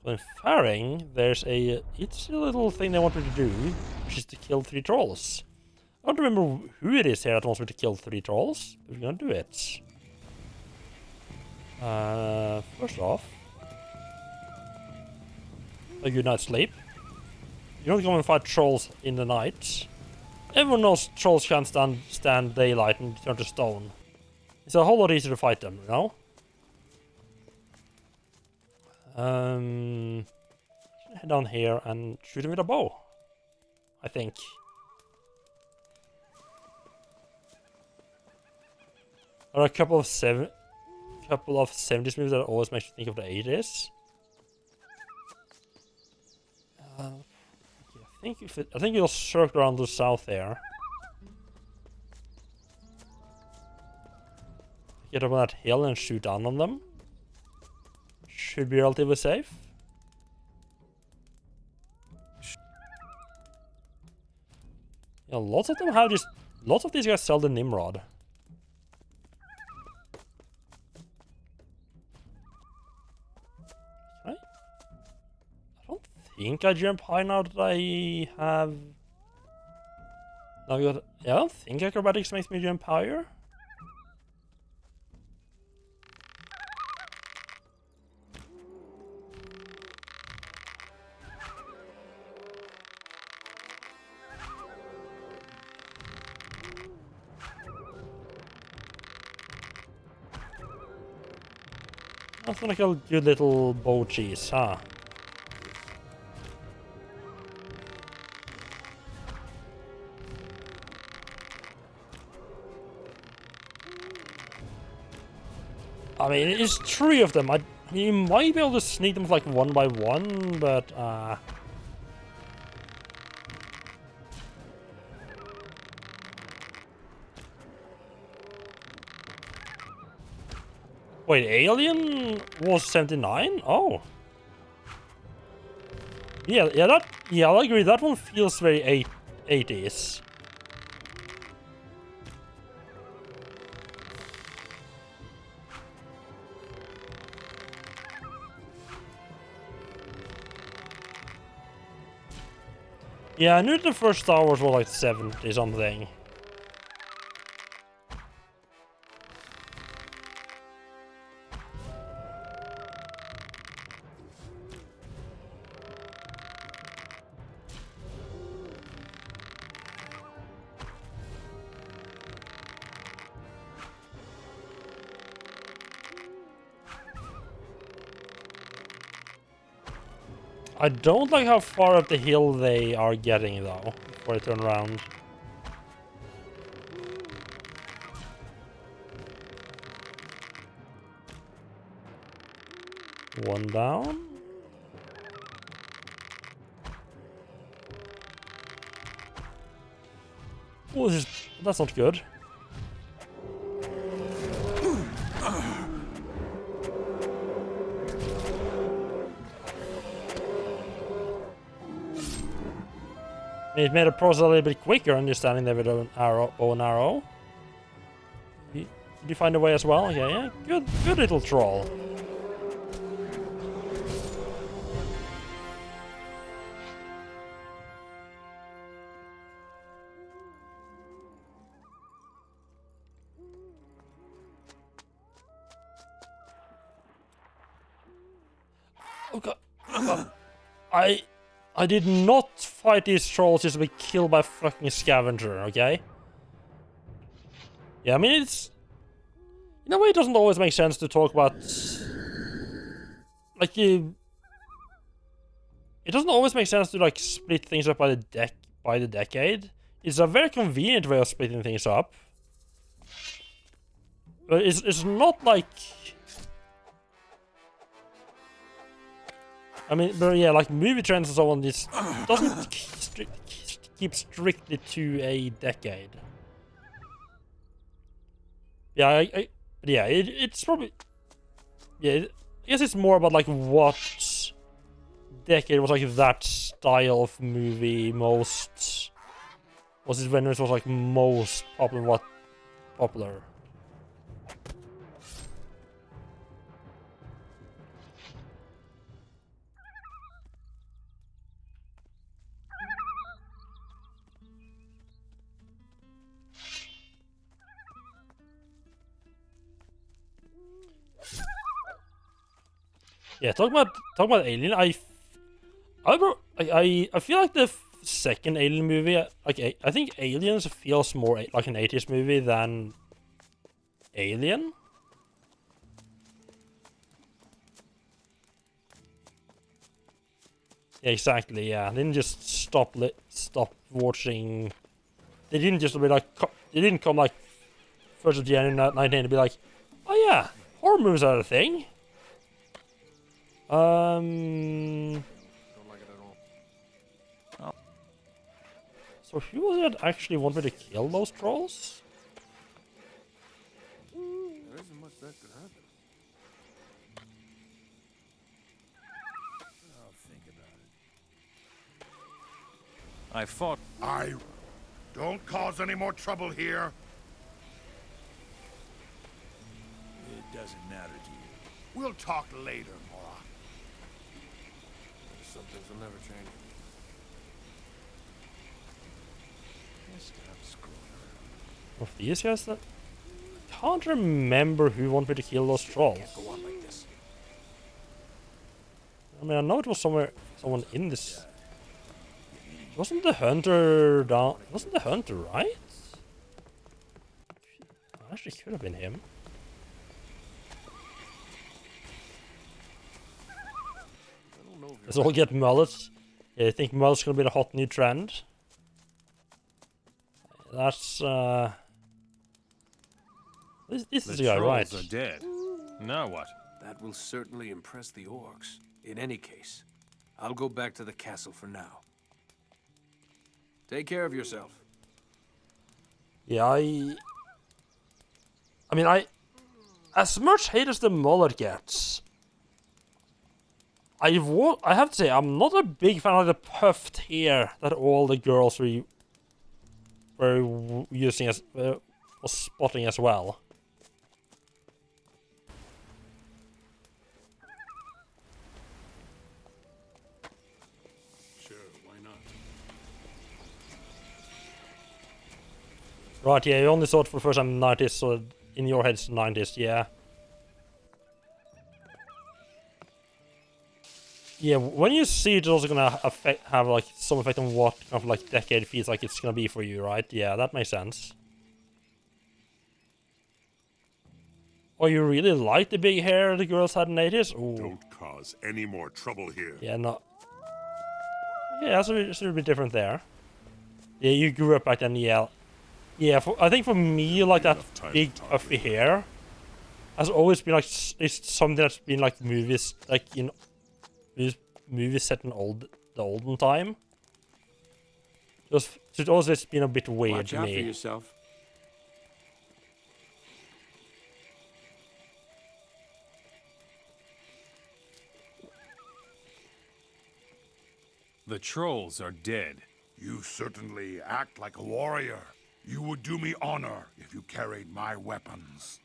In Faring, there's it's a little thing they want me to do, which is to kill 3 trolls. I don't remember who it is here that wants me to kill 3 trolls, but we're gonna do it. First off, a good night's sleep. You don't go and fight trolls in the night. Everyone knows trolls can't stand daylight and turn to stone. It's a whole lot easier to fight them, you know? Head down here and shoot him with a bow, I think. There are a couple of 70s moves that always makes you think of the 80s. I think you'll circle around to the south there. Get up on that hill and shoot down on them. Should be relatively safe. Yeah, lots of them have this. Lots of these guys sell the Nimrod. Right? I don't think I jump high now that I have. Yeah, I don't think acrobatics makes me jump higher. That's like a good little bow cheese, huh? I mean, it's 3 of them. You might be able to sneak them like 1 by 1, but wait, Alien was 79? Oh. Yeah, I agree. That one feels very 80s. Yeah, I knew the first Star Wars was like 70 something. I don't like how far up the hill they are getting, though, before I turn around. One down. Oh, that's not good. It made the process a little bit quicker and you're standing there with an arrow, bow and arrow. Did you find a way as well? Okay, yeah, good little troll. Okay. I did not fight these trolls just to be killed by a fucking scavenger, okay? Yeah, I mean, it's... In a way, it doesn't always make sense to talk about... Like, it doesn't always make sense to, like, split things up by the decade. It's a very convenient way of splitting things up. But it's not like... I mean, but yeah, like movie trends and so on, this doesn't keep strictly to a decade. Yeah, yeah, it's probably, yeah. I guess it's more about like what decade was like that style of movie most. Was it when it was like most popular? What popular? Yeah, talking about Alien, I feel like the second Alien movie, like I think Aliens feels more like an 80s movie than Alien. Yeah, exactly. Yeah, they didn't just stop watching. They didn't just be like. They didn't come like 1st of January 19 to be like, oh yeah, horror movies are a thing. Don't like it at all. So who was it that actually wanted to kill those trolls? There isn't much that could happen. I'll think about it. I fought. Don't cause any more trouble here. It doesn't matter to you. We'll talk later, moron. Some things will never change. Stop screwing around. Of these guys that I can't remember who wanted to kill those trolls. Can't go on like this. I mean, I know it was someone in this. Wasn't the hunter down? Wasn't the hunter right? Actually, could have been him. Let's all get mullets. Yeah, I think mullets gonna be the hot new trend. That's This is the guy, right? The trolls are dead. Now what? That will certainly impress the orcs. In any case, I'll go back to the castle for now. Take care of yourself. Yeah, I mean, as much hate as the mullet gets, I have to say, I'm not a big fan of the puffed hair that all the girls were using as was spotting as well. Sure, why not? Right, yeah, you only saw it for the first time in the 90s, so in your head it's 90s, yeah. Yeah, when you see it's also gonna have like some effect on what kind of like decade feels like it's gonna be for you, right? Yeah, that makes sense. Oh, you really like the big hair the girls had in the 80s? Ooh. Don't cause any more trouble here. Yeah, no. Yeah, it's a bit different there. Yeah, you grew up back then, yeah. Yeah, I think for me, like that big puffy hair has always been like, it's something that's been like movies, like, you know, movies set in the olden time. It's always been a bit weird Watch to out me. for yourself. The trolls are dead. You certainly act like a warrior. You would do me honor if you carried my weapons.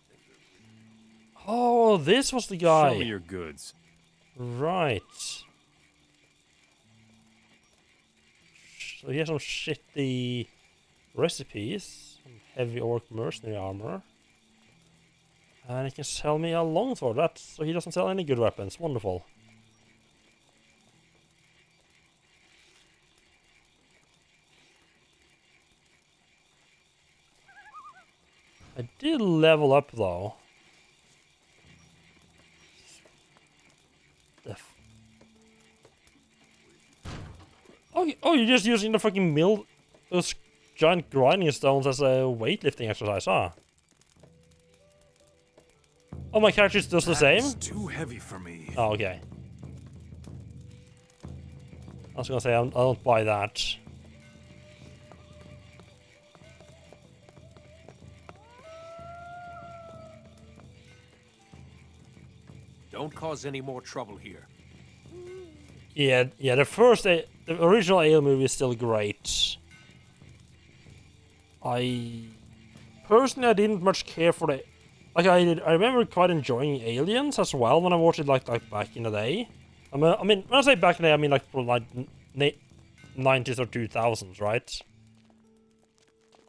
Oh, this was the guy. Show me your goods. Right. So he has some shitty recipes. Some heavy orc mercenary armor. And he can sell me a longsword. So he doesn't sell any good weapons. Wonderful. I did level up though. Oh, you're just using the fucking those giant grinding stones as a weightlifting exercise, huh? Oh, my character does the same? It's too heavy for me. Oh, okay. I was gonna say, I don't buy that. Don't cause any more trouble here. Yeah, the original Alien movie is still great. Personally, I didn't much care for the... Like, I remember quite enjoying Aliens as well when I watched it, like back in the day. I mean, when I say back in the day, I mean, like, from, like, 90s or 2000s, right?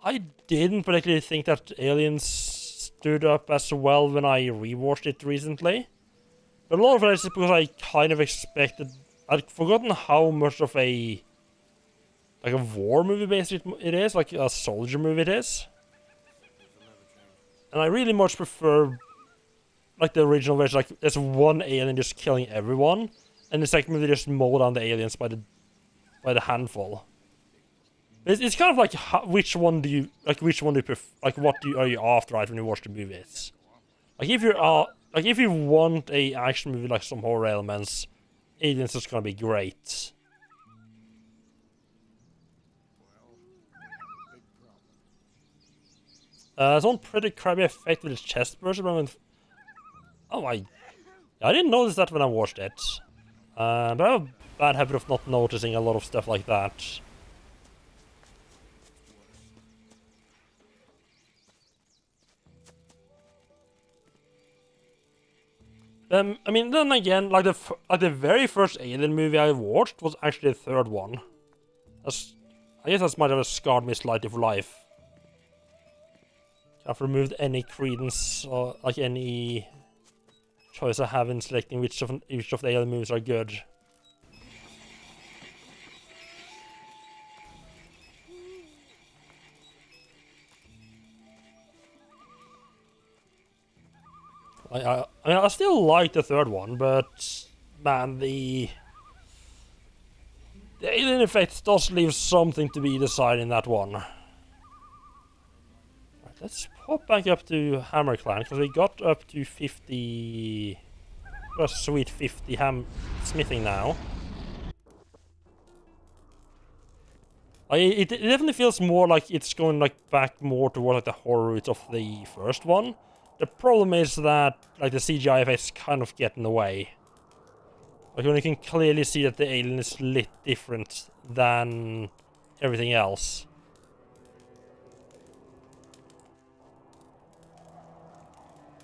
I didn't particularly think that Aliens stood up as well when I rewatched it recently. But a lot of it is because I kind of expected... I'd forgotten how much of a... like a war movie basically it is, like a soldier movie it is. And I really much prefer like the original version, like there's one alien just killing everyone, and the second movie just mow down the aliens by the handful. It's kind of like which one do you prefer, like what are you after, right, when you watch the movies? Like if you want a action movie like some horror elements, Aliens is gonna be great. There's one pretty crabby effect with his chest burst. Oh I didn't notice that when I watched it. But I have a bad habit of not noticing a lot of stuff like that. I mean, then again, like the very first Alien movie I watched was actually the third one. I guess that might have scarred me slightly for life. I've removed any credence or like any choice I have in selecting which of the Alien movies are good. I mean, I still like the third one, but man, the alien effect does leave something to be decided in that one. Right, let's pop back up to Hammer Clan, because we got up to 50... a sweet 50 smithing now. It definitely feels more like it's going like back more toward like the horror roots of the first one. The problem is that like the CGI effects kind of get in the way. Like when you can clearly see that the alien is lit different than everything else.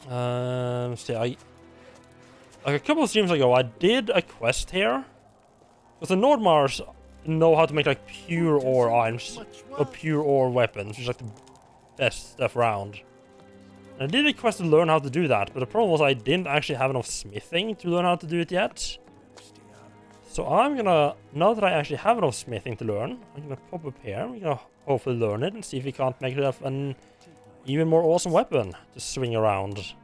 See, like a couple of streams ago, I did a quest here. Because the Nordmars know how to make like pure ore items, or pure ore weapons, which is like the best stuff around. And I did a quest to learn how to do that, but the problem was I didn't actually have enough smithing to learn how to do it yet. So I'm gonna, now that I actually have enough smithing to learn, I'm gonna pop up here, I'm gonna hopefully learn it and see if we can't make it an even more awesome weapon to swing around.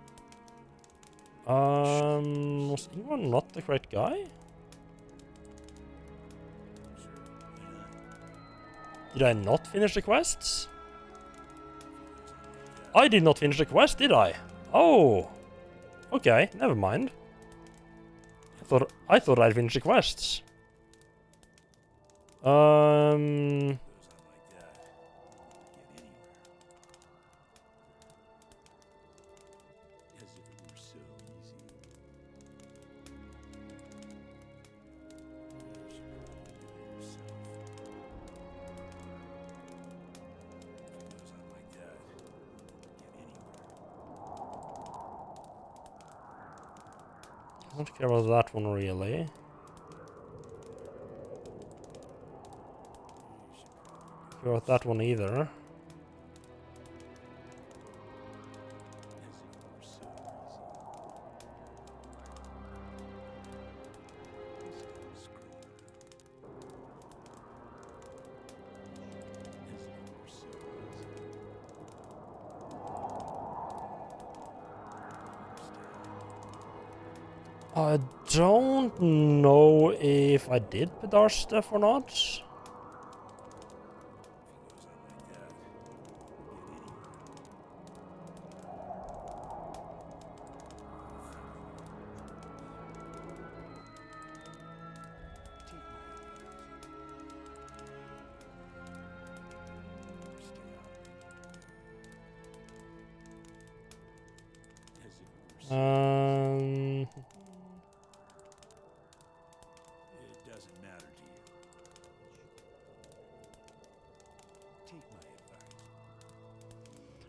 Was Ingvar not the correct guy? Did I not finish the quests? I did not finish the quest, did I? Oh! Okay, never mind. I thought I'd finished the quests. I don't care about that one really. Don't care about that one either. I don't know if I did Pedar stuff or not.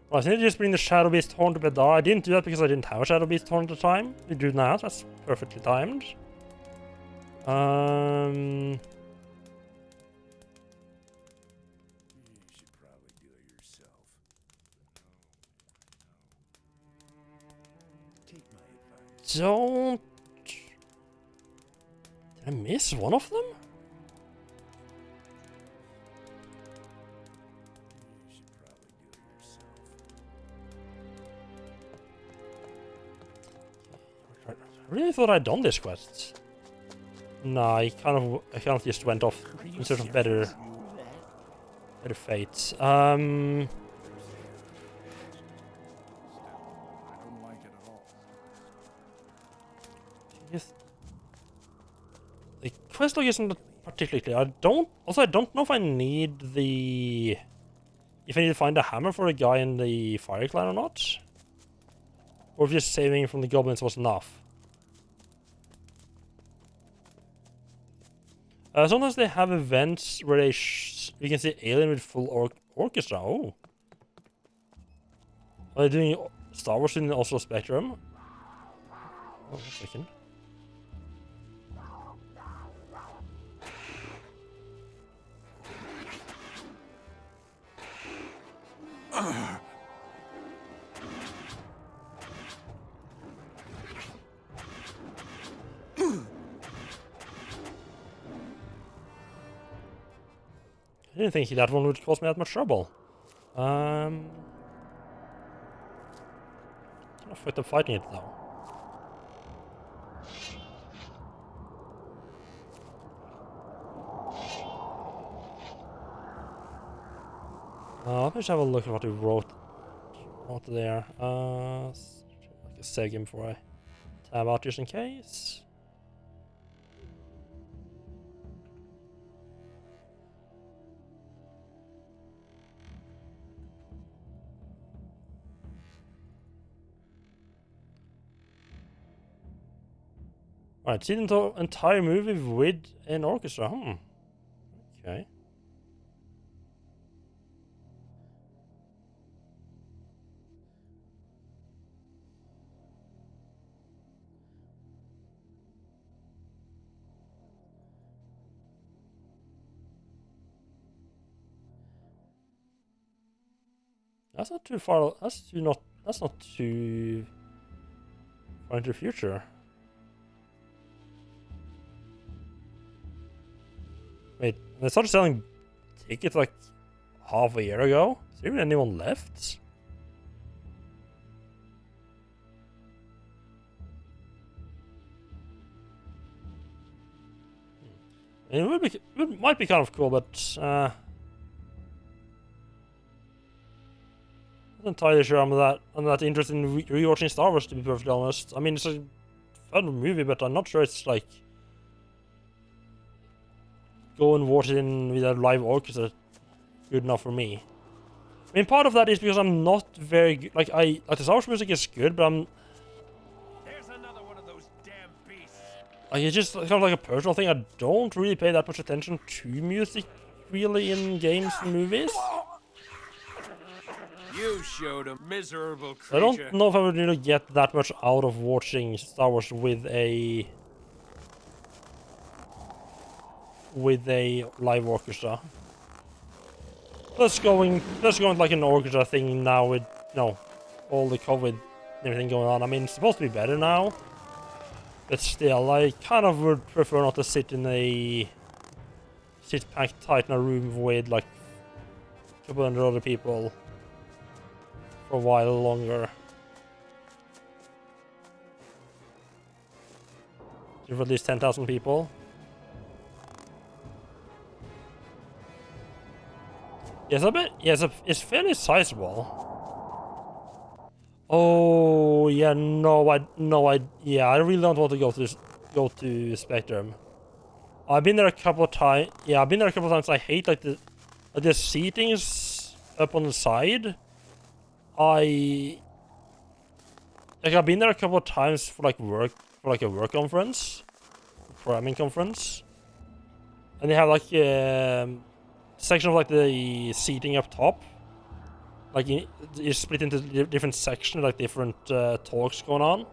Well, I need to just bring the Shadow Beast Horn to Bedar. I didn't do that because I didn't have a Shadow Beast Horn at the time. We do now. That's perfectly timed. Don't... Did I miss one of them? I really thought I'd done this quest. No, I kind of just went off in search of better fates. Yes. The quest log isn't particularly clear. I don't know if I need if I need to find a hammer for a guy in the Fire Clan or not. Or if just saving from the goblins was enough. Sometimes they have events where you can see alien with full orchestra. Oh. Are they doing Star Wars in also Spectrum? Oh, 1 second. I didn't think that one would cause me that much trouble. I'm afraid of fighting it though. Let me just have a look at what we wrote there. Like a second before I tab out just in case. Alright, see the entire movie with an orchestra. Okay. That's not too far. That's not too far into the future. Wait, they started selling tickets like half a year ago? Is there even anyone left? It might be kind of cool, but I'm not entirely sure I'm that interested in rewatching Star Wars, to be perfectly honest. I mean, it's a fun movie, but I'm not sure it's like go and watch it in with a live orchestra good enough for me. I mean, part of that is because I'm not very good. Like the Star Wars music is good, but there's another one of those damn beasts. Like, it's just kind of like a personal thing. I don't really pay that much attention to music, really, in games and movies. You showed a miserable creature. I don't know if I would really get that much out of watching Star Wars with a live orchestra. Let's going like an orchestra thing now with all the COVID and everything going on. I mean, it's supposed to be better now, but still, I kind of would prefer not to sit packed tight in a room with like a couple hundred other people for a while longer. There's at least 10,000 people. Yes, I bet. Yes, it's fairly sizable. Oh yeah, yeah, I really don't want to go to Spectrum. I've been there a couple of times. Yeah, I've been there a couple of times. I hate like the seating is up on the side. I've been there a couple of times for like a work conference, programming conference, and they have like section of like the seating up top, like it's split into different sections, like different talks going on.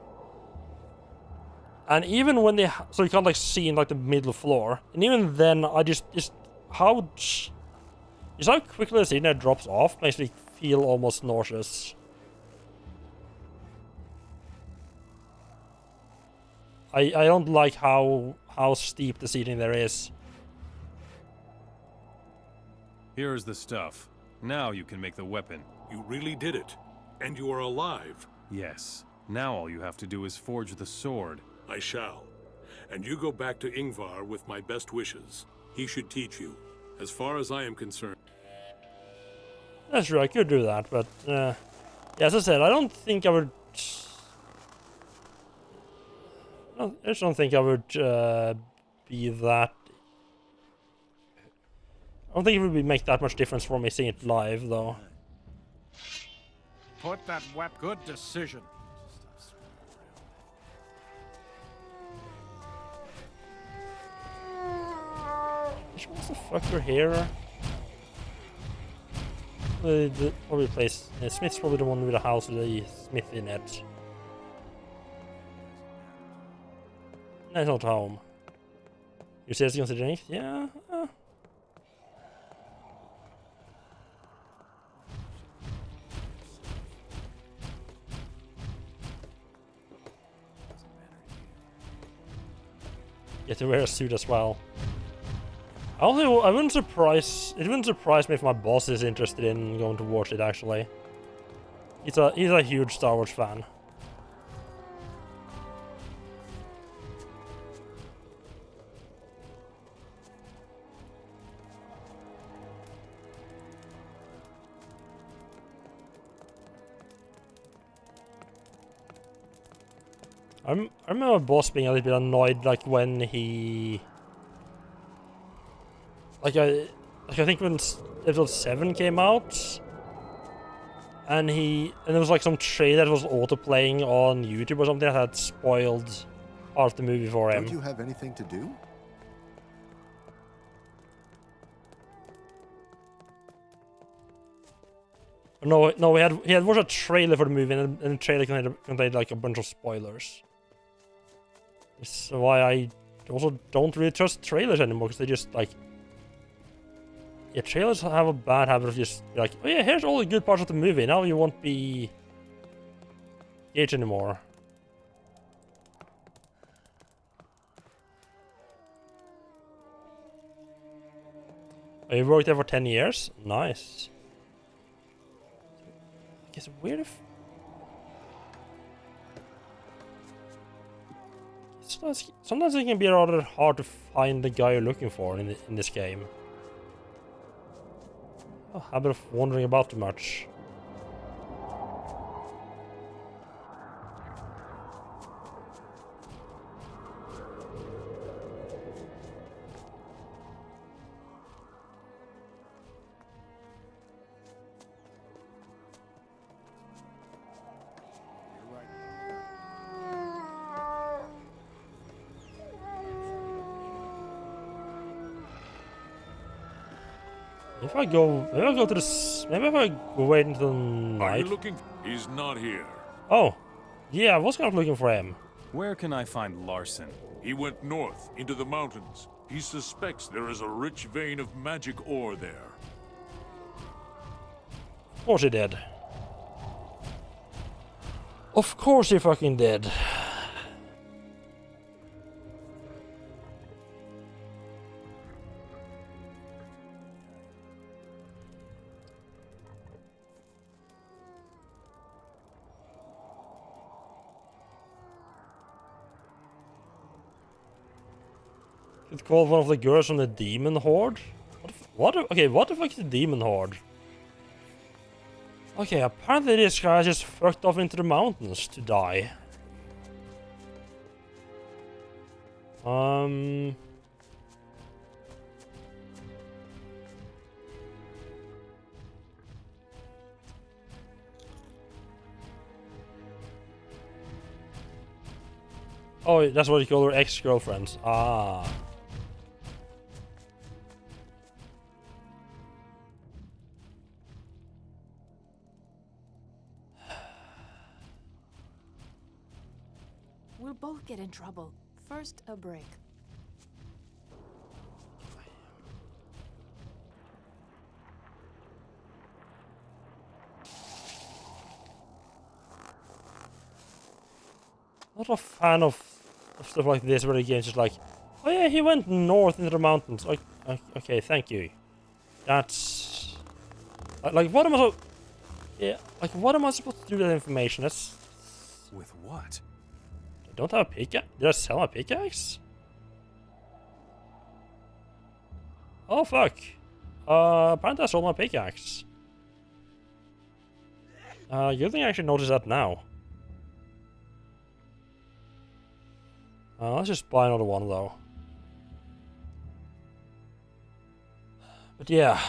And even when they, so you can't like see in like the middle floor, and even then, I just how quickly the internet drops off makes me feel almost nauseous. I don't like how steep the seating there is. Here is the stuff. Now you can make the weapon. You really did it. And you are alive. Yes. Now all you have to do is forge the sword. I shall. And you go back to Ingvar with my best wishes. He should teach you. As far as I am concerned. That's true, I could do that, but yeah, as I said, I don't think I would. I just don't think I would be that. I don't think it would make that much difference for me seeing it live, though. Put that weapon. Good decision. Which one's the fucker here? Probably place. Smith's probably the one with the house with the smith in it. No, it's not home. You seriously considering it? Yeah. Get to wear a suit as well. I wouldn't surprise. It wouldn't surprise me if my boss is interested in going to watch it. Actually, he's a huge Star Wars fan. I remember my boss being a little bit annoyed, like when he, I think when episode 7 came out, and there was like some trailer that was auto-playing on YouTube or something that had spoiled part of the movie for him. Don't you have anything to do? No, he had watched a trailer for the movie, and the trailer contained like a bunch of spoilers. That's why I also don't really trust trailers anymore, because they just like... Yeah, trailers have a bad habit of just like, oh yeah, here's all the good parts of the movie, now you won't be engaged anymore. Oh, you worked there for 10 years? Nice. I guess weird if... Sometimes it can be rather hard to find the guy you're looking for in this game. A habit of wandering about too much. Maybe if I go wait until night. Are you looking? He's not here. Oh, yeah, I was kind of looking for him. Where can I find Larson? He went north into the mountains. He suspects there is a rich vein of magic ore there. Of course he did. Of course he fucking did. Could call one of the girls from the demon horde? What the fuck is the demon horde? Okay, apparently this guy just fucked off into the mountains to die. Oh, that's what you call her ex-girlfriends. Ah. We'll both get in trouble. First, a break. Not a fan of stuff like this where the game's just like, oh yeah, he went north into the mountains. Like, okay, thank you. That's like what am I? Yeah, like what am I supposed to do with that information? That's with what? I don't have a pickaxe. Did I sell my pickaxe? Oh fuck! Apparently I sold my pickaxe. Good thing I actually noticed that now. Let's just buy another one though. But yeah,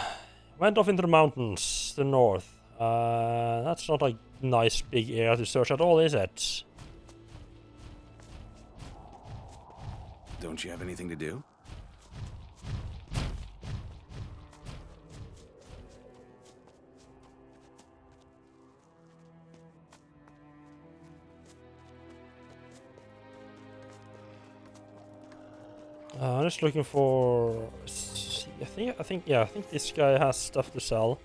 went off into the mountains to the north. That's not a nice big area to search at all, is it? Don't you have anything to do? I'm just looking for. I think this guy has stuff to sell.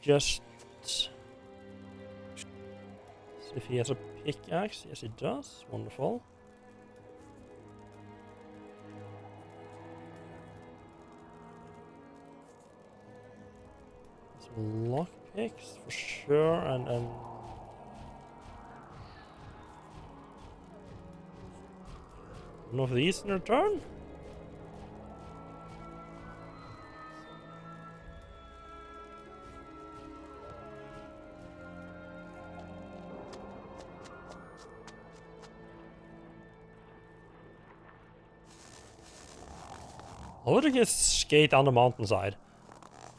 Just see if he has a pickaxe. Yes, he does. Wonderful. Some lockpicks for sure, and one of these in return. I would just skate down the mountainside.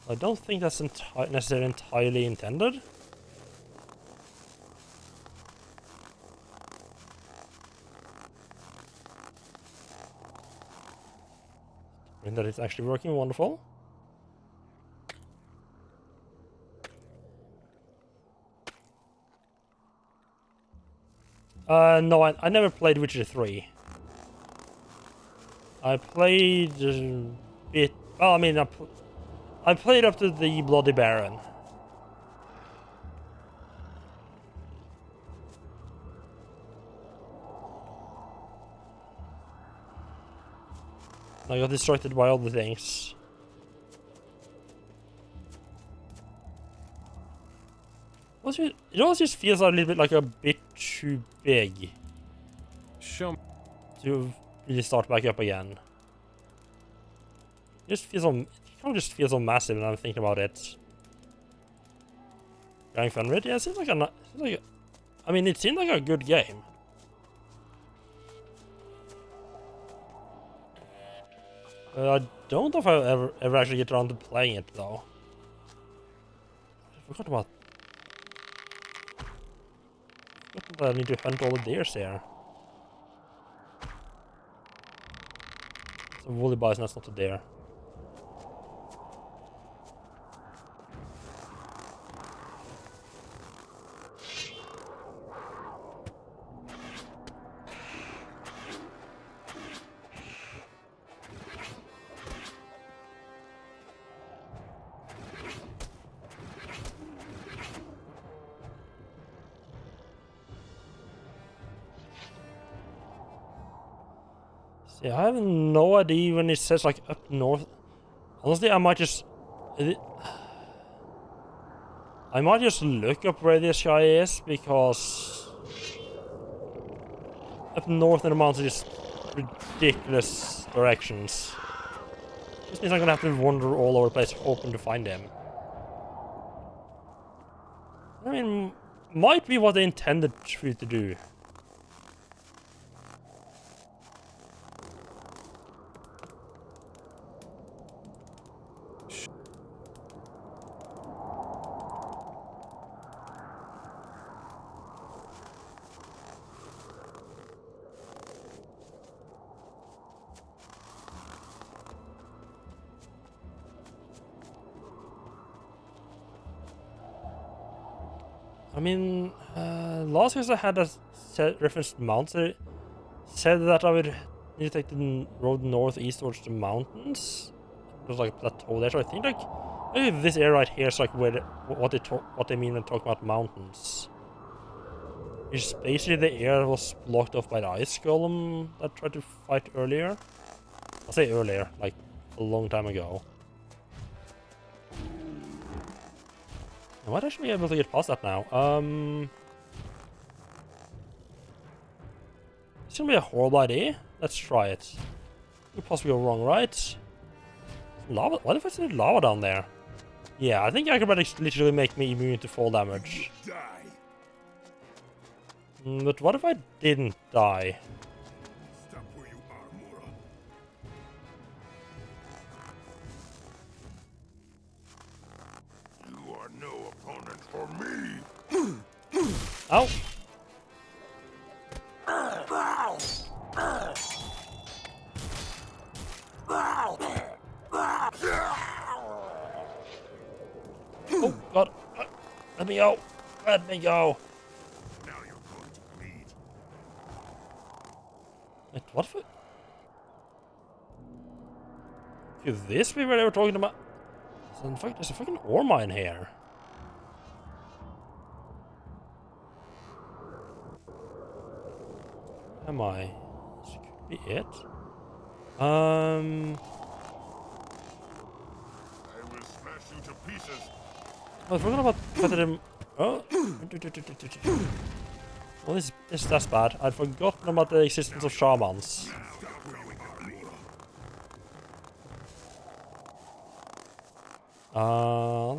I don't think that's necessarily entirely intended. And that it's actually working wonderful. No, I never played Witcher 3. I played a bit. Well, I mean, I played up to the Bloody Baron. I got distracted by other things. It also just feels a little bit like a bit too big. Show me. To really start back up again. It just feels it kind of just feels so massive when I'm thinking about it. Going fun with it? Yeah, it seems like I mean, it seemed like a good game. I don't know if I'll ever actually get around to playing it though. I forgot that I need to hunt all the deers here. So woolly bison, that's not a deer. See, I have no idea when it says like up north. Honestly, I might just look up where this guy is because up north in the mountains is ridiculous directions. This means I'm gonna have to wander all over the place hoping to find him. I mean, might be what they intended for you to do. I mean, last year I had a referenced mounts. I said that I would need to take the road northeast towards the mountains. It was like a plateau there, so I think like maybe this area right here is like where what they mean when talking about mountains. It's basically the area that was blocked off by the ice golem that tried to fight earlier. I say earlier, like a long time ago. I might actually be able to get past that now. It's gonna be a horrible idea. Let's try it. Could possibly go wrong, right? Lava? What if I see lava down there? Yeah, I think acrobatics literally make me immune to fall damage. But what if I didn't die? Stop where you are, Mura. You are no opponent for me. Ow! Oh God! Let me go! Let me go! Now you're going to bleed. Wait, what for? Could this be where they were talking about? There's a fucking ore mine here. Am I? This could be it. I will smash you to pieces. I forgot about better. Oh. Well, that's bad. I'd forgotten about the existence of shamans.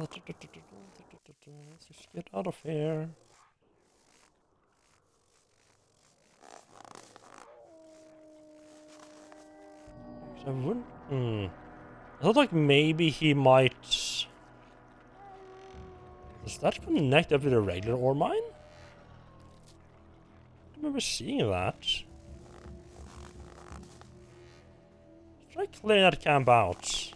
Let's just get out of here. I wouldn't. I thought like maybe he might. Does that connect up with a regular ore mine? I remember seeing that. Try clearing that camp out.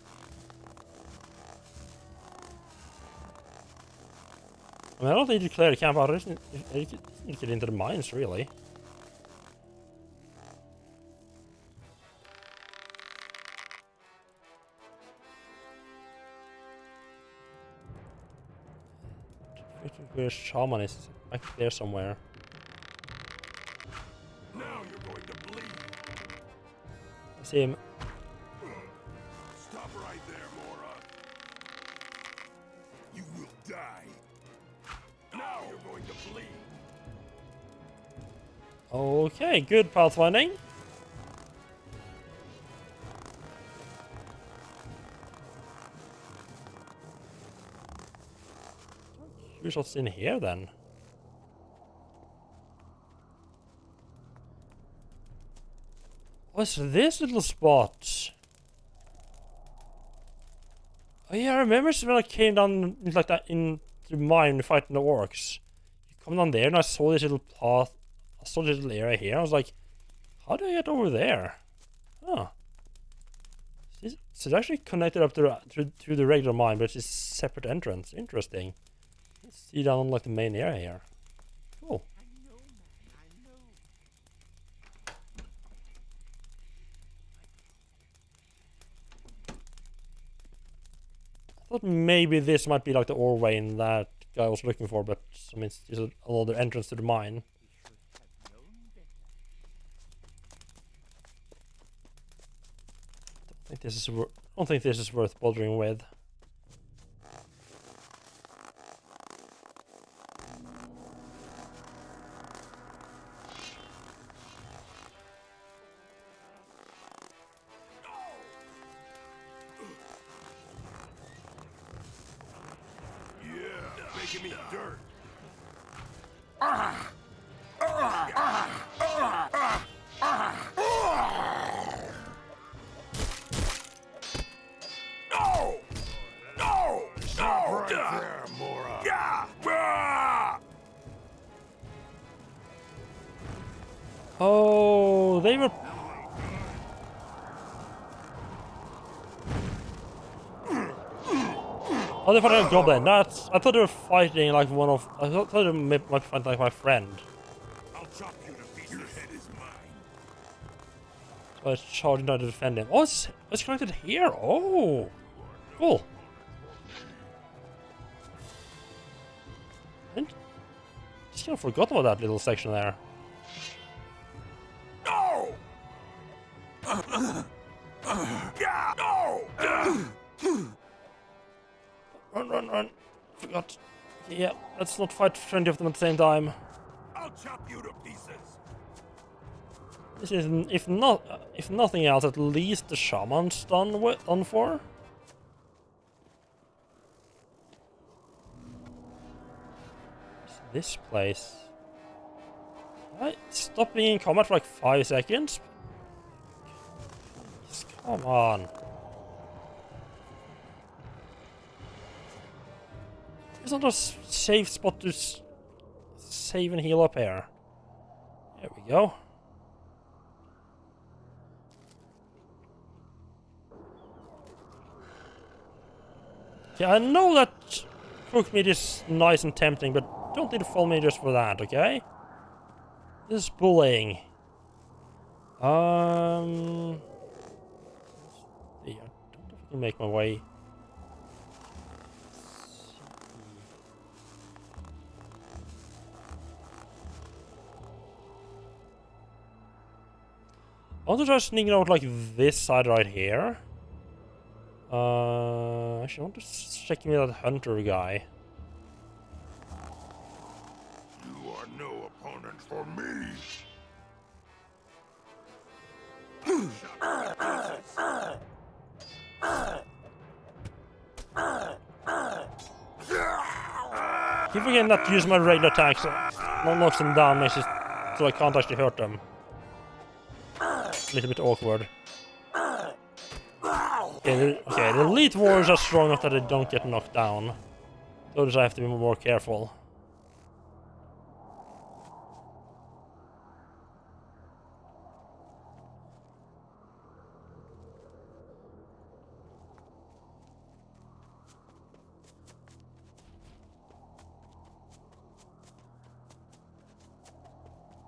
I mean, I don't need to clear the camp out. I just need to get into the mines, really. Where shaman is back there somewhere. Now you're going to bleed. I see him. Stop right there, Mora. You will die. Now you're going to bleed. Okay, good pathfinding. Here's what's in here then. What's this little spot? Oh yeah, I remember when I came down like that into the mine fighting the orcs. You come down there and I saw this little path. I saw this little area here. I was like, how do I get over there? Huh. So it's actually connected up to the regular mine, but it's a separate entrance. Interesting. Let's see down on like the main area here. Cool. I thought maybe this might be like the ore vein that guy was looking for, but I mean, it's just another entrance to the mine. I don't think this is worth bothering with. Making me dirt. No! No! Stop right there, Mora. Oh, they were. Oh, they're fighting a goblin. That's. I thought they were fighting like one of. I thought they were like fighting like my friend. I'll chop you to pieces. Your head is mine. So I was charging down to defend him. Oh, it's connected here. Oh, cool. I just kind of forgot about that little section there. No! No! Run. Forgot. Yeah, let's not fight 20 of them at the same time. I'll chop you to pieces. This is, if nothing else, at least the shaman's done for. What's this place? I stop being in combat for like 5 seconds. Just come on. It's not a safe spot to save and heal up here. There we go. Okay, I know that cooked meat is nice and tempting, but don't need to follow me just for that, okay? This is bullying. Yeah, I don't know if I can make my way. I want to try sneaking out like this side right here. Actually, I want to check me that hunter guy. You are no opponent for me. Keep forgetting not to use my regular attacks. Not knocks them down, makes it so I can't actually hurt them. A little bit awkward. Okay, the elite warriors are strong enough that they don't get knocked down. Those I have to be more careful.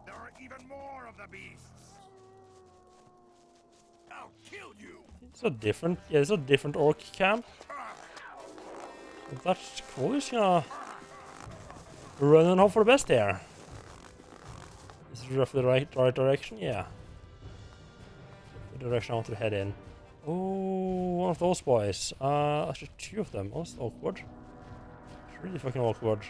There are even more of the beasts. I'll kill you. It's a different, yeah, it's a different orc camp. But that's cool. He's gonna run and hope for the best here. Is it roughly the right direction? Yeah. The direction I want to head in. Oh, one of those boys. Actually, 2 of them. Oh, that's awkward. It's really fucking awkward.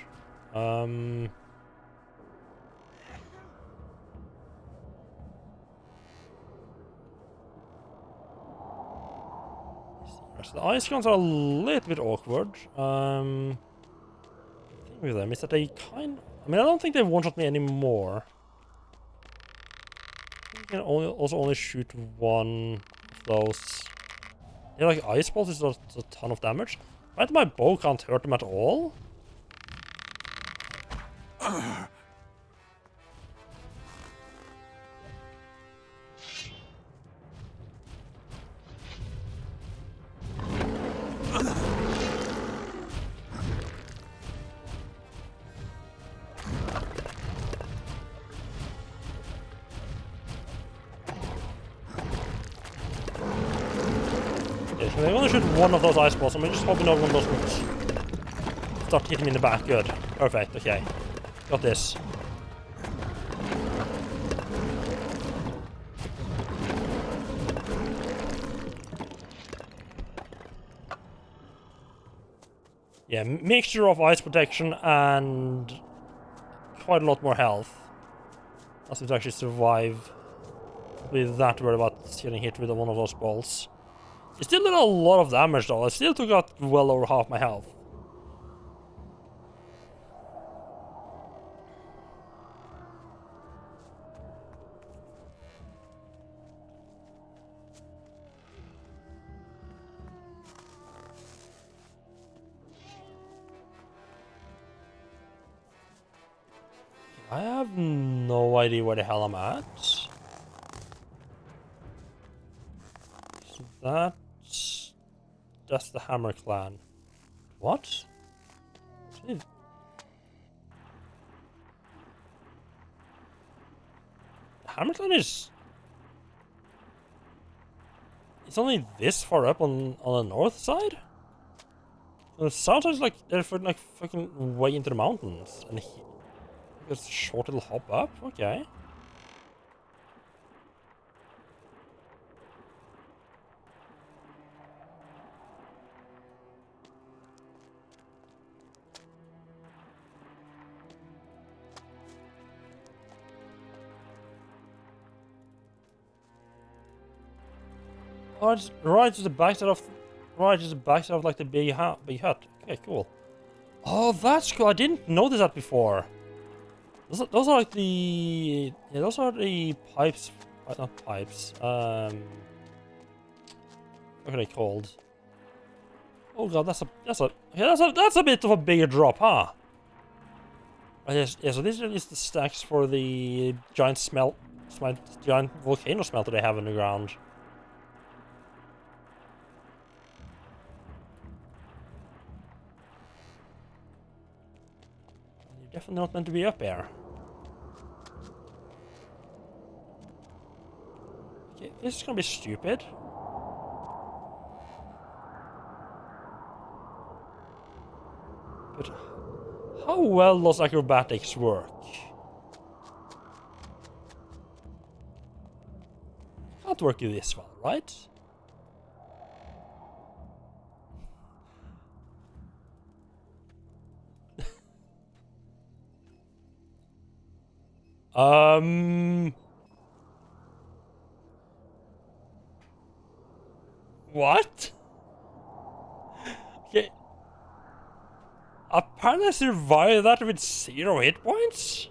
So the ice guns are a little bit awkward. The thing with them is that they kind. I mean, I don't think they one-shot me anymore. You can also only shoot one of those. Yeah, like ice balls is a ton of damage. Right, my bow can't hurt them at all. They only shoot one of those ice balls, so I'm just hoping no one of those will start hitting me in the back. Good. Perfect, okay. Got this. Yeah, mixture of ice protection and quite a lot more health. That's to actually survive with that worried about getting hit with one of those balls. It still did a lot of damage though. I still took out well over half my health. I have no idea where the hell I'm at. So that's the Hammer Clan. What? Hamilton is... It's only this far up on the north side? It sounds like they're like fucking way into the mountains. And it's a short little hop up? Okay. Oh, it's right to the backside of, like the big hut. Okay, cool. Oh, that's cool. I didn't notice that before. Those are like the those are the pipes. Not pipes. What are they called? Oh god, that's a bit of a bigger drop, huh? Yes, yeah. So this is the stacks for the giant giant volcano smelter they have in the ground. Definitely not meant to be up there. Okay, this is gonna be stupid. But how well does acrobatics work? Can't work this well, right? What? Okay. Apparently I survived that with 0 hit points?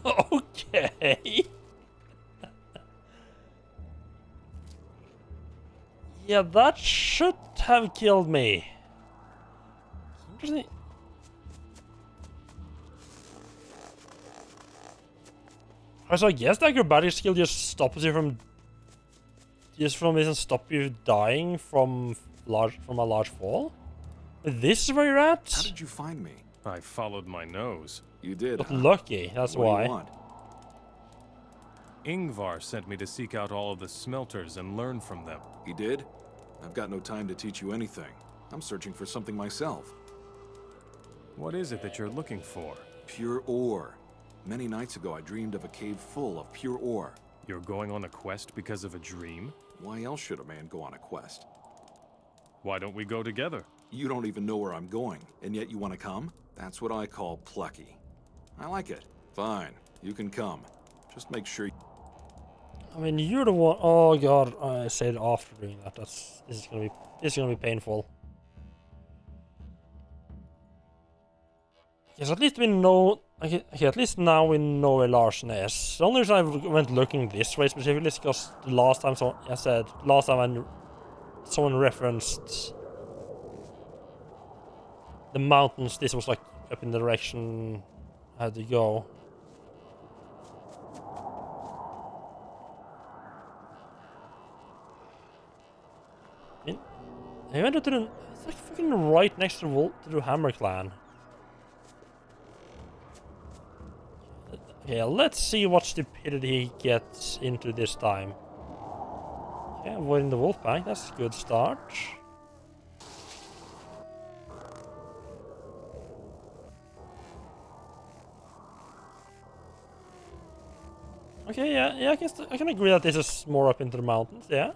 Okay. Yeah, that should have killed me. Interesting. So I guess the acrobatic skill just stops you from... doesn't stop you dying from a large fall? But this is where you're at? How did you find me? I followed my nose. You did, Got huh? lucky, that's What why. do you want? Ingvar sent me to seek out all of the smelters and learn from them. He did? I've got no time to teach you anything. I'm searching for something myself. What is it that you're looking for? Pure ore. Many nights ago, I dreamed of a cave full of pure ore. You're going on a quest because of a dream? Why else should a man go on a quest? Why don't we go together? You don't even know where I'm going, and yet you want to come? That's what I call plucky. I like it. Fine, you can come. Just make sure. I mean, you're the one. Oh god, I said after doing that. This is gonna be painful. Yes, at least we know. Okay, at least now we know where Larsen is. The only reason I went looking this way specifically is because the last time someone referenced the mountains. This was like up in the direction I had to go. I went to the... It's like fucking right next to the Hammer Clan. Okay, let's see what stupidity he gets into this time. Okay, avoiding the wolf pack, that's a good start. Okay, yeah, I can agree that this is more up into the mountains, yeah.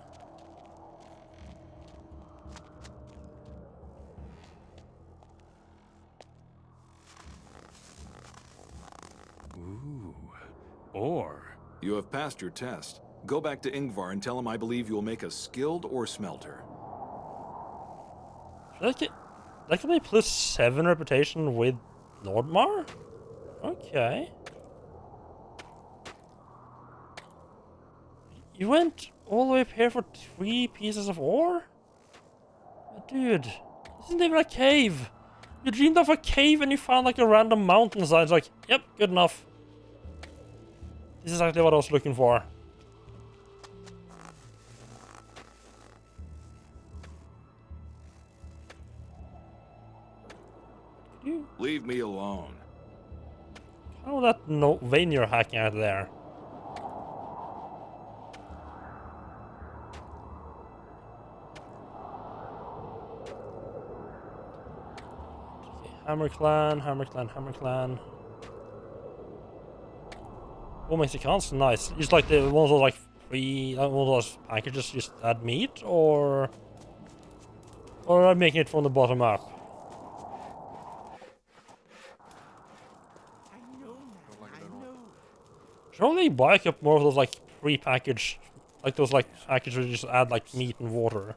Ore. You have passed your test. Go back to Ingvar and tell him I believe you will make a skilled ore smelter. That can be +7 reputation with Nordmar? Okay. You went all the way up here for 3 pieces of ore? Dude, this isn't even a cave. You dreamed of a cave and you found like a random mountainside. It's like, yep, good enough. This is exactly what I was looking for. Leave me alone. How that no vein you're hacking out there? Okay, Hammer Clan, Hammer Clan, Hammer Clan. Oh, Mexicans, nice. Just like the one of those like free, one of those packages, just add meat, or I'm making it from the bottom up. Surely buy up more of those like pre-packaged, like those like packages where you just add like meat and water.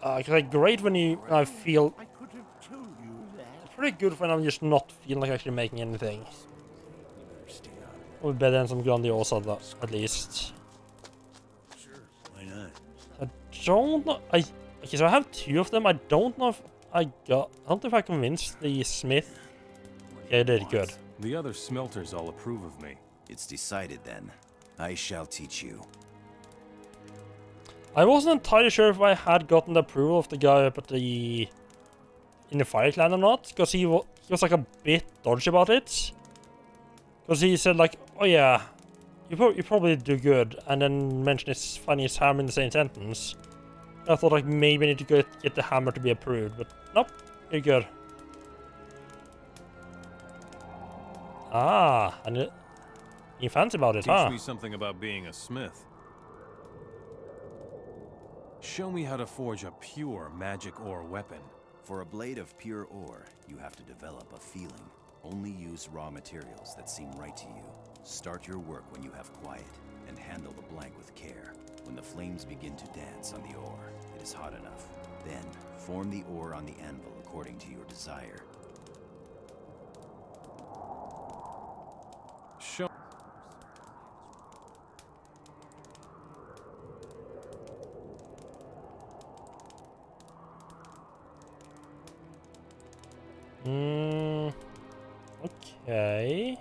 Cause like great when I feel. It's pretty good when I'm just not feeling like actually making anything. Or better than some Grandiosa at least. Why not? I don't know. Okay, so I have 2 of them. I don't know if I don't know if I convinced the smith. Yeah, I did good. The other smelters all approve of me. It's decided then. I shall teach you. I wasn't entirely sure if I had gotten the approval of the guy up at in the Fire Clan or not, because he was like a bit dodgy about it. Because he said like, oh yeah, you probably do good, and then mentioned finding his hammer in the same sentence. I thought like maybe I need to get the hammer to be approved, but nope, you're good. Ah, and you fancy about it, huh? Teach me something about being a smith. Show me how to forge a pure magic ore weapon. For a blade of pure ore, you have to develop a feeling. Only use raw materials that seem right to you. Start your work when you have quiet, and handle the blank with care. When the flames begin to dance on the ore, it is hot enough. Then, form the ore on the anvil according to your desire. Show. Okay.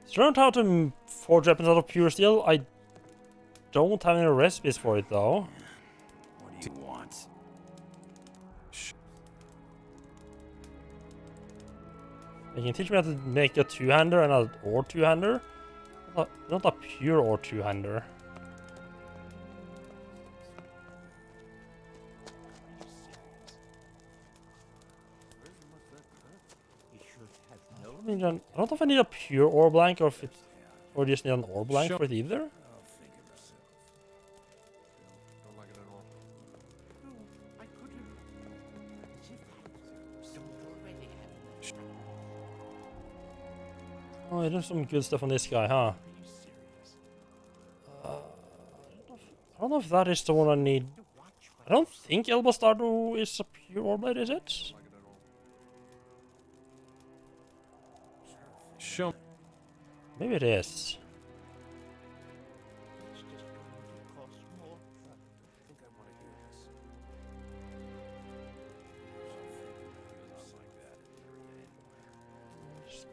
So I learned how to forge weapons out of pure steel. I don't have any recipes for it though. What do you want? You can teach me how to make a two-hander and an ore two-hander. Not a pure ore two-hander. I don't know if I need a pure ore blank or just need an ore blank for it either. Oh, there's some good stuff on this guy, huh? I don't know if that is the one I need. I don't think El Bastardo is a pure ore blade, is it? Show. Maybe it is.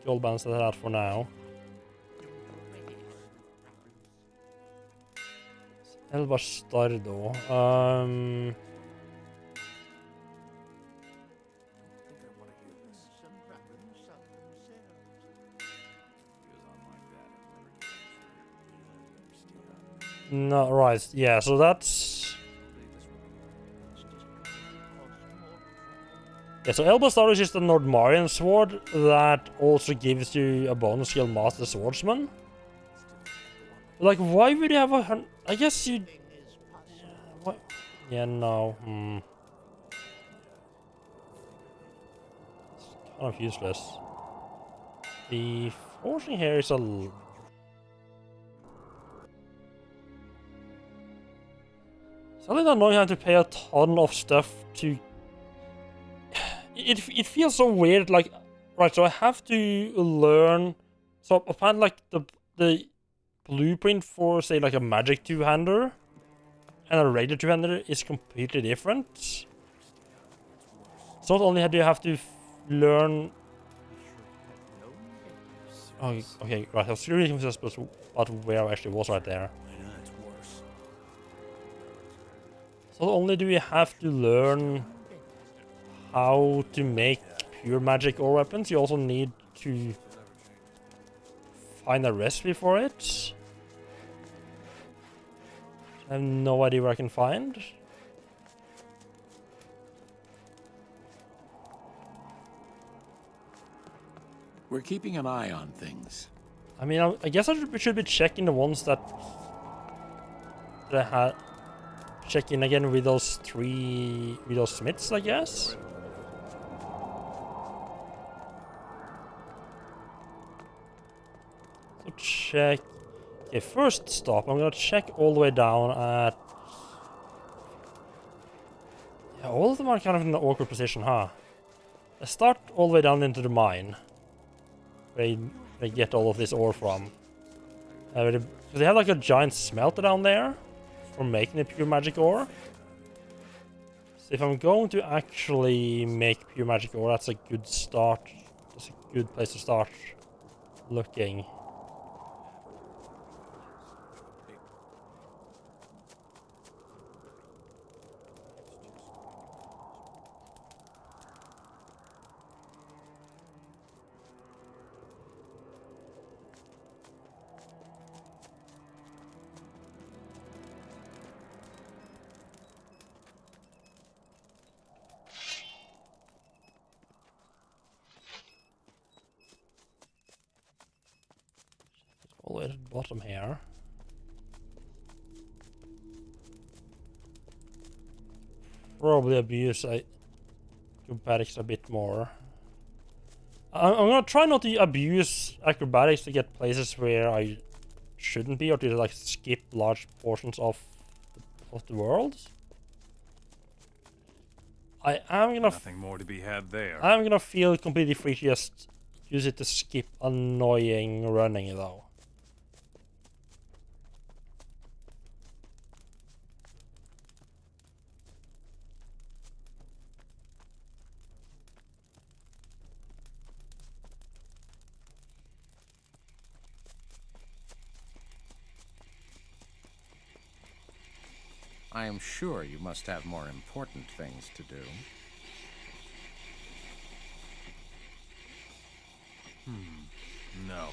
Gold balance that out for now. El Bastardo. No, right, yeah, so that's... Yeah, so El Bastardo is just a Nordmarian sword that also gives you a bonus skill Master Swordsman. Like, why would you have a... I guess you... What? Yeah, no. It's kind of useless. The forging here is a... Something annoying having to pay a ton of stuff to... It feels so weird, like... Right, so I have to learn... So apparently, like, the blueprint for, say, like a magic two-hander and a regular two-hander is completely different. So not only do you have to learn... Oh, okay, right, I was really confused about where I actually was right there. So not only do you have to learn how to make pure magic ore weapons, you also need to find a recipe for it. I have no idea where I can find. We're keeping an eye on things. I mean, I guess I should be checking the ones that I had. Check in again with those smiths, I guess. So check. Okay, first stop. I'm gonna check all the way down at. Yeah, all of them are kind of in an awkward position, huh? Let's start all the way down into the mine. Where they get all of this ore from. Because they have like a giant smelter down there for making the pure magic ore. So if I'm going to actually make pure magic ore, that's a good start. That's a good place to start looking. All the way to the bottom here. Probably abuse acrobatics a bit more. I'm gonna try not to abuse acrobatics to get places where I shouldn't be, or to like skip large portions of the world. I am gonna... Nothing more to be had there. I'm gonna feel completely free to just use it to skip annoying running though. I am sure you must have more important things to do. No.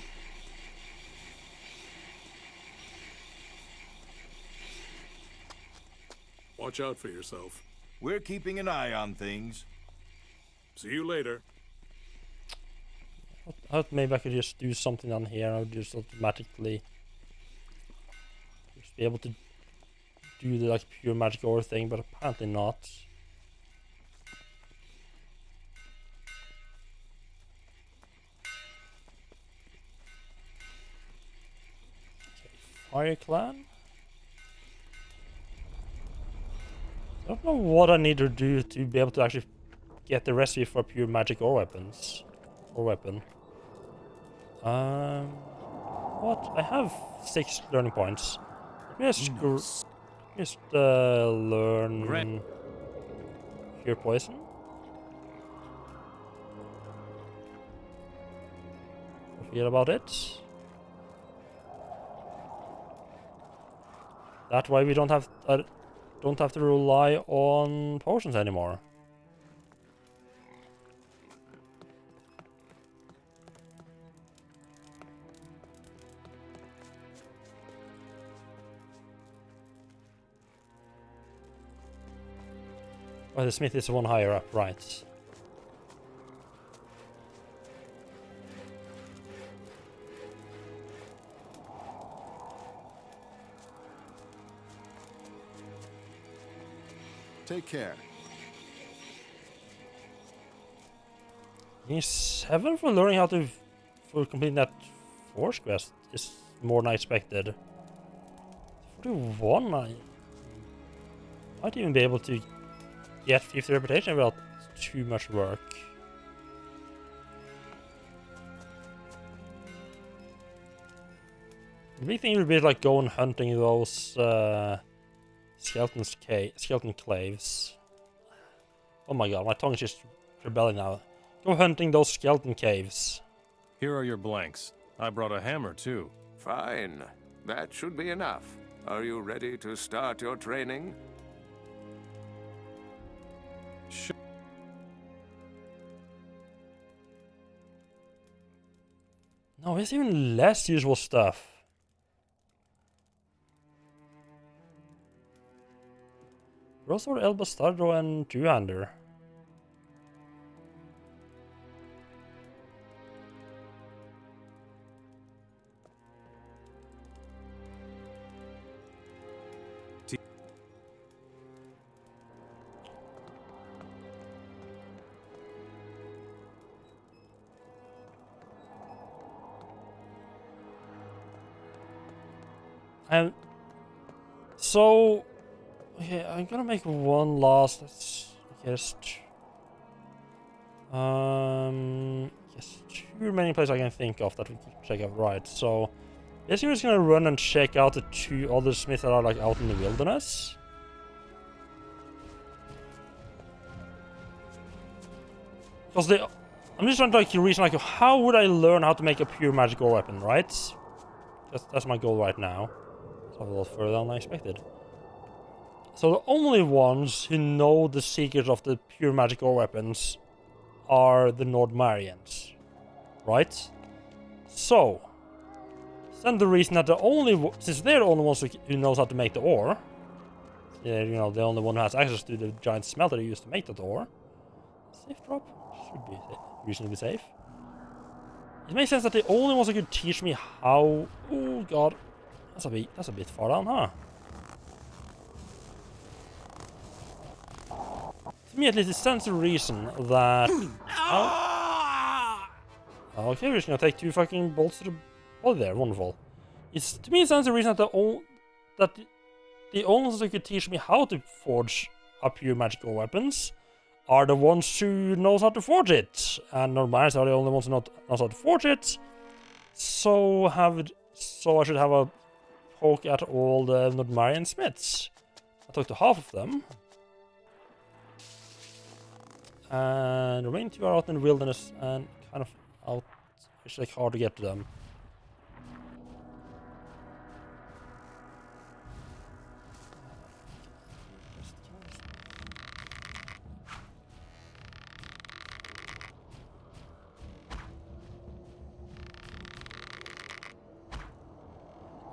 Watch out for yourself. We're keeping an eye on things. See you later. I thought maybe I could just do something on here. I would just automatically just be able to do the like pure magic ore thing, but apparently not. Okay, Fire Clan. I don't know what I need to do to be able to actually get the recipe for pure magic ore weapons. Or weapon. What? I have 6 learning points. Let me just learn Cure Poison. Forget about it. That way we don't have to rely on potions anymore. Oh, the smith is one higher up, right. Take care. Getting 7 for learning how to... for completing that force quest is more than I expected. 41, Might even be able to get 50 reputation without too much work. The big thing would be like going hunting those skeleton claves. Oh my god, my tongue is just rebelling now. Go hunting those skeleton caves. Here are your blanks. I brought a hammer too. Fine. That should be enough. Are you ready to start your training? Sure. No, it's even less useful stuff. Broadsword, elbow, stardraw, and two-hander. So, okay, I'm gonna make one last. Let's just yes, two remaining places I can think of that we can check out. Right, so basically, we're just gonna run and check out the two other smiths that are like out in the wilderness. Because I'm just trying to like reason like how would I learn how to make a pure magical weapon, right? That's my goal right now. It's a little further than I expected. So the only ones who know the secrets of the pure magical weapons are the Nordmarians, right? So, then the reason that since they're the only ones who knows how to make the ore, you know, the only one who has access to the giant smelter they used to make that ore. Safe drop should be reasonably safe. It makes sense that the only ones who could teach me how. Oh god, that's a bit far down, huh? To me, at least, it stands to reason that. Okay, we're just gonna take two fucking bolts to the body there. Wonderful. To me, it stands to reason that the only ones who could teach me how to forge up pure magical weapons are the ones who knows how to forge it, and Normans are the only ones who knows how to forge it. So I should have a poke at all the Nordmarian smiths. I talked to half of them. And the remaining two are out in the wilderness and kind of out. It's like hard to get to them.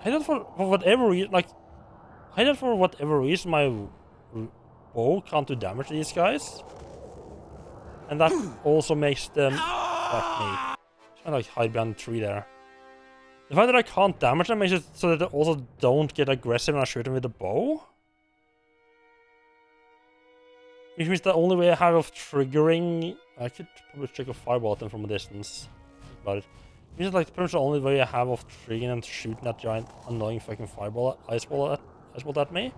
I don't for whatever reason, my bow can't do damage to these guys. And that also makes them fuck me. Just gonna like hide behind the tree there. The fact that I can't damage them makes it so that they also don't get aggressive when I shoot them with the bow. Which means the only way I have of triggering... I could probably trigger a fireball at them from a distance. Think about it. It means like pretty much the only way I have of triggering and shooting that giant annoying fucking fireball ice ball at me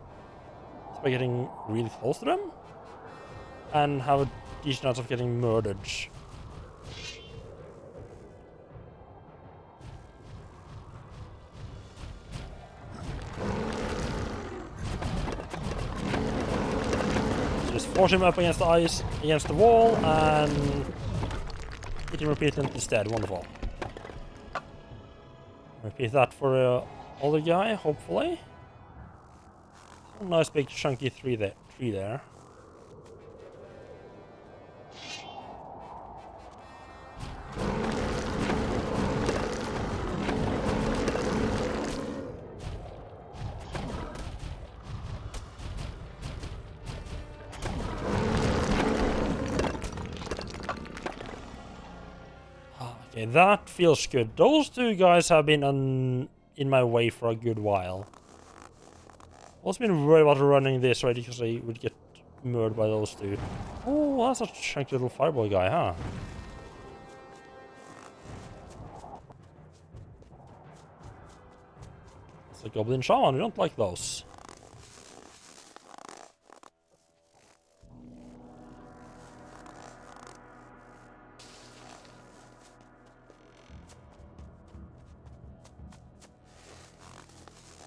is by getting really close to them. And have a decent chance of getting murdered. Just force him up against the ice, against the wall, and hit him repeatedly instead. Wonderful. Repeat that for the other guy, hopefully. A nice big chunky tree there. Okay, that feels good. Those two guys have been in my way for a good while. Also been worried about running this way because I would get murdered by those two. Oh, that's a chunky little fireball guy, huh? It's a goblin shaman, we don't like those.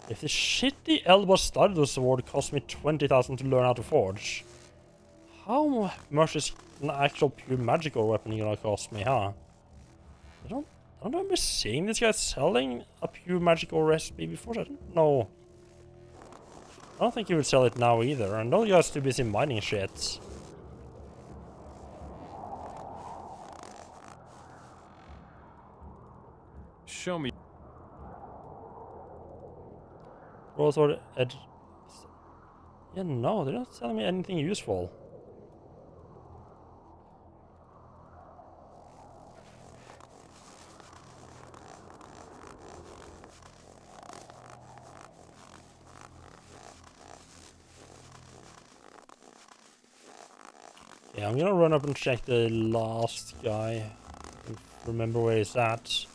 If the shitty Elbow Studio Sword cost me 20,000 to learn how to forge, how much is an actual pure magical weapon gonna cost me, huh? I don't remember seeing this guy selling a pure magical recipe before. I don't know. I don't think he would sell it now either. I know the guy's too busy mining shit. Show me. Broadsword edge. Yeah, no, they're not selling me anything useful. Yeah, I'm gonna run up and check the last guy. Remember where he's at.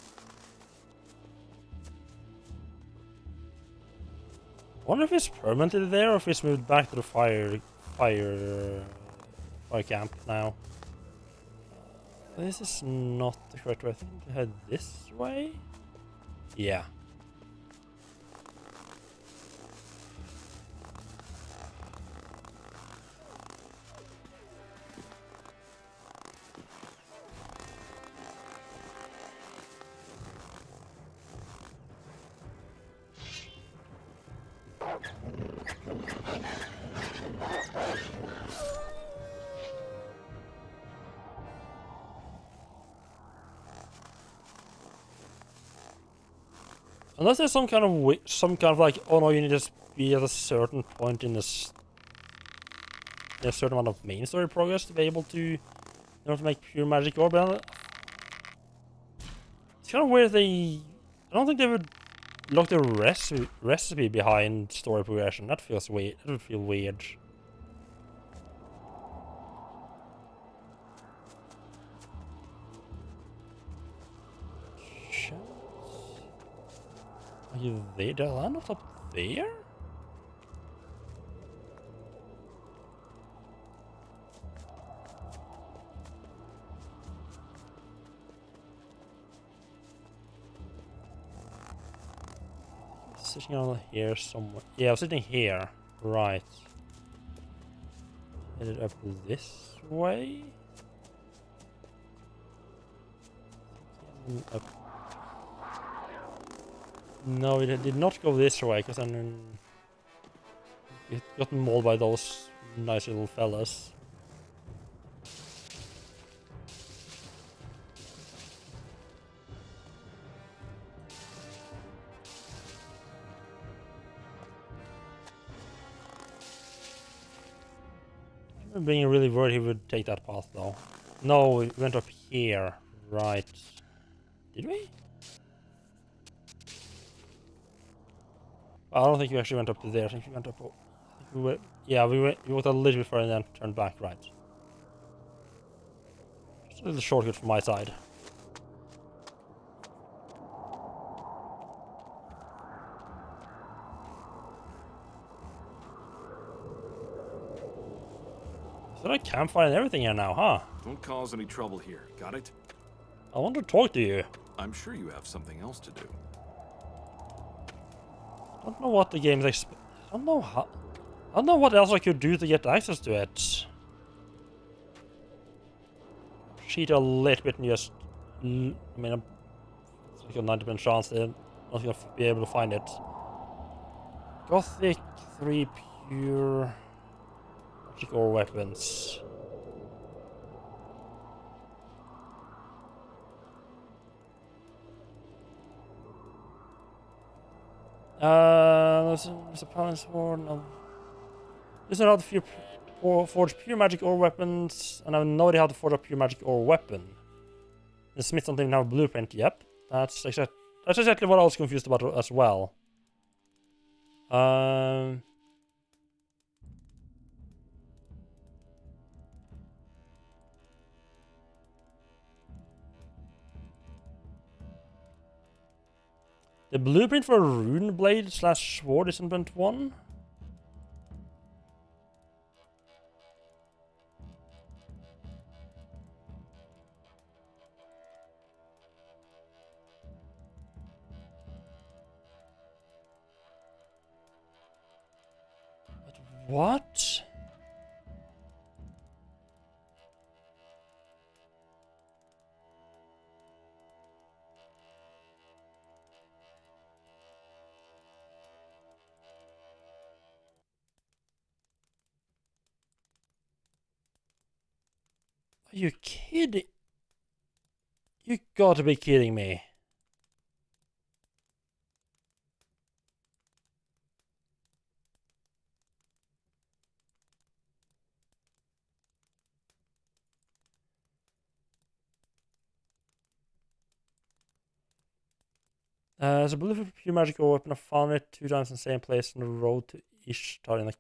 Wonder if he's permanently there or if he's moved back to the fire camp now. This is not the correct way. I think I head this way? Yeah. Unless there's some kind of like, oh no, you need to be at a certain point in this, a certain amount of main story progress to be able to, to make pure magic orb. It's kind of weird I don't think they would lock the recipe behind story progression. That feels weird. That would feel weird. Are you there? Did I land up there? Sitting on here somewhere. Yeah, I'm sitting here. Right. Headed up this way. Up. No, it did not go this way, because then it got mauled by those nice little fellas. I'm being really worried he would take that path, though. No, we went up here. Right. Did we? I don't think we actually went up to there. I think we went up. Yeah, we went a little bit further and then turned back. Right. Just a little shortcut from my side. So I campfire and everything here now, huh? Don't cause any trouble here, got it? I want to talk to you. I'm sure you have something else to do. I don't know what the game is. I don't know how. I don't know what else I could do to get access to it. Cheat a little bit and just. I mean, it's like a 90% chance that I'm not gonna be able to find it. Gothic 3 pure magic ore weapons. There's a balance sword. No. This is how to forge pure magic ore weapons, and I have no idea how to forge a pure magic ore weapon. The smith don't even have a blueprint. Yep, that's exactly what I was confused about as well. The blueprint for a rune blade / sword is in print 1. What? Are you kidding? You gotta be kidding me. So blue for pure magical weapon. I found it 2 times in the same place on the road to Ishtar in the...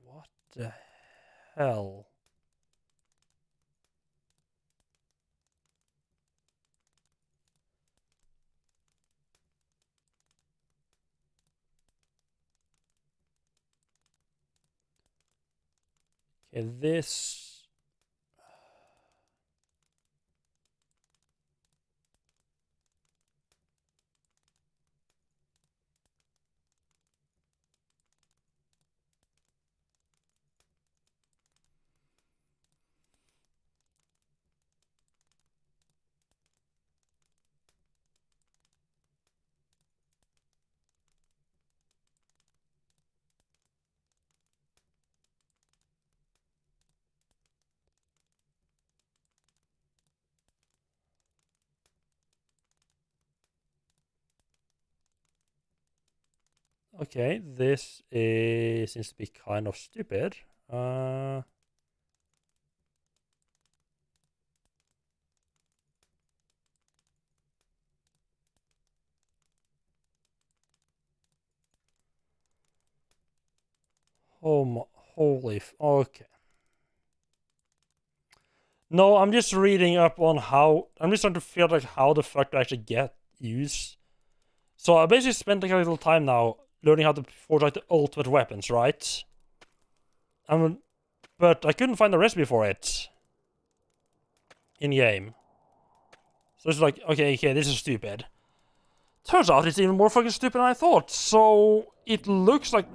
What the hell? Okay, this... Okay, this seems to be kind of stupid. Oh my, okay. No, I'm just reading up on how, I'm just trying to figure out like how the fuck to actually get use. So I basically spent like a little time now learning how to forge like the ultimate weapons, right? But I couldn't find the recipe for it in game. So it's like, okay, this is stupid. Turns out it's even more fucking stupid than I thought. So it looks like,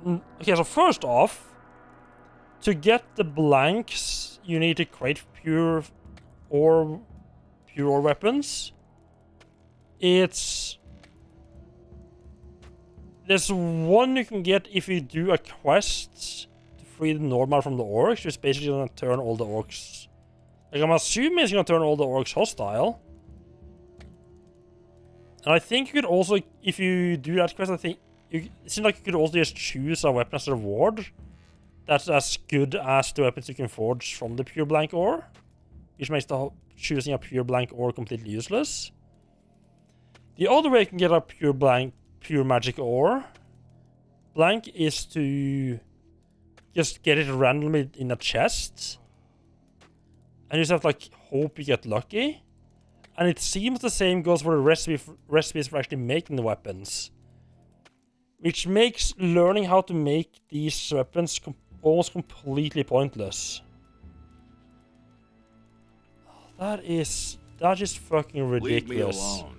okay, so first off, to get the blanks, you need to create pure ore weapons. There's one you can get if you do a quest to free the normal from the orcs, which is basically gonna turn all the orcs. Like, I'm assuming it's gonna turn all the orcs hostile. And I think you could also, if you do that quest, I think it seems like you could also just choose a weapon as a reward that's as good as the weapons you can forge from the pure blank ore, which makes choosing a pure blank ore completely useless. The other way you can get a pure magic ore blank is to just get it randomly in a chest, and you just have to like hope you get lucky. And it seems the same goes for the recipes for actually making the weapons, which makes learning how to make these weapons almost completely pointless. That is fucking ridiculous. Leave me alone.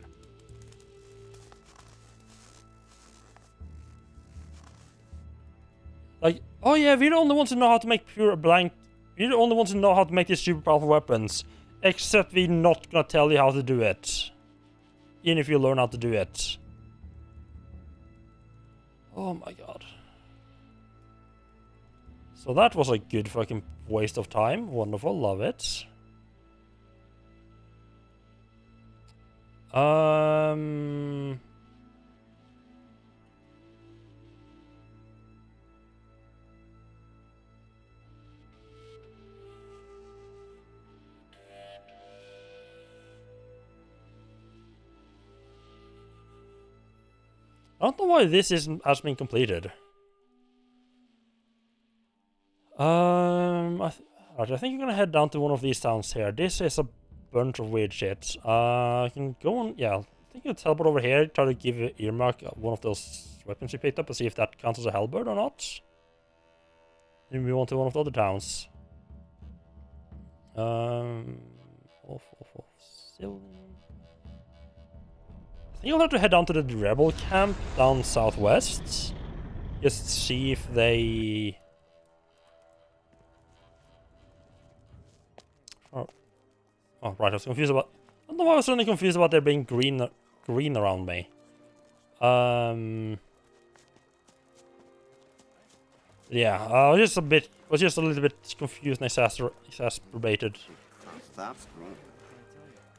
Like, oh yeah, we're the only ones who know how to make pure blank. We're the only ones who know how to make these super powerful weapons. Except we're not gonna tell you how to do it. Even if you learn how to do it. Oh my god. So that was a good fucking waste of time. Wonderful, love it. I don't know why this has been completed. I think I'm gonna head down to one of these towns here. This is a bunch of weird shit. I can go on, yeah, think you teleport over here, try to give Earmark one of those weapons you picked up and see if that counts as a halberd or not. Then move on to one of the other towns. Still... I think I'll have to head down to the rebel camp down southwest. Just see if they... Oh, right, I was confused about... I don't know why I was suddenly confused about there being green around me. Yeah, I was just a little bit confused and exacerbated. A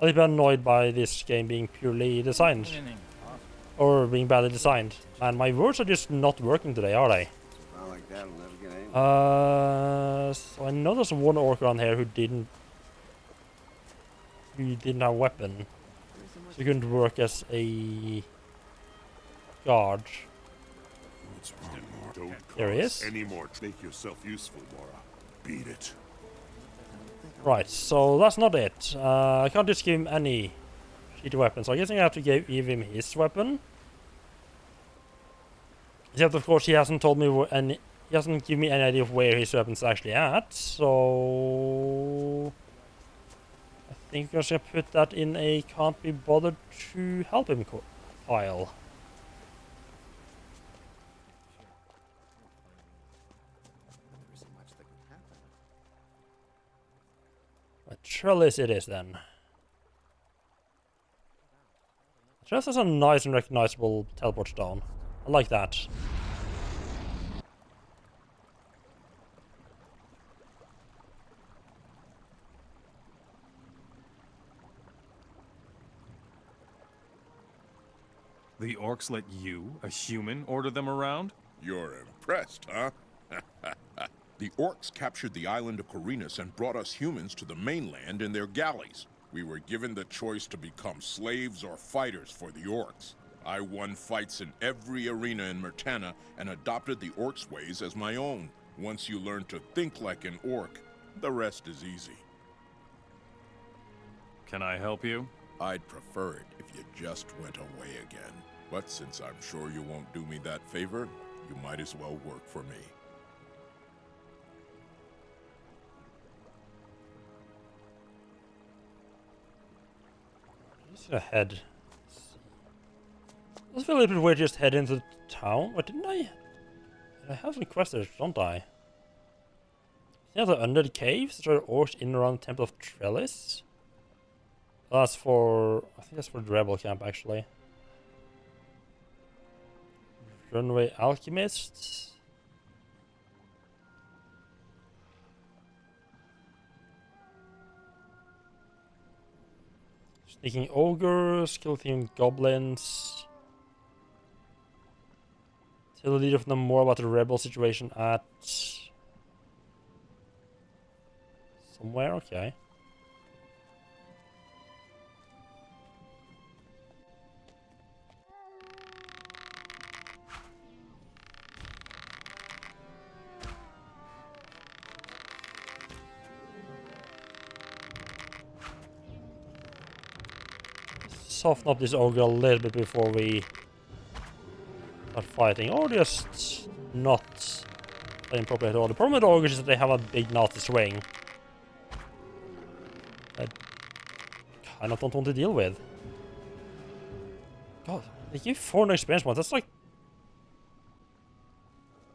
little bit annoyed by this game being purely designed. Or being badly designed. And my words are just not working today, are they? So I know there's one orc around here who didn't have a weapon. So he couldn't work as a guard. There he is. Anymore. Make yourself useful, Mora. Beat it. Right, so that's not it. I can't just give him any shitty weapon, so I guess I have to give him his weapon. Except, of course, he hasn't told me he hasn't given me any idea of where his weapon's actually at, so... I think I'm just gonna put that in a can't be bothered to help him pile. A trellis it is then. The trellis has a nice and recognizable teleport stone. I like that. The orcs let you, a human, order them around? You're impressed, huh? The orcs captured the island of Corinus and brought us humans to the mainland in their galleys. We were given the choice to become slaves or fighters for the orcs. I won fights in every arena in Myrtana and adopted the orcs' ways as my own. Once you learn to think like an orc, the rest is easy. Can I help you? I'd prefer it if you just went away again. But since I'm sure you won't do me that favor, you might as well work for me. Just gonna head. I feel a little bit weird to just head into the town. What didn't I? I have some quests, don't I? Yeah, the under the caves. There are orcs in and around the Temple of Trellis. That's for... I think that's for the rebel camp, actually. Runway Alchemists. Sneaking Ogres, Kill-themed Goblins. Tell the leader of them more about the rebel situation at... somewhere, okay. Soften up this ogre a little bit before we start fighting, or just not playing properly at all. The problem with ogres is that they have a big nasty swing. I kind of don't want to deal with. God, they give 400 experience points. That's like...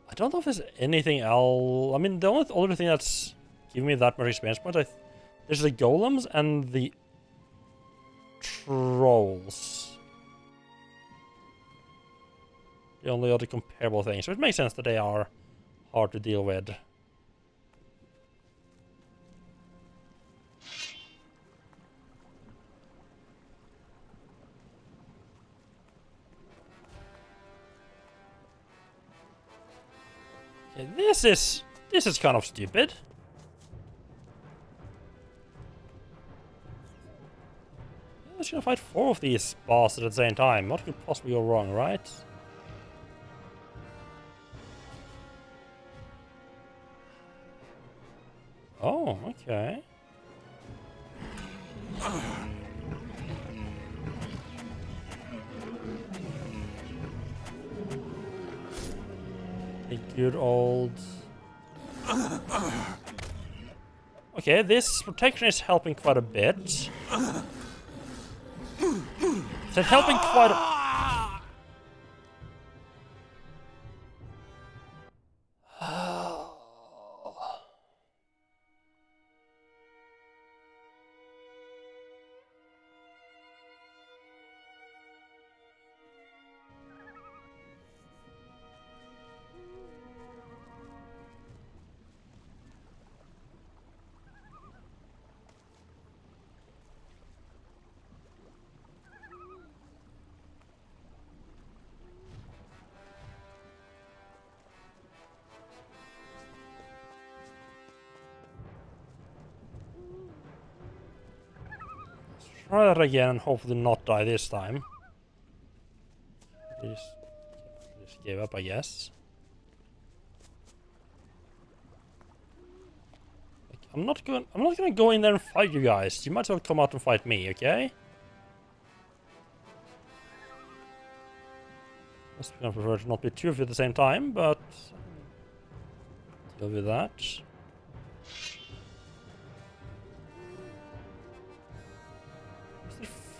I don't know if there's anything else. I mean, the only other thing that's giving me that much experience points, there's the golems and the trolls. The only other comparable thing. So it makes sense that they are hard to deal with. Okay, this is kind of stupid. I'm just gonna fight 4 of these bosses at the same time. What could possibly go wrong, right? Oh, okay. Good old... Okay, this protection is helping quite a bit. Is it helping quite a... Try that again and hopefully not die this time. Just gave up, I guess. Like, I'm not gonna go in there and fight you guys. You might as well come out and fight me, okay? I'm gonna prefer to not be two of you at the same time, but deal with that.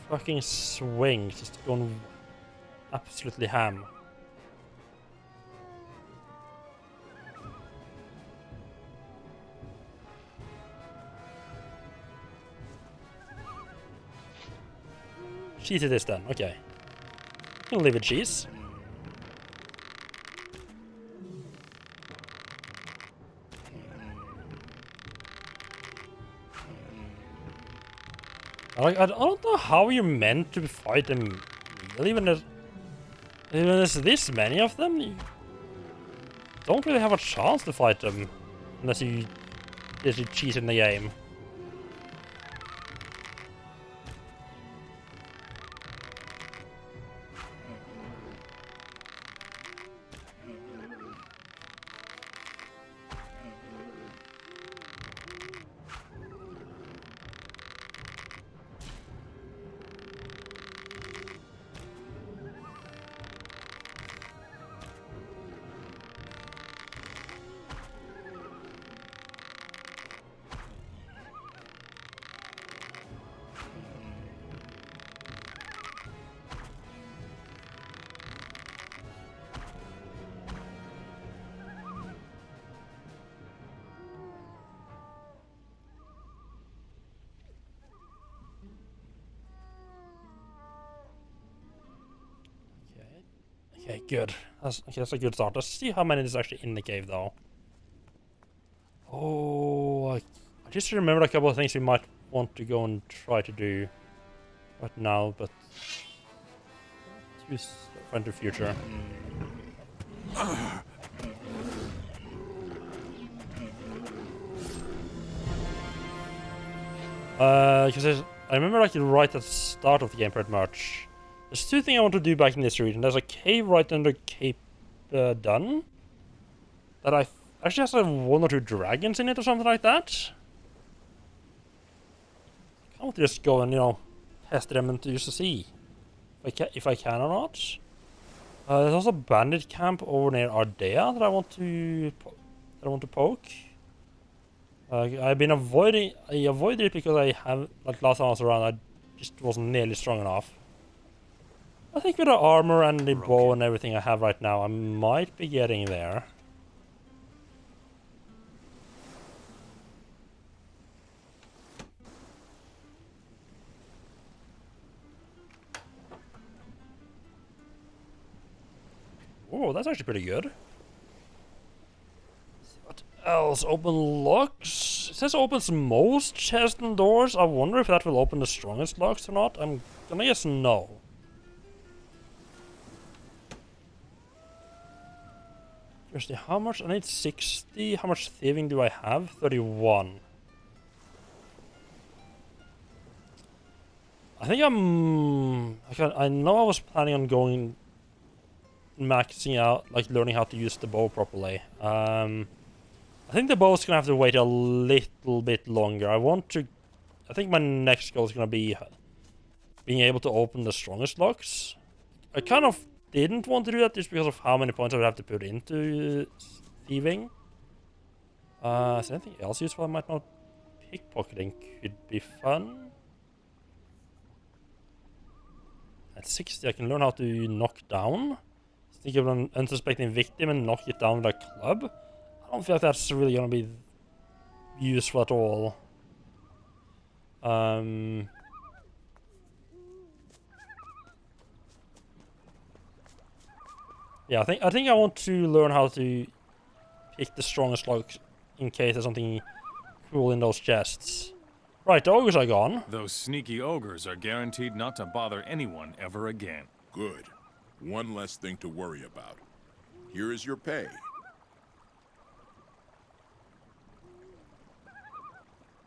Fucking swing, just going absolutely ham. Cheese it is then, okay. We'll leave it cheese. I don't know how you're meant to fight them. Even as there's this many of them, you don't really have a chance to fight them unless you cheat in the game. Okay, good. That's a good start. Let's see how many is actually in the cave, though. Oh, I just remembered a couple of things we might want to go and try to do right now, but to find the future. Because I remember like right at the start of the game pretty much. There's two things I want to do back in this region. There's a cave right under Cape Dun that actually has like 1 or 2 dragons in it or something like that. I want to just go and, you know, test them and just to see if I can or not. There's also a bandit camp over near Ardea that I want to poke. I've been avoiding it because I have, like last time I was around, I just wasn't nearly strong enough. I think with the armor and the bow and everything I have right now, I might be getting there. Oh, that's actually pretty good. What else? Open locks? It says opens most chests and doors. I wonder if that will open the strongest locks or not. I'm gonna guess no. How much? I need 60. How much thieving do I have? 31. I think I know I was planning on going maxing out, like learning how to use the bow properly. I think the bow's gonna have to wait a little bit longer. I think my next goal is gonna be being able to open the strongest locks. I kind of didn't want to do that just because of how many points I would have to put into thieving. Is there anything else useful I might know? Pickpocketing could be fun. At 60, I can learn how to knock down. Sneak up an unsuspecting victim and knock it down with a club. I don't feel like that's really gonna be useful at all. Yeah, I think I want to learn how to pick the strongest locks in case there's something cool in those chests. Right, the ogres are gone. Those sneaky ogres are guaranteed not to bother anyone ever again. Good. One less thing to worry about. Here is your pay.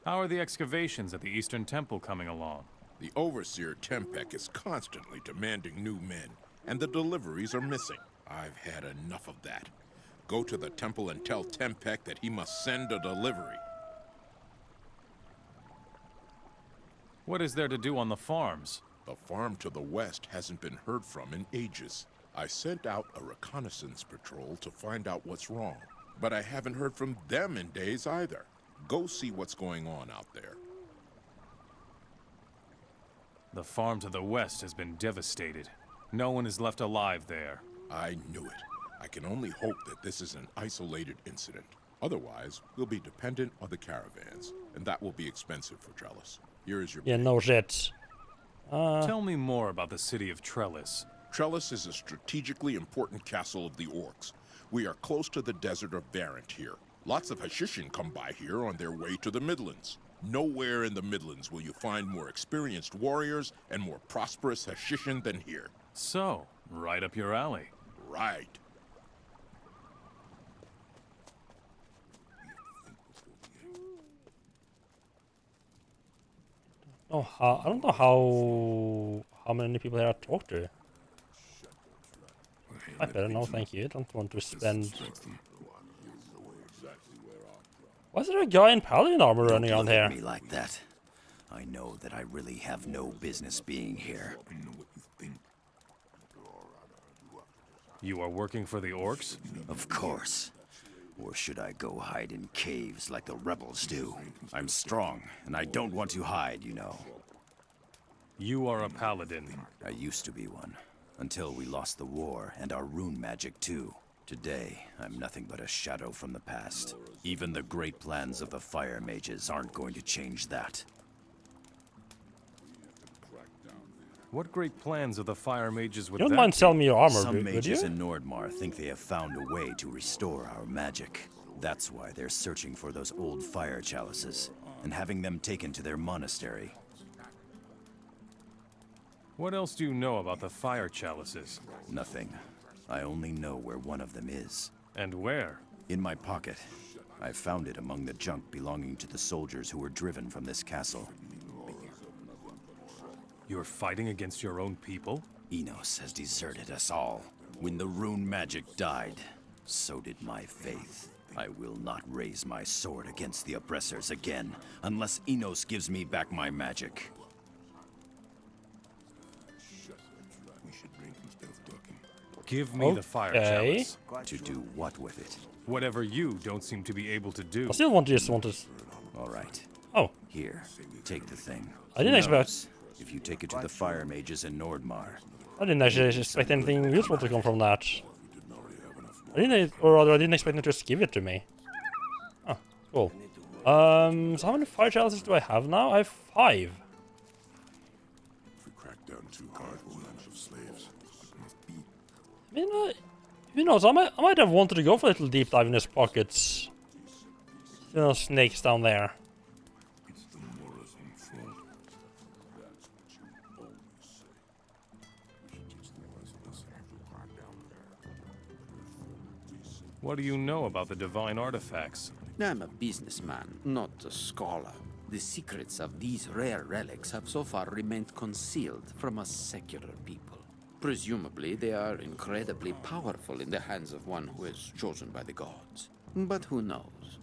How are the excavations at the Eastern Temple coming along? The Overseer Tempek is constantly demanding new men, and the deliveries are missing. I've had enough of that. Go to the temple and tell Tempek that he must send a delivery. What is there to do on the farms? The farm to the west hasn't been heard from in ages. I sent out a reconnaissance patrol to find out what's wrong, but I haven't heard from them in days either. Go see what's going on out there. The farm to the west has been devastated. No one is left alive there. I knew it. I can only hope that this is an isolated incident. Otherwise, we'll be dependent on the caravans, and that will be expensive for Trellis. Here is your Yeah, no shit. Tell me more about the city of Trellis. Trellis is a strategically important castle of the orcs. We are close to the desert of Barrent here. Lots of Hashishin come by here on their way to the Midlands. Nowhere in the Midlands will you find more experienced warriors and more prosperous Hashishin than here. So, right up your alley. Right. Oh, I don't know how many people here I talk to. I better no, thank you. I don't want to spend. Why is there a guy in paladin armor running around here? Don't look at me like that. I know that I really have no business being here. You are working for the orcs? Of course. Or should I go hide in caves like the rebels do? I'm strong, and I don't want to hide, you know. You are a paladin. I used to be one, until we lost the war and our rune magic too. Today, I'm nothing but a shadow from the past. Even the great plans of the fire mages aren't going to change that. What great plans of the fire mages would You don't that mind be? selling me your armor, Some would you? mages in Nordmar think they have found a way to restore our magic. That's why they're searching for those old fire chalices and having them taken to their monastery. What else do you know about the fire chalices? Nothing. I only know where one of them is. And where? In my pocket. I found it among the junk belonging to the soldiers who were driven from this castle. You're fighting against your own people? Enos has deserted us all. When the rune magic died, so did my faith. I will not raise my sword against the oppressors again, unless Enos gives me back my magic. Give me the fire chalice. To do what with it? Whatever you don't seem to be able to do. I still want to. All right. Oh. Here, take the thing. I didn't expect. If you take it to the fire mages in Nordmar. I didn't actually expect anything useful to come from that. I didn't expect them to just give it to me. Oh, cool. So how many fire chalices do I have now? I have 5. If we crack down too hard, we'll run out of slaves. I mean, who knows? I might have wanted to go for a little deep dive in his pockets. You know, snakes down there. What do you know about the divine artifacts? I'm a businessman, not a scholar. The secrets of these rare relics have so far remained concealed from us secular people. Presumably, they are incredibly powerful in the hands of one who is chosen by the gods. But who knows?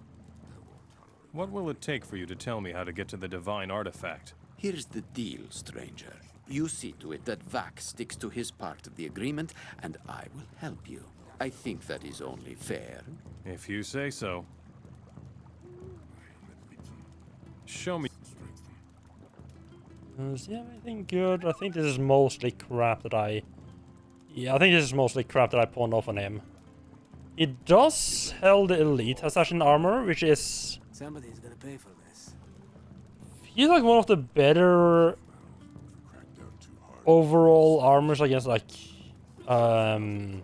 What will it take for you to tell me how to get to the divine artifact? Here's the deal, stranger. You see to it that Vax sticks to his part of the agreement, and I will help you. I think that is only fair. If you say so. Show me. Is there anything good? I think this is mostly crap that I... Yeah, I think this is mostly crap that I pawned off on him. It does held the elite assassin armor, which is... Somebody's gonna pay for this. He's like one of the better overall armors against like I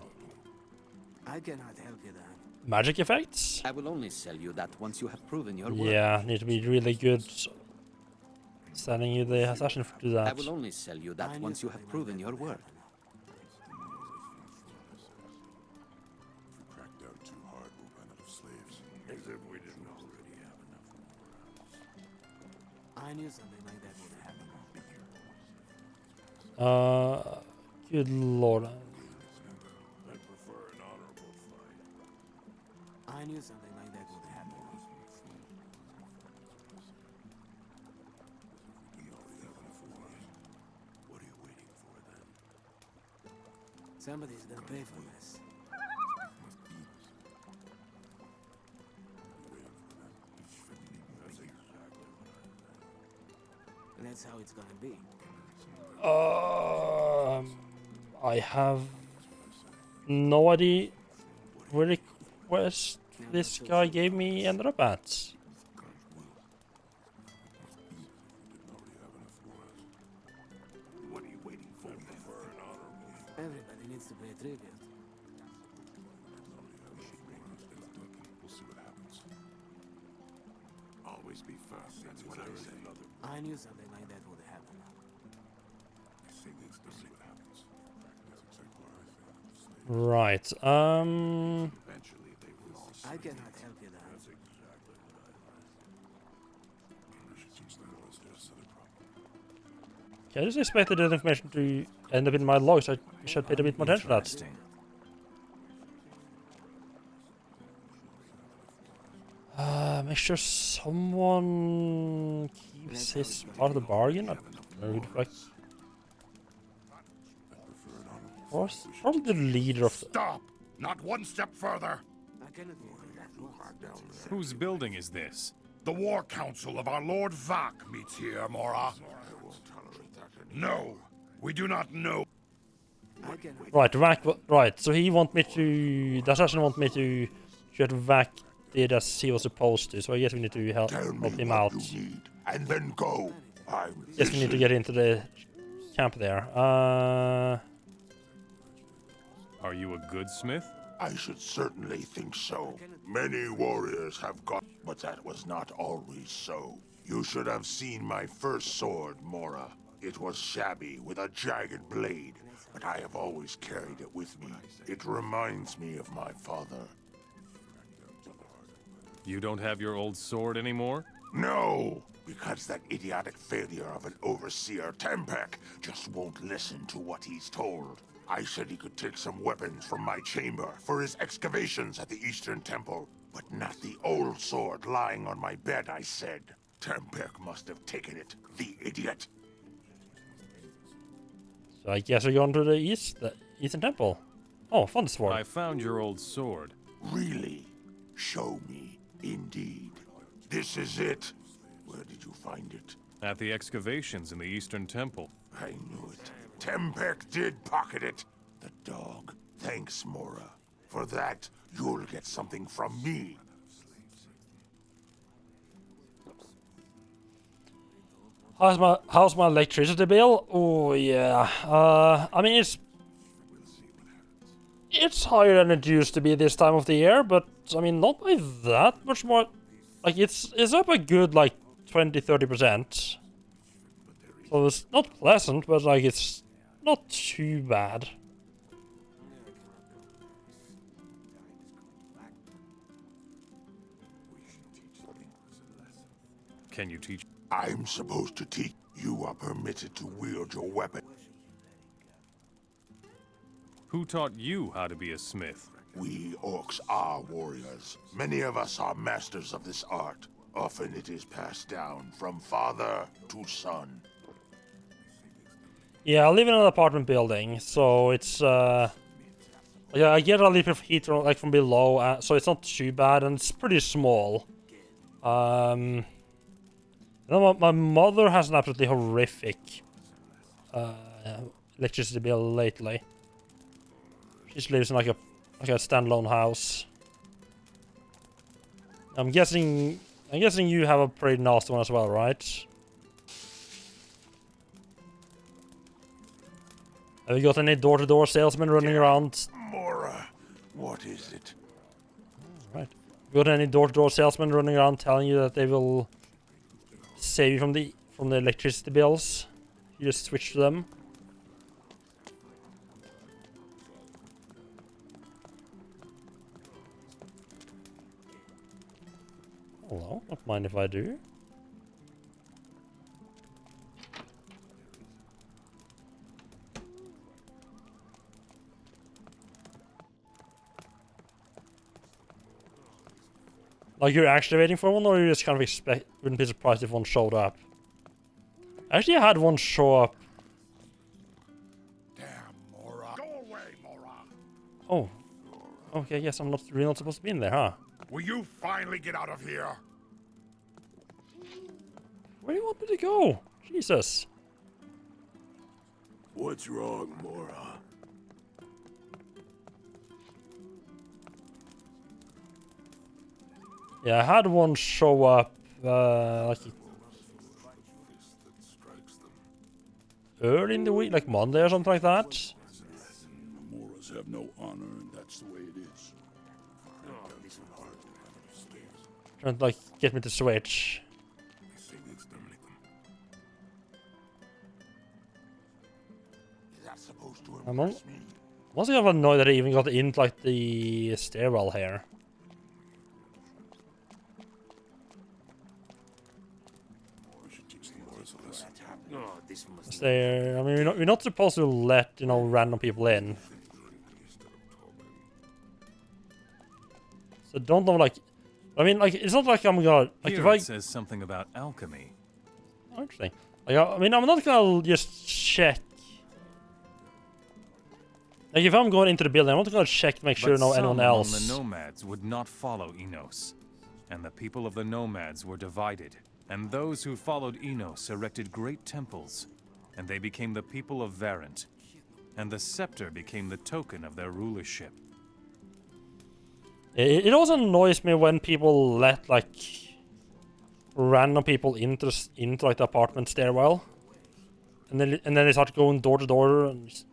cannot help you then. magic effects. I will only sell you that once you have proven your worth. Yeah, need to be really good selling you the assassin to do that. I will only sell you that once you have proven your worth. I knew something like that would happen. Good lord. I knew something like that would happen. Somebody's gonna pay for this. And that's how it's gonna be. I have no idea where the quest this guy gave me ended up at. What are you waiting for? Everybody needs to pay tribute. We'll see what happens. Always be first, that's what I say. I knew something like that would happen. Right. I cannot help you then. Okay, I just expected that information to end up in my logs. I should pay a bit more attention to that. Make sure someone keeps his part of the bargain. I don't know who the fuck. Was probably the leader of the... Stop! Not one step further! I cannot move that close. Whose building is this? The War Council of our Lord Vak meets here, Mora. No, we do not know. Right, Vac... Right, so he want me to... The assassin want me to... Shoot Vac did as he was supposed to, so I guess we need to help him out. And then go. Guess we need to get into the camp there. Are you a good smith? I should certainly think so. Many warriors have gone, but that was not always so. You should have seen my first sword, Mora. It was shabby, with a jagged blade, but I have always carried it with me. It reminds me of my father. You don't have your old sword anymore? No, because that idiotic failure of an overseer, Tempek, just won't listen to what he's told. I said he could take some weapons from my chamber for his excavations at the Eastern Temple, but not the old sword lying on my bed, I said. Tempek must have taken it, the idiot. So I guess we're going to the Eastern Temple. Oh, fun sword. I found your old sword. Really? Show me, indeed. This is it. Where did you find it? At the excavations in the Eastern Temple. I knew it. Tempek did pocket it. The dog. Thanks, Mora. For that, you'll get something from me. How's my electricity bill? Oh yeah. I mean it's higher than it used to be this time of the year, but I mean not by that much more. Like it's up a good like 20-30%. So it's not pleasant, but like it's not too bad. Can you teach? I'm supposed to teach. You are permitted to wield your weapon. Who taught you how to be a smith? We orcs are warriors. Many of us are masters of this art. Often it is passed down from father to son. Yeah, I live in an apartment building, so it's Yeah, I get a little bit of heat from, like from below, so it's not too bad, and it's pretty small. You know, my mother has an absolutely horrific electricity bill lately. She just lives in like a standalone house. I'm guessing you have a pretty nasty one as well, right? Have you got any door-to-door salesmen running around? Mora, what is it? Right. Got any door-to-door salesmen running around telling you that they will save you from the electricity bills? You just switch to them. Hello, don't mind if I do. Like you're actually waiting for one, or you just kind of wouldn't be surprised if one showed up? Actually, I had one show up. Damn, Mora. Go away, Mora. Oh. Okay, yes, I'm really not supposed to be in there, huh? Will you finally get out of here? Where do you want me to go? Jesus. What's wrong, Mora? Yeah, I had one show up, like early in the week, like Monday or something like that. Moras have no honor, and that's the way it is. Trying to like get me to switch. I'm almost kind of annoyed that I even got into like the stairwell here. There, I mean, we're not supposed to let, you know, random people in. So don't know, like, I mean, like, it's not like I'm gonna, like, Here if I... it says something about alchemy. Actually, like, I mean, I'm not gonna just check. Like, if I'm going into the building, I'm not gonna check to make sure no anyone else. But some among the nomads would not follow Enos, and the people of the nomads were divided. And those who followed Enos erected great temples, and they became the people of Varant, and the scepter became the token of their rulership. It also annoys me when people let, like, random people into like the apartment stairwell, and then they start going door to door and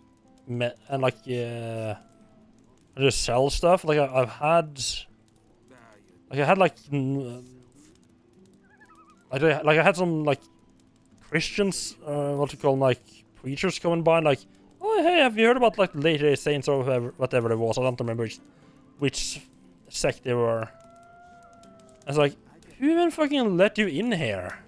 like just sell stuff. Like I had some like Christians, what you call them, like preachers coming by and like, oh hey, have you heard about like Latter-day Saints or whatever it was? I don't remember which sect they were. I was like, who even fucking let you in here?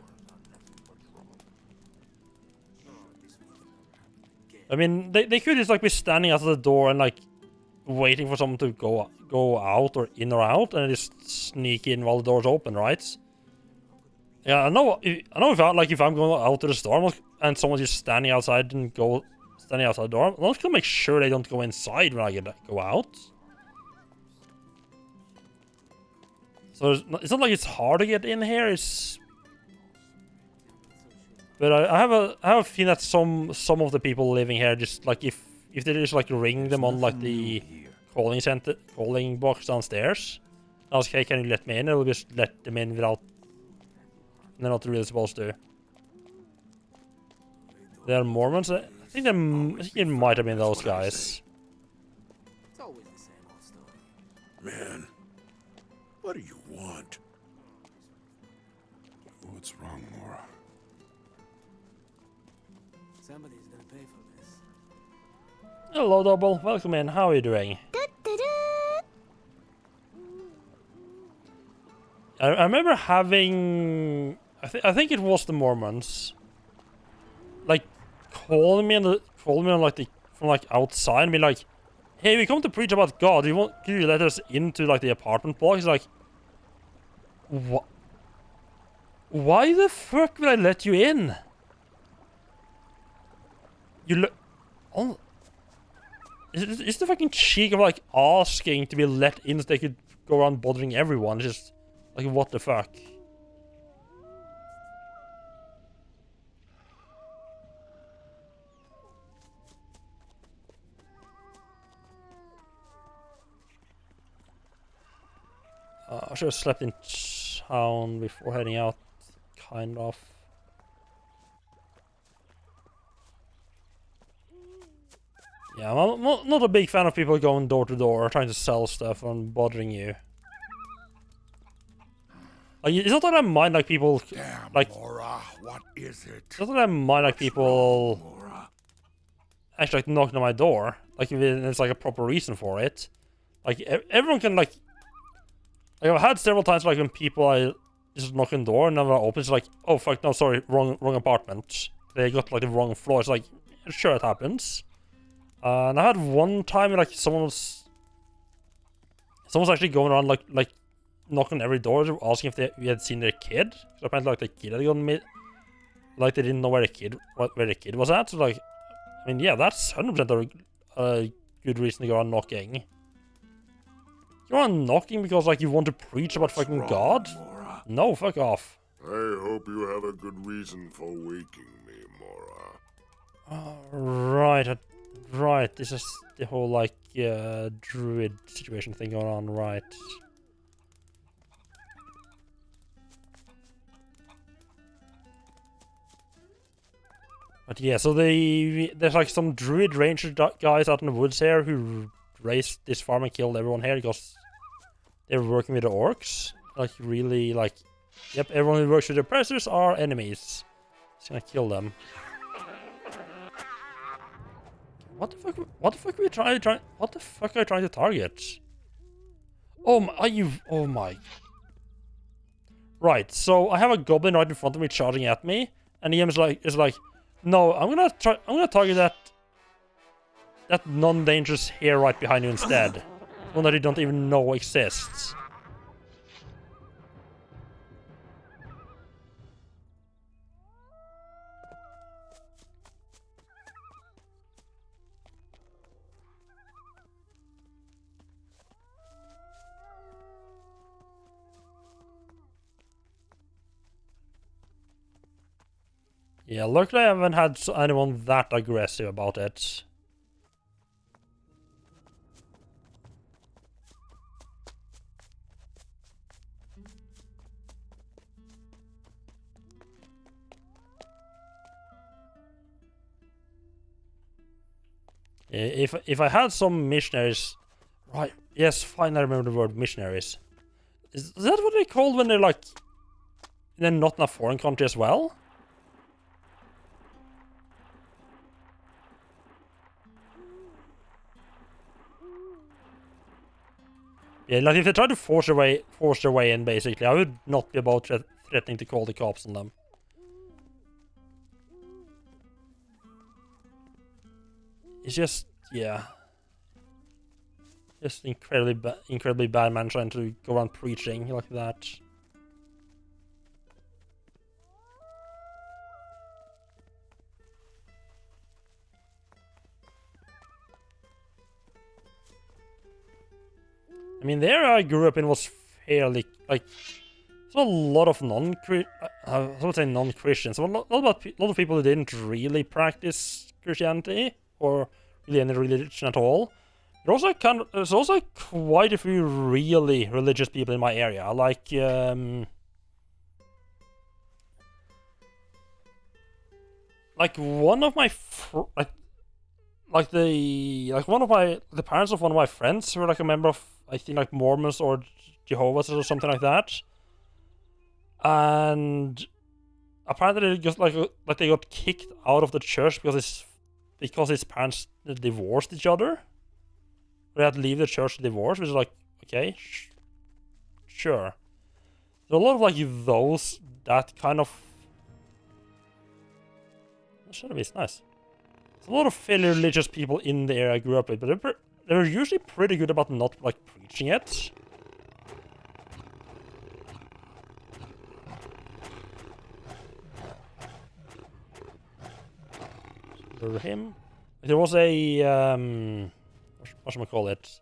I mean, they could just like be standing at the door and like waiting for someone to go out or in or out, and just sneak in while the door's open, right? Yeah, I know if I'm going out to the store and someone's just standing outside the door, I'm not gonna make sure they don't go inside when I go out. So it's not like it's hard to get in here. But I have a feeling that some of the people living here just like if they just like ring them on like the calling box downstairs, ask, hey, can you let me in? It'll just let them in without. They're not really supposed to. They're Mormons. I think it might have been those guys. It's always the same old story. Man, what do you want? What's wrong, Mora? Somebody's gonna pay for this. Hello, Double. Welcome in. How are you doing? I remember having... I think it was the Mormons. Like, calling me on like from like outside and be like, hey, we come to preach about God. Can you let us into like the apartment block? It's like, what? Why the fuck would I let you in? You look... Oh. It's the fucking cheek of like asking to be let in so they could go around bothering everyone. It's just like, what the fuck? I should have slept in town before heading out, kind of. Yeah, I'm not a big fan of people going door to door trying to sell stuff and bothering you. Like, it's not that I mind like people like. Mora, what is it? It's not that I mind like people actually like knocking on my door. Like if there's like a proper reason for it. Like everyone can like I've had several times like when people I just knock on the door and then I open, it's like, oh fuck, no, sorry, wrong apartment. They got like the wrong floor. It's like, sure, it happens. And I had one time like someone was actually going around like knocking on every door asking if we had seen their kid. So apparently like the kid had gone like they didn't know where the kid was at. So like, I mean, yeah, that's 100% a good reason to go around knocking. You are knocking because like you want to preach about fucking God? No, fuck off. I hope you have a good reason for waking me, Mora. Right. This is the whole like druid situation thing going on, right? But yeah, so there's like some druid ranger guys out in the woods here who raised this farm and killed everyone here because they were working with the orcs. Like really, like, yep, everyone who works with the oppressors are enemies. It's gonna kill them. What the fuck? What the fuck are we trying? What the fuck are you trying to target? Oh my! Are you? Oh my! Right. So I have a goblin right in front of me charging at me, and the EM is like, no, I'm gonna target that non-dangerous hair right behind you instead, one that you don't even know exists. Yeah, luckily I haven't had anyone that aggressive about it. If I had some missionaries, right? Yes, fine. I remember the word missionaries. Is that what they called when they're like, they're not in a foreign country as well? Yeah, like if they try to force their way in, basically, I would not be about threatening to call the cops on them. It's just, yeah, just incredibly bad man trying to go around preaching like that. I mean, the area I grew up in was fairly, like, there's a lot of I would say non-Christians. So a lot of people who didn't really practice Christianity or really any religion at all. There's also quite a few really religious people in my area. Like, one of my the parents of one of my friends were like a member of, I think, like Mormons or Jehovah's or something like that. And apparently they just like they got kicked out of the church because his parents divorced each other. They had to leave the church to divorce, which is like, okay, sure. There's a lot of like that kind of. It's nice. There's a lot of fairly religious people in the area I grew up with, but they're usually pretty good about not like preaching it. For him, there was a whatchamacallit,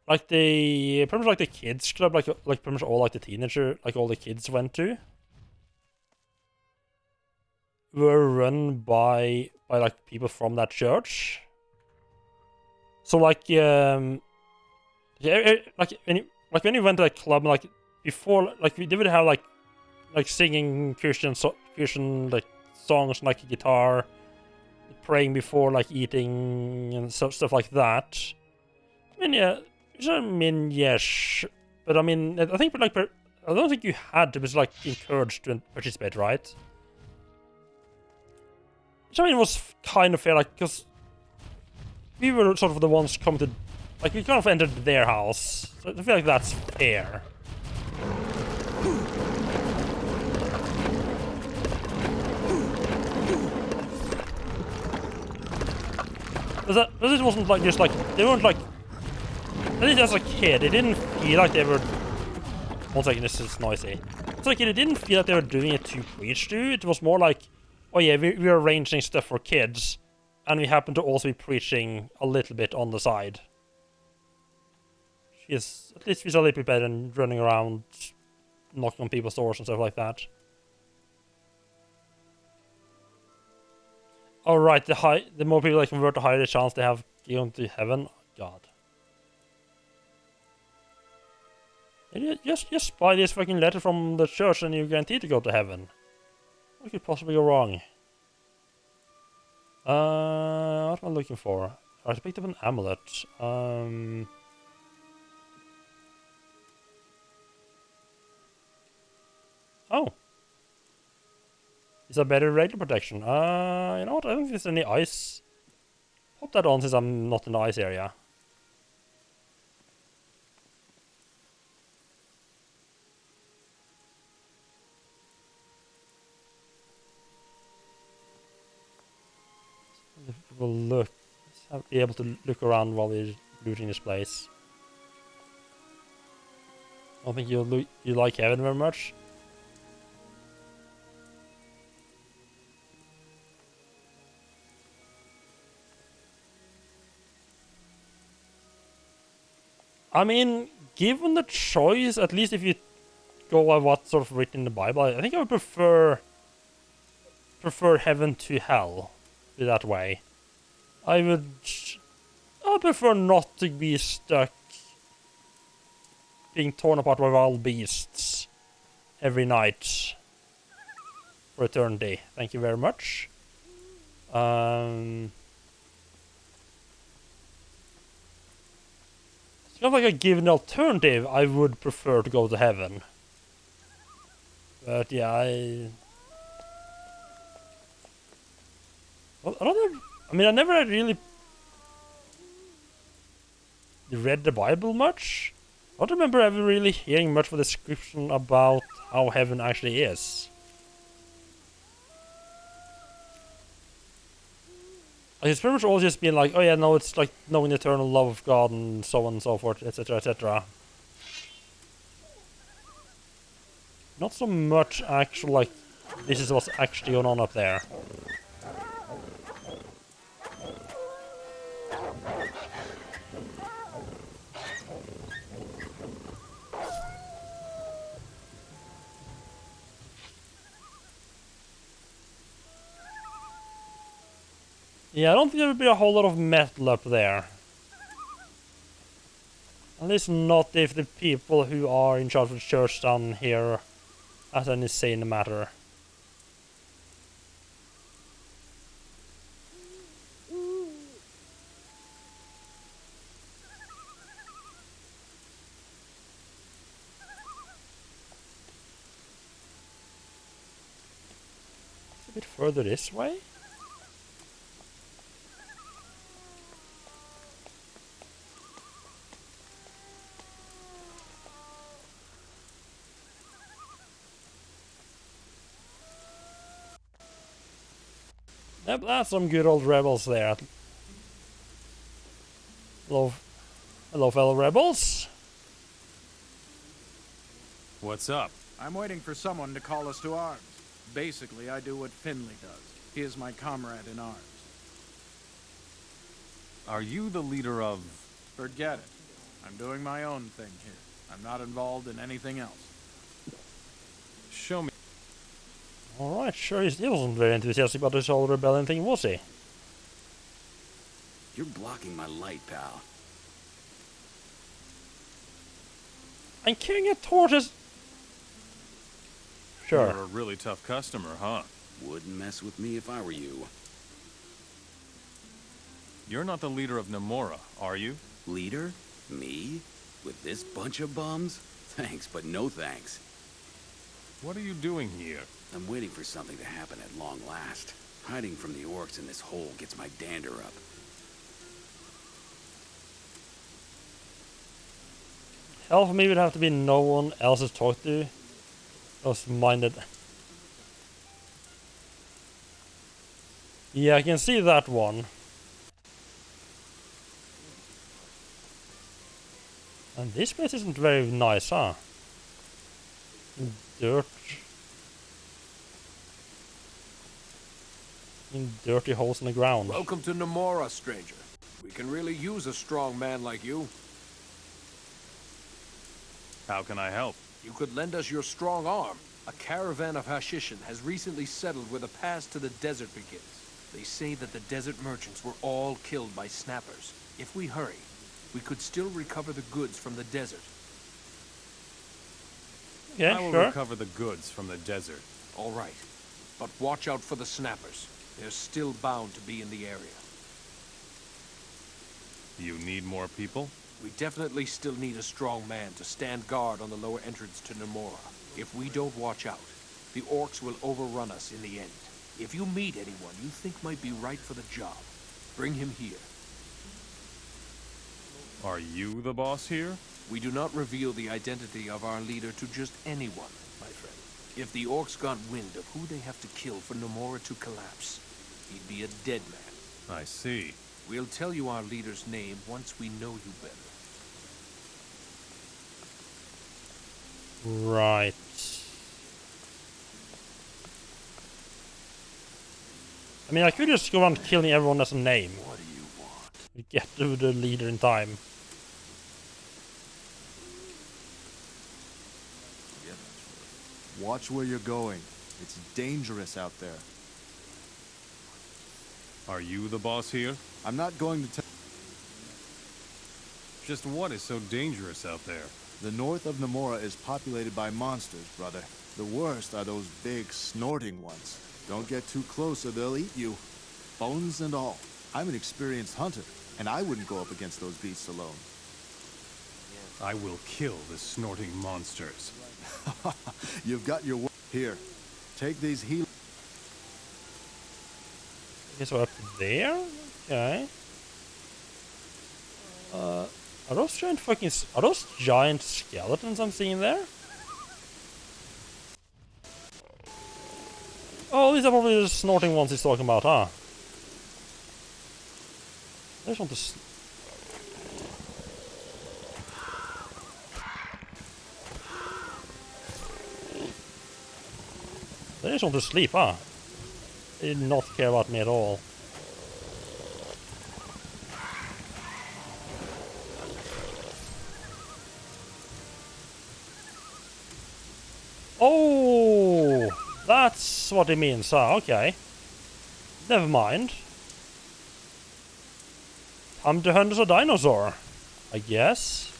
like the pretty much like the kids club, like pretty much all like the teenager, like all the kids went to, were run by like people from that church. So like yeah, like when you went to a club, like before, like they would have like singing Christian like songs, like guitar, praying before like eating and stuff like that. I mean, yeah, yes, but I mean, I think like I don't think you had to be like encouraged to participate, right? Which I mean was kind of fair, like because we were sort of the ones coming to, like we kind of entered their house, so I feel like that's fair. But it wasn't like just like they weren't like. At least as a kid, it didn't feel like they were. One second, this is noisy. It's like it didn't feel like they were doing it to preach to. It was more like, oh yeah, we're arranging stuff for kids, and we happen to also be preaching a little bit on the side. At least feels a little bit better than running around, knocking on people's doors and stuff like that. All right, the more people they convert, the higher the chance they have going to heaven. God. And just buy this fucking letter from the church and you're guaranteed to go to heaven. What could possibly go wrong? What am I looking for? I picked up an amulet. Oh. Is a better regular protection? You know what? I don't think there's any ice. Pop that on since I'm not in the ice area. We'll look. Let's be able to look around while we're looting this place. I don't think you like heaven very much. I mean, given the choice, at least if you go by what's sort of written in the Bible, I think I would prefer heaven to hell, that way. I prefer not to be stuck being torn apart by wild beasts every night for eternity. Thank you very much. It's kind of like a given alternative, I would prefer to go to heaven. But yeah, I never really read the Bible much. I don't remember ever really hearing much of a description about how heaven actually is. Like, it's pretty much all just been like, oh yeah, no, it's like knowing the eternal love of God and so on and so forth, etc., etc. Not so much actual, like, this is what's actually going on up there. Yeah, I don't think there would be a whole lot of metal up there. At least not if the people who are in charge of the church down here has any say in the matter. It's a bit further this way. Yep, that's some good old rebels there. Hello fellow rebels. What's up? I'm waiting for someone to call us to arms. Basically, I do what Finley does. He is my comrade in arms. Are you the leader of... Forget it. I'm doing my own thing here. I'm not involved in anything else. Show me. Alright, sure, he wasn't very enthusiastic about this whole rebellion thing, was he? You're blocking my light, pal. I'm carrying a tortoise. Sure. You're a really tough customer, huh? Wouldn't mess with me if I were you. You're not the leader of Namora, are you? Leader? Me? With this bunch of bums? Thanks, but no thanks. What are you doing here? I'm waiting for something to happen at long last. Hiding from the orcs in this hole gets my dander up. Hell, for me would have to be no one else to talk to. I was minded. Yeah, I can see that one. And this place isn't very nice, huh? Dirt. Dirty holes in the ground. Welcome to Namora, stranger. We can really use a strong man like you. How can I help? You could lend us your strong arm. A caravan of Hashishin has recently settled where the pass to the desert begins. They say that the desert merchants were all killed by snappers. If we hurry, we could still recover the goods from the desert. Yeah, I will sure. recover the goods from the desert. All right. But watch out for the snappers. They're still bound to be in the area. You need more people? We definitely still need a strong man to stand guard on the lower entrance to Namora. If we don't watch out, the orcs will overrun us in the end. If you meet anyone you think might be right for the job, bring him here. Are you the boss here? We do not reveal the identity of our leader to just anyone, my friend. If the orcs got wind of who they have to kill for Namora to collapse, he'd be a dead man. I see. We'll tell you our leader's name once we know you better. Right. I mean, I could just go around killing everyone as a name. What do you want? Get to the leader in time. Watch where you're going. It's dangerous out there. Are you the boss here? I'm not going to tell... Just what is so dangerous out there? The north of Namora is populated by monsters, brother. The worst are those big, snorting ones. Don't get too close or they'll eat you. Bones and all. I'm an experienced hunter, and I wouldn't go up against those beasts alone. I will kill the snorting monsters. You've got your work. Here, take these heal... Okay, so up there? Okay. Are those giant skeletons I'm seeing there? Oh, these are probably the snorting ones he's talking about, huh? I just want to... They just want to sleep, huh? They did not care about me at all. Oh, that's what it means. Ah, okay. Never mind. Time to hunt a dinosaur, I guess.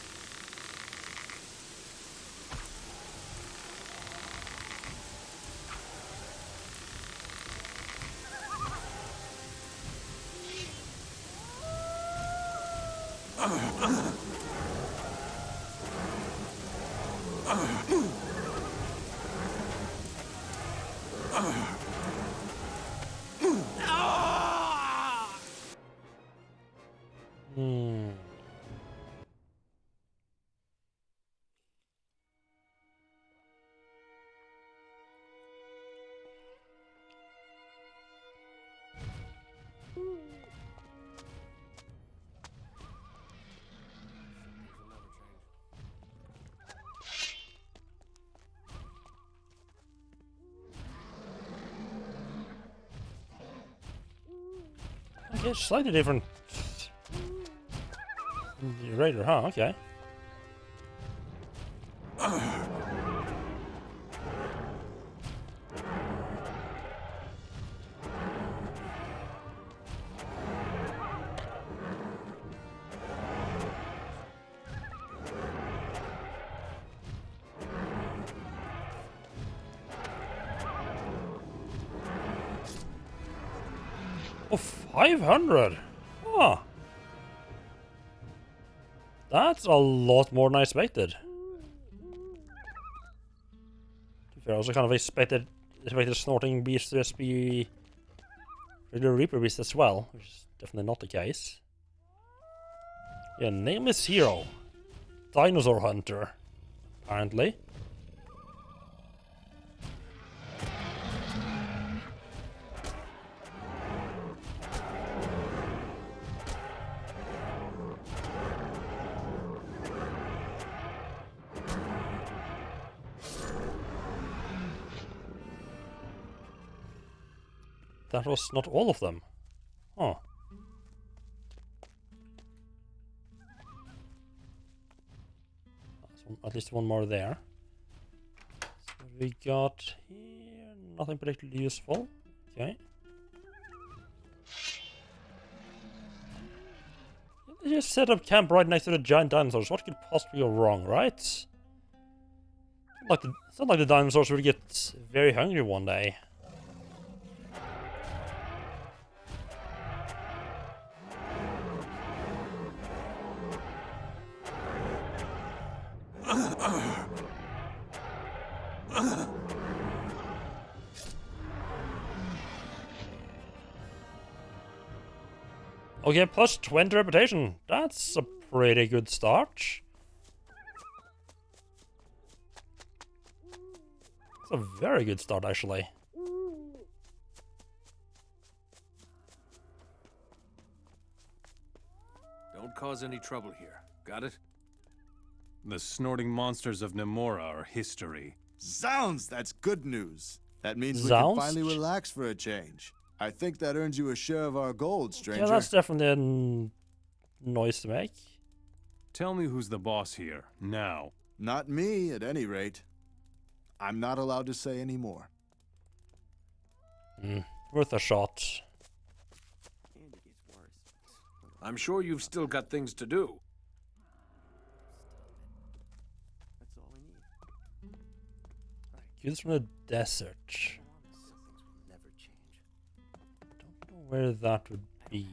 Okay, slightly different Raider, huh? Okay. Oh, 500! Huh. That's a lot more than I expected. I also kind of expected Snorting Beast to just be regular Reaper Beast as well, which is definitely not the case. Yeah, name is Hero. Dinosaur Hunter, apparently. That was not all of them. Huh. At least one more there. So we got here nothing particularly useful. Okay. They just set up camp right next to the giant dinosaurs. What could possibly go wrong, right? It's not like the dinosaurs will get very hungry one day. Okay, plus 20 reputation. That's a pretty good start. It's a very good start, actually. Don't cause any trouble here. Got it? The snorting monsters of Nemora are history. Zounds, that's good news. That means we Zounds? can finally relax for a change. I think that earns you a share of our gold, stranger. Yeah, that's definitely a noise to make. Tell me who's the boss here, now. Not me, at any rate. I'm not allowed to say any more. Worth a shot. I'm sure you've still got things to do. Goods from the desert. Don't know where that would be.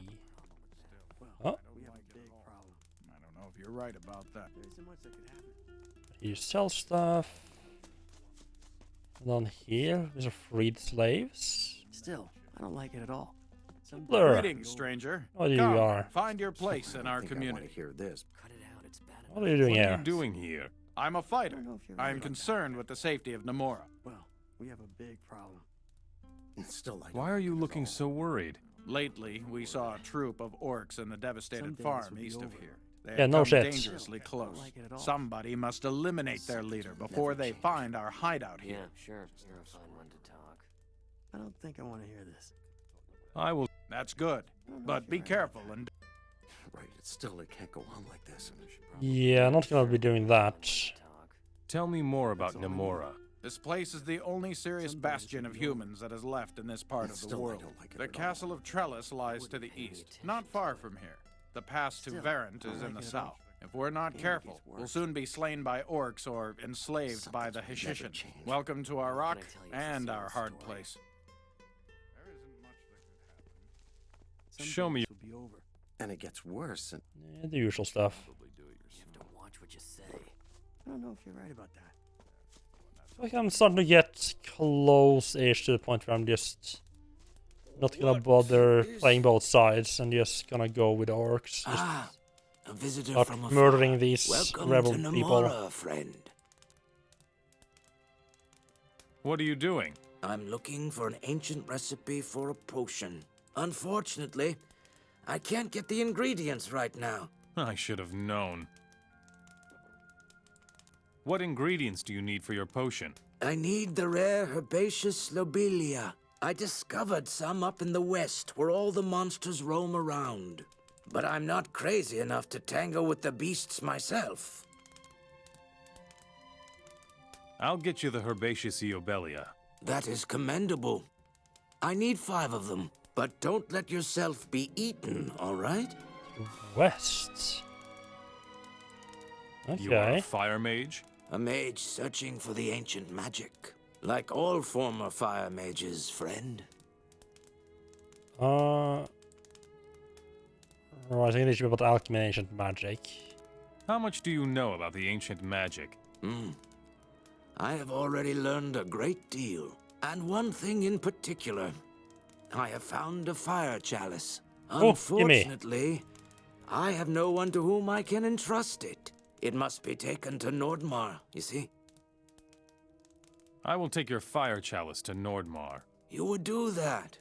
Oh, I don't know if you're right about that. There isn't much that could happen. you sell stuff. And on here, there's a freed slaves. Still, I don't like it at all. Blur. Greetings, stranger. What you Come, are? find your place in our community. Hear this. What are you doing What are here? you doing here? I'm a fighter. I am concerned with the safety of Nemora. Well, we have a big problem. Still, Why are you looking so worried? Lately, we saw a troop of orcs in the devastated farm east of here. They Yeah, have no come shit. dangerously close. Somebody must eliminate their leader before they find our hideout here. Yeah, sure. You're a fine one to talk. I don't think I want to hear this. I will. That's good. But be careful and... Right, it can't go on like this. Yeah, not gonna be doing that. Tell me more about Nemora. This place is the only serious bastion of humans that is left in this part of the world. The castle of Trellis lies to the east, not far from here. The pass to Verant is in the south. If we're not careful, we'll soon be slain by orcs or enslaved by the Hashishun. Welcome to our rock and our hard place. Show me. And it gets worse. And Yeah, the usual stuff. You have to watch what you say. I don't know if you're right about that. Like I'm starting to get close-ish to the point where I'm just not gonna bother playing both sides and just gonna go with orcs. Just A visitor start from murdering these Welcome rebel to people. Nemora, friend. What are you doing? I'm looking for an ancient recipe for a potion. Unfortunately, I can't get the ingredients right now. I should have known. What ingredients do you need for your potion? I need the rare herbaceous lobelia. I discovered some up in the west where all the monsters roam around. but I'm not crazy enough to tangle with the beasts myself. I'll get you the herbaceous Eobelia. That is commendable. I need 5 of them, but don't let yourself be eaten, all right? West. Okay. You are a fire mage? A mage searching for the ancient magic. Like all former fire mages, friend. Right, I think they should be about alchemy and ancient magic. How much do you know about the ancient magic? I have already learned a great deal. And one thing in particular. I have found a fire chalice. Oh, Unfortunately, I have no one to whom I can entrust it. It must be taken to Nordmar, you see. I will take your fire chalice to Nordmar. You would do that?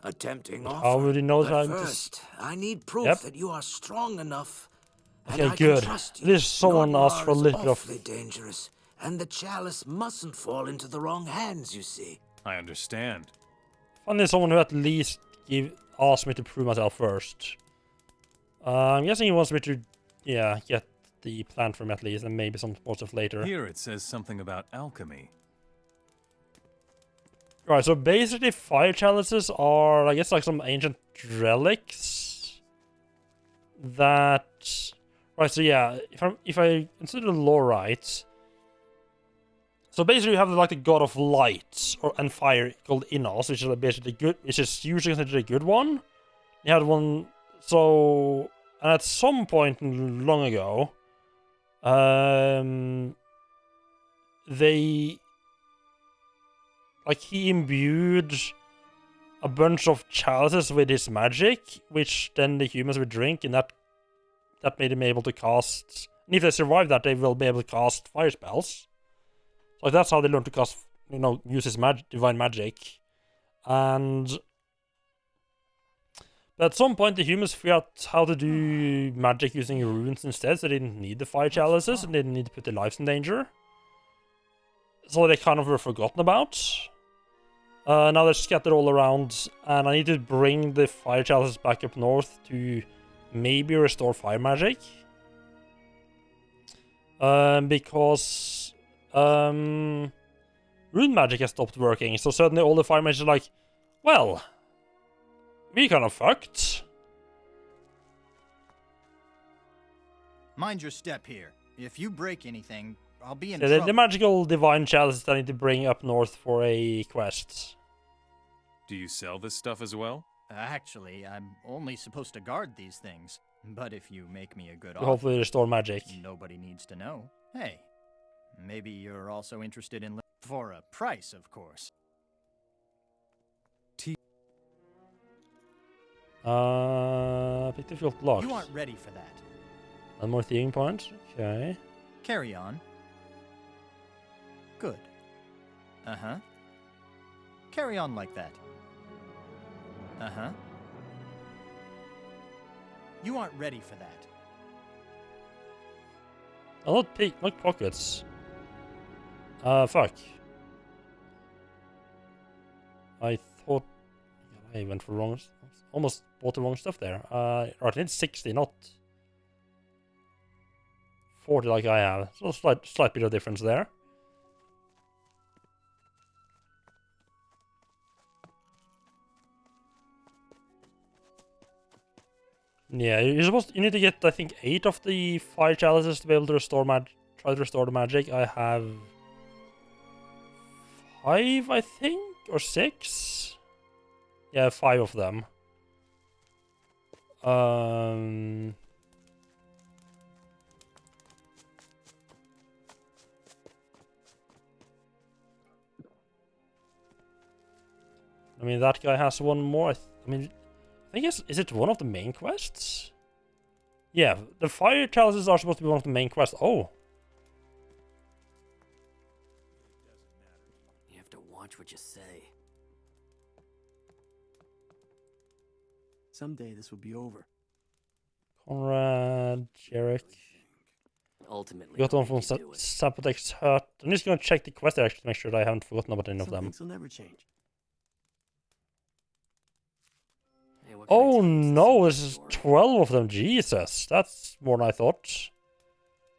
A tempting offer. How would you know But that? first, I need proof that you are strong enough. And Okay, I good. Can trust you. At least someone asked for a Nordmar is little bit of... awfully dangerous, and the chalice mustn't fall into the wrong hands, you see. I understand. Finally, someone who at least asked me to prove myself first. I'm guessing he wants me to, get the plant from at least, and maybe some more stuff later. Here it says something about alchemy. Right, so basically fire chalices are, I guess, like some ancient relics that... Right, so yeah, if I consider the lore right... So basically you have like the god of light and fire called Innos, which is basically good, which is usually considered a good one. You had one, so... And at some point long ago, they... Like, he imbued a bunch of chalices with his magic, which then the humans would drink, and that made him able to cast... And if they survive that, they will be able to cast fire spells. So that's how they learn to cast, use his divine magic. And... But at some point, the humans figured out how to do magic using runes instead, so they didn't need the fire chalices, and they didn't need to put their lives in danger. So they kind of were forgotten about. Now they're scattered all around, and I need to bring the fire chalices back up north to maybe restore fire magic. Because rune magic has stopped working, so suddenly all the fire mages are like, well, we kind of fucked. Mind your step here. If you break anything, I'll be in So trouble. the magical divine chalices I need to bring up north for a quest. Do you sell this stuff as well? Actually, I'm only supposed to guard these things. But if you make me a good To offer, hopefully restore magic. nobody needs to know. Hey, maybe you're also interested in for a price, of course. Pick the field lock. You aren't ready for that. One more thieving point. Okay. Carry on. Good. Uh-huh. Carry on like that. Uh-huh. You aren't ready for that. I'll not pick my pockets. Fuck. I thought I went for wrong. Almost bought the wrong stuff there. Right, I need 60, not 40 like I have. So a slight bit of difference there. Yeah, you need to get, I think, 8 of the fire chalices to be able to restore try to restore the magic. I have 5, I think, or 6. Yeah, 5 of them. I mean, that guy has one more. I think is it one of the main quests? Yeah, the fire chalices are supposed to be one of the main quests. Oh. You have to watch what you say. Someday this will be over. Conrad, Jarek. Ultimately, Got one from Sapotek's hut. I'm just gonna check the quest actually to make sure that I haven't forgotten about any of them. Things will never change. Hey, Oh no, there's 12 of them. Jesus, that's more than I thought.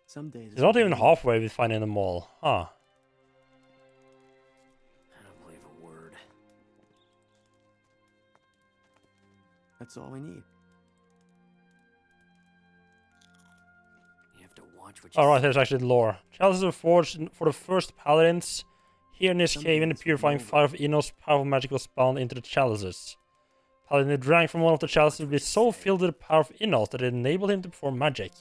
Some days It's not even halfway with finding them all. Huh. I don't believe a word. That's all we need. You have to watch what you Alright, say. there's actually lore. Chalices were forged for the first paladins. Here in this cave, in the purifying fire of Innos, powerful magic was spawned into the chalices. Paladin who drank from one of the chalices would be so filled with the power of Innos that it enabled him to perform magic.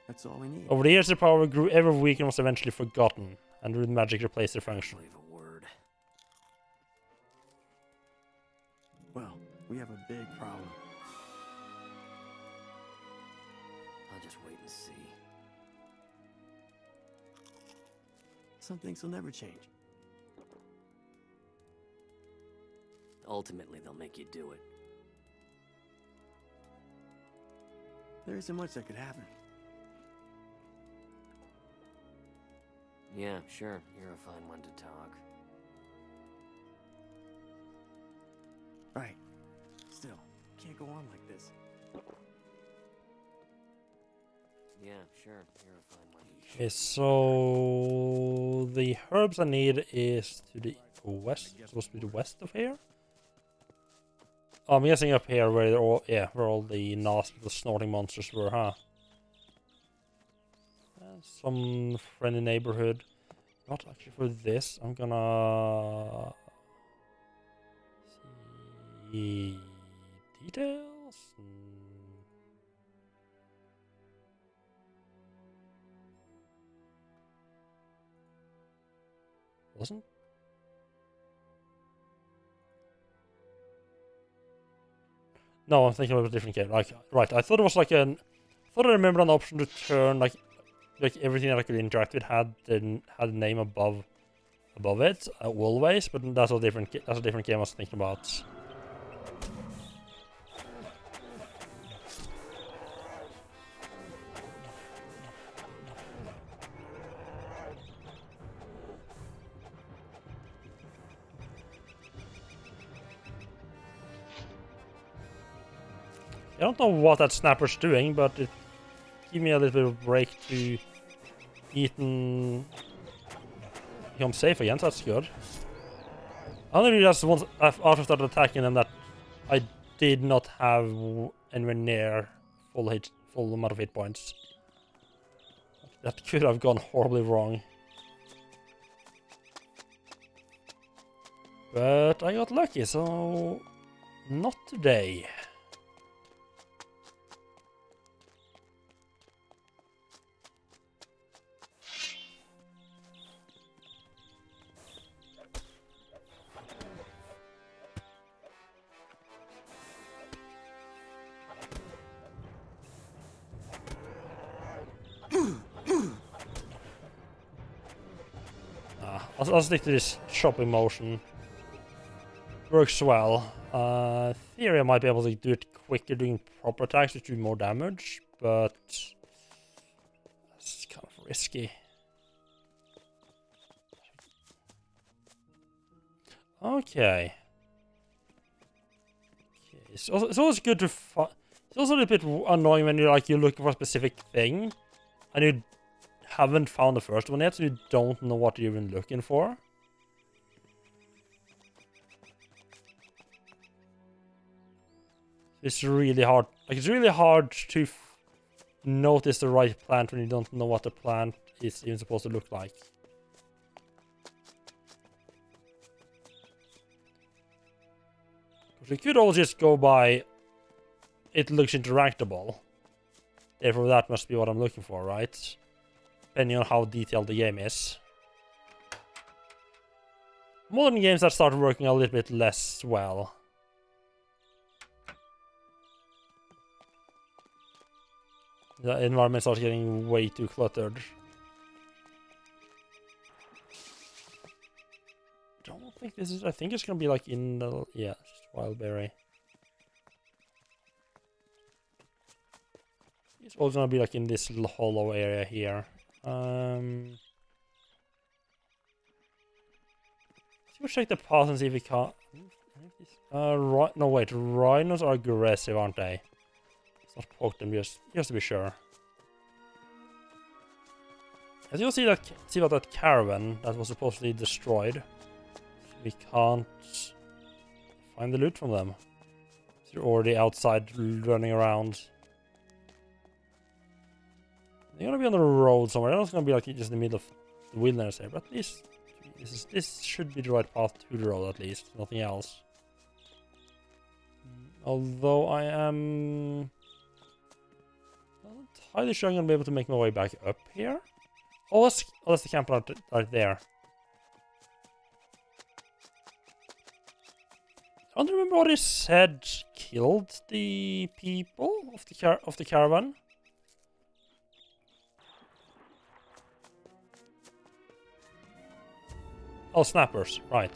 That's all we need. Over the years, the power grew ever weaker and was eventually forgotten, and rune magic replaced their function. Well, we have a big problem. I'll just wait and see. Some things will never change. Ultimately, they'll make you do it. There isn't much that could happen. Yeah, sure. You're a fine one to talk. Right. Still, can't go on like this. Yeah, sure. You're a fine one. Okay, so the herbs I need is to the west. Supposed to be the west of here. Oh, I'm guessing up here where they're all, yeah, where all the nasty, the snorting monsters were, huh? Some friendly neighborhood. Not actually for this. I'm gonna see details. Wasn't. No, I'm thinking of a different game. Like, right, I thought it was like an. I thought I remembered an option to turn like everything that I could interact with had a name above it, always. But that's a different game I was thinking about. I don't know what that snapper's doing, but it gave me a little bit of a break to eat and become safe again, so that's good. I only realized once after I started attacking them that I did not have anywhere near full amount of hit points. That could have gone horribly wrong. But I got lucky, so not today. I'll stick to this chopping motion. Works well. Theory I might be able to do it quicker doing proper attacks which do more damage, but it's kind of risky. Okay. It's always good to find. It's also a bit annoying when you're looking for a specific thing, and you haven't found the first one yet, so you don't know what you're even looking for. It's really hard. It's really hard to notice the right plant when you don't know what the plant is even supposed to look like. Because we could all just go by, it looks interactable. Therefore, that must be what I'm looking for, right? Depending on how detailed the game is. Modern games that start working a little bit less well. The environment starts getting way too cluttered. Don't think this is. I think it's gonna be like in the. Yeah, just wildberry. It's all gonna be like in this little hollow area here. Let's go check the path and see if we can't. If this No wait, rhinos are aggressive, aren't they? Let's not poke them just to be sure. As you'll see about that caravan that was supposedly destroyed. We can't find the loot from them. They're already outside running around. They're gonna be on the road somewhere. They're not gonna be like just in the middle of the wilderness here, but at least this should be the right path to the road at least. Nothing else. Although I am not entirely sure I'm gonna be able to make my way back up here. Oh, that's the camp right there. I don't remember what he said killed the people of the caravan. Oh, snappers, right.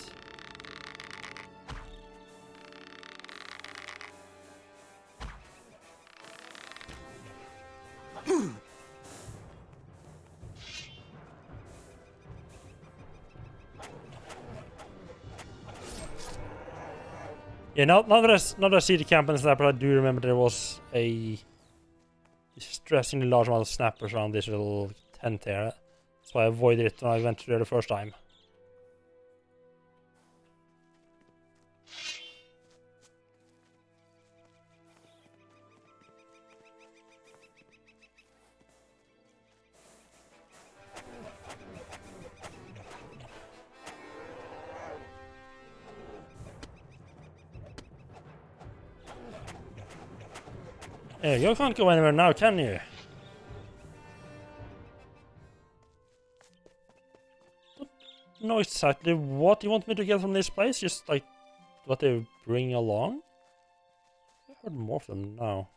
Yeah, now that I see the camp and snapper, I do remember there was a distressingly large amount of snappers around this little tent here. So I avoided it when I went there the first time. Yeah, you can't go anywhere now, can you? Don't know exactly what you want me to get from this place, just like what they bring along. I heard more of them now.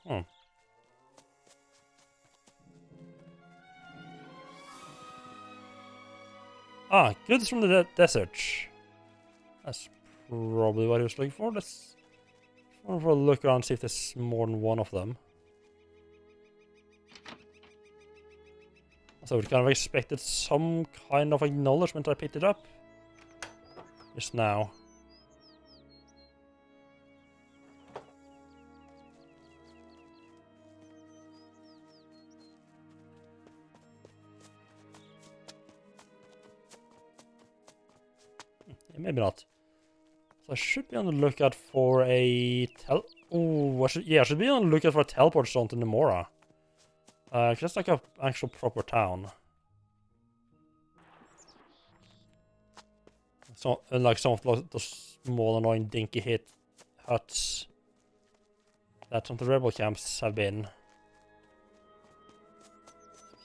Ah, goods from the desert. That's probably what he was looking for. Let's have a look around, see if there's more than one of them. So we kind of expected some kind of acknowledgement I picked it up. Just now. Yeah, maybe not. So I should be on the lookout for a I should be on the lookout for a teleport zone to Nemora. Cause that's like an actual proper town. So unlike some of those small annoying dinky hit huts that some of the rebel camps have been.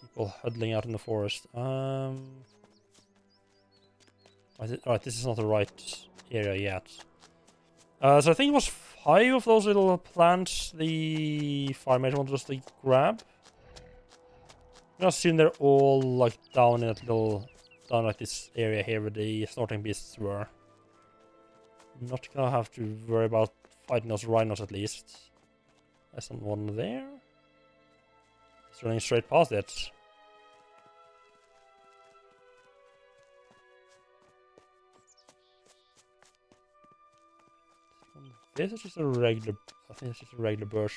People huddling out in the forest. Right, this is not the right area yet. So I think it was 5 of those little plants the fire mage wanted us to grab. I assume they're all like down in that little, down like this area here where the snorting beasts were. Not gonna have to worry about fighting those rhinos at least. There's one there. It's running straight past it. This is just a regular, I think it's just a regular bush.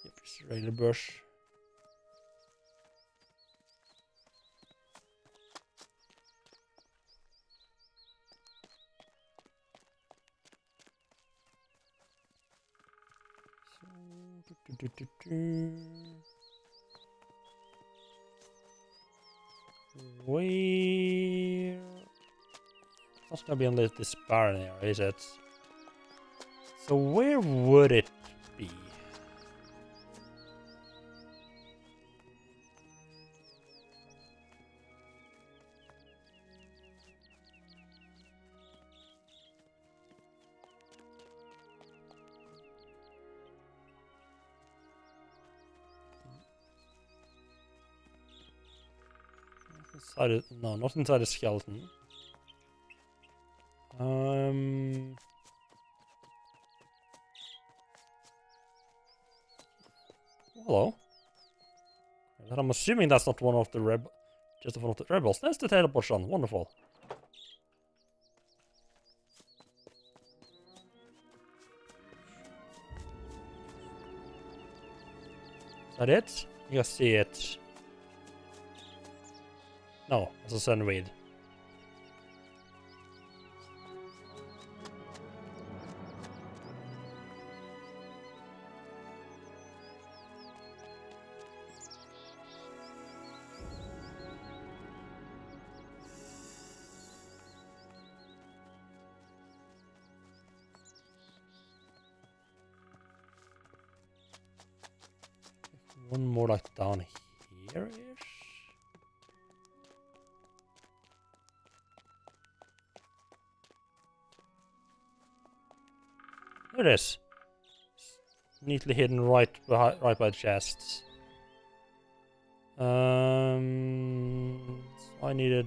Yep, just a regular bush. Where? It's not gonna be on this barren area, is it? So where would it be? No, not inside the skeleton. Hello. I'm assuming that's not one of the just in front of the rebels. That's the teleport on. Wonderful. Is that it? You can see it. No, it's a sunweed. One more like down here-ish. There it is. Neatly hidden right by the chests. So I needed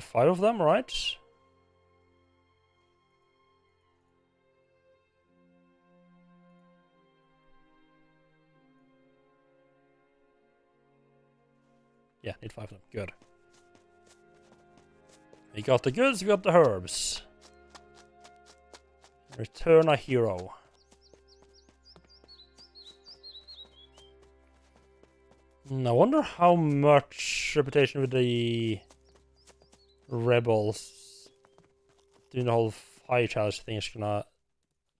5 of them, right? Yeah, need 5 of them. Good. We got the goods, we got the herbs. Return a hero. I wonder how much reputation with the rebels doing the whole fire challenge thing is gonna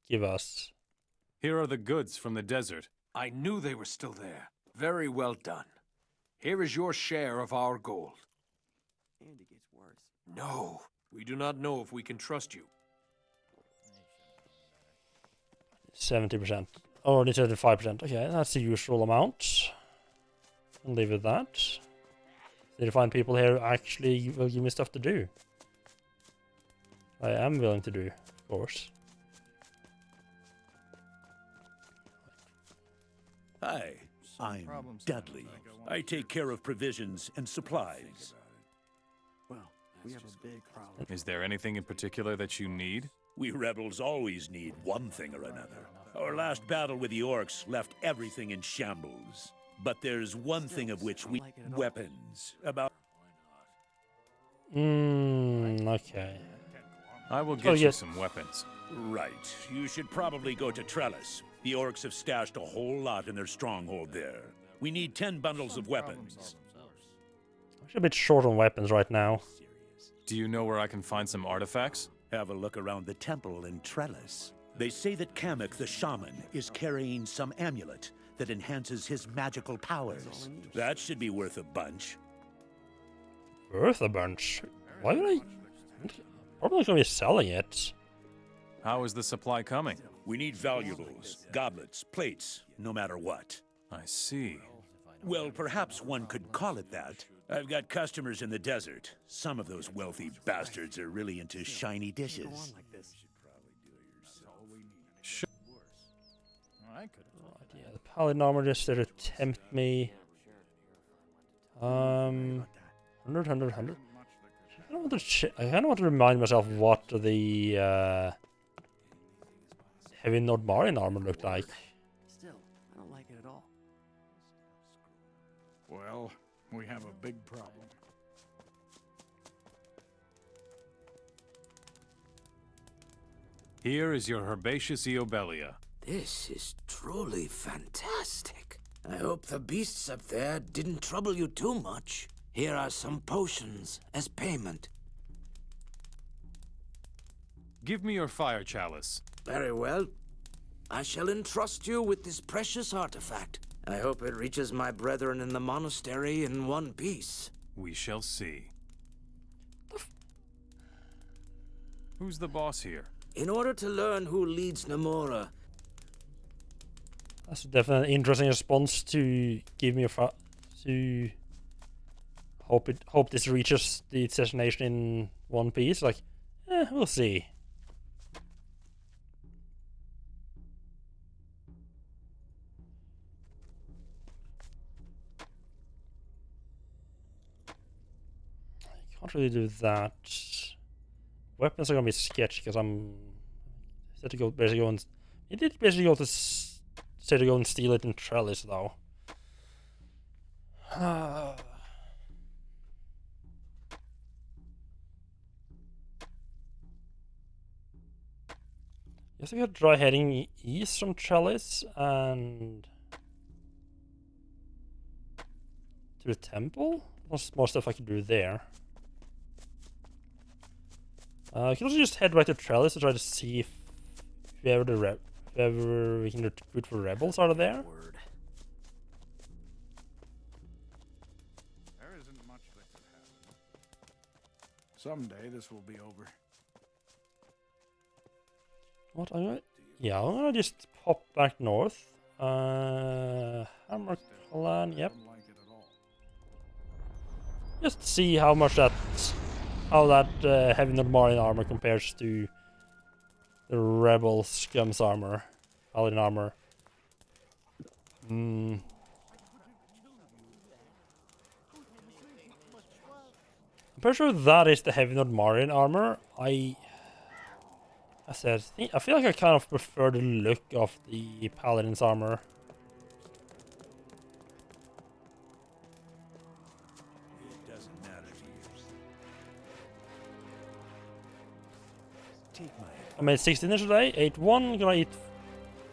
give us. Here are the goods from the desert. I knew they were still there. Very well done. Here is your share of our gold. And it gets worse. No, we do not know if we can trust you. 70%. Oh, it's 75%. Okay, that's the usual amount. I'll leave it at that. Did you find people here who actually will give me stuff to do? I am willing to do, of course. Hi, I'm Dudley. I take care of provisions and supplies. Well, we have a big problem. Is there anything in particular that you need? We rebels always need one thing or another. Our last battle with the orcs left everything in shambles. But there's one thing of which we... weapons. About... Okay. I will get you some weapons. Right. You should probably go to Trellis. The orcs have stashed a whole lot in their stronghold there. We need 10 bundles of weapons. I'm a bit short on weapons right now. Do you know where I can find some artifacts? Have a look around the temple in Trellis. They say that Kamek the shaman is carrying some amulet that enhances his magical powers. That should be worth a bunch. Worth a bunch? Why would I? Probably gonna be selling it. How is the supply coming? We need valuables, goblets, plates, no matter what. I see. Well, perhaps one could call it that. I've got customers in the desert. Some of those wealthy bastards are really into shiny dishes. Sure. Yeah, the paladin armor just there to tempt me. 100. I kind of want to remind myself what the heavy Nordmarian armor looked like. Still, I don't like it at all. Well, we have a big problem. Here is your herbaceous eobelia. This is truly fantastic. I hope the beasts up there didn't trouble you too much. Here are some potions as payment. Give me your fire chalice. Very well. I shall entrust you with this precious artifact. I hope it reaches my brethren in the monastery in one piece. We shall see. Who's the boss here? In order to learn who leads Namora... That's definitely an interesting response to give me to hope this reaches the destination in one piece. Like, we'll see. I can't really do that. Weapons are gonna be sketchy because I'm set to go basically go and steal it in Trellis though. Guess I could try heading east from Trellis and to the temple. There's more stuff I could do there. I can also just head right to Trellis to try to see if whoever we can recruit for rebels are there. There isn't much that could happen. Someday this will be over. What I'm gonna just pop back north. Hammer Clan, yep. Just see how much that heavy Normarian armor compares to the Rebel Scum's armor, Paladin armor. I'm pretty sure that is the heavy Normarian armor. I feel like I kind of prefer the look of the Paladin's armor. It doesn't matter to you. Take my I made 16 today, ate 1, I'm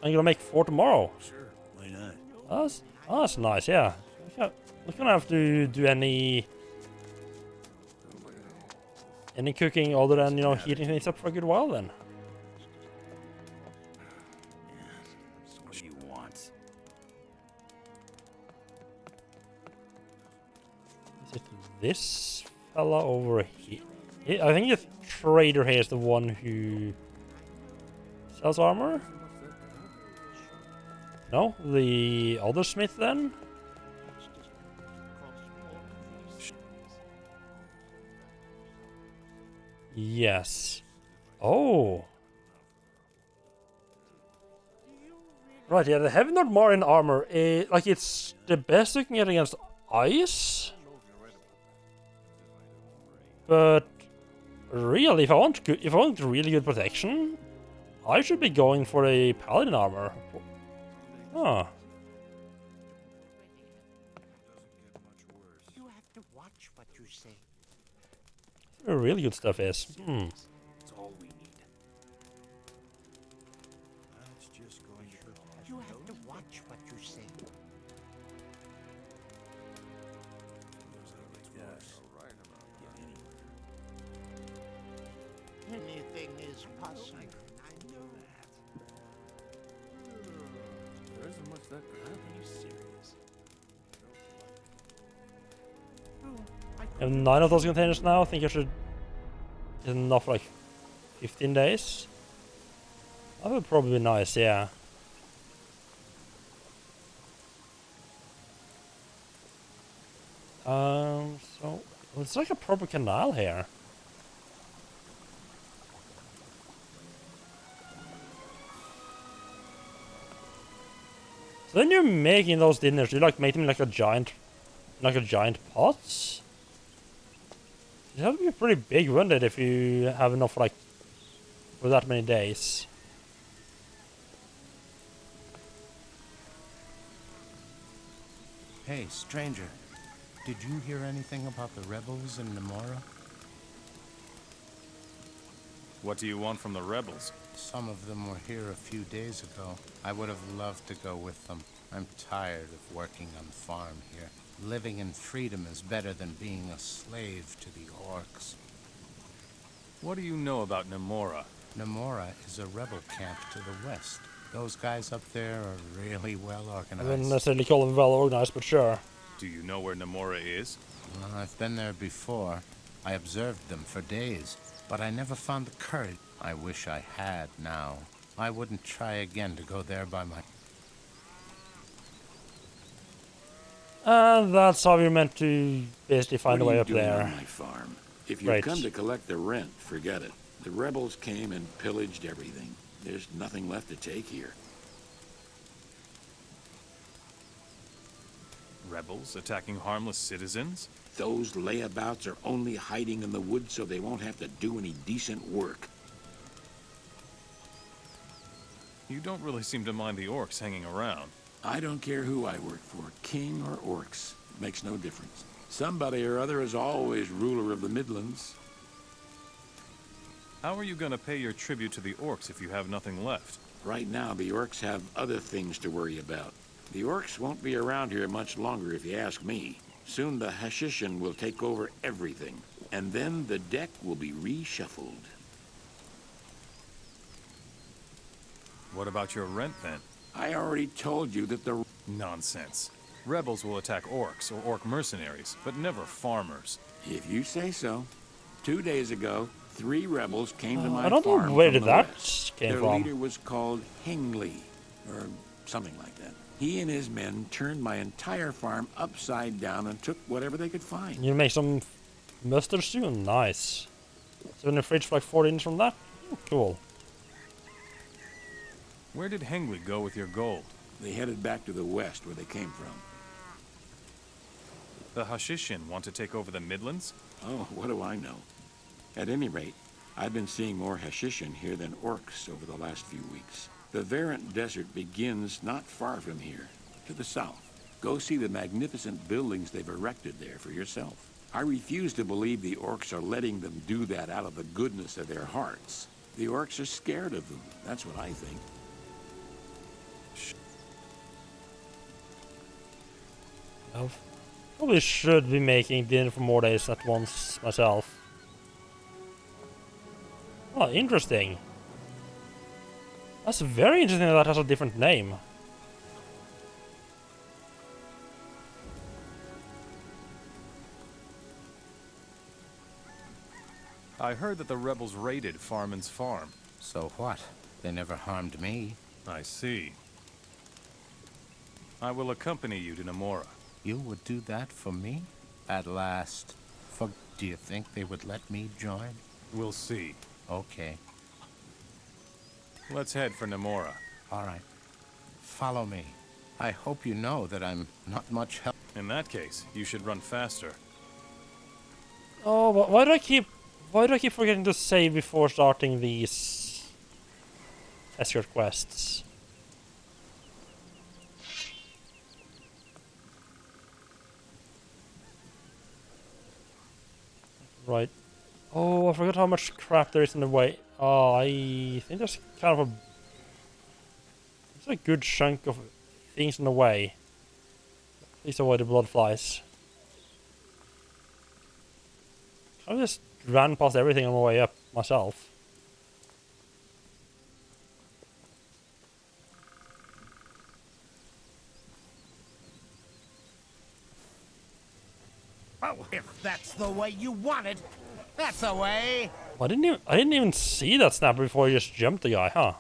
gonna make 4 tomorrow. Sure, why not? That's nice, yeah. We're gonna have to do any cooking other than, heating things up for a good while then. What do you want? Is it this fella over here? I think the trader here is the one who sells armor? No? The other smith then? Yes. Oh. Right, yeah, the heavy Normarian armor, it's the best you can get against ice. But really, if I want really good protection, I should be going for a Paladin armor. Huh. You have to watch what you say. Where really good stuff is. It's all we need. It's just going to You have to watch what you say. Anything is possible. I know that. There isn't much that could happen. Are you serious? I have 9 of those containers now. I think I should get enough for like 15 days. That would probably be nice, yeah. So it's like a proper canal here. So then you're making those dinners, you like make them like a giant pots? It have to be pretty big, wouldn't it, if you have enough for that many days? Hey, stranger. Did you hear anything about the rebels in Namora? What do you want from the rebels? Some of them were here a few days ago. I would have loved to go with them. I'm tired of working on the farm here. Living in freedom is better than being a slave to the orcs. What do you know about Namora? Namora is a rebel camp to the west. Those guys up there are really well I organized. wouldn't necessarily call them well organized, but sure. Do you know where Namora is? Well, I've been there before. I observed them for days, but I never found the courage. I wish I had now. I wouldn't try again to go there by my... And that's how you're meant to basically find a way up What are you doing there. on my farm? If you've Right. come to collect the rent, forget it. The rebels came and pillaged everything. There's nothing left to take here. Rebels attacking harmless citizens? Those layabouts are only hiding in the woods so they won't have to do any decent work. You don't really seem to mind the orcs hanging around. I don't care who I work for, king or orcs. Makes no difference. Somebody or other is always ruler of the Midlands. How are you gonna pay your tribute to the orcs if you have nothing left? Right now, the orcs have other things to worry about. The orcs won't be around here much longer if you ask me. Soon the Hashishin will take over everything, and then the deck will be reshuffled. What about your rent then? I already told you that the... Nonsense. Rebels will attack orcs or orc mercenaries, but never farmers. If you say so. 2 days ago, 3 rebels came to my I don't know farm where from the that west. came Their from. leader was called Hengli, or something like that. He and his men turned my entire farm upside down and took whatever they could find. You make some mustard soon. Nice. So in the fridge for like 4 inches from that? Cool. Where did Hengli go with your gold? They headed back to the west where they came from. The Hashishin want to take over the Midlands? Oh, what do I know? At any rate, I've been seeing more Hashishin here than orcs over the last few weeks. The Verant Desert begins not far from here, to the south. Go see the magnificent buildings they've erected there for yourself. I refuse to believe the orcs are letting them do that out of the goodness of their hearts. The orcs are scared of them, that's what I think. I probably should be making dinner for more days at once myself. Oh, interesting. That's very interesting that has a different name. I heard that the rebels raided Farman's farm. So what? They never harmed me. I see. I will accompany you to Namora. You would do that for me? At last. Do you think they would let me join? We'll see. Okay. Let's head for Namora. All right. Follow me. I hope you know that I'm not much help. In that case, you should run faster. Oh, why do I keep forgetting to save before starting these escort quests? Right. Oh, I forgot how much crap there is in the way. Oh, I think there's kind of a good chunk of things in the way. Please avoid the blood flies. I just ran past everything on my way up myself. Oh, if that's the way you want it, that's the way. I didn't even see that snapper before he just jumped the guy, huh?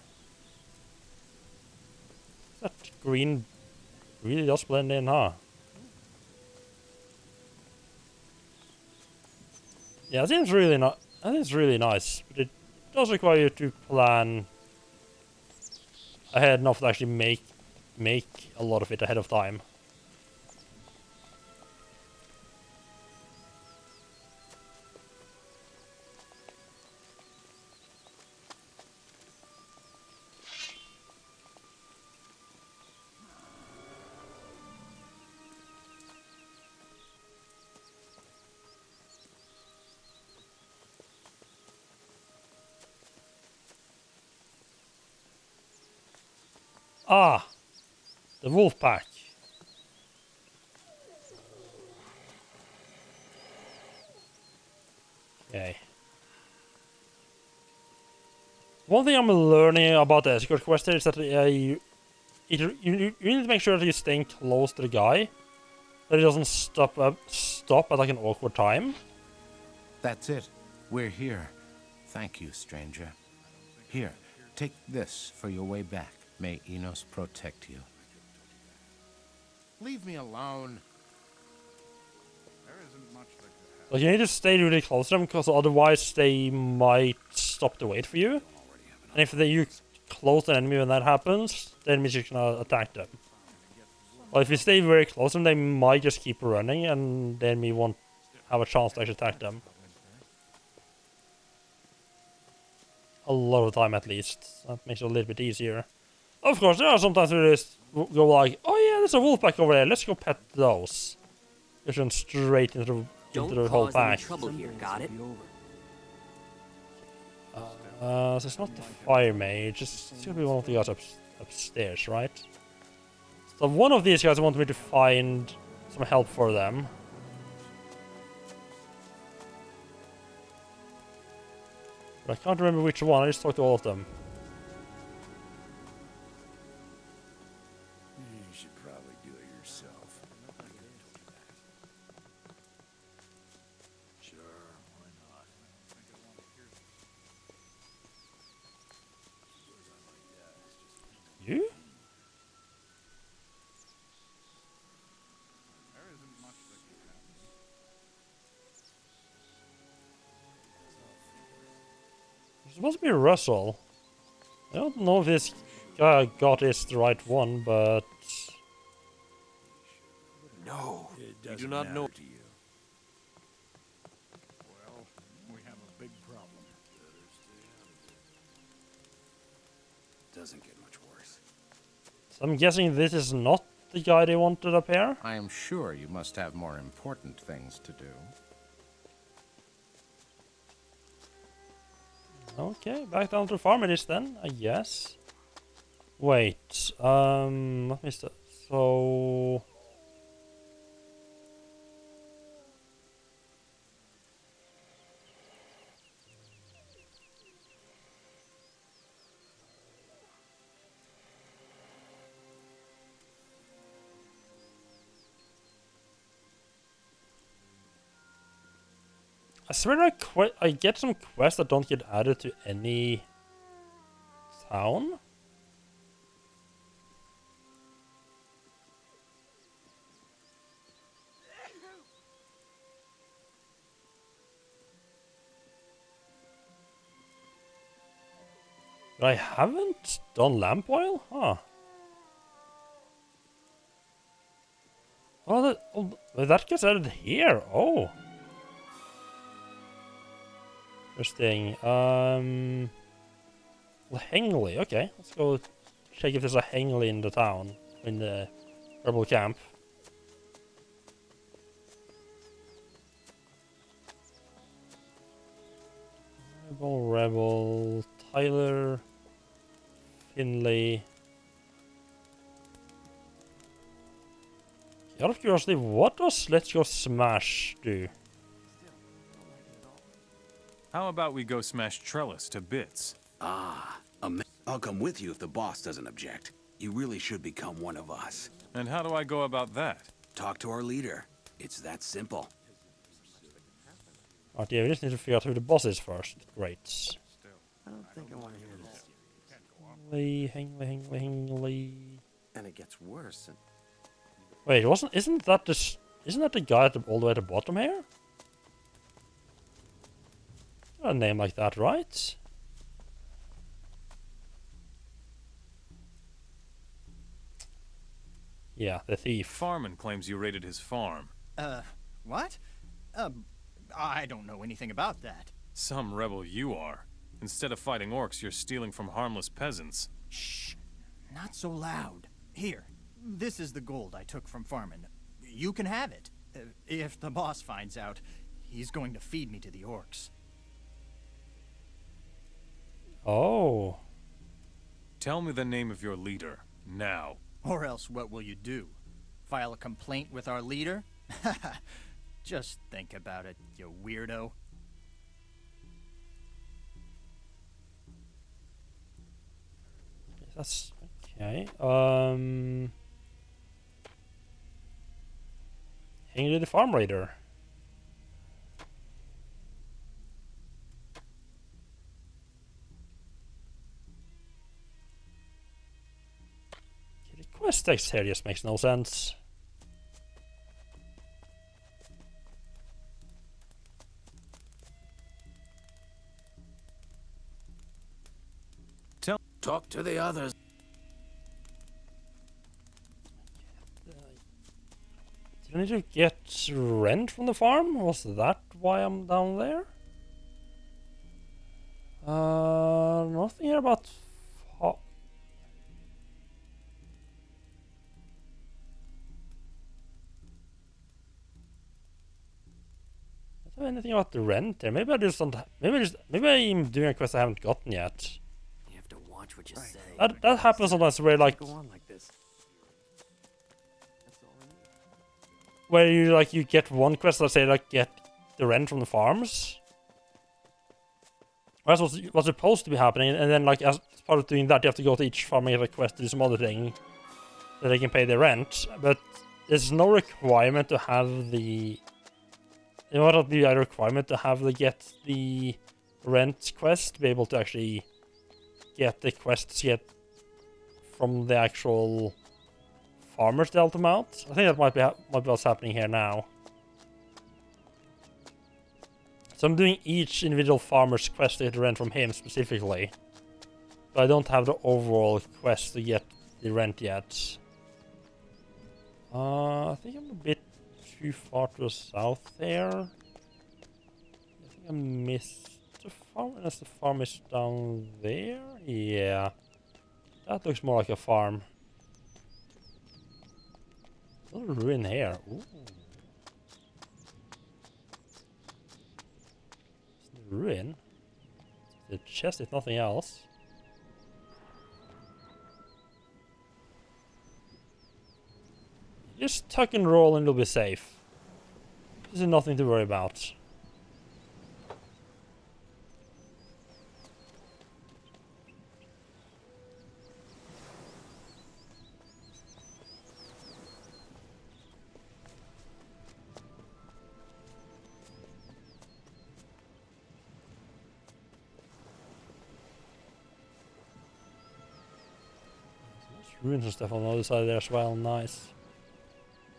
That green really does blend in, huh? Yeah, that seems really not. That is really nice, but it does require you to plan ahead enough to actually make a lot of it ahead of time. Ah, the wolf pack. Okay. One thing I'm learning about the escort quest is that you need to make sure that you're staying close to the guy, that he doesn't stop at like an awkward time. That's it. We're here. Thank you, stranger. Here, take this for your way back. May Enos protect you. Leave me alone. There isn't much that could happen. Like, you need to stay really close to them, because otherwise they might stop to wait for you. And if you close an enemy when that happens, then means you can attack them. Well, if you stay very close to them, they might just keep running, and the enemy won't have a chance to actually attack them. A lot of the time, at least. That makes it a little bit easier. Of course, there are sometimes where you just go like, oh yeah, there's a wolf pack over there, let's go pet those. Just run straight into the whole cause any pack. trouble here, got it? So it's not the fire mage, it's gonna be one of the guys upstairs, right? So one of these guys want me to find some help for them. But I can't remember which one, I just talked to all of them. You should probably do it yourself. Sure, why not? You? It's supposed to be Russell. I don't know if this guy got is the right one, but... No, you do not know. to you. Well, we have a big problem. Doesn't get much worse. So I'm guessing this is not the guy they wanted up here? I am sure you must have more important things to do. Okay, back down to farm it is then, I guess. Wait, let me so... I swear I get some quests that don't get added to any town. But I haven't done lamp oil? Huh. Oh, that gets added here. Oh. Interesting. Hengley. Okay, let's go check if there's a Hengley in the town, in the rebel camp. Rebel, Tyler, Finley. Out of curiosity, what does Let's Go Smash do? How about we go smash Trellis to bits? Ah, I'll come with you if the boss doesn't object. You really should become one of us. And how do I go about that? Talk to our leader. It's that simple. Right, yeah, we just need to figure out who the boss is first. Great. I don't think I want to hear this. Hengley. And it gets worse. Wait, isn't that the guy all the way at the bottom here? A name like that, right? Yeah, the thief. Farman claims you raided his farm. What? I don't know anything about that. Some rebel you are. Instead of fighting orcs, you're stealing from harmless peasants. Shh. Not so loud. Here, this is the gold I took from Farman. You can have it. If the boss finds out, he's going to feed me to the orcs. Oh. Tell me the name of your leader, now. Or else what will you do? File a complaint with our leader? Just think about it, you weirdo. That's okay. Henry the Farm Raider. Okay, the quest text here just makes no sense. Talk to the others. Did I need to get rent from the farm? Was that why I'm down there? Nothing here about... anything about the rent there? Maybe I just don't. Maybe I'm doing a quest I haven't gotten yet. You have to watch what you say. That happens sometimes where like Go on like this. where you get one quest, let's say like get the rent from the farms. That's what's supposed to be happening, and then like as part of doing that, you have to go to each farm and get a quest to do some other thing that they can pay their rent. But there's no requirement to have the. There might not be a requirement to have get the rent quest to be able to actually get the quests yet from the actual farmers to help them out. I think that might be what's happening here now. So I'm doing each individual farmer's quest to get the rent from him specifically. But I don't have the overall quest to get the rent yet. I think I'm a bit too far to the south there. I think I missed the farm, unless the farm is down there? Yeah. That looks more like a farm. A little ruin here. Ooh. Ruin? The chest if nothing else. Just tuck and roll and you'll be safe. There's nothing to worry about. Ruins and stuff on the other side there as well, nice.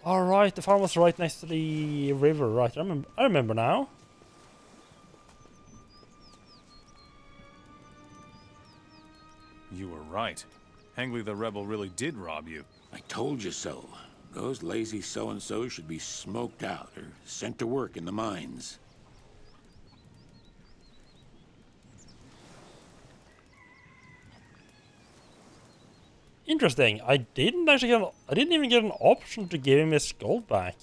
Alright, the farm was right next to the river, right, I remember now. You were right. Hengly the rebel really did rob you. I told you so. Those lazy so-and-so should be smoked out or sent to work in the mines. Interesting. I didn't even get an option to give him his gold back.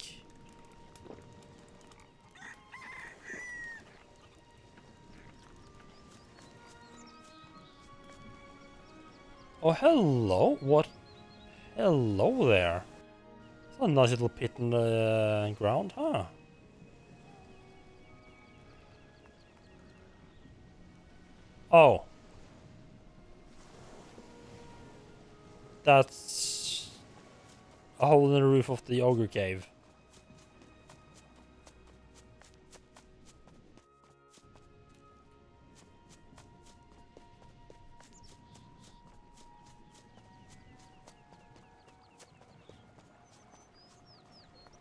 Oh, hello. What? Hello there. It's a nice little pit in the ground, huh? Oh. That's a hole in the roof of the ogre cave.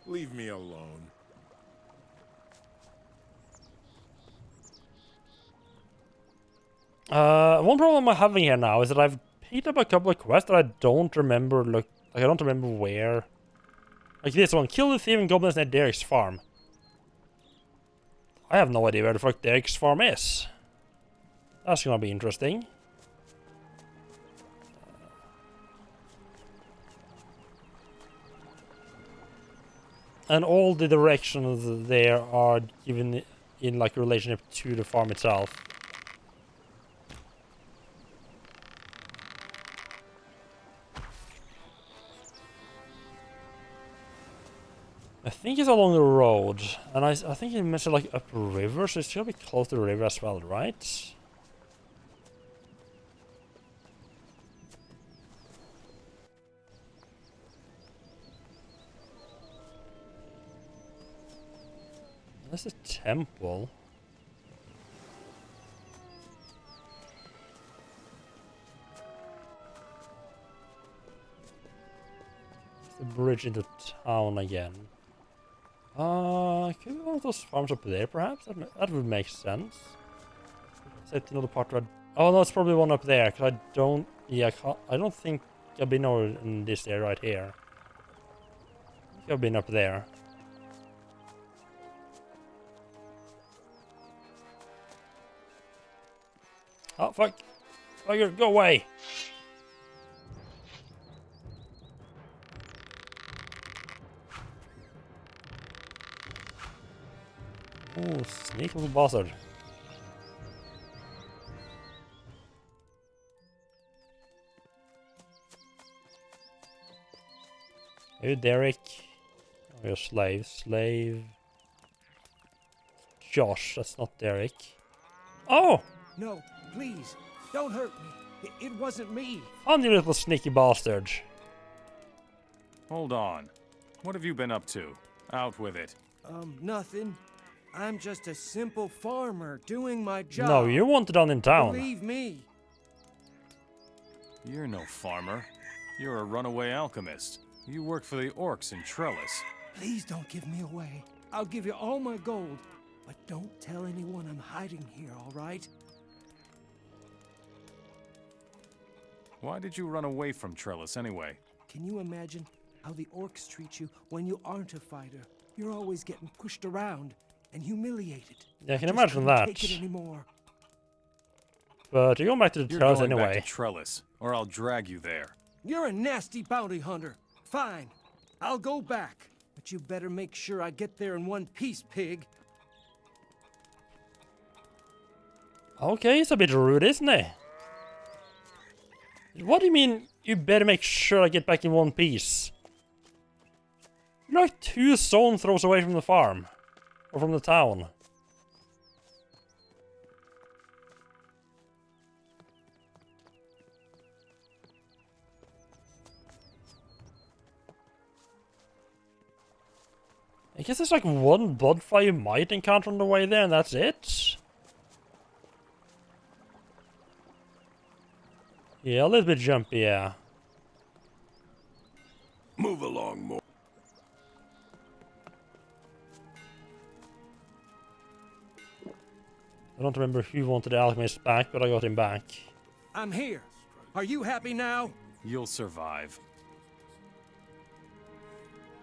Leave me alone. One problem I'm having here now is that I've picked up a couple of quests that I don't remember. I don't remember where. Like this one, kill the thieving goblins near Derek's farm. I have no idea where the fuck Derek's farm is. That's gonna be interesting. And all the directions there are given in like relationship to the farm itself. I think it's along the road, and I think it mentioned like up river, so it's gonna be close to the river as well, right? That's a temple. It's the bridge into town again. Could be one of those farms up there, perhaps? That would make sense. Is that another part where oh no, it's probably one up there, because I don't... Yeah, I don't think I've been over in this area right here. I think I've been up there. Oh, fuck. Fucker, go away! Oh, sneaky little bastard. Hey, Derek. Oh, you're slave. Slave. Josh, that's not Derek. Oh! No, please, don't hurt me. It wasn't me. Funny little sneaky bastard. Hold on. What have you been up to? Out with it. Nothing. I'm just a simple farmer doing my job. No, you want it done in town. Believe me. You're no farmer. You're a runaway alchemist. You work for the orcs in Trellis. Please don't give me away. I'll give you all my gold. But don't tell anyone I'm hiding here, all right? Why did you run away from Trellis anyway? Can you imagine how the orcs treat you when you aren't a fighter? You're always getting pushed around and humiliated. Yeah, I can just imagine couldn't that. Take it anymore. But you're going back to the Trellis going anyway. Back to Trellis, or I'll drag you there. You're a nasty bounty hunter. Fine, I'll go back. But you better make sure I get there in one piece, pig. Okay, it's a bit rude, isn't it? What do you mean, you better make sure I get back in one piece? You're like 2 stone throws away from the farm. Or from the town. I guess there's like one bloodfly you might encounter on the way there, and that's it? Yeah, a little bit jumpy, yeah. Move along more. I don't remember who wanted the alchemist back, but I got him back. I'm here. Are you happy now? You'll survive.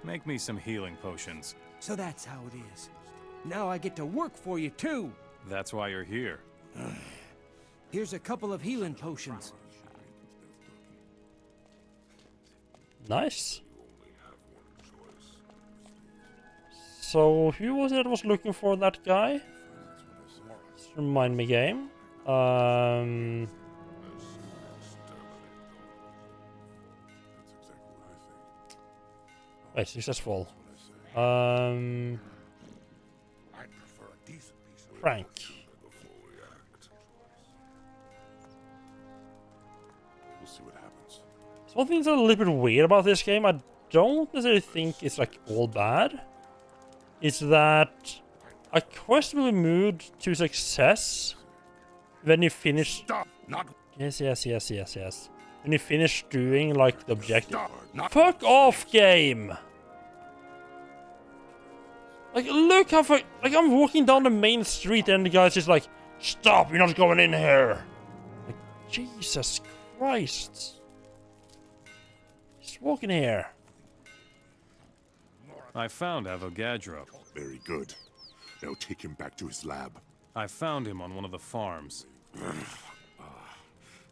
Make me some healing potions. So that's how it is. Now I get to work for you, too. That's why you're here. Here's a couple of healing potions. Nice. So, who was it that was looking for that guy? Just remind me, game. Wait, successful. Frank. We'll see what happens. Something that's a little bit weird about this game, I don't necessarily think it's like all bad, is that a quest will be moved to success when you finish. Yes. When you finish doing like the objective. Fuck off, game! Like, look how far. Like, I'm walking down the main street and the guy's just like, stop, you're not going in here! Like, Jesus Christ. Just walking here. I found Avogadro. Very good. Now take him back to his lab. I found him on one of the farms.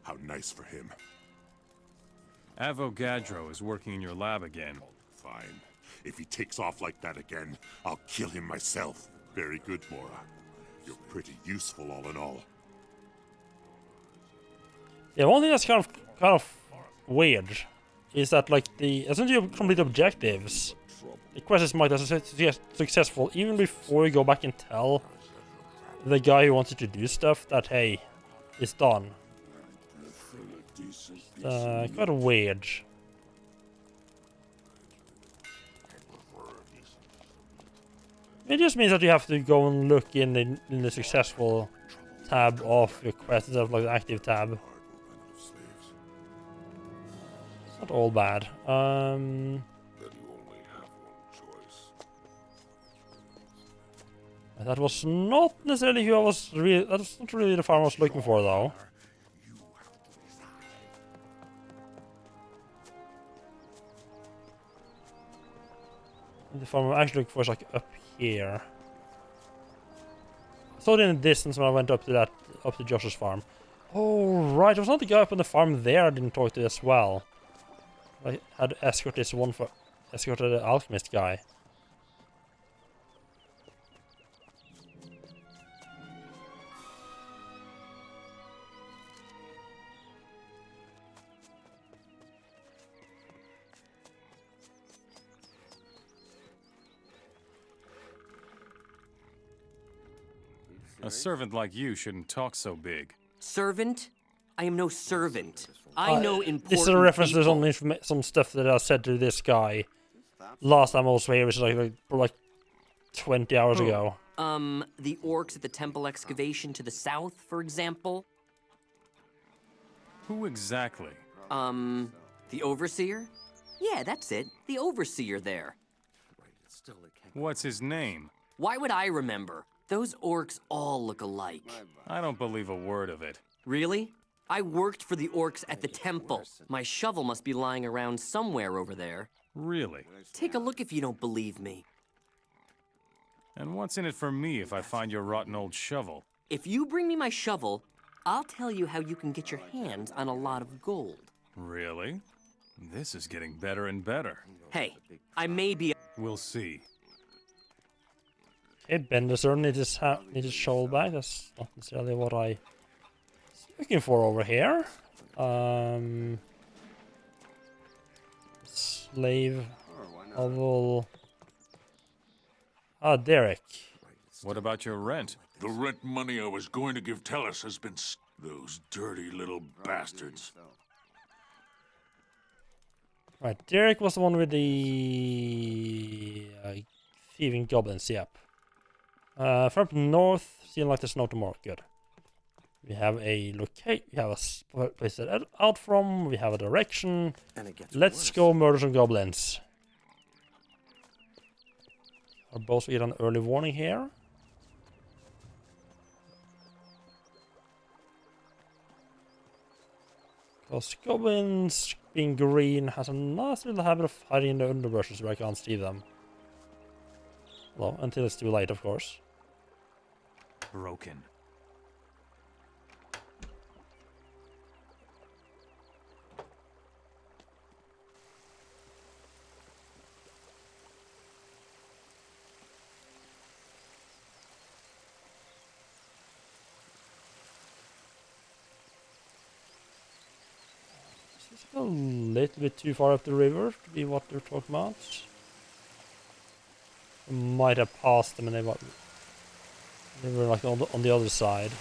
How nice for him. Avogadro is working in your lab again. Fine. If he takes off like that again, I'll kill him myself. Very good, Mora. You're pretty useful all in all. Yeah, one thing that's kind of weird is that like as soon as you complete objectives, the quest is marked as successful even before you go back and tell the guy who wanted to do stuff that hey, it's done. Quite weird. It just means that you have to go and look in the successful tab of your quest instead of like the active tab. It's not all bad. That was not necessarily who I was really. That's not really the farm I was looking for, though. The farm I'm actually looking for is like up here. I saw it in the distance when I went up to Josh's farm. Oh right, it was not the guy up on the farm there I didn't talk to as well. I had to escort the alchemist guy. A servant like you shouldn't talk so big. Servant? I am no servant. I know important This is a reference to people. some stuff that I said to this guy last time I was here, which is like 20 hours ago. The orcs at the temple excavation to the south, for example. Who exactly? The overseer? Yeah, that's it. The overseer there. What's his name? Why would I remember? Those orcs all look alike. I don't believe a word of it. Really? I worked for the orcs at the temple. My shovel must be lying around somewhere over there. Really? Take a look if you don't believe me. And what's in it for me if I find your rotten old shovel? If you bring me my shovel, I'll tell you how you can get your hands on a lot of gold. Really? This is getting better and better. Hey, I may be... We'll see. Okay, Bender needs his shovel back. That's not necessarily what I was looking for over here. Slave level. Ah, Derek. What about your rent? The rent money I was going to give Tellus has been those dirty little bastards. Right, Derek was the one with the thieving goblins, yep. From up north, seems like there's no tomorrow. Good. We have a locate. We have a place to out from. We have a direction. Let's go murder some goblins. Our boss will get an early warning here. Because goblins being green has a nice little habit of hiding in the underbrushes where I can't see them. Well, until it's too late, of course. Broken. It's a little bit too far up the river to be what they're talking about. I might have passed them and they were like on the other side.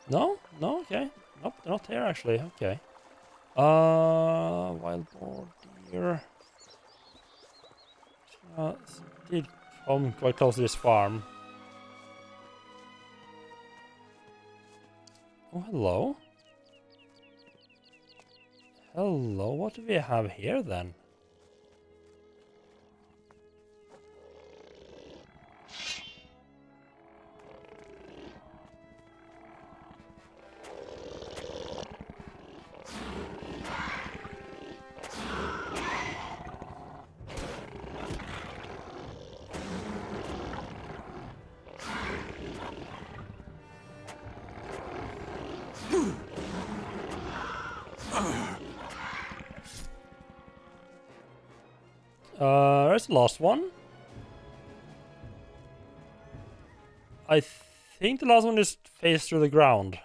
No? No? Okay. Nope, they're not here actually. Okay. Wild boar deer. Did come quite close to this farm. Oh, hello. Hello, what do we have here then? There's the last one. I think the last one is faced through the ground.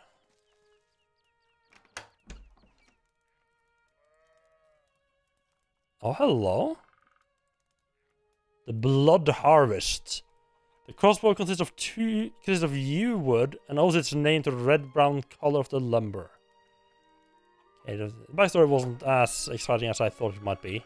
Oh, hello. The Blood Harvest. The crossbow consists of yew wood and owes its name to the red-brown color of the lumber. Okay, the backstory wasn't as exciting as I thought it might be.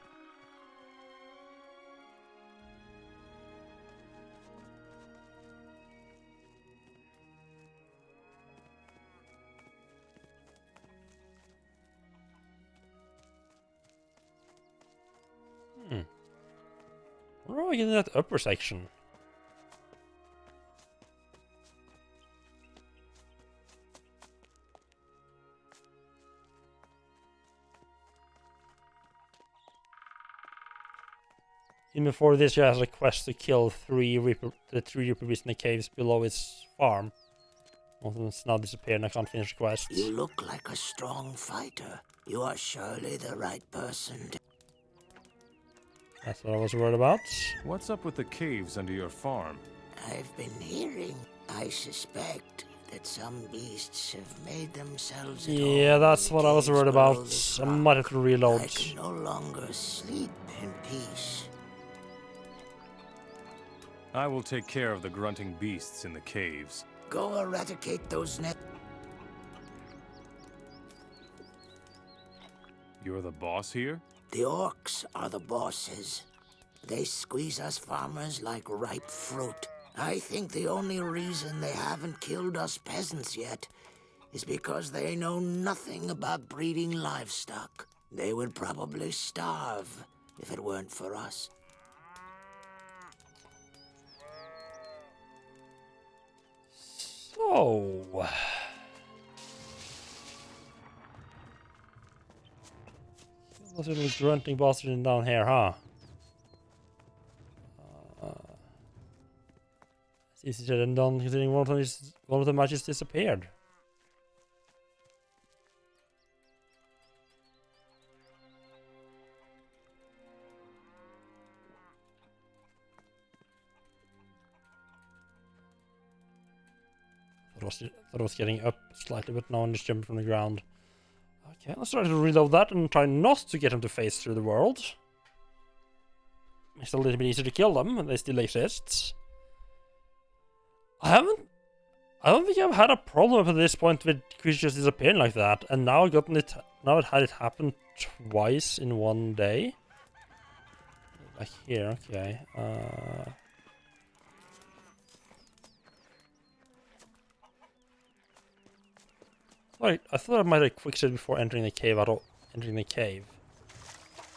Where are we getting that upper section? Even before this, you has a quest to kill the three Reaper beasts in the caves below its farm. One of them's now disappeared and I can't finish the quest. You look like a strong fighter. You are surely the right person to... That's what I was worried about. What's up with the caves under your farm? I've been hearing I suspect that some beasts have made themselves at Yeah, home that's in what I was caves worried below about. this I rock. might have to reload. I can no longer sleep in peace. I will take care of the grunting beasts in the caves. Go eradicate those You're the boss here? The orcs are the bosses. They squeeze us farmers like ripe fruit. I think the only reason they haven't killed us peasants yet is because they know nothing about breeding livestock. They would probably starve if it weren't for us. So... Those little grunting bastards down here, huh? It's easier than done considering one of them just disappeared. Thought I was getting up slightly, but now I'm just jumping from the ground. Okay, let's try to reload that and try not to get them to phase through the world. It's a little bit easier to kill them, and they still exist. I don't think I've had a problem up to this point with creatures disappearing like that, and now I've had it happen twice in one day. Like here, okay. Wait, I thought I might have quick saved before entering the cave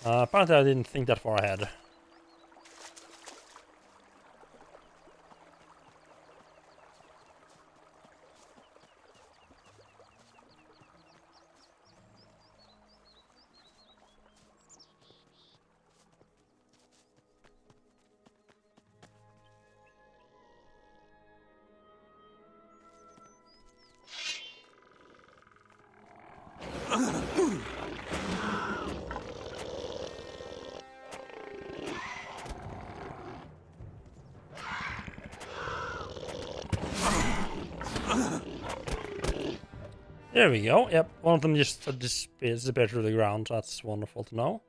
apparently I didn't think that far ahead. There we go. Yep, one of them just disappeared through the ground. That's wonderful to know.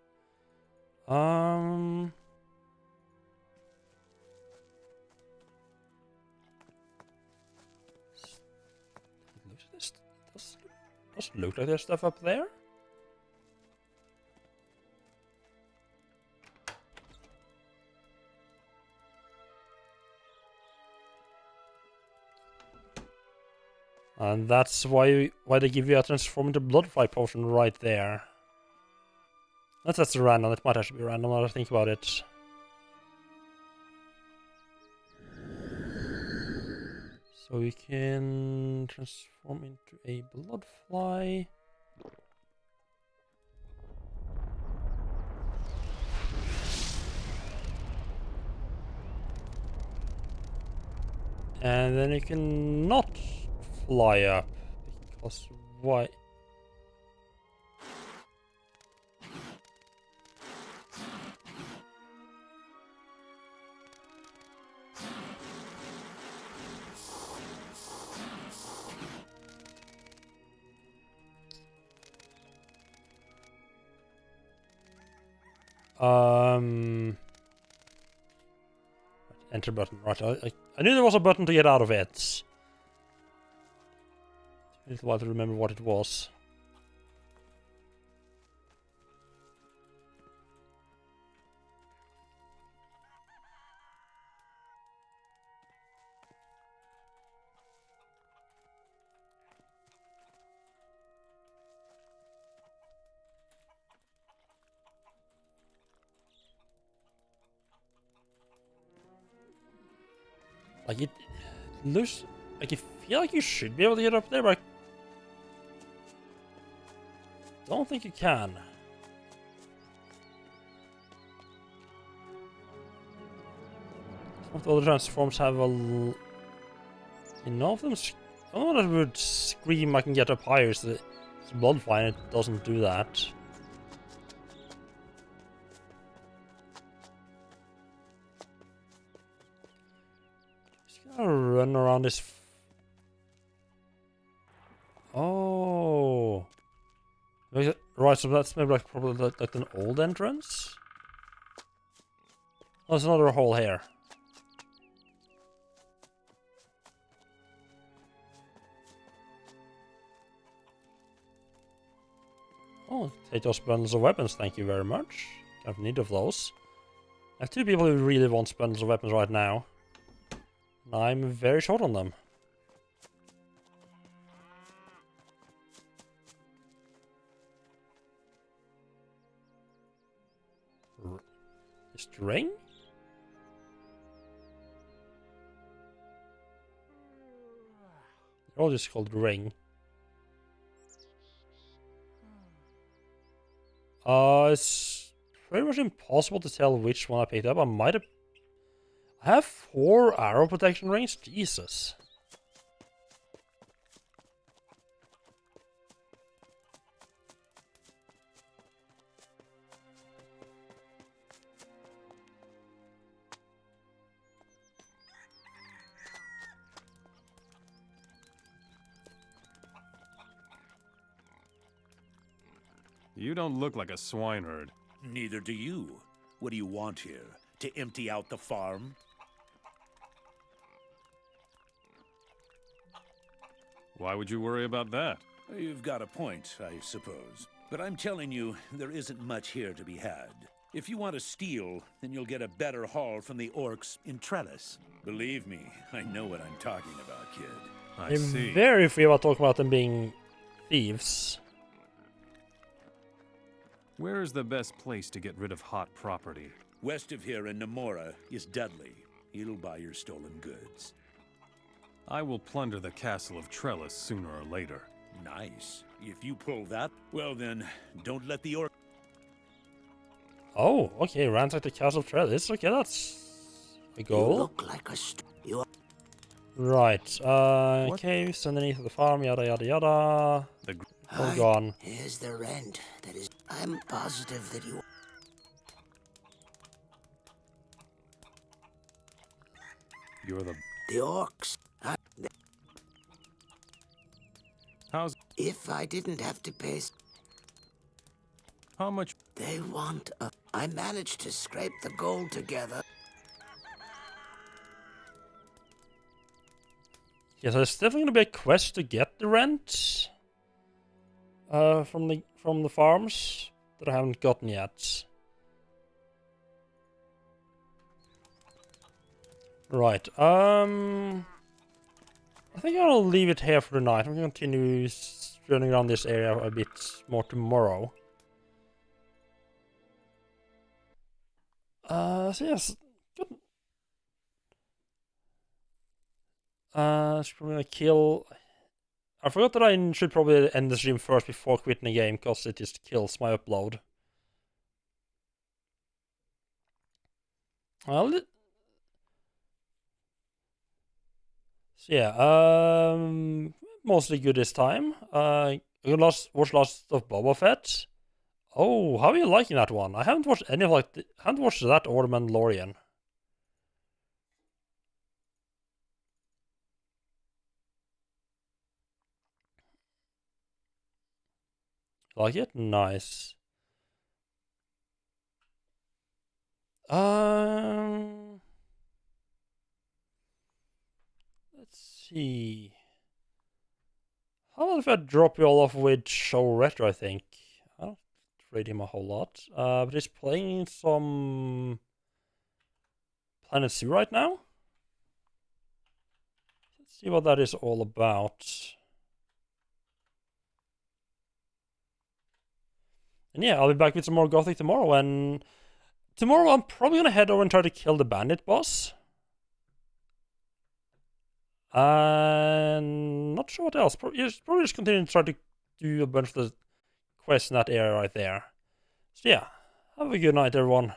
Does look like there's stuff up there. And that's why they give you a transform into bloodfly potion right there. That's random. It might actually be random now that I think about it. So we can transform into a bloodfly. And then you can not fly up, because why? Enter button, right. I knew there was a button to get out of it. A little while to remember what it was. Like it looks like you feel like you should be able to get up there, but I don't think you can. Some of the other transforms have a enough of them. I don't know that would scream I can get up higher. It's bloodfly and it doesn't do that. Just gonna run around this. Oh. Right, so that's maybe like probably like an old entrance. Oh, there's another hole here. Oh, take those bundles of weapons, thank you very much. I have need of those. I have two people who really want bundles of weapons right now. And I'm very short on them. Is it ring? They're all just called ring. It's pretty much impossible to tell which one I picked up. I have 4 arrow protection rings? Jesus. You don't look like a swineherd. Neither do you. What do you want here? To empty out the farm? Why would you worry about that? You've got a point, I suppose. But I'm telling you, there isn't much here to be had. If you want to steal, then you'll get a better haul from the orcs in Trellis. Believe me, I know what I'm talking about, kid. I see. I'm very free about talking about them being thieves. Where is the best place to get rid of hot property? West of here in Namora is Dudley. He'll buy your stolen goods. I will plunder the castle of Trellis sooner or later. Nice. If you pull that, well then, don't let the orc... Oh, okay, ransack the castle of Trellis. Okay, that's a goal. You look like a Right, caves underneath the farm, yada yada yada. All gone. Here's the rent. That is, I'm positive that you... You're the orcs. How's... If I didn't have to pay... How much... They want a... I managed to scrape the gold together. Yeah, so there's definitely gonna be a quest to get the rent. From the farms that I haven't gotten yet. Right, I think I'll leave it here for the night. I'm gonna continue running around this area a bit more tomorrow. So yes, good. Should probably kill... I forgot that I should probably end the stream first before quitting the game, because it just kills my upload. Well, so yeah, mostly good this time. I watched lots of Boba Fett. Oh, how are you liking that one? I haven't watched any of haven't watched that or The Mandalorian. Like it? Nice. Let's see. How about if I drop you all off with Show Retro, I think. I don't rate him a whole lot. But he's playing some Planet Zoo right now. Let's see what that is all about. And yeah, I'll be back with some more Gothic tomorrow, and tomorrow I'm probably gonna head over and try to kill the bandit boss. And not sure what else. Probably just continue to try to do a bunch of the quests in that area right there. So yeah, have a good night, everyone.